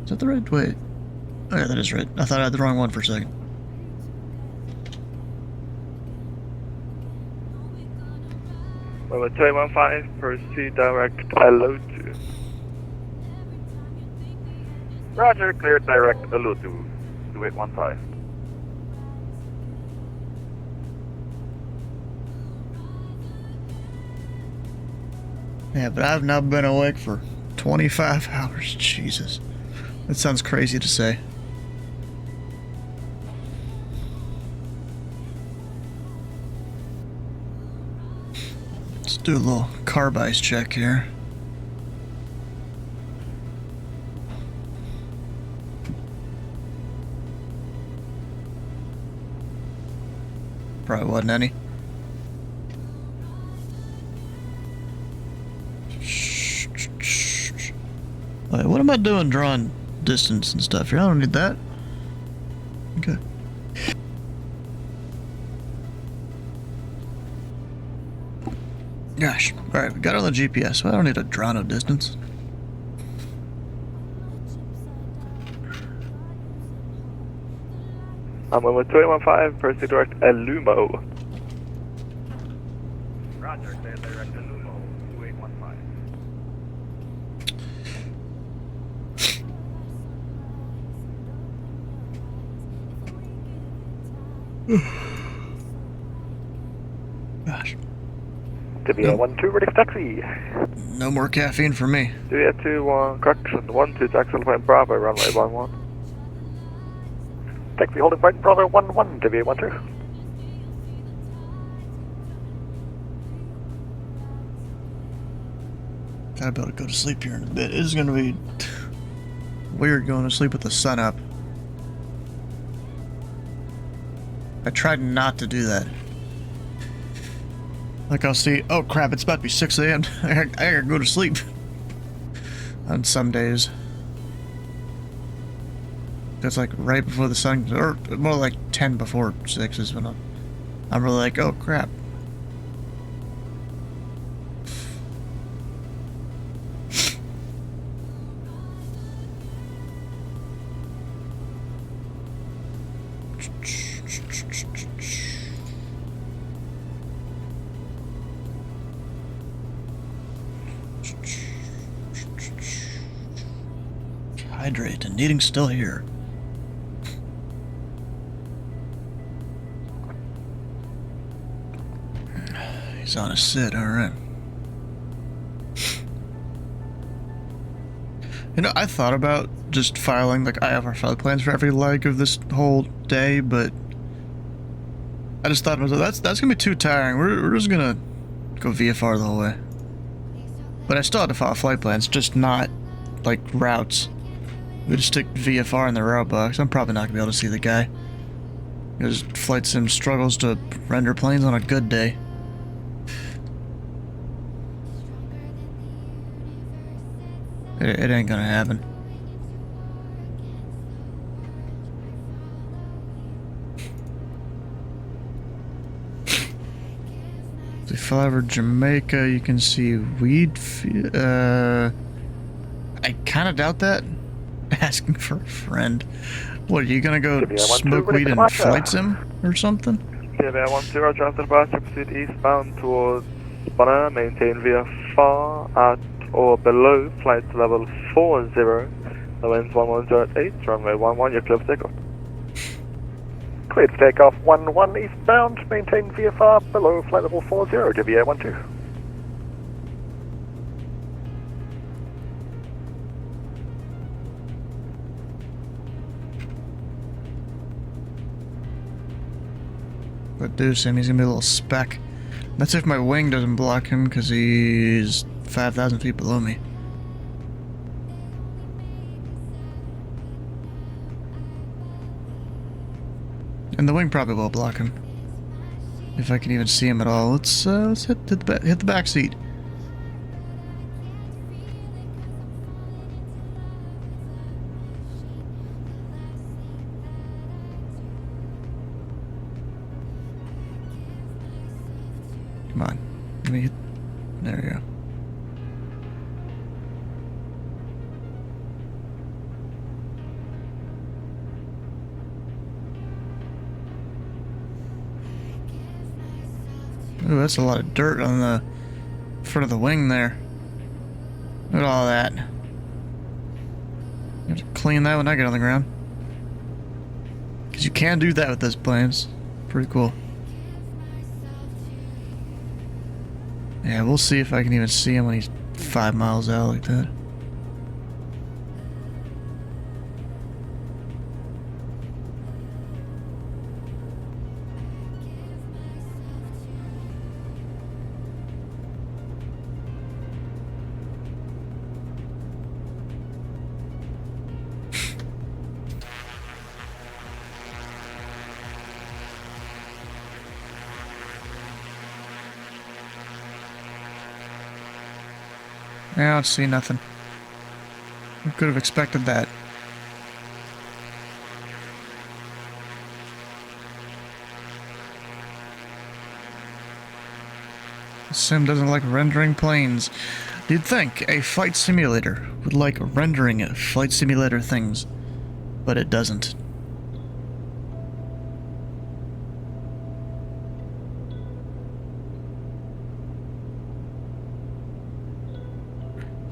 Speaker 1: Is that the right way? Oh yeah, that is right. I thought I had the wrong one for a second.
Speaker 9: Level 215, proceed direct LO2.
Speaker 10: Roger, cleared direct Alu to 2815.
Speaker 1: Yeah, but I've now been awake for 25 hours. Jesus. That sounds crazy to say. Let's do a little carb ice check here. Probably wasn't any. Wait, what am I doing drawing distance and stuff here? I don't need that. Okay. Gosh. Alright, we got it on the GPS, so I don't need to draw no distance.
Speaker 9: I'm level 215, proceed direct Elumo.
Speaker 10: Roger, cleared direct Alu 2815.
Speaker 1: Gosh.
Speaker 10: TVA 12, ready for taxi.
Speaker 1: No more caffeine for me.
Speaker 9: Juliet 21, correction, 12, taxi point Bravo, runway 11.
Speaker 10: Taxi holding point Bravo 11, TVA 12.
Speaker 1: Gotta be able to go to sleep here in a bit. It is gonna be weird going to sleep with the sun up. I tried not to do that. Like I'll see, oh crap, it's about to be 6 a.m. I gotta go to sleep. On some days. That's like right before the sun, or more like 10 before 6 is when I'm really like, oh crap. Hydrate and needing still here. He's on a sit, alright. You know, I thought about just filing like IFR flight plans for every leg of this whole day, but I just thought that's gonna be too tiring. We're just gonna go VFR the whole way. But I still had to file flight plans, just not like routes. We just stick VFR in the route box. I'm probably not gonna be able to see the guy because flight sim struggles to render planes on a good day. It ain't gonna happen. If we fly over Jamaica, you can see weed. I kind of doubt that. Asking for a friend. What, are you gonna go smoke weed in flight sim or something?
Speaker 9: KVA 10, draft departure, proceed eastbound towards Bonner, maintain VFR at or below flight level 40. The wind's 1108, runway 11, you're clear for takeoff.
Speaker 10: Cleared for takeoff 11 eastbound, maintain VFR below flight level 40, WA 12.
Speaker 1: But deuce him, he's gonna be a little speck. That's if my wing doesn't block him, because he's 5,000 feet below me. And the wing probably will block him. If I can even see him at all. Let's hit the back seat. Come on. Let me hit. There we go. Ooh, that's a lot of dirt on the front of the wing there. Look at all that. You have to clean that when I get on the ground. Because you can do that with this plane. It's pretty cool. Yeah, we'll see if I can even see him when he's 5 miles out like that. I don't see nothing. I could have expected that. The sim doesn't like rendering planes. You'd think a flight simulator would like rendering flight simulator things, but it doesn't.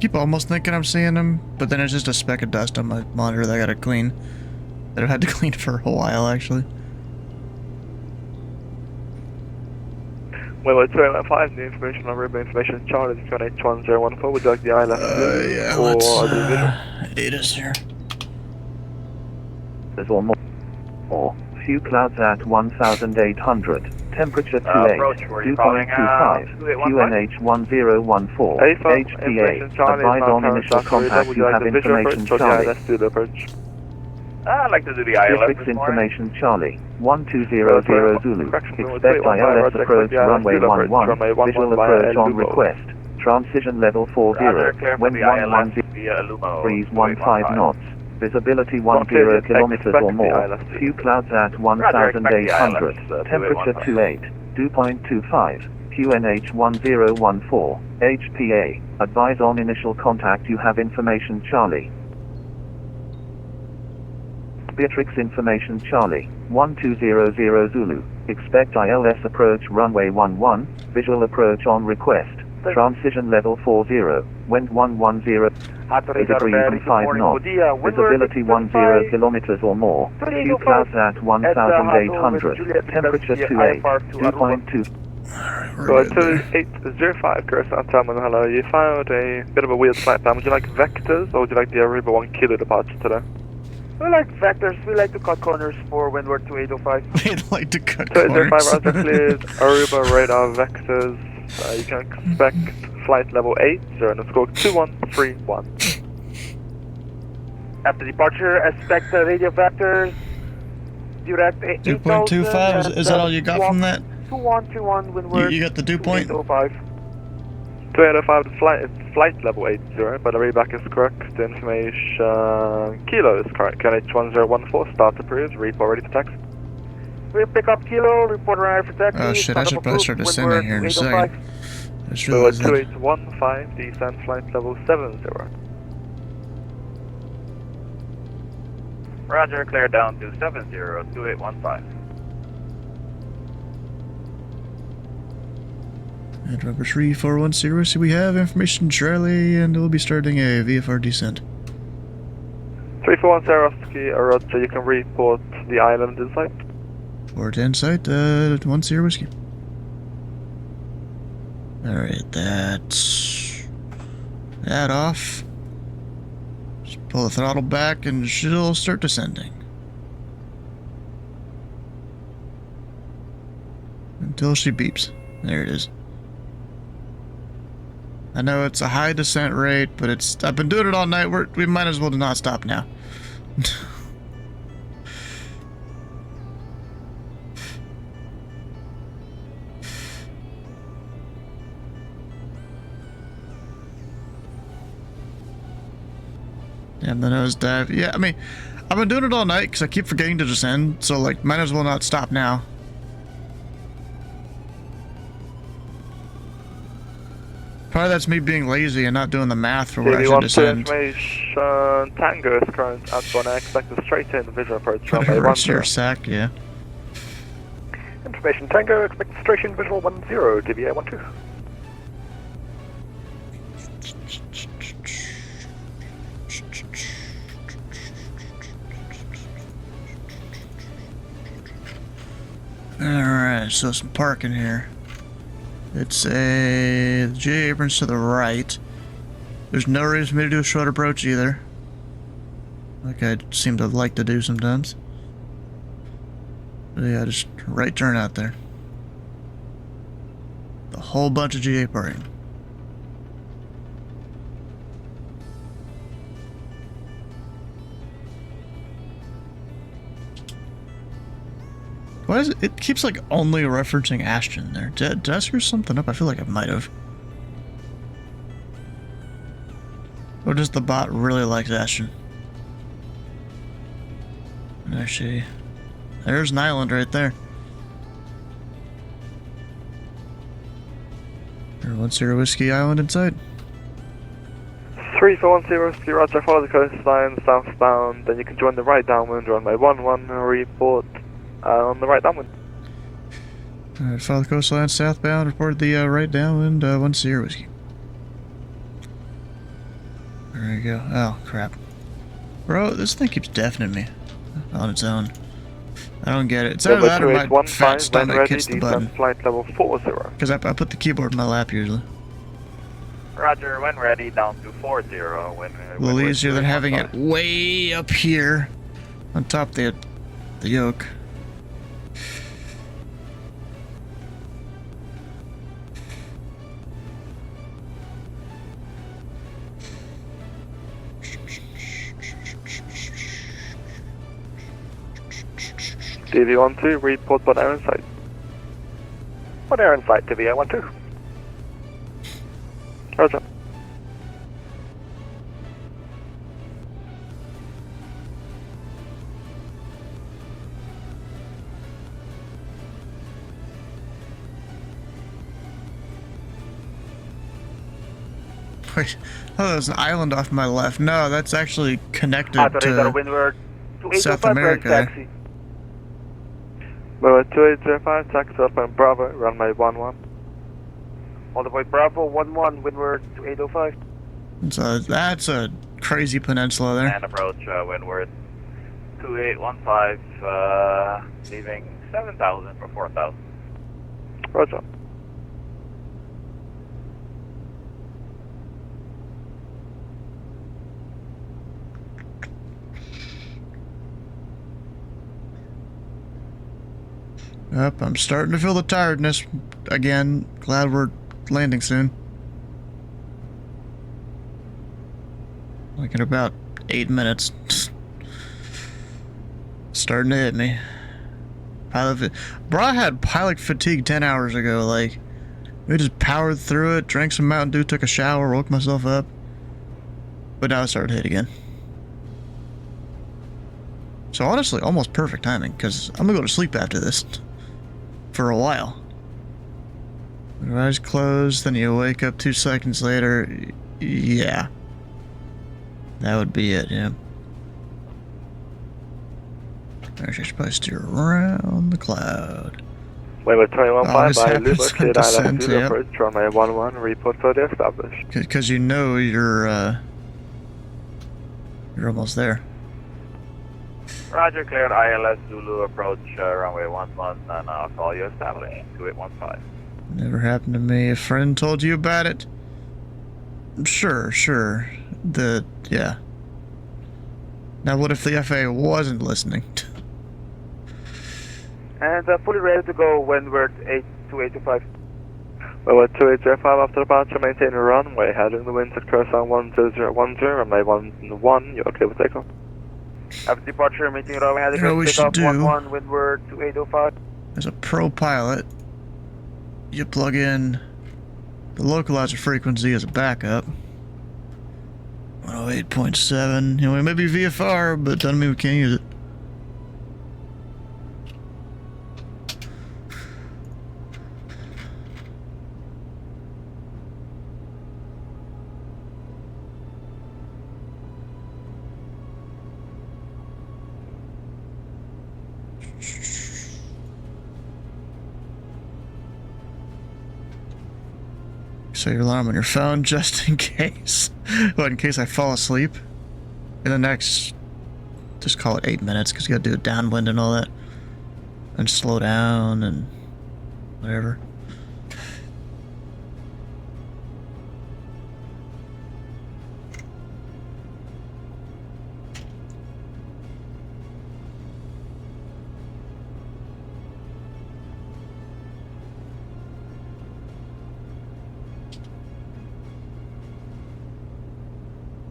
Speaker 1: Keep almost thinking I'm seeing them, but then it's just a speck of dust on my monitor that I gotta clean. That I've had to clean for a while, actually.
Speaker 9: Well, it's 295, new information on Ruby information, Charlie, H1014, would you like the ILS
Speaker 1: Yeah,
Speaker 9: or
Speaker 1: let's,
Speaker 9: the visual?
Speaker 1: it is here.
Speaker 11: There's one more. Few clouds at 1,800. Temperature 28, 2.25, QNH 1014, HPA, advise on initial contact, you have information Charlie.
Speaker 9: Let's do the approach.
Speaker 10: I'd like to do the ILS
Speaker 11: Fix information Charlie, 1200 Zulu, expect ILS approach runway 11, visual approach on request, transition level 40, when 110 breeze 15 knots. Visibility 10 kilometers or more. Few clouds at 1,800. Temperature 28, 2.25. QNH 1014. HPA. Advise on initial contact. You have information Charlie. Beatrix information Charlie. 1200 Zulu. Expect ILS approach runway 11. Visual approach on request. Transition level 40. Wind 110. Degree 5 knots. Visibility 10 kilometers or more. Few clouds at 1,800. Temperature 28. 2.2.
Speaker 1: Alright,
Speaker 9: So
Speaker 1: we're good there.
Speaker 9: 2805, Curacao Terminal, hello. You found a bit of a weird flight plan. Would you like vectors, or would you like the Aruba 1 kilo departure today?
Speaker 10: We like vectors. We like to cut corners for windward 2805.
Speaker 1: They'd like to cut
Speaker 9: 2805,
Speaker 1: corners.
Speaker 9: Roger, cleared. Aruba radar vectors. You can expect flight level 80 and score 2131.
Speaker 10: After departure, expect the radio vectors. Direct
Speaker 1: 2.25, is that all you got from that?
Speaker 10: 2121 windward.
Speaker 1: You got the dew point?
Speaker 10: 2805.
Speaker 9: 2805, flight level 80, but the readback is correct. The information kilo is correct. QNH 1014, start approved, report ready for taxi.
Speaker 10: We pick up kilo, report arrive for taxi.
Speaker 1: Oh shit, I should probably start descending here in a second. I just
Speaker 9: So
Speaker 1: realized that.
Speaker 9: 2815, descent flight level 70.
Speaker 10: Roger, clear down to 70, 2815.
Speaker 1: And November 3410, so we have information Charlie, and we'll be starting a VFR descent.
Speaker 9: 3410 Oscar, Roger, you can report the island in sight.
Speaker 1: Port in sight, 10 whiskey. Alright, that's that off. Just pull the throttle back and she'll start descending. Until she beeps. There it is. I know it's a high descent rate, but I've been doing it all night. We might as well not stop now. And the nosedive. Yeah, I mean, I've been doing it all night because I keep forgetting to descend, so like, might as well not stop now. Probably that's me being lazy and not doing the math for where I should descend.
Speaker 9: Information Tango is current at Bonnet, expect a straight in visual approach runway
Speaker 1: Whatever,
Speaker 9: 10.
Speaker 1: it's your sack, yeah.
Speaker 10: Information Tango, expect straight in visual 10, DVA 12.
Speaker 1: Alright, so some parking here. It's a J Abrams to the right. There's no reason for me to do a short approach either. Like I seem to like to do sometimes. But yeah, just right turn out there. A whole bunch of GA parking. Why is it? It keeps like only referencing Ashton there. Did I screw something up? I feel like I might have. Or does the bot really like Ashton? Actually, there's an island right there. 10 Whiskey Island inside.
Speaker 9: 3410 Whiskey, Roger, follow the coastline southbound, then you can join the right downwind runway 11, report on the right downwind.
Speaker 1: Alright, follow the coastline southbound, report the right downwind, 10 Whiskey. There you go. Oh, crap. Bro, this thing keeps deafening me on its own. I don't get it. It's either that or my fat stomach hits the button.
Speaker 9: Flight level 40.
Speaker 1: Because I put the keyboard in my lap usually.
Speaker 10: Roger, when ready, down to 40.
Speaker 1: A little easier than having it way up here on top of the yoke.
Speaker 9: DV12, report Bon Air in sight.
Speaker 10: Bon Air in sight, DVA 12.
Speaker 9: Roger.
Speaker 1: Wait, oh, there's an island off my left. No, that's actually connected to South America.
Speaker 10: Taxi.
Speaker 9: We're 2805, taxi up on Bravo, runway 11.
Speaker 10: All the way Bravo 11, windward 2805.
Speaker 1: So that's a crazy peninsula there.
Speaker 10: And approach windward 2815, leaving 7,000 for 4,000.
Speaker 9: Roger.
Speaker 1: Yep, I'm starting to feel the tiredness again. Glad we're landing soon. Like in about 8 minutes. Starting to hit me. Bro, I had pilot fatigue 10 hours ago. Like, we just powered through it, drank some Mountain Dew, took a shower, woke myself up. But now it started to hit again. So honestly, almost perfect timing, because I'm gonna go to sleep after this. For a while. Your eyes closed, then you wake up 2 seconds later. Yeah. That would be it, yeah. I should probably steer around the cloud.
Speaker 9: We're 21.5 by
Speaker 1: happens
Speaker 9: Luba,
Speaker 1: on
Speaker 9: cleared
Speaker 1: descent,
Speaker 9: ILS 2
Speaker 1: yep.
Speaker 9: approach, runway 11, report further established.
Speaker 1: Because you know you're almost there.
Speaker 9: Roger, cleared ILS Zulu approach, runway 11, and I'll call you established, 2815.
Speaker 1: Never happened to me. A friend told you about it? Sure. Yeah. Now what if the FAA wasn't listening?
Speaker 9: And fully ready to go when we're 2825. Well, we're 2805 after departure, maintain a runway, heading the winds at Curacao 10010, runway 11, you're okay with takeoff? After departure, meeting runway, heading
Speaker 1: You know what we should do?
Speaker 9: 11, wind we're 2805.
Speaker 1: As a pro pilot, you plug in the localizer frequency as a backup. 108.7. You know, it may be VFR, but doesn't mean we can't use it. Set your alarm on your phone just in case. Well, in case I fall asleep. In the next, just call it 8 minutes, because you gotta do a downwind and all that. And slow down and whatever.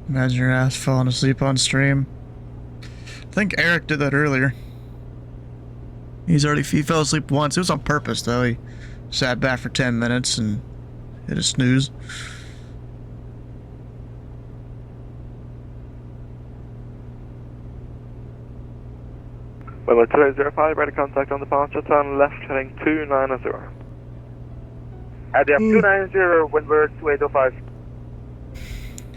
Speaker 1: Imagine your ass falling asleep on stream. I think Eric did that earlier. He fell asleep once. It was on purpose, though. He sat back for 10 minutes and hit a snooze.
Speaker 9: Well, 2805, ready contact on departure, turn left, heading 290. At the 290, wind we're 2805.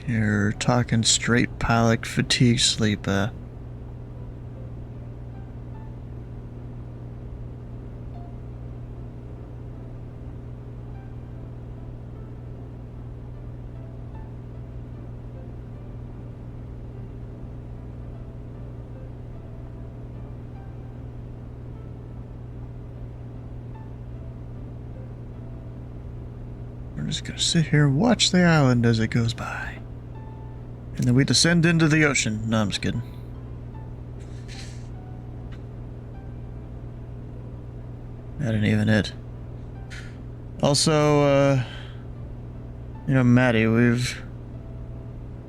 Speaker 1: You're talking straight pilot fatigue sleep, We're just gonna sit here and watch the island as it goes by. And then we descend into the ocean. No, I'm just kidding. That ain't even it. Also, you know, Maddie, we've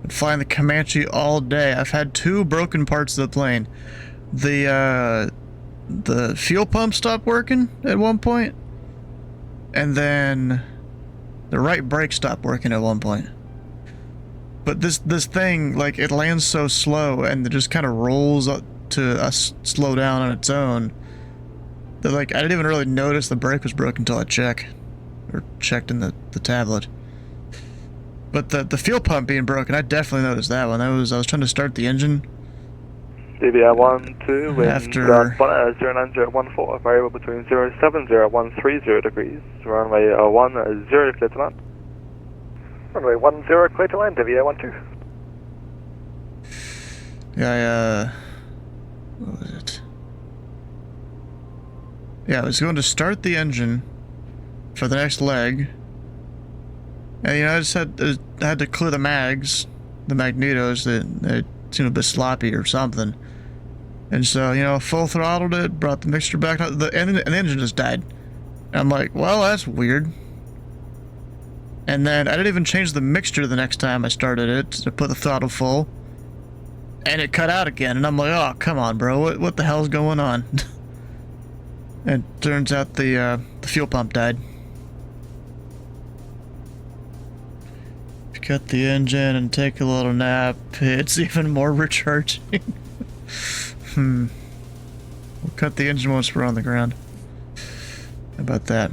Speaker 1: been flying the Comanche all day. I've had 2 broken parts of the plane. The fuel pump stopped working at one point. And then the right brake stopped working at one point. But this thing, like, it lands so slow and it just kind of rolls up to slow down on its own. That, like, I didn't even really notice the brake was broken until I checked in the tablet. But the fuel pump being broken, I definitely noticed that one. I was trying to start the engine.
Speaker 9: DBI 12, wind
Speaker 1: After
Speaker 9: 09014, variable between 070 and 130 degrees, runway 10, clear to land. Runway 10, clear to land, DBI 12.
Speaker 1: Yeah, what was it? Yeah, I was going to start the engine for the next leg. And, you know, I just had to clear the mags, the magnetos, that seemed a bit sloppy or something. And so, you know, full throttled it, brought the mixture back, and the engine just died. And I'm like, well, that's weird. And then I didn't even change the mixture the next time I started it to put the throttle full. And it cut out again, and I'm like, oh, come on, bro, what the hell's going on? And turns out the fuel pump died. If you cut the engine and take a little nap, it's even more recharging. We'll cut the engine once we're on the ground. How about that?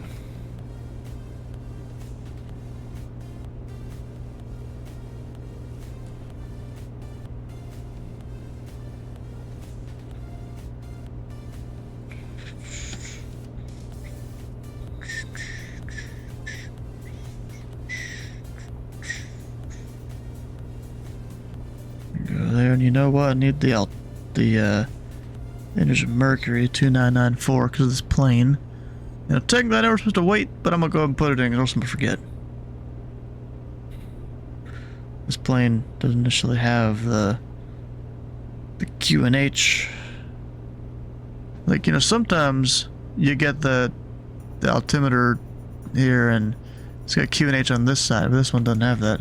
Speaker 1: Go there, and you know what? I need the engine mercury 2994 because of this plane. You know, technically I never supposed to wait, but I'm gonna go ahead and put it in, or else I'm gonna forget. This plane doesn't initially have the QNH. Like, you know, sometimes you get the altimeter here and it's got QNH on this side, but this one doesn't have that.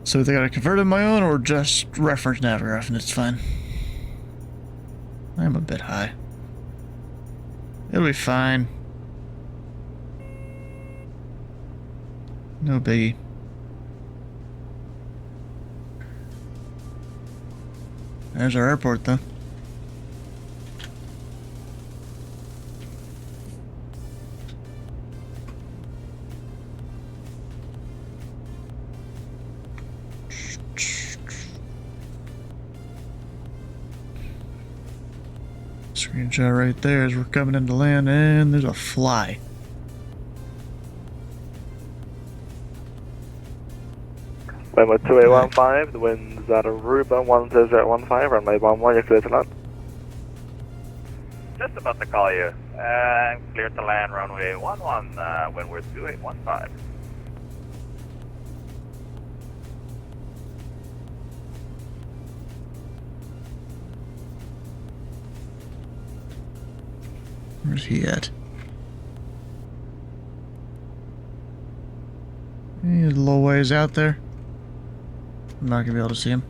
Speaker 1: So either gotta convert it my own or just reference Navigraph, and it's fine. I'm a bit high. It'll be fine. No biggie. There's our airport, though. Screenshot right there as we're coming into land, and there's a fly.
Speaker 9: Lima 2815, the wind's at Aruba 10015, runway 11, you're clear to land.
Speaker 10: Just about to call you. Clear to land runway 11, when we're 2815.
Speaker 1: Where's he at? He's a little ways out there. I'm not gonna be able to see him.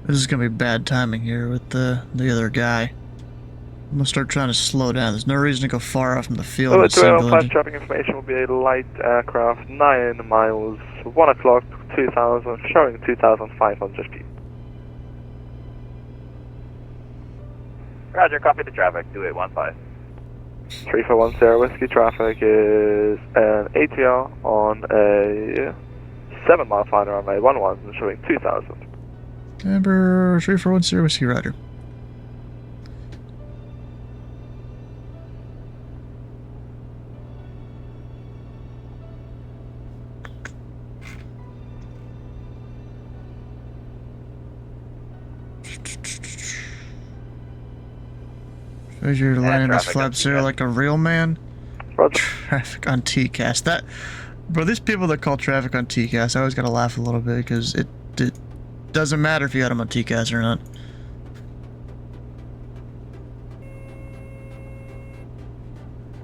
Speaker 1: This is gonna be bad timing here with the other guy. I'm gonna start trying to slow down. There's no reason to go far off from the field.
Speaker 9: So,
Speaker 1: With single engine.
Speaker 9: traffic information will be a light aircraft, 9 miles, 1 o'clock, 2000, showing 2,500 feet.
Speaker 10: Roger, copy the traffic, 2815.
Speaker 9: 3410 Whiskey traffic is an ATR on a 7-mile final runway 11, showing 2,000.
Speaker 1: Number 3410 Whiskey Rider. Shows you're landing this flap zero like a real man.
Speaker 9: Roger.
Speaker 1: Traffic on TCAS. That, bro, these people that call traffic on TCAS, I always gotta laugh a little bit because it doesn't matter if you had them on TCAS or not.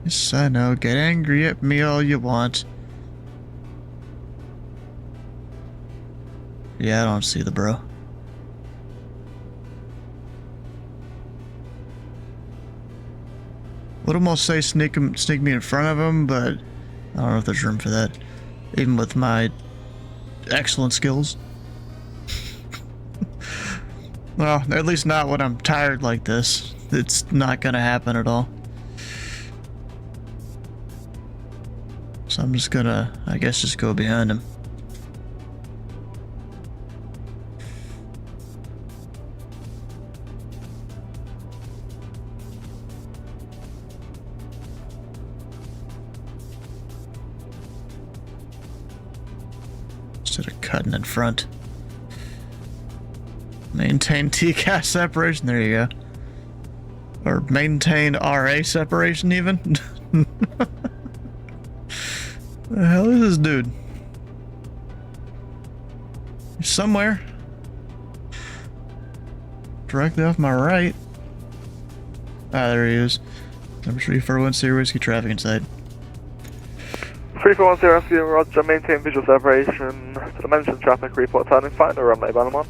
Speaker 1: Yes, I know. Get angry at me all you want. Yeah, I don't see the bro. Would almost say sneak me in front of him, but I don't know if there's room for that. Even with my excellent skills. Well, at least not when I'm tired like this. It's not gonna happen at all. So I'm just gonna, I guess, just go behind him. Instead of cutting in front. Maintain TCAS separation. There you go. Or maintain RA separation even? The hell is this dude? He's somewhere. Directly off my right. Ah, there he is. Number 341 Sierra Whiskey, traffic inside.
Speaker 9: 3410 Roger, maintain visual separation to the mentioned traffic, report turning final, runway 11.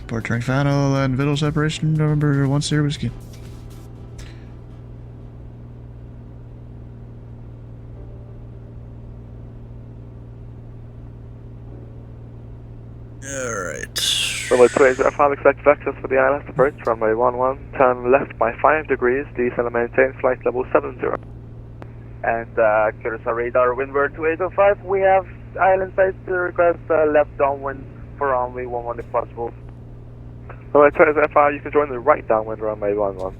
Speaker 1: Report turning final and visual separation, number 1 Sierra Whiskey. Alright.
Speaker 9: Runway 2805, expected access for the ILS approach, runway 11, turn left by 5 degrees, descend and maintain flight level 70.
Speaker 10: And Curacao radar, windward 2805, we have island side to request left downwind for runway 11 if possible.
Speaker 9: Runway 2805, you can join the right downwind runway 11.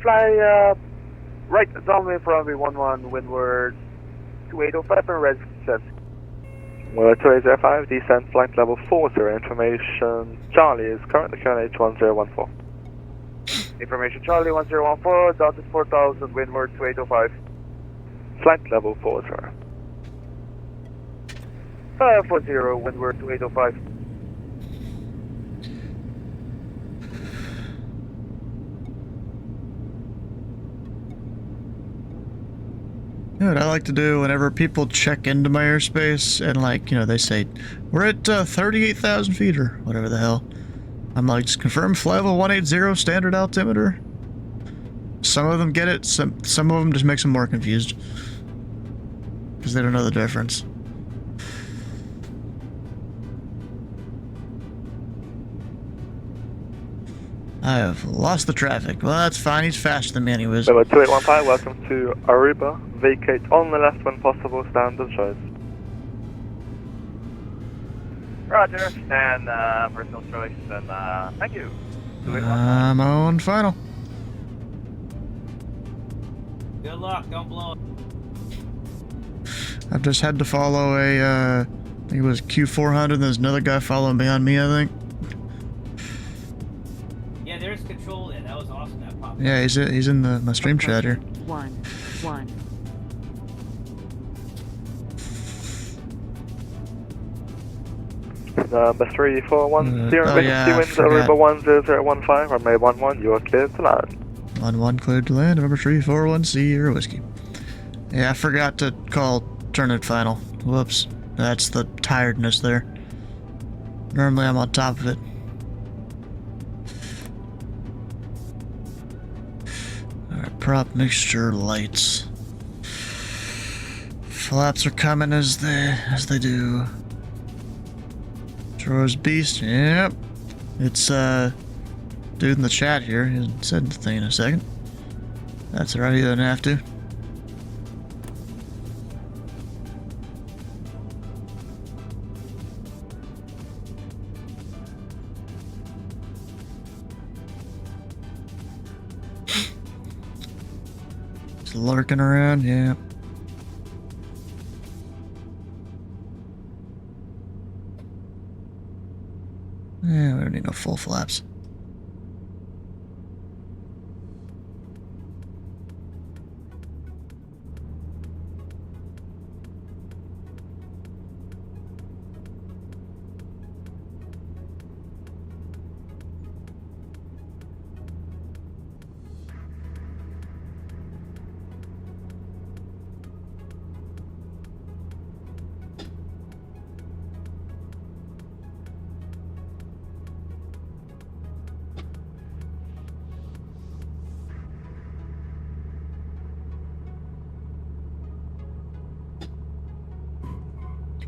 Speaker 10: Fly right downwind for runway 11, windward 2805 and red set.
Speaker 9: Runway 2805, descend flight level 40, information Charlie is currently QNH 1014.
Speaker 10: Information Charlie 1014, dotted 4000, windward 2805.
Speaker 9: Flight level 40.
Speaker 10: 40, windward 2805.
Speaker 1: You know what I like to do whenever people check into my airspace and, like, you know, they say, we're at 38,000 feet or whatever the hell. I'm like, just confirm flight level 180 standard altimeter. Some of them get it, some of them just makes them more confused. Because they don't know the difference. I have lost the traffic. Well, that's fine, he's faster than me anyways.
Speaker 9: Number 2815, welcome to Aruba. Vacate on the left when possible, standard choice.
Speaker 10: Roger, and personal choice, and thank you.
Speaker 1: I'm on final.
Speaker 2: Good luck, don't blow it.
Speaker 1: I've just had to follow a, I think it was Q400, and there's another guy following behind me, I think.
Speaker 2: Yeah, there's control in. That was awesome, that pop.
Speaker 1: Yeah, he's in my stream chat here.
Speaker 7: 1-1.
Speaker 9: Number 341,
Speaker 1: oh yeah,
Speaker 9: winds Aruba 10015, runway 11, you are cleared to land.
Speaker 1: 1-1 cleared to land, number 341 Sierra Whiskey. Yeah, I forgot to call turn it final. Whoops. That's the tiredness there. Normally I'm on top of it. Alright, prop mixture lights. Flaps are coming as they do. Troy's Beast, yep. It's dude in the chat here. He hasn't said anything in a second. That's alright, he doesn't have to. Just lurking around, yeah. Yeah, we don't need no full flaps.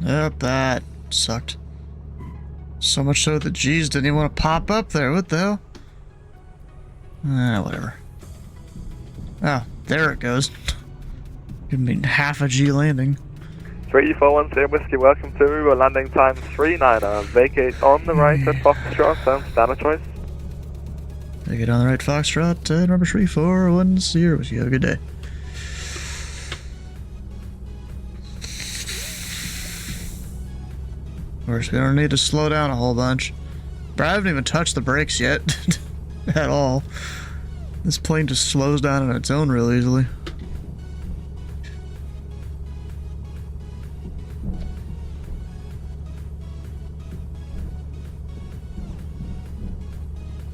Speaker 1: Yep, that sucked. So much so that G's didn't even want to pop up there. What the hell? Whatever. Oh, there it goes. Give me half a G landing.
Speaker 9: 341 Sierra Whiskey, welcome to Aruba, landing time 39er. Vacate on the right at Foxtrot and standard choice.
Speaker 1: Take it on the right, Foxtrot, number 341 Sierra Whiskey. Have a good day. Of course, we don't need to slow down a whole bunch. I haven't even touched the brakes yet at all. This plane just slows down on its own real easily.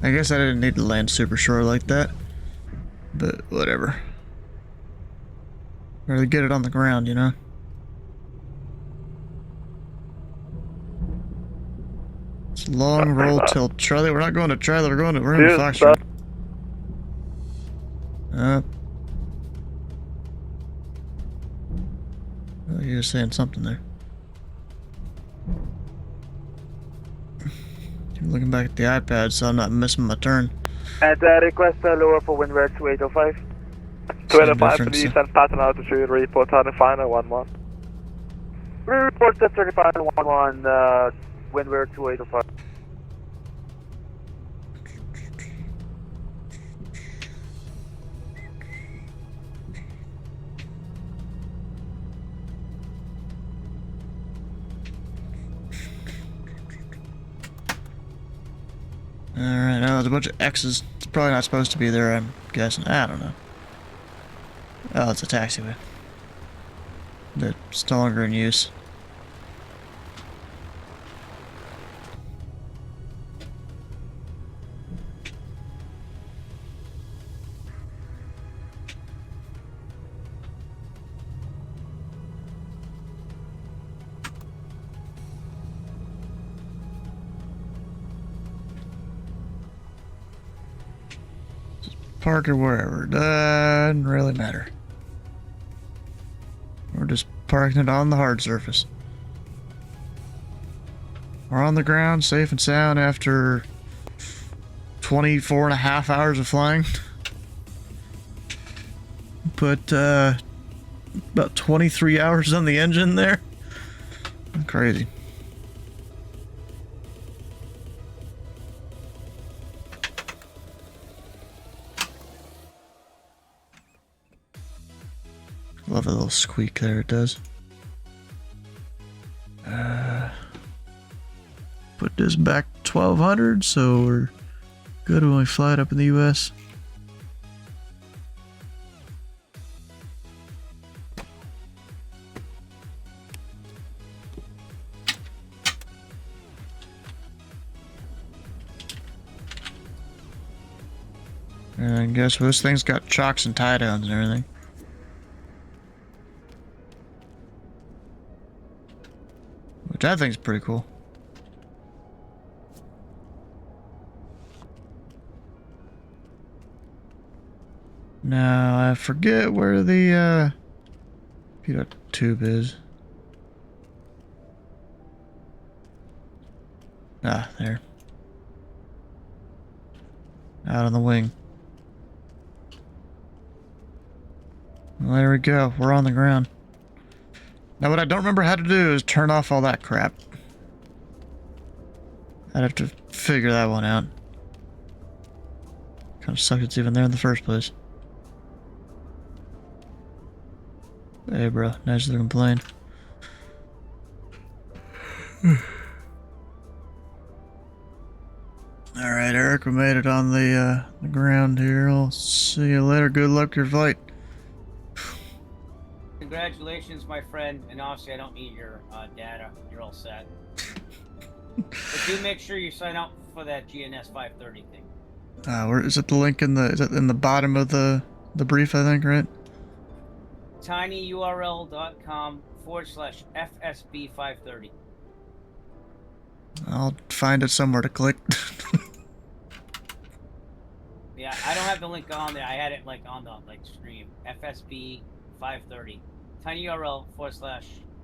Speaker 1: I guess I didn't need to land super short like that, but whatever. Or get it on the ground, you know? It's long roll till Charlie. We're not going to Charlie. We're in to Foxtrot. Oh, you were saying something there. I'm looking back at the iPad, so I'm not missing my turn.
Speaker 9: At request lower for windward 2805. 205, please, and pattern altitude, report on the final 11.
Speaker 10: Report at 3511, windward 2805.
Speaker 1: Alright, now there's a bunch of X's. It's probably not supposed to be there, I'm guessing. I don't know. Oh, it's a taxiway. That's no longer in use. Park or wherever, doesn't really matter. We're just parking it on the hard surface. We're on the ground, safe and sound after 24.5 hours of flying. Put about 23 hours on the engine there. Crazy. Love a little squeak there, it does. Put this back 1200, so we're good when we fly it up in the US. And I guess this thing's got chocks and tie downs and everything. Which I think is pretty cool. Now, I forget where the, pitot tube is. Ah, there. Out on the wing. Well, there we go. We're on the ground. Now, what I don't remember how to do is turn off all that crap. I'd have to figure that one out. Kind of sucks it's even there in the first place. Hey, bro. Nice looking plane. Alright, Eric, we made it on the ground here. I'll see you later. Good luck with your flight.
Speaker 2: Congratulations, my friend, and obviously I don't need your data. You're all set. But do make sure you sign up for that GNS 530 thing.
Speaker 1: Where is it? The link in the is it in the bottom of the brief? I think, right?
Speaker 2: tinyurl.com/FSB530.
Speaker 1: I'll find it somewhere to click.
Speaker 2: Yeah, I don't have the link on there. I had it like on the stream. FSB 530. tinyurl/FSB 530.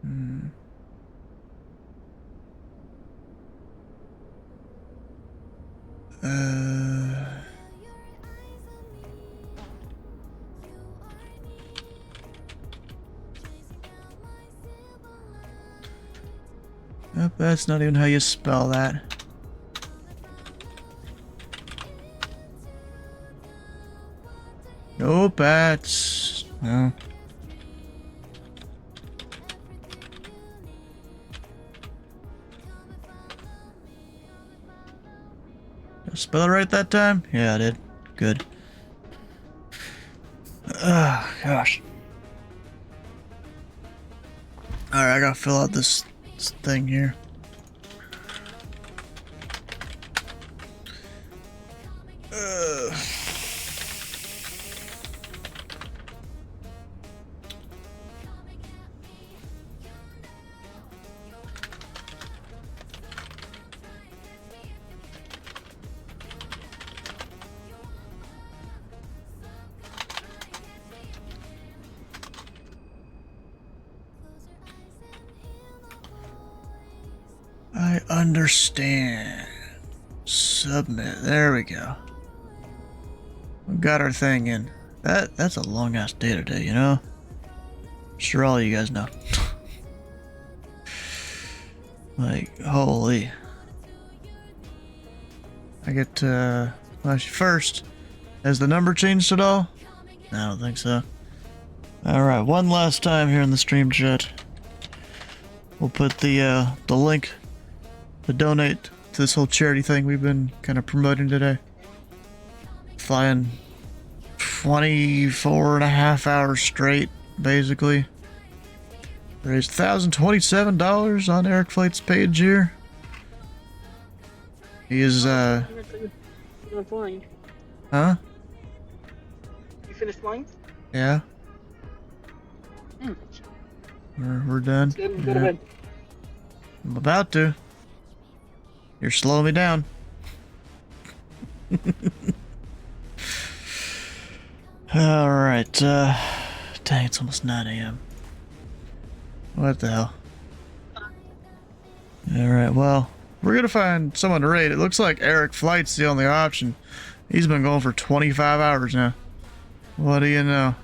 Speaker 1: Hmm. Nope, that's not even how you spell that. Nope, that's... no. Spell it right that time? Yeah, I did. Good. Gosh. Alright, I gotta fill out this thing here. I understand. Submit. There we go. We got our thing in. That's a long ass day today, you know? Sure, all you guys know. Like, holy. I get well, actually, first, has the number changed at all? I don't think so. Alright, one last time here in the stream chat. We'll put the link to donate to this whole charity thing we've been kind of promoting today. Flying 24.5 hours straight, basically. Raised $1,027 on Eric Flight's page here. He is,
Speaker 8: You're flying.
Speaker 1: Huh?
Speaker 8: You finished flying?
Speaker 1: Yeah. We're done.
Speaker 8: Go to
Speaker 1: Yeah.
Speaker 8: bed.
Speaker 1: I'm about to. You're slowing me down. Alright, dang, it's almost 9 a.m. What the hell? Alright, well, we're gonna find someone to raid. It looks like Eric Flight's the only option. He's been going for 25 hours now. What do you know?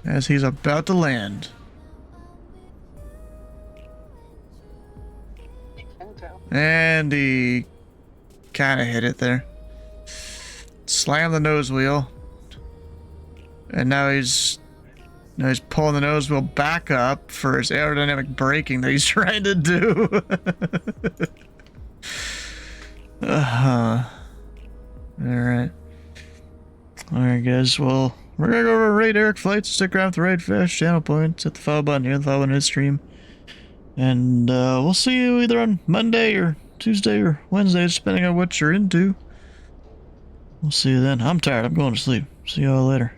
Speaker 1: As he's about to land. And he kind of hit it there. Slammed the nose wheel. And now he's pulling the nose wheel back up for his aerodynamic braking that he's trying to do. Alright. Alright, guys. Well, we're gonna go over and raid Eric Flights. Stick around with the raid fast channel points. Hit the follow button here, the follow button in his stream. And we'll see you either on Monday or Tuesday or Wednesday, depending on what you're into. We'll see you then. I'm tired. I'm going to sleep. See you all later.